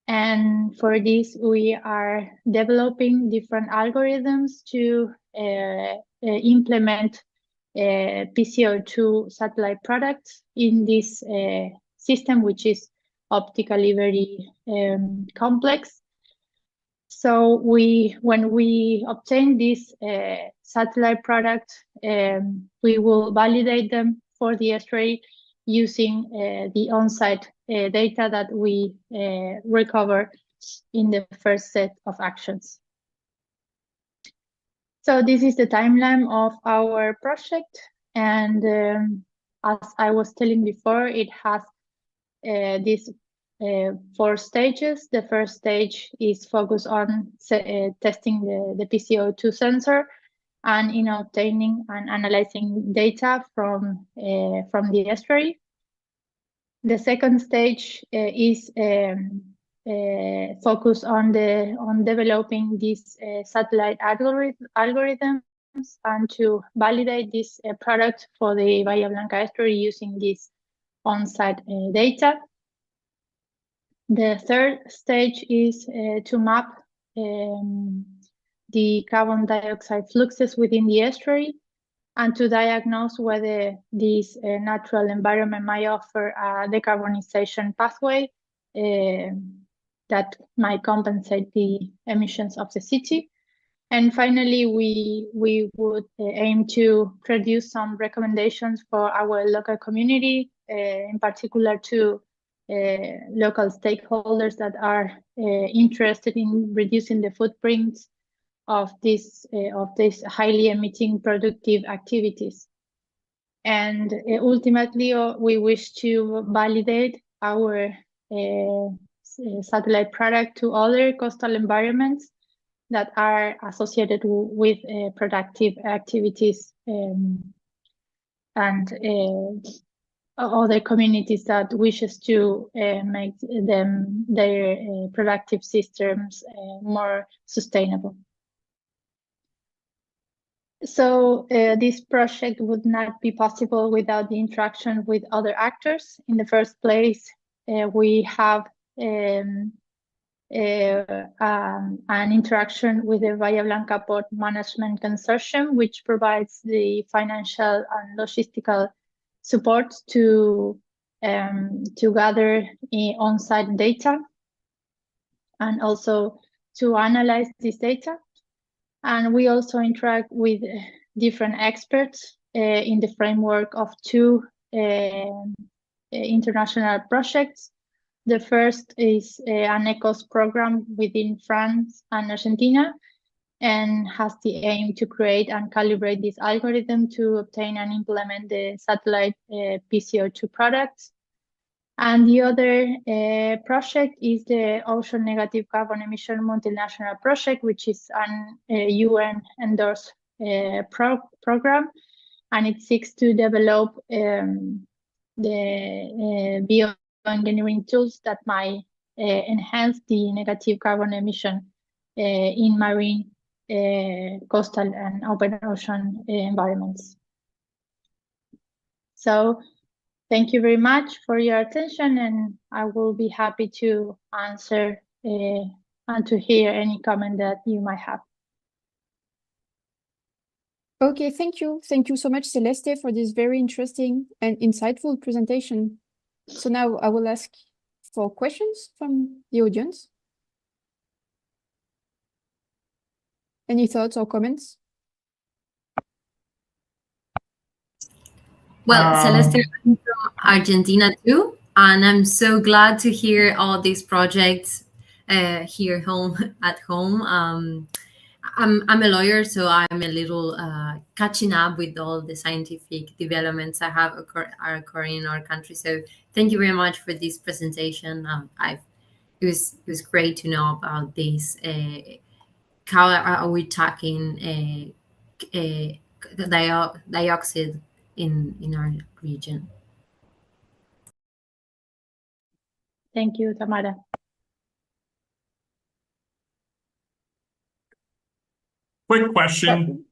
And for this, we are developing different algorithms to implement PCO2 satellite products in this system, which is optically very complex. So when we obtain this satellite product, we will validate them for the estuary using the on-site data that we recover in the first set of actions. So this is the timeline of our project, and as I was telling before, it has these 4 stages. The first stage is focused on testing the PCO2 sensor and in obtaining and analyzing data from the estuary. The second stage is focused on developing these satellite algorithms and to validate this product for the Bahía Blanca estuary using this on-site data. The third stage is to map the carbon dioxide fluxes within the estuary and to diagnose whether this natural environment might offer a decarbonization pathway that might compensate the emissions of the city. And finally, we would aim to produce some recommendations for our local community, in particular to local stakeholders that are interested in reducing the footprints of these highly emitting productive activities. And ultimately, we wish to validate our satellite product to other coastal environments that are associated with productive activities and other communities that wishes to make their productive systems more sustainable. So this project would not be possible without the interaction with other actors. In the first place, we have an interaction with the Bahía Blanca Port Management Consortium, which provides the financial and logistical support to gather on-site data and also to analyze this data. And we also interact with different experts in the framework of 2 international projects. The first is an ECOP program within France and Argentina, and has the aim to create and calibrate this algorithm to obtain and implement the satellite PCO2 products. And the other project is the Ocean Negative Carbon Emission Multinational Project, which is an UN-endorsed program, and it seeks to develop the bioengineering tools that might enhance the negative carbon emission in marine, coastal, and open ocean environments. So thank you very much for your attention, and I will be happy to answer and to hear any comment that you might have. Okay, thank you. Thank you so much, Celeste, for this very interesting and insightful presentation. So now I will ask for questions from the audience. Any thoughts or comments? Well, Celeste, I'm from Argentina too, and I'm so glad to hear all these projects here at home. I'm a lawyer, so I'm a little catching up with all the scientific developments that are occurring in our country. So thank you very much for this presentation. It was great to know about this. How are we tackling dioxide in our region? Thank you, Tamara. Quick question.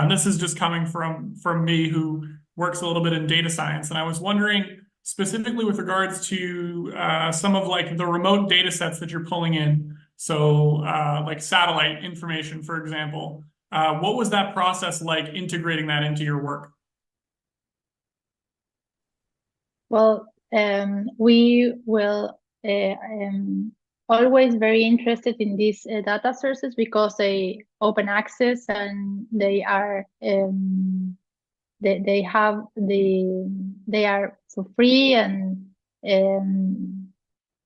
This is just coming from me, who works a little bit in data science, and I was wondering specifically with regards to some of like the remote data sets that you're pulling in. So like satellite information, for example. What was that process like integrating that into your work? Well, we will always very interested in these data sources because they open access and they are they are for free,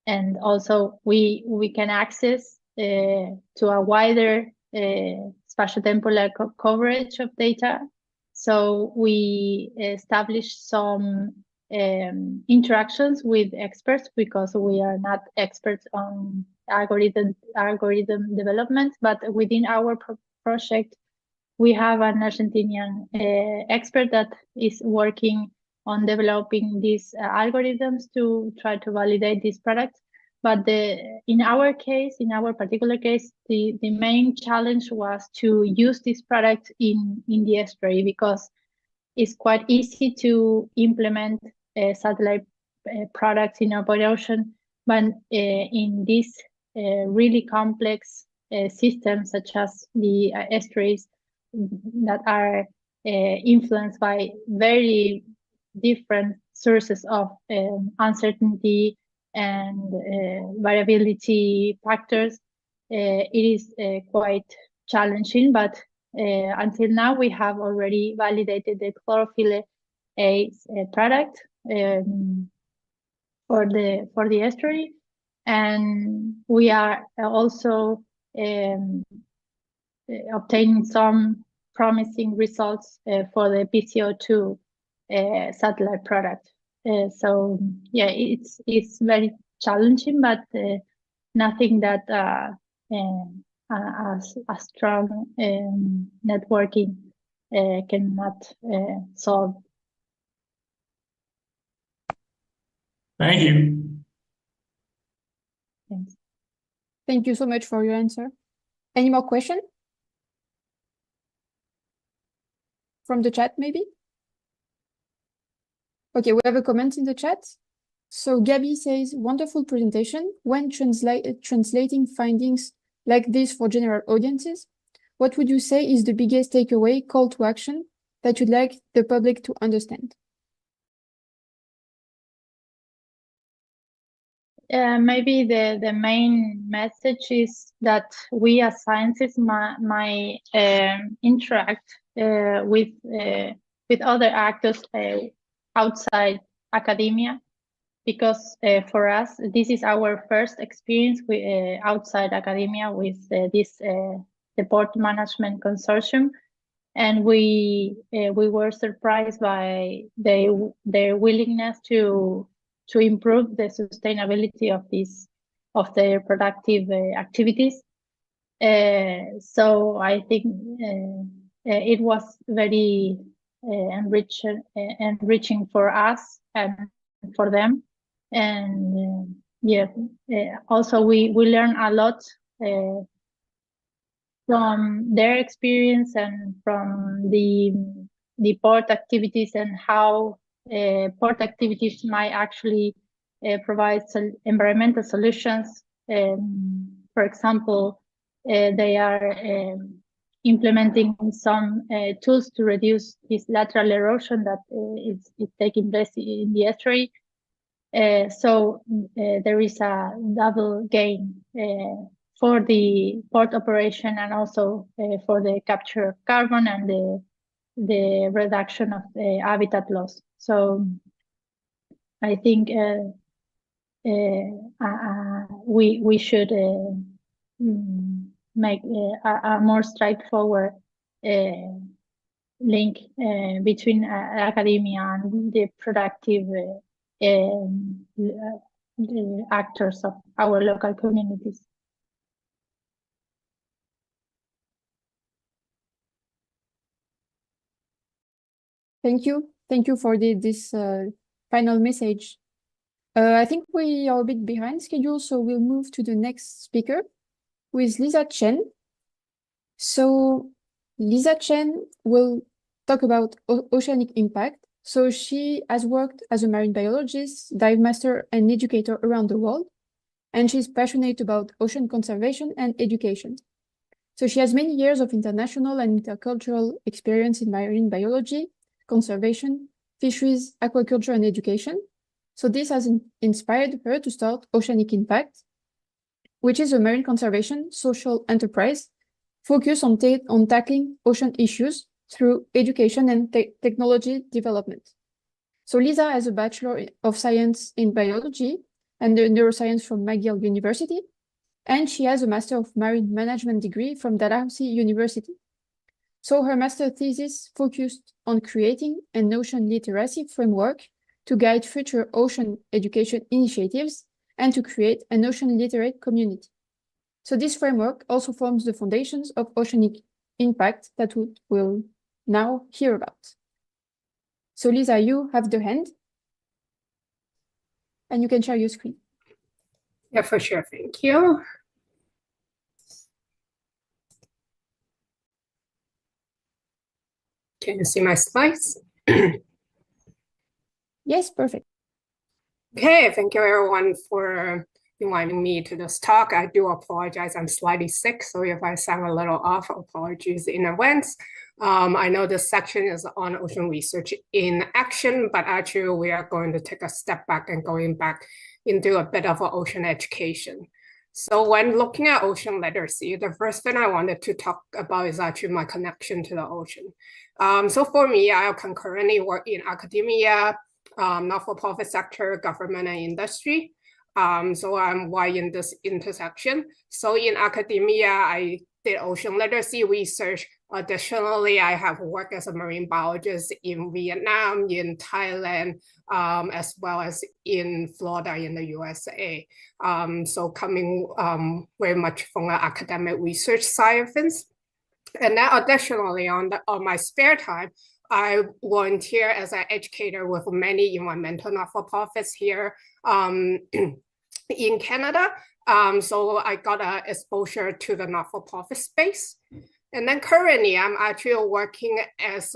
and also we can access to a wider spatiotemporal coverage of data. So we established some interactions with experts, because we are not experts on algorithm development, but within our project we have an Argentinian expert that is working on developing these algorithms to try to validate these products. But in our particular case, the main challenge was to use this product in the estuary, because it's quite easy to implement satellite products in open ocean, but in these really complex systems, such as the estuaries that are influenced by very different sources of uncertainty and variability factors, it is quite challenging. But until now, we have already validated the chlorophyll A product for the estuary, and we are also obtaining some promising results for the PCO2 satellite product. So yeah, it's very challenging, but nothing that a strong networking cannot solve. Thank you. Thanks. Thank you so much for your answer. Any more questions? From the chat, maybe? Okay, we have a comment in the chat. So Gabby says, wonderful presentation. When translating findings like this for general audiences, what would you say is the biggest takeaway, call to action, that you'd like the public to understand? Maybe the main message is that we as scientists might interact with other actors outside academia, because for us this is our first experience with outside academia with this the Port Management Consortium, and we were surprised by their willingness to improve the sustainability of their productive activities. So I think it was very enriching for us and for them, and also we learn a lot from their experience and from the port activities, and how port activities might actually provide environmental solutions. For example, they are implementing some tools to reduce this lateral erosion that is taking place in the estuary. So there is a double gain for the port operation, and also for the capture of carbon and the reduction of the habitat loss. So I think we should make a more straightforward link between academia and the productive actors of our local communities. Thank you. Thank you for this final message. I think we are a bit behind schedule, so we'll move to the next speaker, who is Lisa Chen. So Lisa Chen will talk about oceanic impact. So she has worked as a marine biologist, dive master, and educator around the world, and she's passionate about ocean conservation and education. So she has many years of international and intercultural experience in marine biology, conservation, fisheries, aquaculture, and education. So this has inspired her to start Oceanic Impact, which is a marine conservation social enterprise focused on tackling ocean issues through education and technology development. So Lisa has a Bachelor of Science in Biology and a neuroscience from McGill University, and she has a Master of Marine Management degree from Dalhousie University. So her master thesis focused on creating an ocean literacy framework to guide future ocean education initiatives and to create an ocean literate community. So this framework also forms the foundations of Oceanic Impact that we'll now hear about. So Lisa, you have the hand, and you can share your screen. Yeah, for sure. Thank you. Can you see my slides? Yes, perfect. Okay, thank you everyone for inviting me to this talk. I do apologize, I'm slightly sick, so if I sound a little off, apologies in advance. I know this section is on ocean research in action, but actually we are going to take a step back and going back into a bit of an ocean education. So when looking at ocean literacy, the first thing I wanted to talk about is actually my connection to the ocean. So for me, I concurrently work in academia, not-for-profit sector, government, and industry. So I'm wide in this intersection. So in academia, I did ocean literacy research. Additionally, I have worked as a marine biologist in Vietnam, in Thailand, as well as in Florida in the USA. So coming very much from the academic research side of things. And then additionally, on my spare time, I volunteer as an educator with many environmental not-for-profits here in Canada. So I got exposure to the not-for-profit space. And then currently, I'm actually working as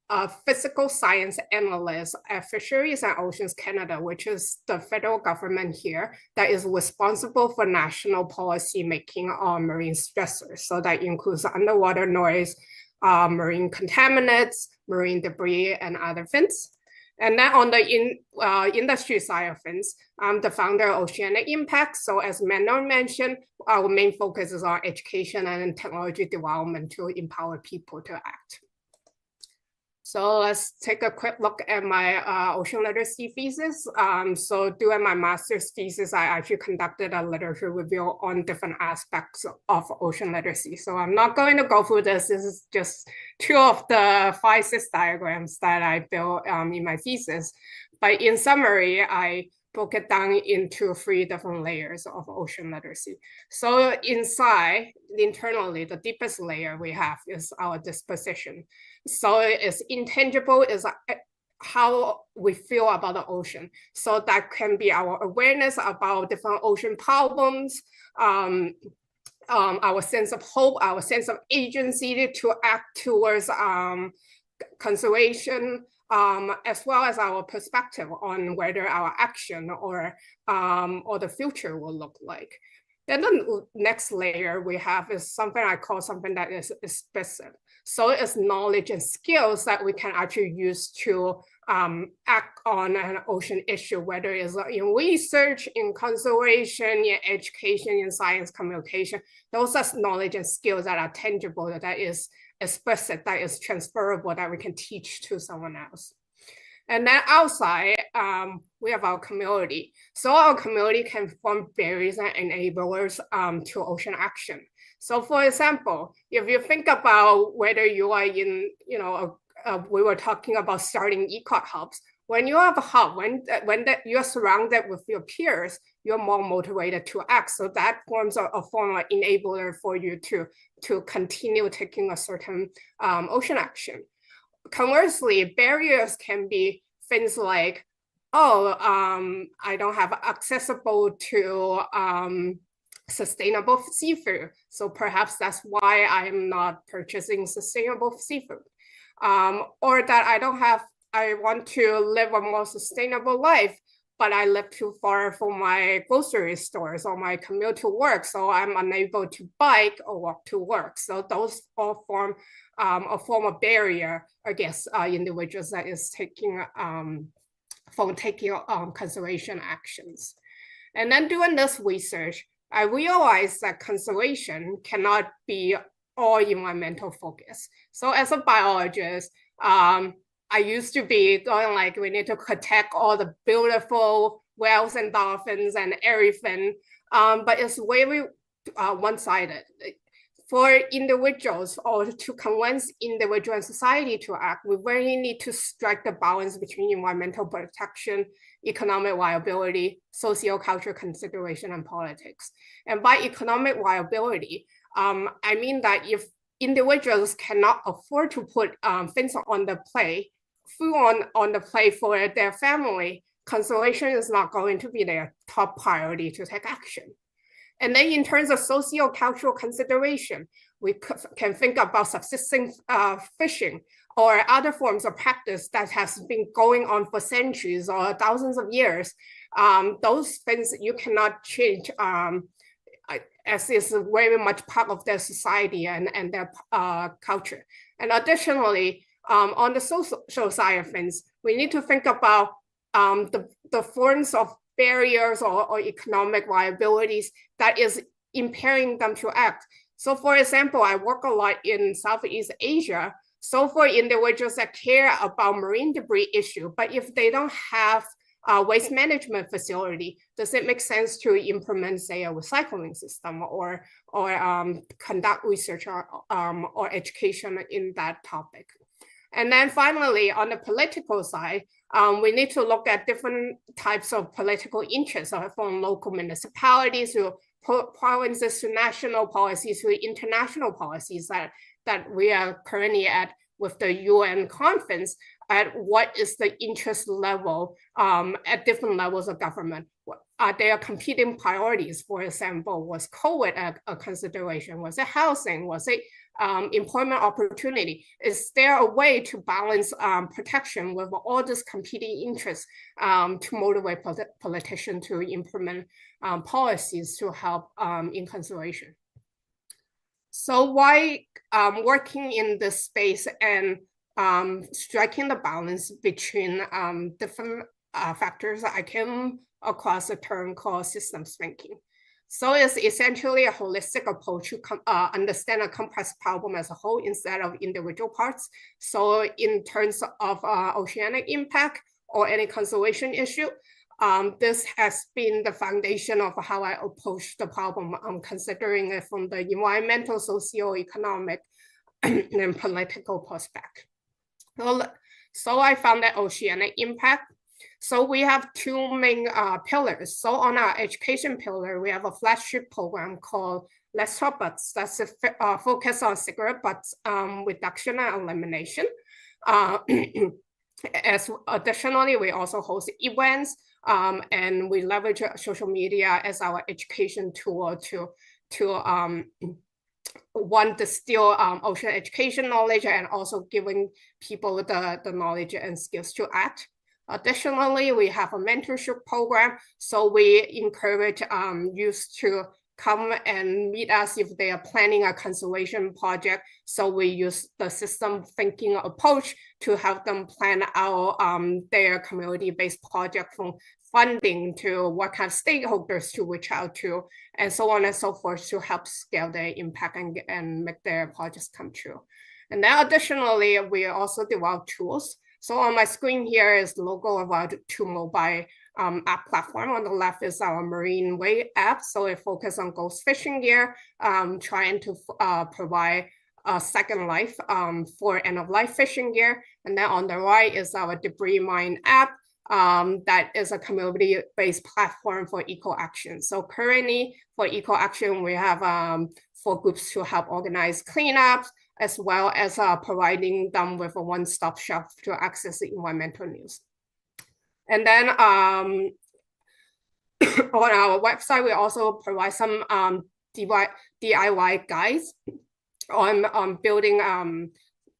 a physical science analyst at Fisheries and Oceans Canada, which is the federal government here that is responsible for national policy making on marine stressors. So that includes underwater noise, marine contaminants, marine debris, and other things. And then on the industry side of things, I'm the founder of Oceanic Impact. So as Manon mentioned, our main focus is on education and technology development to empower people to act. So let's take a quick look at my ocean literacy thesis. So during my master's thesis, I actually conducted a literature review on different aspects of ocean literacy. So I'm not going to go through this. This is just 2 of the 5 6 diagrams that I built in my thesis. But in summary, I broke it down into 3 different layers of ocean literacy. So inside, internally, the deepest layer we have is our disposition. So it's intangible, is how we feel about the ocean. So that can be our awareness about different ocean problems, our sense of hope, our sense of agency to act towards conservation, as well as our perspective on whether our action or the future will look like. Then the next layer we have is something I call something that is explicit. So it's knowledge and skills that we can actually use to act on an ocean issue, whether it's in research, in conservation, in education, in science communication. Those are knowledge and skills that are tangible, that is explicit, that is transferable, that we can teach to someone else. And then outside, we have our community. So our community can form barriers and enablers to ocean action. So for example, if you think about whether you are in, we were talking about starting ECOP hubs. When you have a hub, when you're surrounded with your peers, you're more motivated to act. So that forms a form of enabler for you to continue taking a certain ocean action. Conversely, barriers can be things like, I don't have accessible to sustainable seafood. So perhaps that's why I'm not purchasing sustainable seafood. Or that I want to live a more sustainable life, but I live too far from my grocery stores or my commute to work, so I'm unable to bike or walk to work. So those all form a form of barrier against individuals that is taking conservation actions. And then doing this research, I realized that conservation cannot be all environmental focus. So as a biologist, I used to be going like, we need to protect all the beautiful whales and dolphins and everything, but it's very one-sided. For individuals or to convince individual and society to act, we really need to strike the balance between environmental protection, economic viability, socio-cultural consideration, and politics. And by economic viability, I mean that if individuals cannot afford to put things on the plate, food on the plate for their family, conservation is not going to be their top priority to take action. And then in terms of socio-cultural consideration, we can think about subsisting fishing or other forms of practice that has been going on for centuries or thousands of years. Those things you cannot change as is very much part of their society and their culture. And additionally, on the social side of things, we need to think about the forms of barriers or economic liabilities that is impairing them to act. So for example, I work a lot in Southeast Asia. So for individuals that care about marine debris issue, but if they don't have a waste management facility, does it make sense to implement, say, a recycling system or conduct research or education in that topic? And then finally, on the political side, we need to look at different types of political interests from local municipalities to provinces to national policies to international policies that we are currently at with the UN conference at what is the interest level at different levels of government. Are there competing priorities? For example, was COVID a consideration? Was it housing? Was it employment opportunity? Is there a way to balance protection with all these competing interests to motivate politicians to implement policies to help in conservation? So why working in this space and striking the balance between different factors, I came across a term called systems thinking. So it's essentially a holistic approach to understand a complex problem as a whole instead of individual parts. So in terms of oceanic impact or any conservation issue, this has been the foundation of how I approach the problem, considering it from the environmental, socio-economic, and political perspective. So I found that oceanic impact. So we have two main pillars. So on our education pillar, we have a flagship program called Let's Stop Butts. That's a focus on cigarette butts reduction and elimination. Additionally, we also host events and we leverage social media as our education tool to distill ocean education knowledge and also giving people the knowledge and skills to act. Additionally, we have a mentorship program. So we encourage youth to come and meet us if they are planning a conservation project. So we use the system thinking approach to help them plan out their community-based project, from funding to what kind of stakeholders to reach out to, and so on and so forth, to help scale their impact and make their projects come true. And then additionally, we also develop tools. So on my screen here is the logo of our two mobile app platform. On the left is our Marine Way app. So it focuses on ghost fishing gear, trying to provide a second life for end-of-life fishing gear. And then on the right is our Debris Mine app. That is a community-based platform for eco-action. So currently for eco-action, we have 4 groups to help organize cleanups, as well as providing them with a one-stop shop to access the environmental news. And then on our website, we also provide some DIY guides on building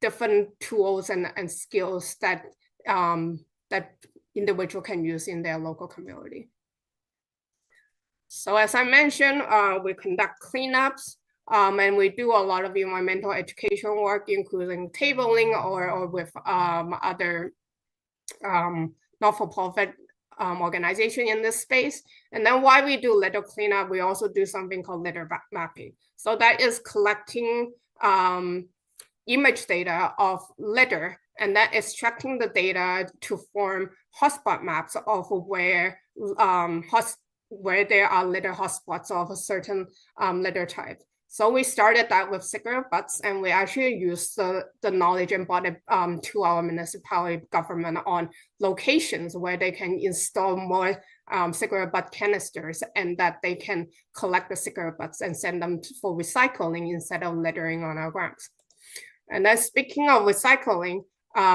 different tools and skills that that individual can use in their local community. So as I mentioned, we conduct cleanups. And we do a lot of environmental education work, including tabling or with other not-for-profit organization in this space. And then while we do litter cleanup, we also do something called litter mapping. So that is collecting image data of litter and then extracting the data to form hotspot maps of where there are litter hotspots of a certain litter type. So we started that with cigarette butts, and we actually used the knowledge and brought it to our municipality government on locations where they can install more cigarette butt canisters, and that they can collect the cigarette butts and send them for recycling instead of littering on our grounds. And then speaking of recycling,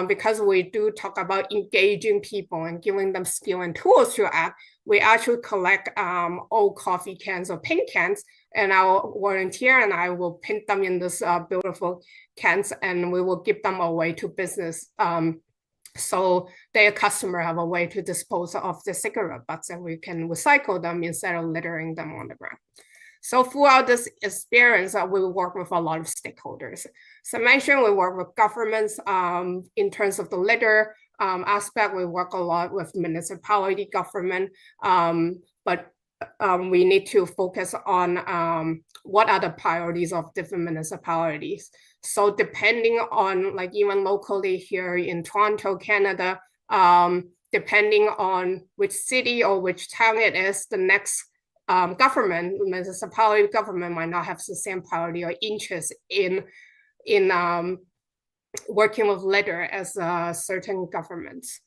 because we do talk about engaging people and giving them skill and tools to act, we actually collect old coffee cans or paint cans, and our volunteer and I will paint them in this beautiful cans, and we will give them away to business so their customer have a way to dispose of the cigarette butts, and we can recycle them instead of littering them on the ground. So throughout this experience, we work with a lot of stakeholders. So I mentioned we work with governments in terms of the litter aspect. We work a lot with municipality government, but we need to focus on what are the priorities of different municipalities. So depending on, like, even locally here in Toronto, Canada, depending on which city or which town it is, the next municipality government might not have the same priority or interest in working with litter as certain governments.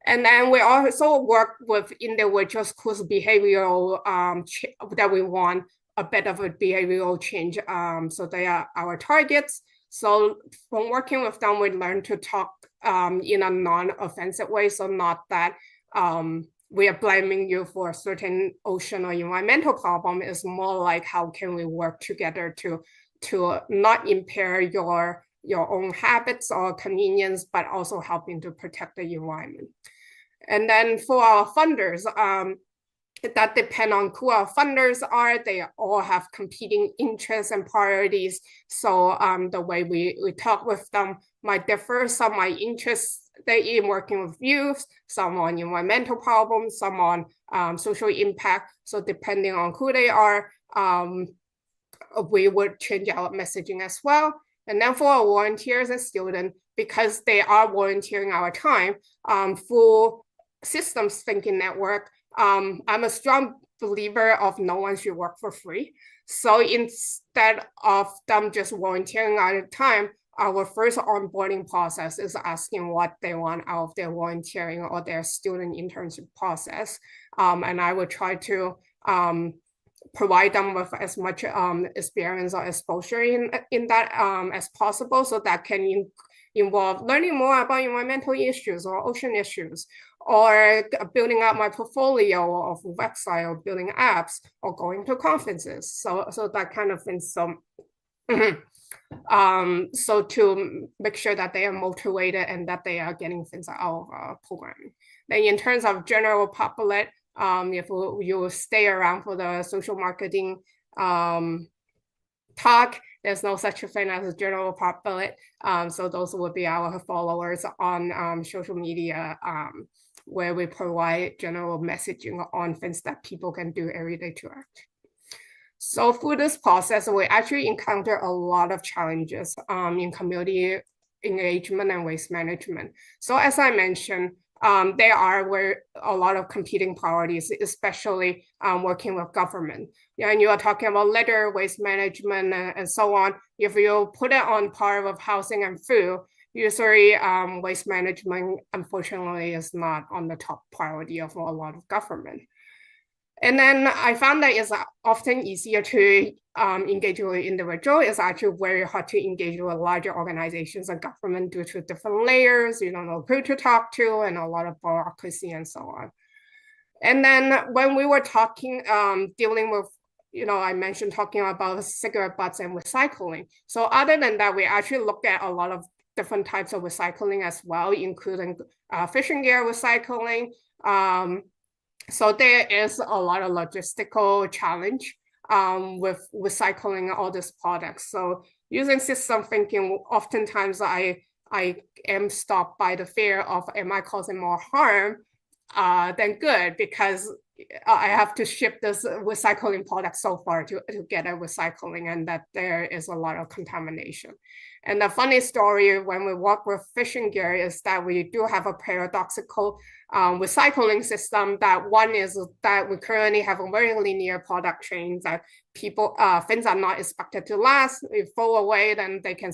And then we also work with individuals whose behavioral that we want a bit of a behavioral change. So they are our targets. So from working with them, we learn to talk in a non-offensive way. So not that we are blaming you for a certain ocean or environmental problem. It's more like, how can we work together to not impair your own habits or convenience, but also helping to protect the environment. And then for our funders, that depend on who our funders are. They all have competing interests and priorities. So the way we talk with them might differ. Some might interested in working with youth, some on environmental problems, some on social impact. So depending on who they are, we would change our messaging as well. And then for our volunteers and students, because they are volunteering our time for systems thinking network, I'm a strong believer of no one should work for free. So instead of them just volunteering our time, our first onboarding process is asking what they want out of their volunteering or their student internship process. And I would try to provide them with as much experience or exposure in that as possible, so that can involve learning more about environmental issues or ocean issues, or building up my portfolio of website, or building apps, or going to conferences. So that kind of thing. So so to make sure that they are motivated and that they are getting things out of programming. Then in terms of general public, if you stay around for the social marketing talk, there's no such a thing as a general public. So those would be our followers on social media, where we provide general messaging on things that people can do every day to act. So through this process, we actually encounter a lot of challenges in community engagement and waste management. So as I mentioned, there are a lot of competing priorities, especially working with government. And you are talking about litter, waste management, and so on. If you put it on par with housing and food, usually waste management, unfortunately, is not on the top priority of a lot of government. And then I found that it's often easier to engage with individuals. It's actually very hard to engage with larger organizations and government due to different layers. You don't know who to talk to, and a lot of bureaucracy and so on. And then when we were talking, dealing with, I mentioned talking about cigarette butts and recycling. So other than that, we actually look at a lot of different types of recycling as well, including fishing gear recycling. So there is a lot of logistical challenge with recycling all these products. So using system thinking, oftentimes I am stopped by the fear of, am I causing more harm than good? Because I have to ship this recycling product so far to get a recycling, and that there is a lot of contamination. And the funny story when we work with fishing gear is that we do have a paradoxical recycling system. That one is that we currently have a very linear product chain that people, things are not expected to last. If throw away, then they can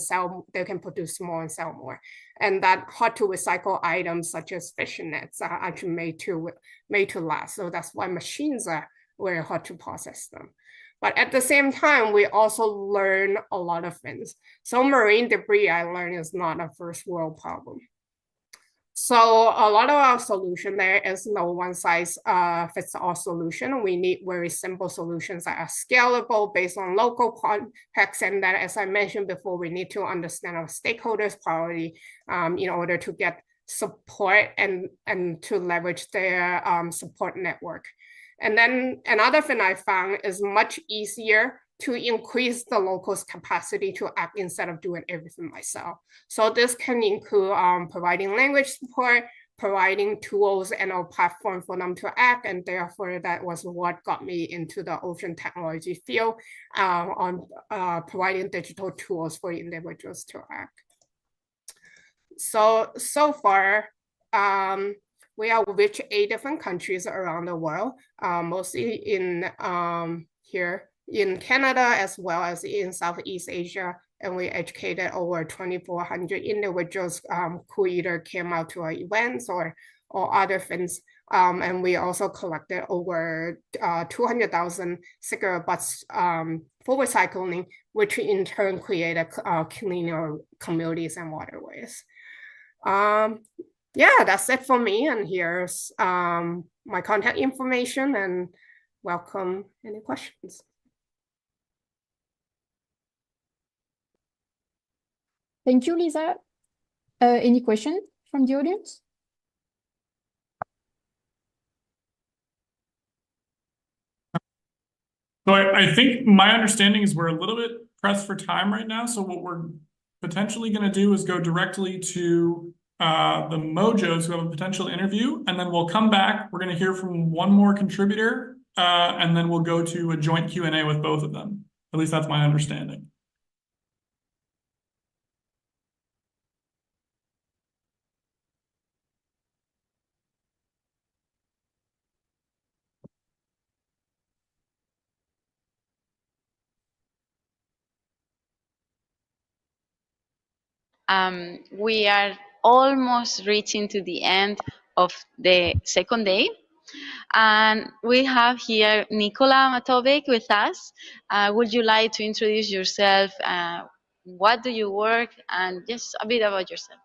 produce more and sell more. And that hard to recycle items such as fishing nets are actually made to last. So that's why machines are very hard to process them. But at the same time, we also learn a lot of things. So marine debris, I learned, is not a first world problem. So a lot of our solution there is no one size fits all solution. We need very simple solutions that are scalable based on local context. And that, as I mentioned before, we need to understand our stakeholders' priority in order to get support and to leverage their support network. And then another thing I found is much easier to increase the locals' capacity to act instead of doing everything myself. So this can include providing language support, providing tools and a platform for them to act. And therefore, that was what got me into the ocean technology field on providing digital tools for individuals to act. So far, we have reached 8 different countries around the world, mostly in here in Canada as well as in Southeast Asia. And we educated over 2,400 individuals who either came out to our events or other things. And we also collected over 200,000 cigarette butts for recycling, which in turn created cleaner communities and waterways. Yeah, that's it for me. And here's my contact information, and welcome any questions. Thank you, Lisa. Any question from the audience? So I think my understanding is we're a little bit pressed for time right now. So what we're potentially going to do is go directly to the Mojos who have a potential interview, and then we'll come back. We're going to hear from one more contributor, and then we'll go to a joint Q&A with both of them. At least that's my understanding. We are almost reaching to the end of the second day. And we have here Nicola Matovic with us. Would you like to introduce yourself? What do you work? And just a bit about yourself.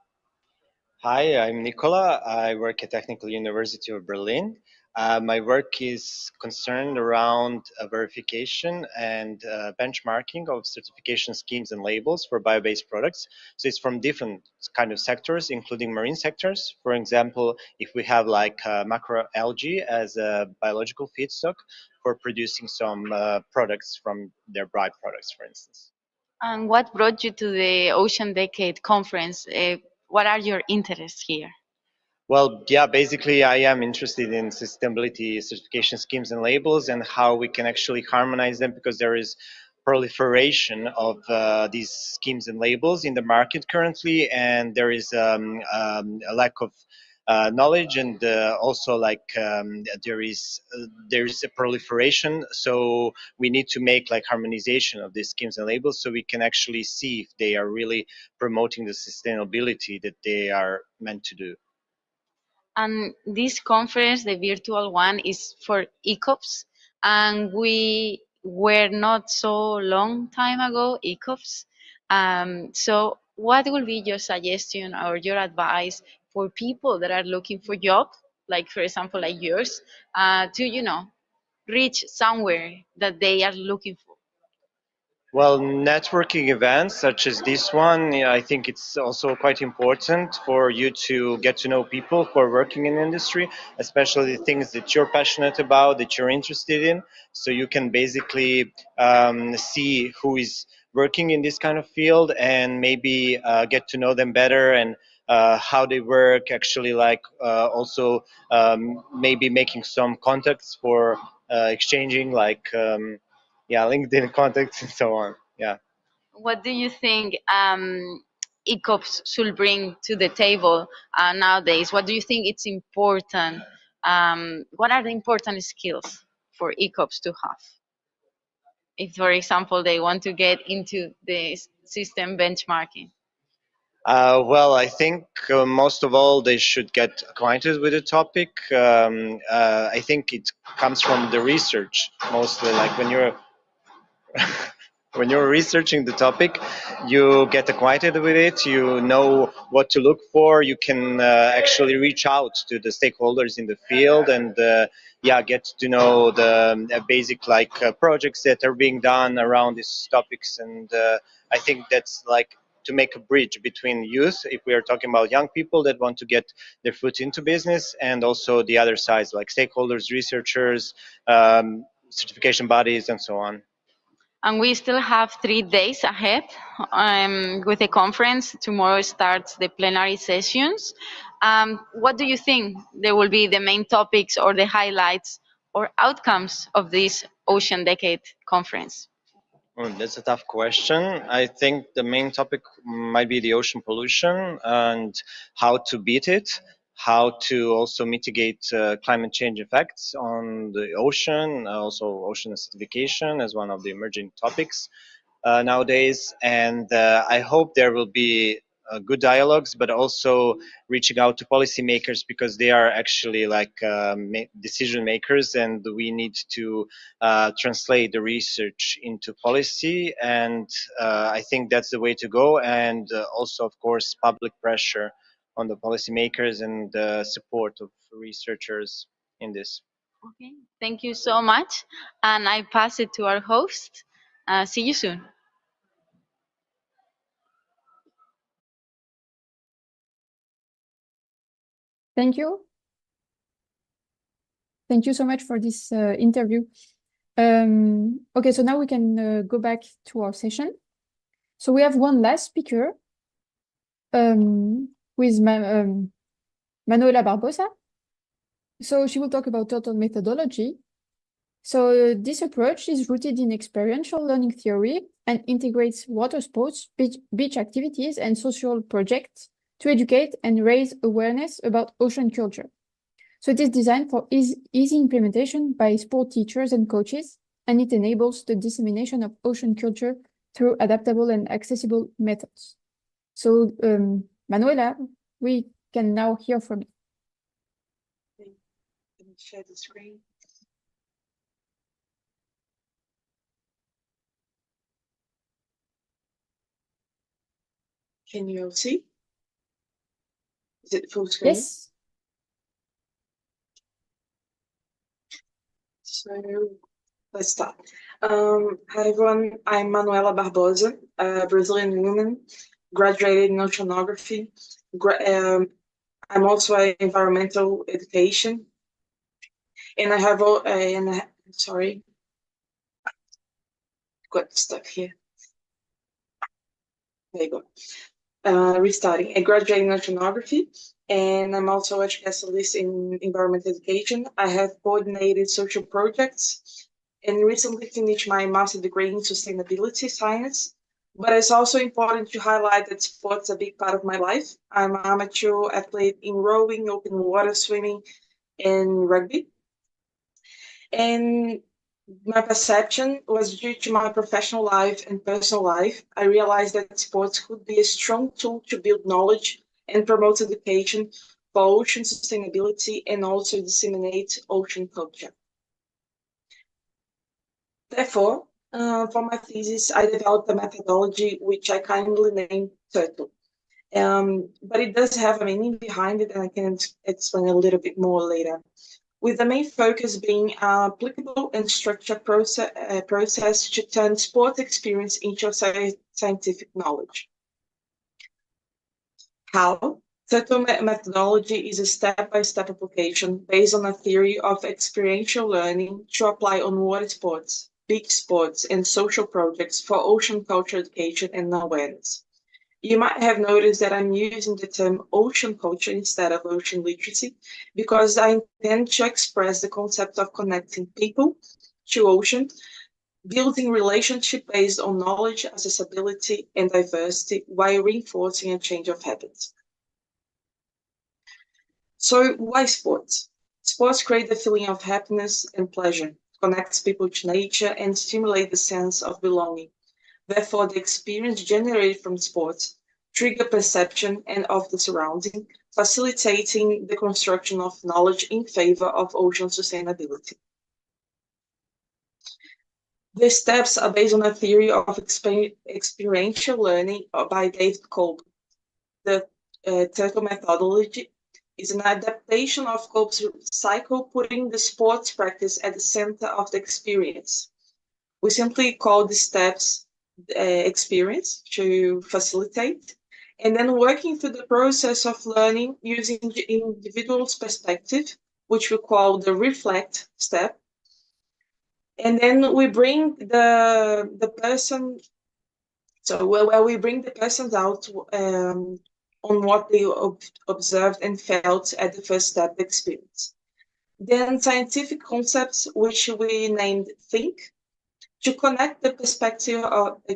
Hi, I'm Nicola. I work at Technical University of Berlin. My work is concerned around verification and benchmarking of certification schemes and labels for bio-based products. So it's from different kind of sectors, including marine sectors. For example, if we have like macroalgae as a biological feedstock for producing some products from their byproducts, for instance. And what brought you to the Ocean Decade conference? What are your interests here? Well, yeah, basically I am interested in sustainability certification schemes and labels and how we can actually harmonize them, because there is proliferation of these schemes and labels in the market currently, and there is a lack of knowledge, and also like there is a proliferation. So we need to make like harmonization of these schemes and labels so we can actually see if they are really promoting the sustainability that they are meant to do. And this conference, the virtual one, is for ECOPs, and we were not so long time ago ECOPs. So what will be your suggestion or your advice for people that are looking for jobs, like for example like yours, to reach somewhere that they are looking for? Well, networking events such as this one, yeah, I think it's also quite important for you to get to know people who are working in the industry, especially things that you're passionate about, that you're interested in. So you can basically see who is working in this kind of field and maybe get to know them better, and how they work, actually like also maybe making some contacts for exchanging like yeah, LinkedIn contacts and so on. Yeah. What do you think ECOPs should bring to the table nowadays? What do you think it's important? What are the important skills for ECOPs to have? If, for example, they want to get into the system benchmarking. Well, I think most of all they should get acquainted with the topic. I think it comes from the research mostly. Like when you're when you're researching the topic, you get acquainted with it, you know what to look for, you can actually reach out to the stakeholders in the field, and yeah, get to know the basic like projects that are being done around these topics. And I think that's like to make a bridge between youth, if we are talking about young people that want to get their foot into business, and also the other sides like stakeholders, researchers, certification bodies, and so on. And we still have 3 days ahead with the conference. Tomorrow starts the plenary sessions. What do you think there will be the main topics or the highlights or outcomes of this Ocean Decade conference? That's a tough question. I think the main topic might be the ocean pollution and how to beat it, how to also mitigate climate change effects on the ocean, also ocean acidification as one of the emerging topics nowadays. And I hope there will be good dialogues, but also reaching out to policymakers, because they are actually like decision makers, and we need to translate the research into policy. And I think that's the way to go. And also, of course, public pressure on the policymakers and the support of researchers in this. Okay, thank you so much. And I pass it to our host. See you soon. Thank you. Thank you so much for this interview. Okay, so now we can go back to our session. So we have one last speaker, who with Manuela Barbosa. So she will talk about turtle methodology. So this approach is rooted in experiential learning theory and integrates water sports, beach activities, and social projects to educate and raise awareness about ocean culture. So it is designed for easy implementation by sport teachers and coaches, and it enables the dissemination of ocean culture through adaptable and accessible methods. So Manuela, we can now hear from you. Let me share the screen. Can you all see? Is it full screen? Yes. So let's start. Hi everyone, I'm Manuela Barbosa, a Brazilian woman, graduated in oceanography. I'm also an environmental education, and I have sorry, got stuck here. There you go. Restarting. I graduated in oceanography, and I'm also a specialist in environmental education. I have coordinated social projects and recently finished my master's degree in sustainability science. But it's also important to highlight that sports are a big part of my life. I'm an amateur athlete in rowing, open water swimming, and rugby. And my perception was due to my professional life and personal life. I realized that sports could be a strong tool to build knowledge and promote education for ocean sustainability and also disseminate ocean culture. Therefore, for my thesis, I developed a methodology which I kindly named Turtle. But it does have a meaning behind it, and I can explain a little bit more later. With the main focus being applicable and structured process to turn sport experience into scientific knowledge. How? Turtle methodology is a step-by-step application based on a theory of experiential learning to apply on water sports, beach sports, and social projects for ocean culture education and awareness. You might have noticed that I'm using the term ocean culture instead of ocean literacy because I intend to express the concept of connecting people to ocean, building relationship based on knowledge, accessibility, and diversity while reinforcing a change of habits. So why sports? Sports create the feeling of happiness and pleasure, connects people to nature, and stimulate the sense of belonging. Therefore, the experience generated from sports trigger perception and of the surrounding, facilitating the construction of knowledge in favor of ocean sustainability. The steps are based on a theory of experiential learning by David Kolb. The Turtle methodology is an adaptation of Kolb's cycle, putting the sports practice at the center of the experience. We simply call the steps experience to facilitate, and then working through the process of learning using the individual's perspective, which we call the reflect step. And then we bring the person, so where we bring the persons out on what they observed and felt at the first step experience. Then scientific concepts, which we named think, to connect the perspective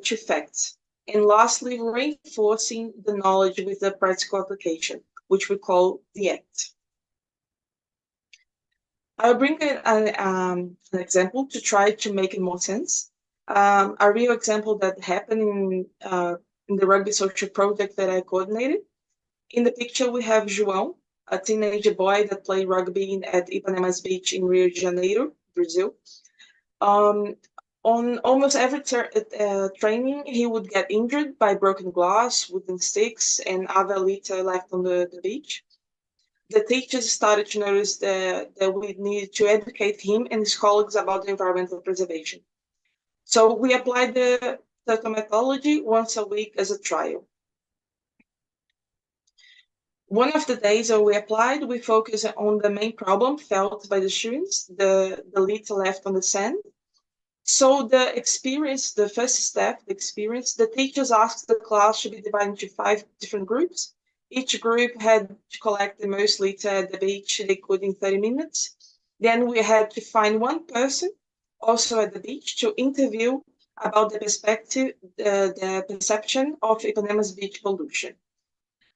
to facts. And lastly, reinforcing the knowledge with the practical application, which we call the act. I'll bring an example to try to make it more sense. A real example that happened in the rugby social project that I coordinated. In the picture, we have João, a teenage boy that played rugby at Ipanema's beach in Rio de Janeiro, Brazil. On almost every training, he would get injured by broken glass, wooden sticks, and other litter left on the beach. The teachers started to notice that we needed to educate him and his colleagues about the environmental preservation. So we applied the Turtle methodology once a week as a trial. One of the days that we applied, we focused on the main problem felt by the students, the litter left on the sand. So the experience, the first step, the experience, the teachers asked the class to be divided into 5 different groups. Each group had to collect the most litter at the beach they could in 30 minutes. Then we had to find one person also at the beach to interview about the perception of Ipanema's beach pollution.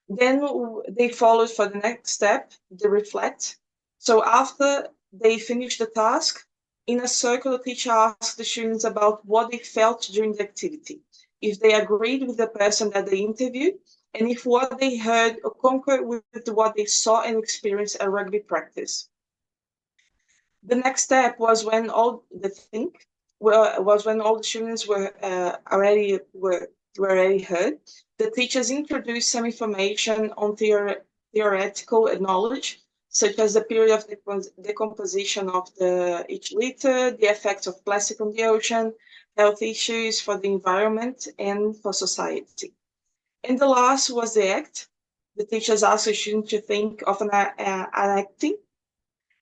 Then they followed for the next step, the reflect. So after they finished the task, in a circle, the teacher asked the students about what they felt during the activity, if they agreed with the person that they interviewed, and if what they heard concurred with what they saw and experienced at rugby practice. The next step was when all the students were already heard. The teachers introduced some information on theoretical knowledge, such as the period of decomposition of each litter, the effects of plastic on the ocean, health issues for the environment and for society. And the last was the act. The teachers asked the students to think of an acting,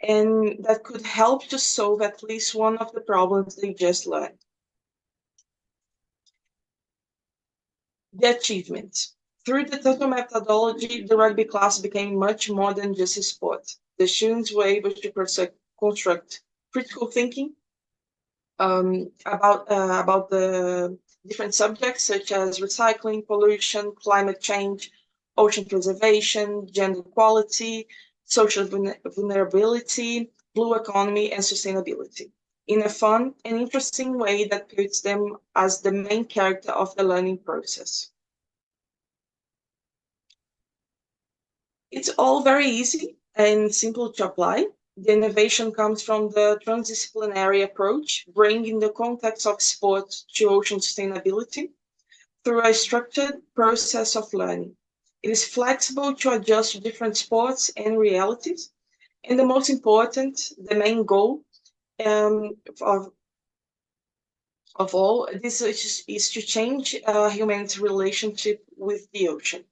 and that could help to solve at least one of the problems they just learned. The achievements. Through the total methodology, the rugby class became much more than just a sport. The students were able to construct critical thinking about the different subjects such as recycling, pollution, climate change, ocean preservation, gender equality, social vulnerability, blue economy, and sustainability, in a fun and interesting way that puts them as the main character of the learning process. It's all very easy and simple to apply. The innovation comes from the transdisciplinary approach, bringing the context of sport to ocean sustainability through a structured process of learning. It is flexible to adjust to different sports and realities. And the most important, the main goal of all, this is to change humanity's relationship with the ocean.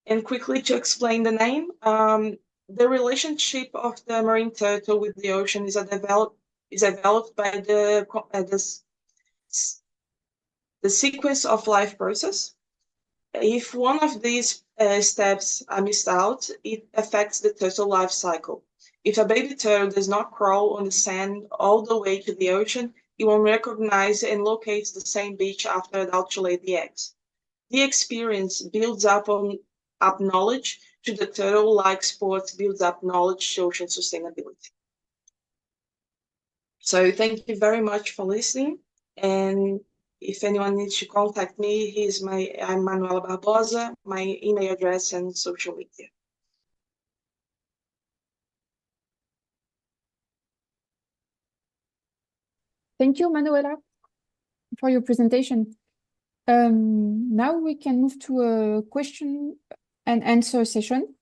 And quickly to explain the name, the relationship of the marine turtle with the ocean is developed by the sequence of life process. If one of these steps are missed out, it affects the turtle life cycle. If a baby turtle does not crawl on the sand all the way to the ocean, it won't recognize and locate the same beach after adults lay the eggs. The experience builds up knowledge to the turtle, like sports builds up knowledge to ocean sustainability. So thank you very much for listening. And if anyone needs to contact me, I'm Manuela Barbosa, my email address and social media. Thank you, Manuela, for your presentation. Now we can move to a question and answer session.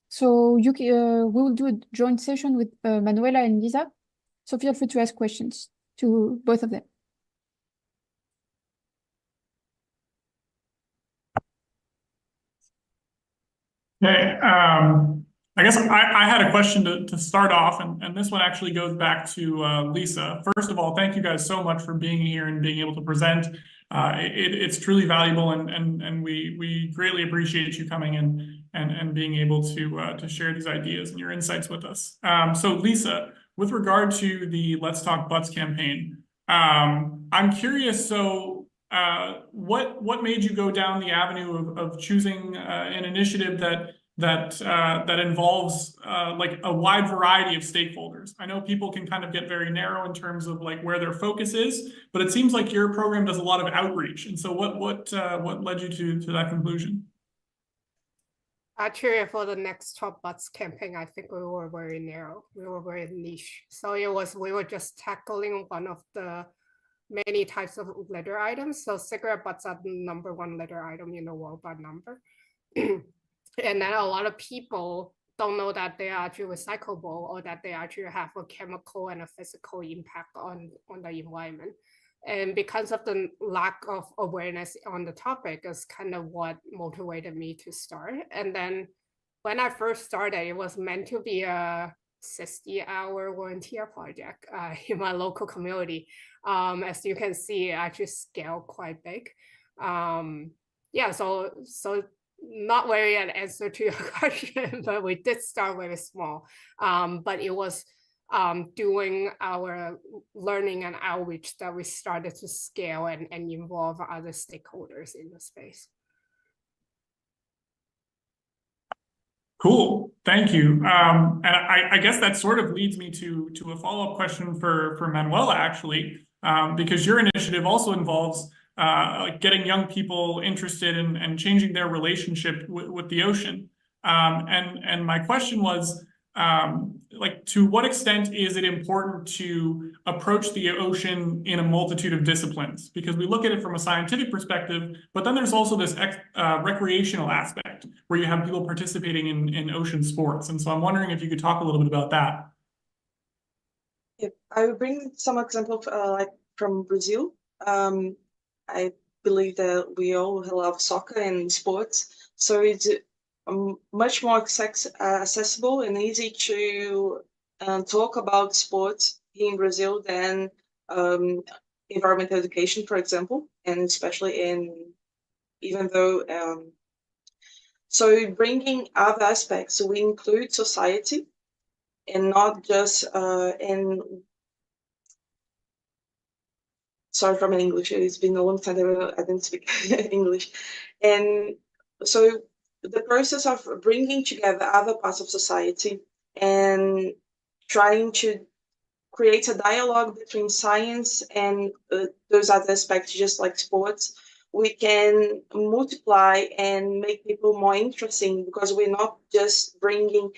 So we will do a joint session with Manuela and Lisa. So feel free to ask questions to both of them. Okay, I guess I had a question to start off, and this one actually goes back to Lisa. First of all, thank you guys so much for being here and being able to present. It's truly valuable, and we greatly appreciate you coming in and being able to share these ideas and your insights with us. So Lisa, with regard to the Let's Talk Butts campaign, I'm curious, so what made you go down the avenue of choosing an initiative that involves like a wide variety of stakeholders? I know people can kind of get very narrow in terms of like where their focus is, but it seems like your program does a lot of outreach. And so what led you to that conclusion? Actually, for the Next Top Butts campaign, I think we were very narrow. We were very niche. So we were just tackling one of the many types of litter items. So cigarette butts are the #1 litter item in the world by number. And then a lot of people don't know that they are actually recyclable or that they actually have a chemical and a physical impact on the environment. And because of the lack of awareness on the topic is kind of what motivated me to start. And then when I first started, it was meant to be a 60-hour volunteer project in my local community. As you can see, it actually scaled quite big. yeah, so not very an answer to your question, but we did start very small. But it was doing our learning and outreach that we started to scale and involve other stakeholders in the space. Cool, thank you. And I guess that sort of leads me to a follow-up question for Manuela, actually, because your initiative also involves like getting young people interested in and changing their relationship with the ocean. And my question was, like, to what extent is it important to approach the ocean in a multitude of disciplines? Because we look at it from a scientific perspective, but then there's also this recreational aspect where you have people participating in ocean sports. And so I'm wondering if you could talk a little bit about that. Yeah, I will bring some examples like from Brazil. I believe that we all love soccer and sports, so it's much more accessible and easy to talk about sports in Brazil than environmental education, for example, and especially even though so bringing other aspects, so we include society and not just sorry for my English, it's been a long time that I didn't speak English. And so the process of bringing together other parts of society and trying to create a dialogue between science and those other aspects, just like sports, we can multiply and make people more interesting, because we're not just bringing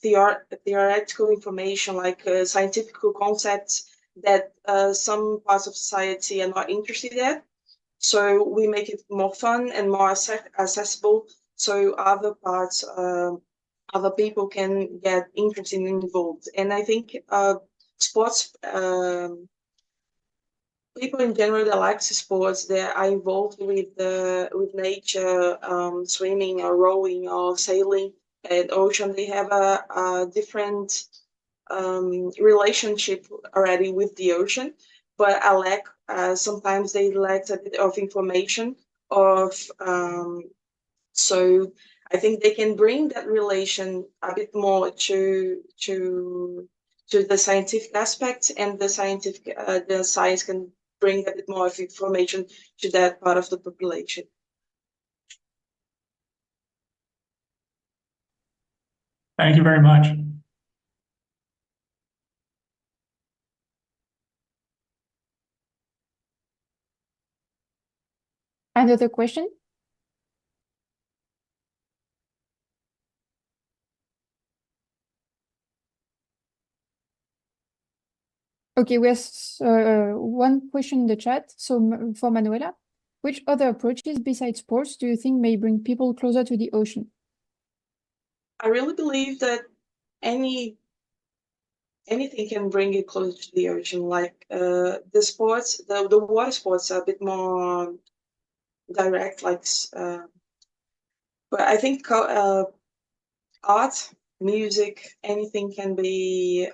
theoretical information like scientific concepts that some parts of society are not interested in. So we make it more fun and more accessible, so other parts, other people can get interested and involved. And I think sports, people in general that like sports, they are involved with nature, swimming or rowing or sailing at ocean. They have a different relationship already with the ocean, but sometimes they lack a bit of information of so I think they can bring that relation a bit more to the scientific aspect, and the science can bring a bit more of information to that part of the population. Thank you very much. Another question? Okay, we have one question in the chat. So for Manuela, which other approaches besides sports do you think may bring people closer to the ocean? I really believe that anything can bring you closer to the ocean. Like the sports, the water sports are a bit more direct, like but I think art, music, anything can be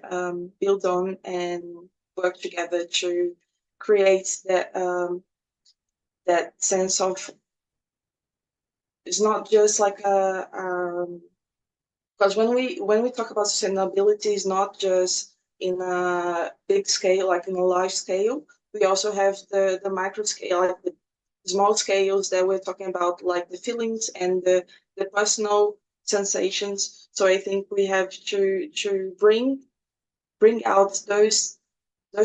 built on and work together to create that sense of, it's not just like because when we talk about sustainability, it's not just in a big scale, like in a large scale. We also have the micro scale, like the small scales that we're talking about, like the feelings and the personal sensations. So I think we have to bring out those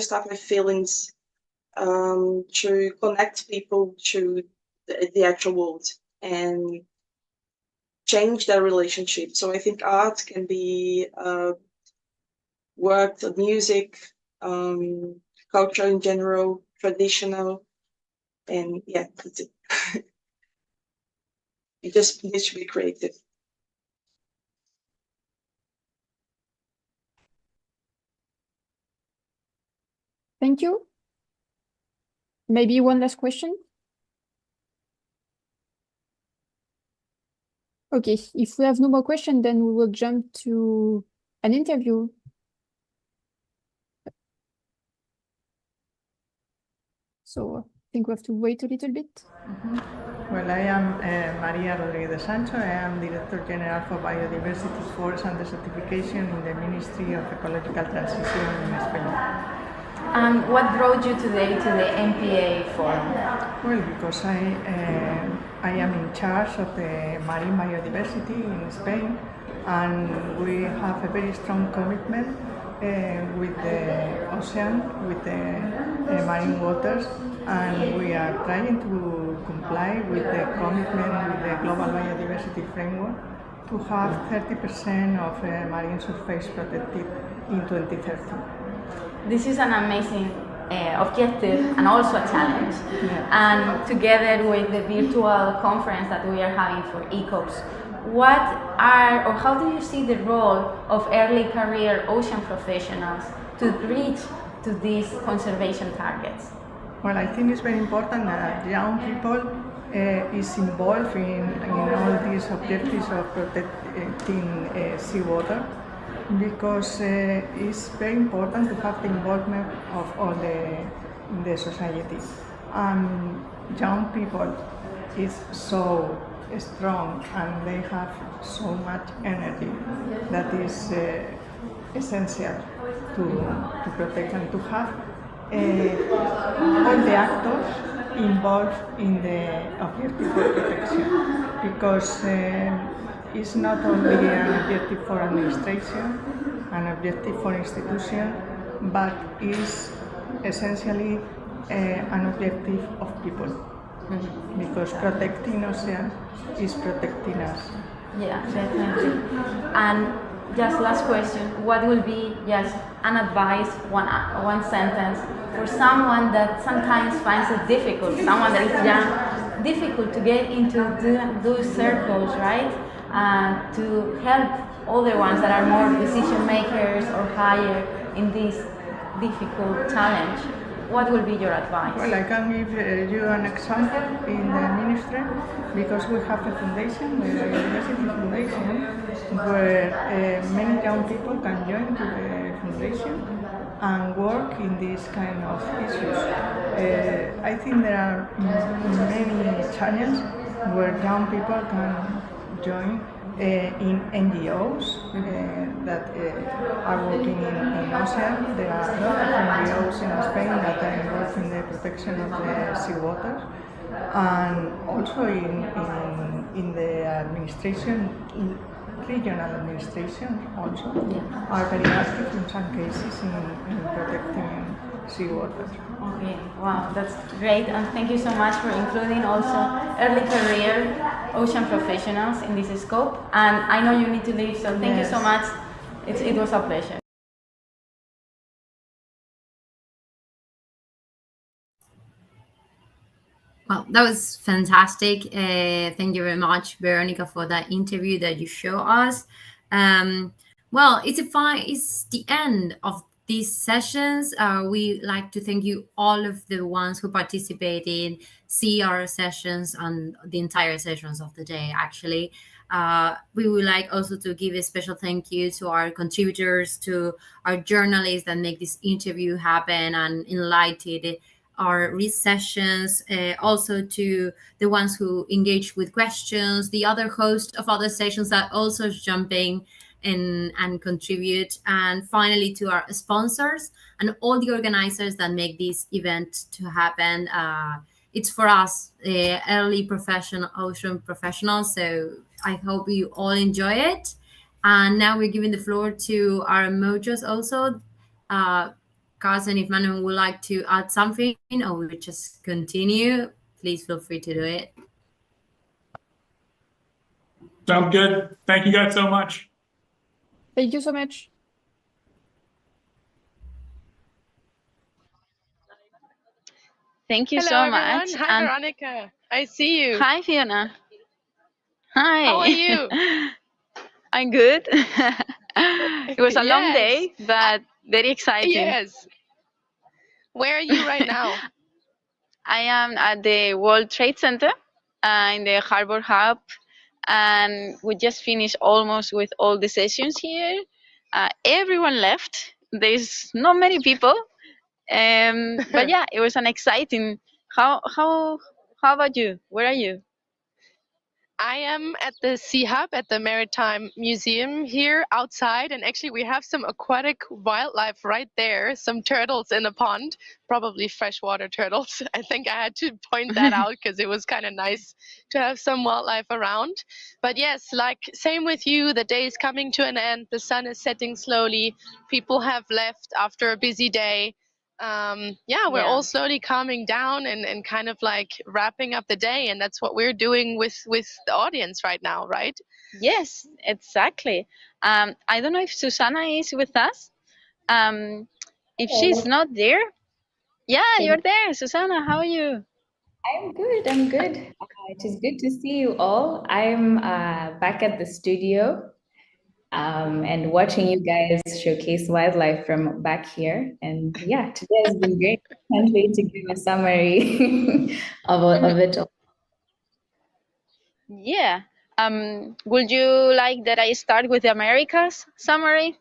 type of feelings to connect people to the actual world and change their relationship. So I think art can be work, music, culture in general, traditional, and yeah, that's it. You just need to be creative. Thank you. Maybe one last question? Okay, if we have no more questions, then we will jump to an interview. So I think we have to wait a little bit. Well, I am Maria Rodriguez Sancho. I am Director General for Biodiversity, Forest and Desertification in the Ministry of Ecological Transition in Spain. And what brought you today to the MPA Forum? Well, because I am in charge of the marine biodiversity in Spain, and we have a very strong commitment with the ocean, with the marine waters, and we are trying to comply with the commitment with the Global Biodiversity Framework to have 30% of marine surface protected in 2030. This is an amazing objective and also a challenge. Yeah. And together with the virtual conference that we are having for ECOPs, what are or how do you see the role of early career ocean professionals to reach to these conservation targets? Well, I think it's very important that young people is involved in all these objectives of protecting seawater, because it's very important to have the involvement of all the society. Young people is so strong and they have so much energy that is essential to protect and to have all the actors involved in the objective of protection, because it's not only an objective for administration, an objective for institution, but is essentially an objective of people, because protecting ocean is protecting us. Yeah, definitely. And just last question, what will be just an advice, one sentence, for someone that sometimes finds it difficult, someone that is young, difficult to get into those circles, right? To help other ones that are more decision makers or higher in this difficult challenge. What will be your advice? Well, I can give you an example in the ministry, because we have a foundation, the Biodiversity Foundation, where many young people can join to the foundation and work in these kind of issues. I think there are many channels where young people can join in NGOs that are working in ocean. There are a lot of NGOs in Spain that are involved in the protection of the seawater, and also in the administration, regional administration also are very active in some cases in protecting seawater. Okay, wow, that's great, and thank you so much for including also early career ocean professionals in this scope. And I know you need to leave, so thank you so much. It was a pleasure. Well, that was fantastic. Thank you very much, Veronica, for that interview that you show us. Well, it's the end of these sessions. We like to thank you, all of the ones who participated, see our sessions and the entire sessions of the day, actually. We would like also to give a special thank you to our contributors, to our journalists that make this interview happen and enlighten our sessions, also to the ones who engage with questions, the other hosts of other sessions that also jump in and contribute, and finally to our sponsors and all the organizers that make this event to happen. It's for us, early ocean professionals, so I hope you all enjoy it. And now we're giving the floor to our mojos also. Carson, if Manuel would like to add something, or we just continue, please feel free to do it. Sounds good. Thank you guys so much. Thank you so much. Thank you Hello, so everyone. much. Hi, Veronica. I see you. Hi, Fiona. Hi. How are you? I'm good. It was a long day, but very exciting. Yes. Where are you right now? I am at the World Trade Center in the Harbor Hub, and we just finished almost with all the sessions here. Everyone left. There's not many people, but yeah, it was an exciting. How about you? Where are you? I am at the Sea Hub at the Maritime Museum here outside, and actually we have some aquatic wildlife right there, some turtles in a pond, probably freshwater turtles. I think I had to point that out because it was kind of nice to have some wildlife around. But yes, like same with you, the day is coming to an end, the sun is setting slowly, people have left after a busy day. Yeah, we're all slowly calming down and kind of like wrapping up the day, and that's what we're doing with the audience right now, right? Yes, exactly. I don't know if Susanna is with us. If she's not there, yeah, you're there. Susanna, how are you? I'm good. I'm good. It is good to see you all. I'm back at the studio and watching you guys showcase wildlife from back here. And yeah, today has been great. Can't wait to give a summary of it all. Yeah. Would you like that I start with the Americas summary?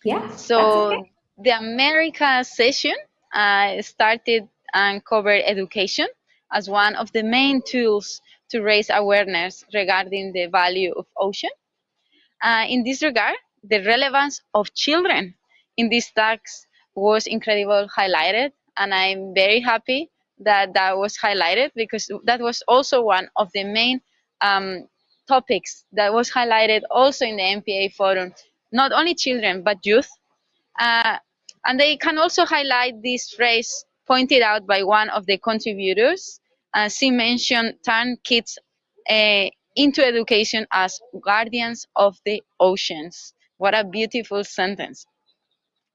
Yeah. So the Americas session started and covered education as one of the main tools to raise awareness regarding the value of ocean. In this regard, the relevance of children in these tasks was incredibly highlighted, and I'm very happy that that was highlighted because that was also one of the main topics that was highlighted also in the MPA forum. Not only children, but youth. Uh, and they can also highlight this phrase pointed out by one of the contributors. She mentioned turn kids into education as guardians of the oceans. What a beautiful sentence.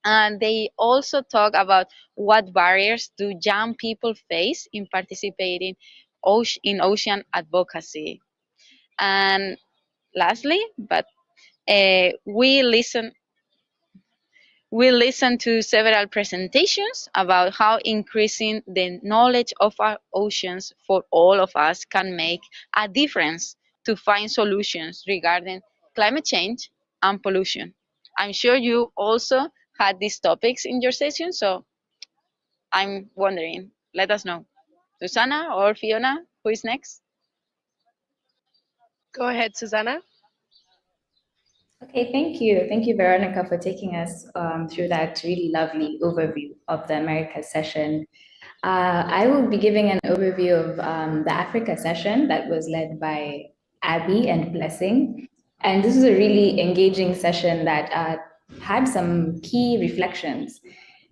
And they also talk about what barriers do young people face in participating in ocean advocacy. And lastly, but we listened to several presentations about how increasing the knowledge of our oceans for all of us can make a difference to find solutions regarding climate change and pollution. I'm sure you also had these topics in your session, so I'm wondering, let us know. Susanna or Fiona, who is next? Go ahead, Susanna. Okay, thank you. Thank you, Veronica, for taking us through that really lovely overview of the Americas session. I will be giving an overview of the Africa session that was led by Abby and Blessing. And this is a really engaging session that had some key reflections,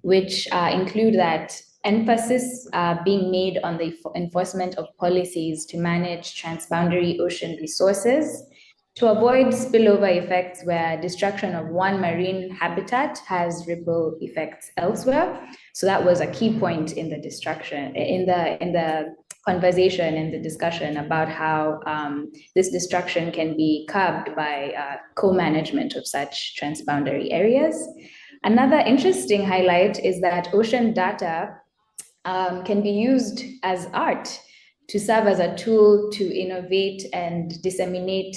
which include that emphasis being made on the enforcement of policies to manage transboundary ocean resources, to avoid spillover effects where destruction of one marine habitat has ripple effects elsewhere. So that was a key point in the conversation, in the discussion about how this destruction can be curbed by co-management of such transboundary areas. Another interesting highlight is that ocean data can be used as art to serve as a tool to innovate and disseminate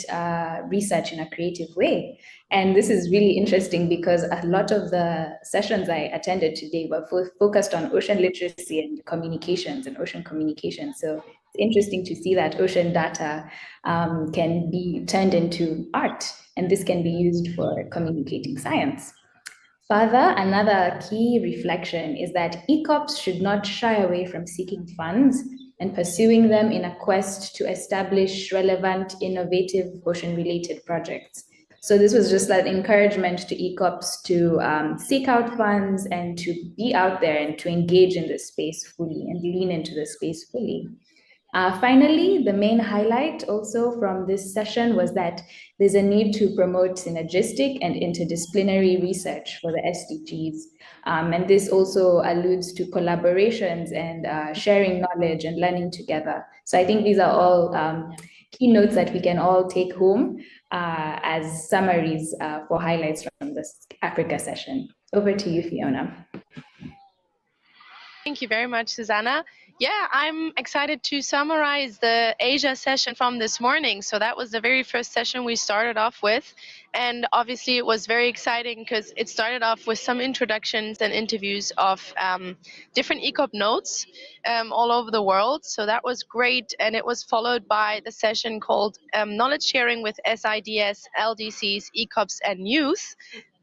research in a creative way. And this is really interesting because a lot of the sessions I attended today were focused on ocean literacy and communications and ocean communication. So it's interesting to see that ocean data can be turned into art, and this can be used for communicating science. Further, another key reflection is that ECOPs should not shy away from seeking funds and pursuing them in a quest to establish relevant, innovative ocean-related projects. So this was just that encouragement to ECOPs to seek out funds and to be out there and to engage in this space fully and lean into the space fully. Finally, the main highlight also from this session was that there's a need to promote synergistic and interdisciplinary research for the SDGs. And this also alludes to collaborations and sharing knowledge and learning together. So I think these are all key notes that we can all take home as summaries for highlights from this Africa session. Over to you, Fiona. Thank you very much, Susanna. Yeah, I'm excited to summarize the Asia session from this morning. So that was the very first session we started off with. And obviously it was very exciting because it started off with some introductions and interviews of different ECOP nodes all over the world. So that was great. And it was followed by the session called Knowledge Sharing with SIDS, LDCs, ECOPs, and Youth.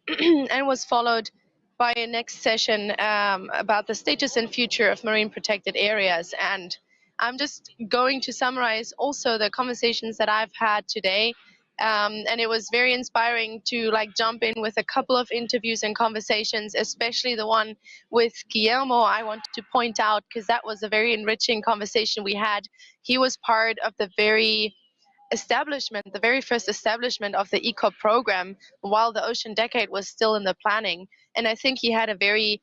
And was followed by a next session about the status and future of marine protected areas. And I'm just going to summarize also the conversations that I've had today. And it was very inspiring to jump in with a couple of interviews and conversations, especially the one with Guillermo. I wanted to point out because that was a very enriching conversation we had. He was part of the very first establishment of the ECOP program while the Ocean Decade was still in the planning. And I think he had a very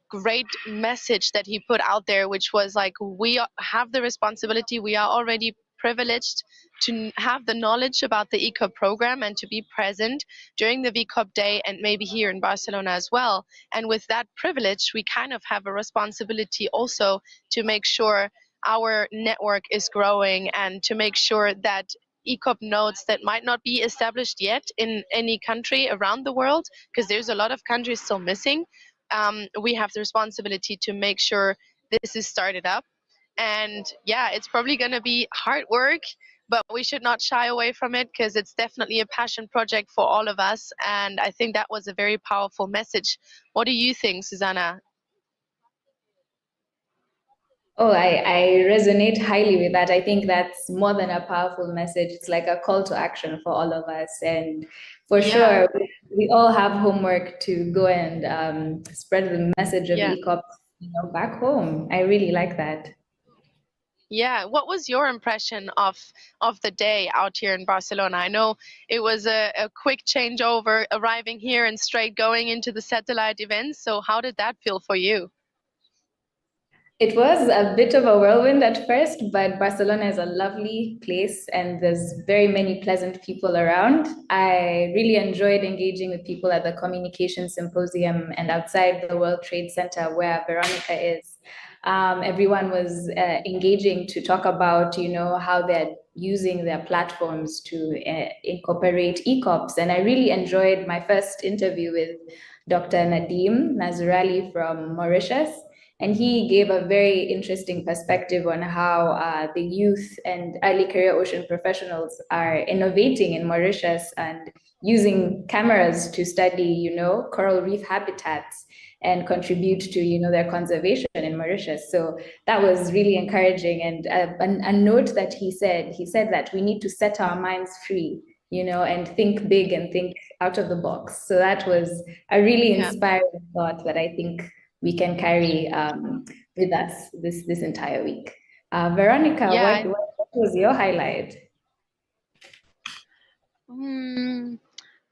great message that he put out there, which was we have the responsibility, we are already privileged to have the knowledge about the ECOP program and to be present during the VCOP day and maybe here in Barcelona as well. And with that privilege, we kind of have a responsibility also to make sure our network is growing and to make sure that ECOP nodes that might not be established yet in any country around the world, because there's a lot of countries still missing, we have the responsibility to make sure this is started up. And yeah, it's probably going to be hard work, but we should not shy away from it because it's definitely a passion project for all of us. And I think that was a very powerful message. What do you think, Susanna? Oh, I resonate highly with that. I think that's more than a powerful message. It's like a call to action for all of us. And for sure, we all have homework to go and spread the message of ECOP back home. I really like that. Yeah, what was your impression of the day out here in Barcelona? I know it was a quick changeover arriving here and straight going into the satellite events. So how did that feel for you? It was a bit of a whirlwind at first, but Barcelona is a lovely place and there's very many pleasant people around. I really enjoyed engaging with people at the Communication Symposium and outside the World Trade Center where Veronica is. Everyone was engaging to talk about, how they're using their platforms to incorporate ECOPs. And I really enjoyed my first interview with Dr. Nadim Nazrali from Mauritius. And he gave a very interesting perspective on how the youth and early career ocean professionals are innovating in Mauritius and using cameras to study, coral reef habitats and contribute to, their conservation in Mauritius. So that was really encouraging. And a note that he said that we need to set our minds free, and think big and think out of the box. So that was a really inspiring thought that I think we can carry with us this entire week. Veronica, what was your highlight?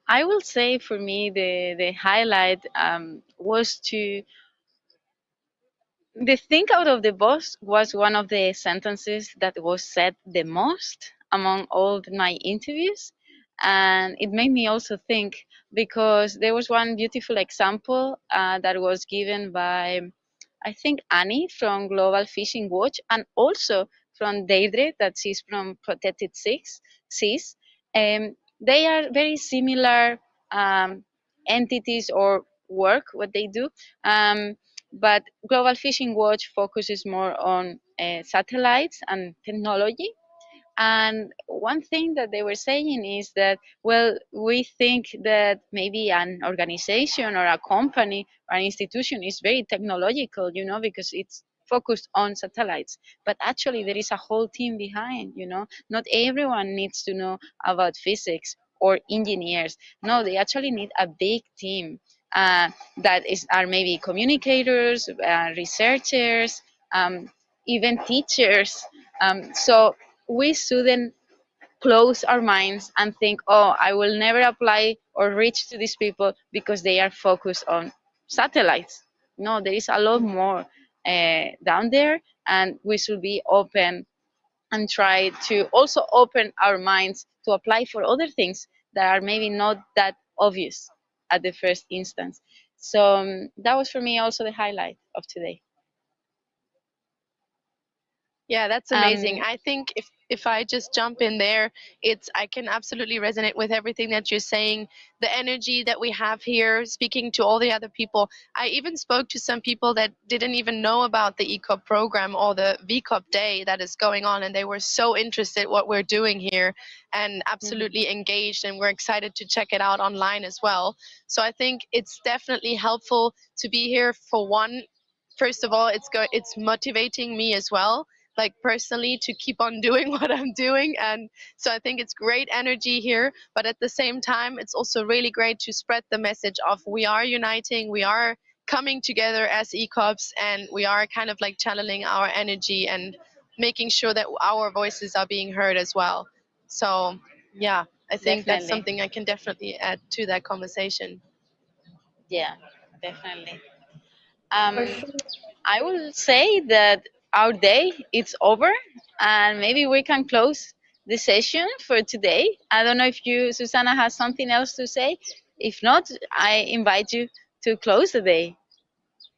I will say for me the highlight was the think out of the box was one of the sentences that was said the most among all my interviews. And it made me also think because there was one beautiful example that was given by, I think, Annie from Global Fishing Watch and also from Deirdre, that she's from Protected Seas. They are very similar entities or work, what they do. But Global Fishing Watch focuses more on satellites and technology. And one thing that they were saying is that, well, we think that maybe an organization or a company or an institution is very technological, because it's focused on satellites. But actually, there is a whole team behind, Not everyone needs to know about physics or engineers. No, they actually need a big team that are maybe communicators, researchers, even teachers. So we shouldn't close our minds and think, oh, I will never apply or reach to these people because they are focused on satellites. No, there is a lot more down there, and we should be open and try to also open our minds to apply for other things that are maybe not that obvious at the first instance. So that was for me also the highlight of today. Yeah, that's amazing. I think if I just jump in there, I can absolutely resonate with everything that you're saying. The energy that we have here, speaking to all the other people. I even spoke to some people that didn't even know about the ECOP program or the VCOP day that is going on, and they were so interested what we're doing here and absolutely engaged, and we're excited to check it out online as well. So I think it's definitely helpful to be here. For one, first of all, it's motivating me as well, like personally, to keep on doing what I'm doing. And so I think it's great energy here, but at the same time, it's also really great to spread the message of we are uniting, we are coming together as ECOPs, and we are kind of like channeling our energy and making sure that our voices are being heard as well. So yeah, I think that's Definitely. something I can definitely add to that conversation. Yeah, definitely. For sure. I will say that our day is over, and maybe we can close the session for today. I don't know if you, Susanna, has something else to say. If not, I invite you to close the day.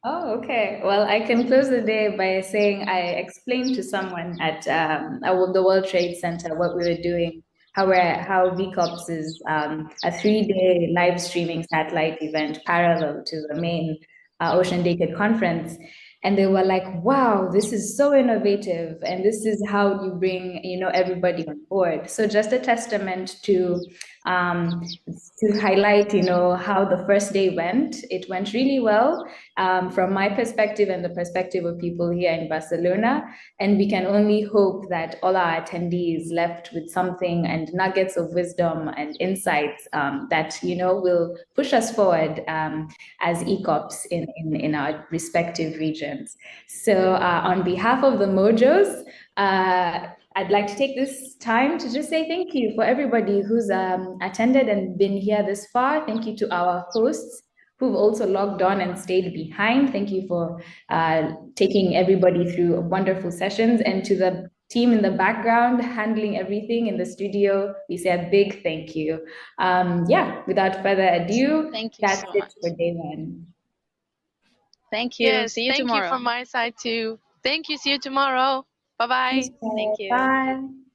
Oh, okay. Well, I can close the day by saying I explained to someone at the World Trade Center what we were doing, how VCOPS is a 3-day live streaming satellite event parallel to the main Ocean Decade Conference. And they were like, wow, this is so innovative. And this is how you bring, everybody on board. So just a testament to highlight, how the first day went. It went really well from my perspective and the perspective of people here in Barcelona. And we can only hope that all our attendees left with something and nuggets of wisdom and insights that, will push us forward as ECOPs in our respective regions. So on behalf of the Mojos, I'd like to take this time to just say thank you for everybody who's attended and been here this far. Thank you to our hosts who've also logged on and stayed behind. Thank you for taking everybody through wonderful sessions. And to the team in the background handling everything in the studio, we say a big thank you. Without further ado, that's so it for day one. Thank you. Yes, See you thank tomorrow. you from my side too. Thank you. See you tomorrow. Bye-bye. Thank you. Bye.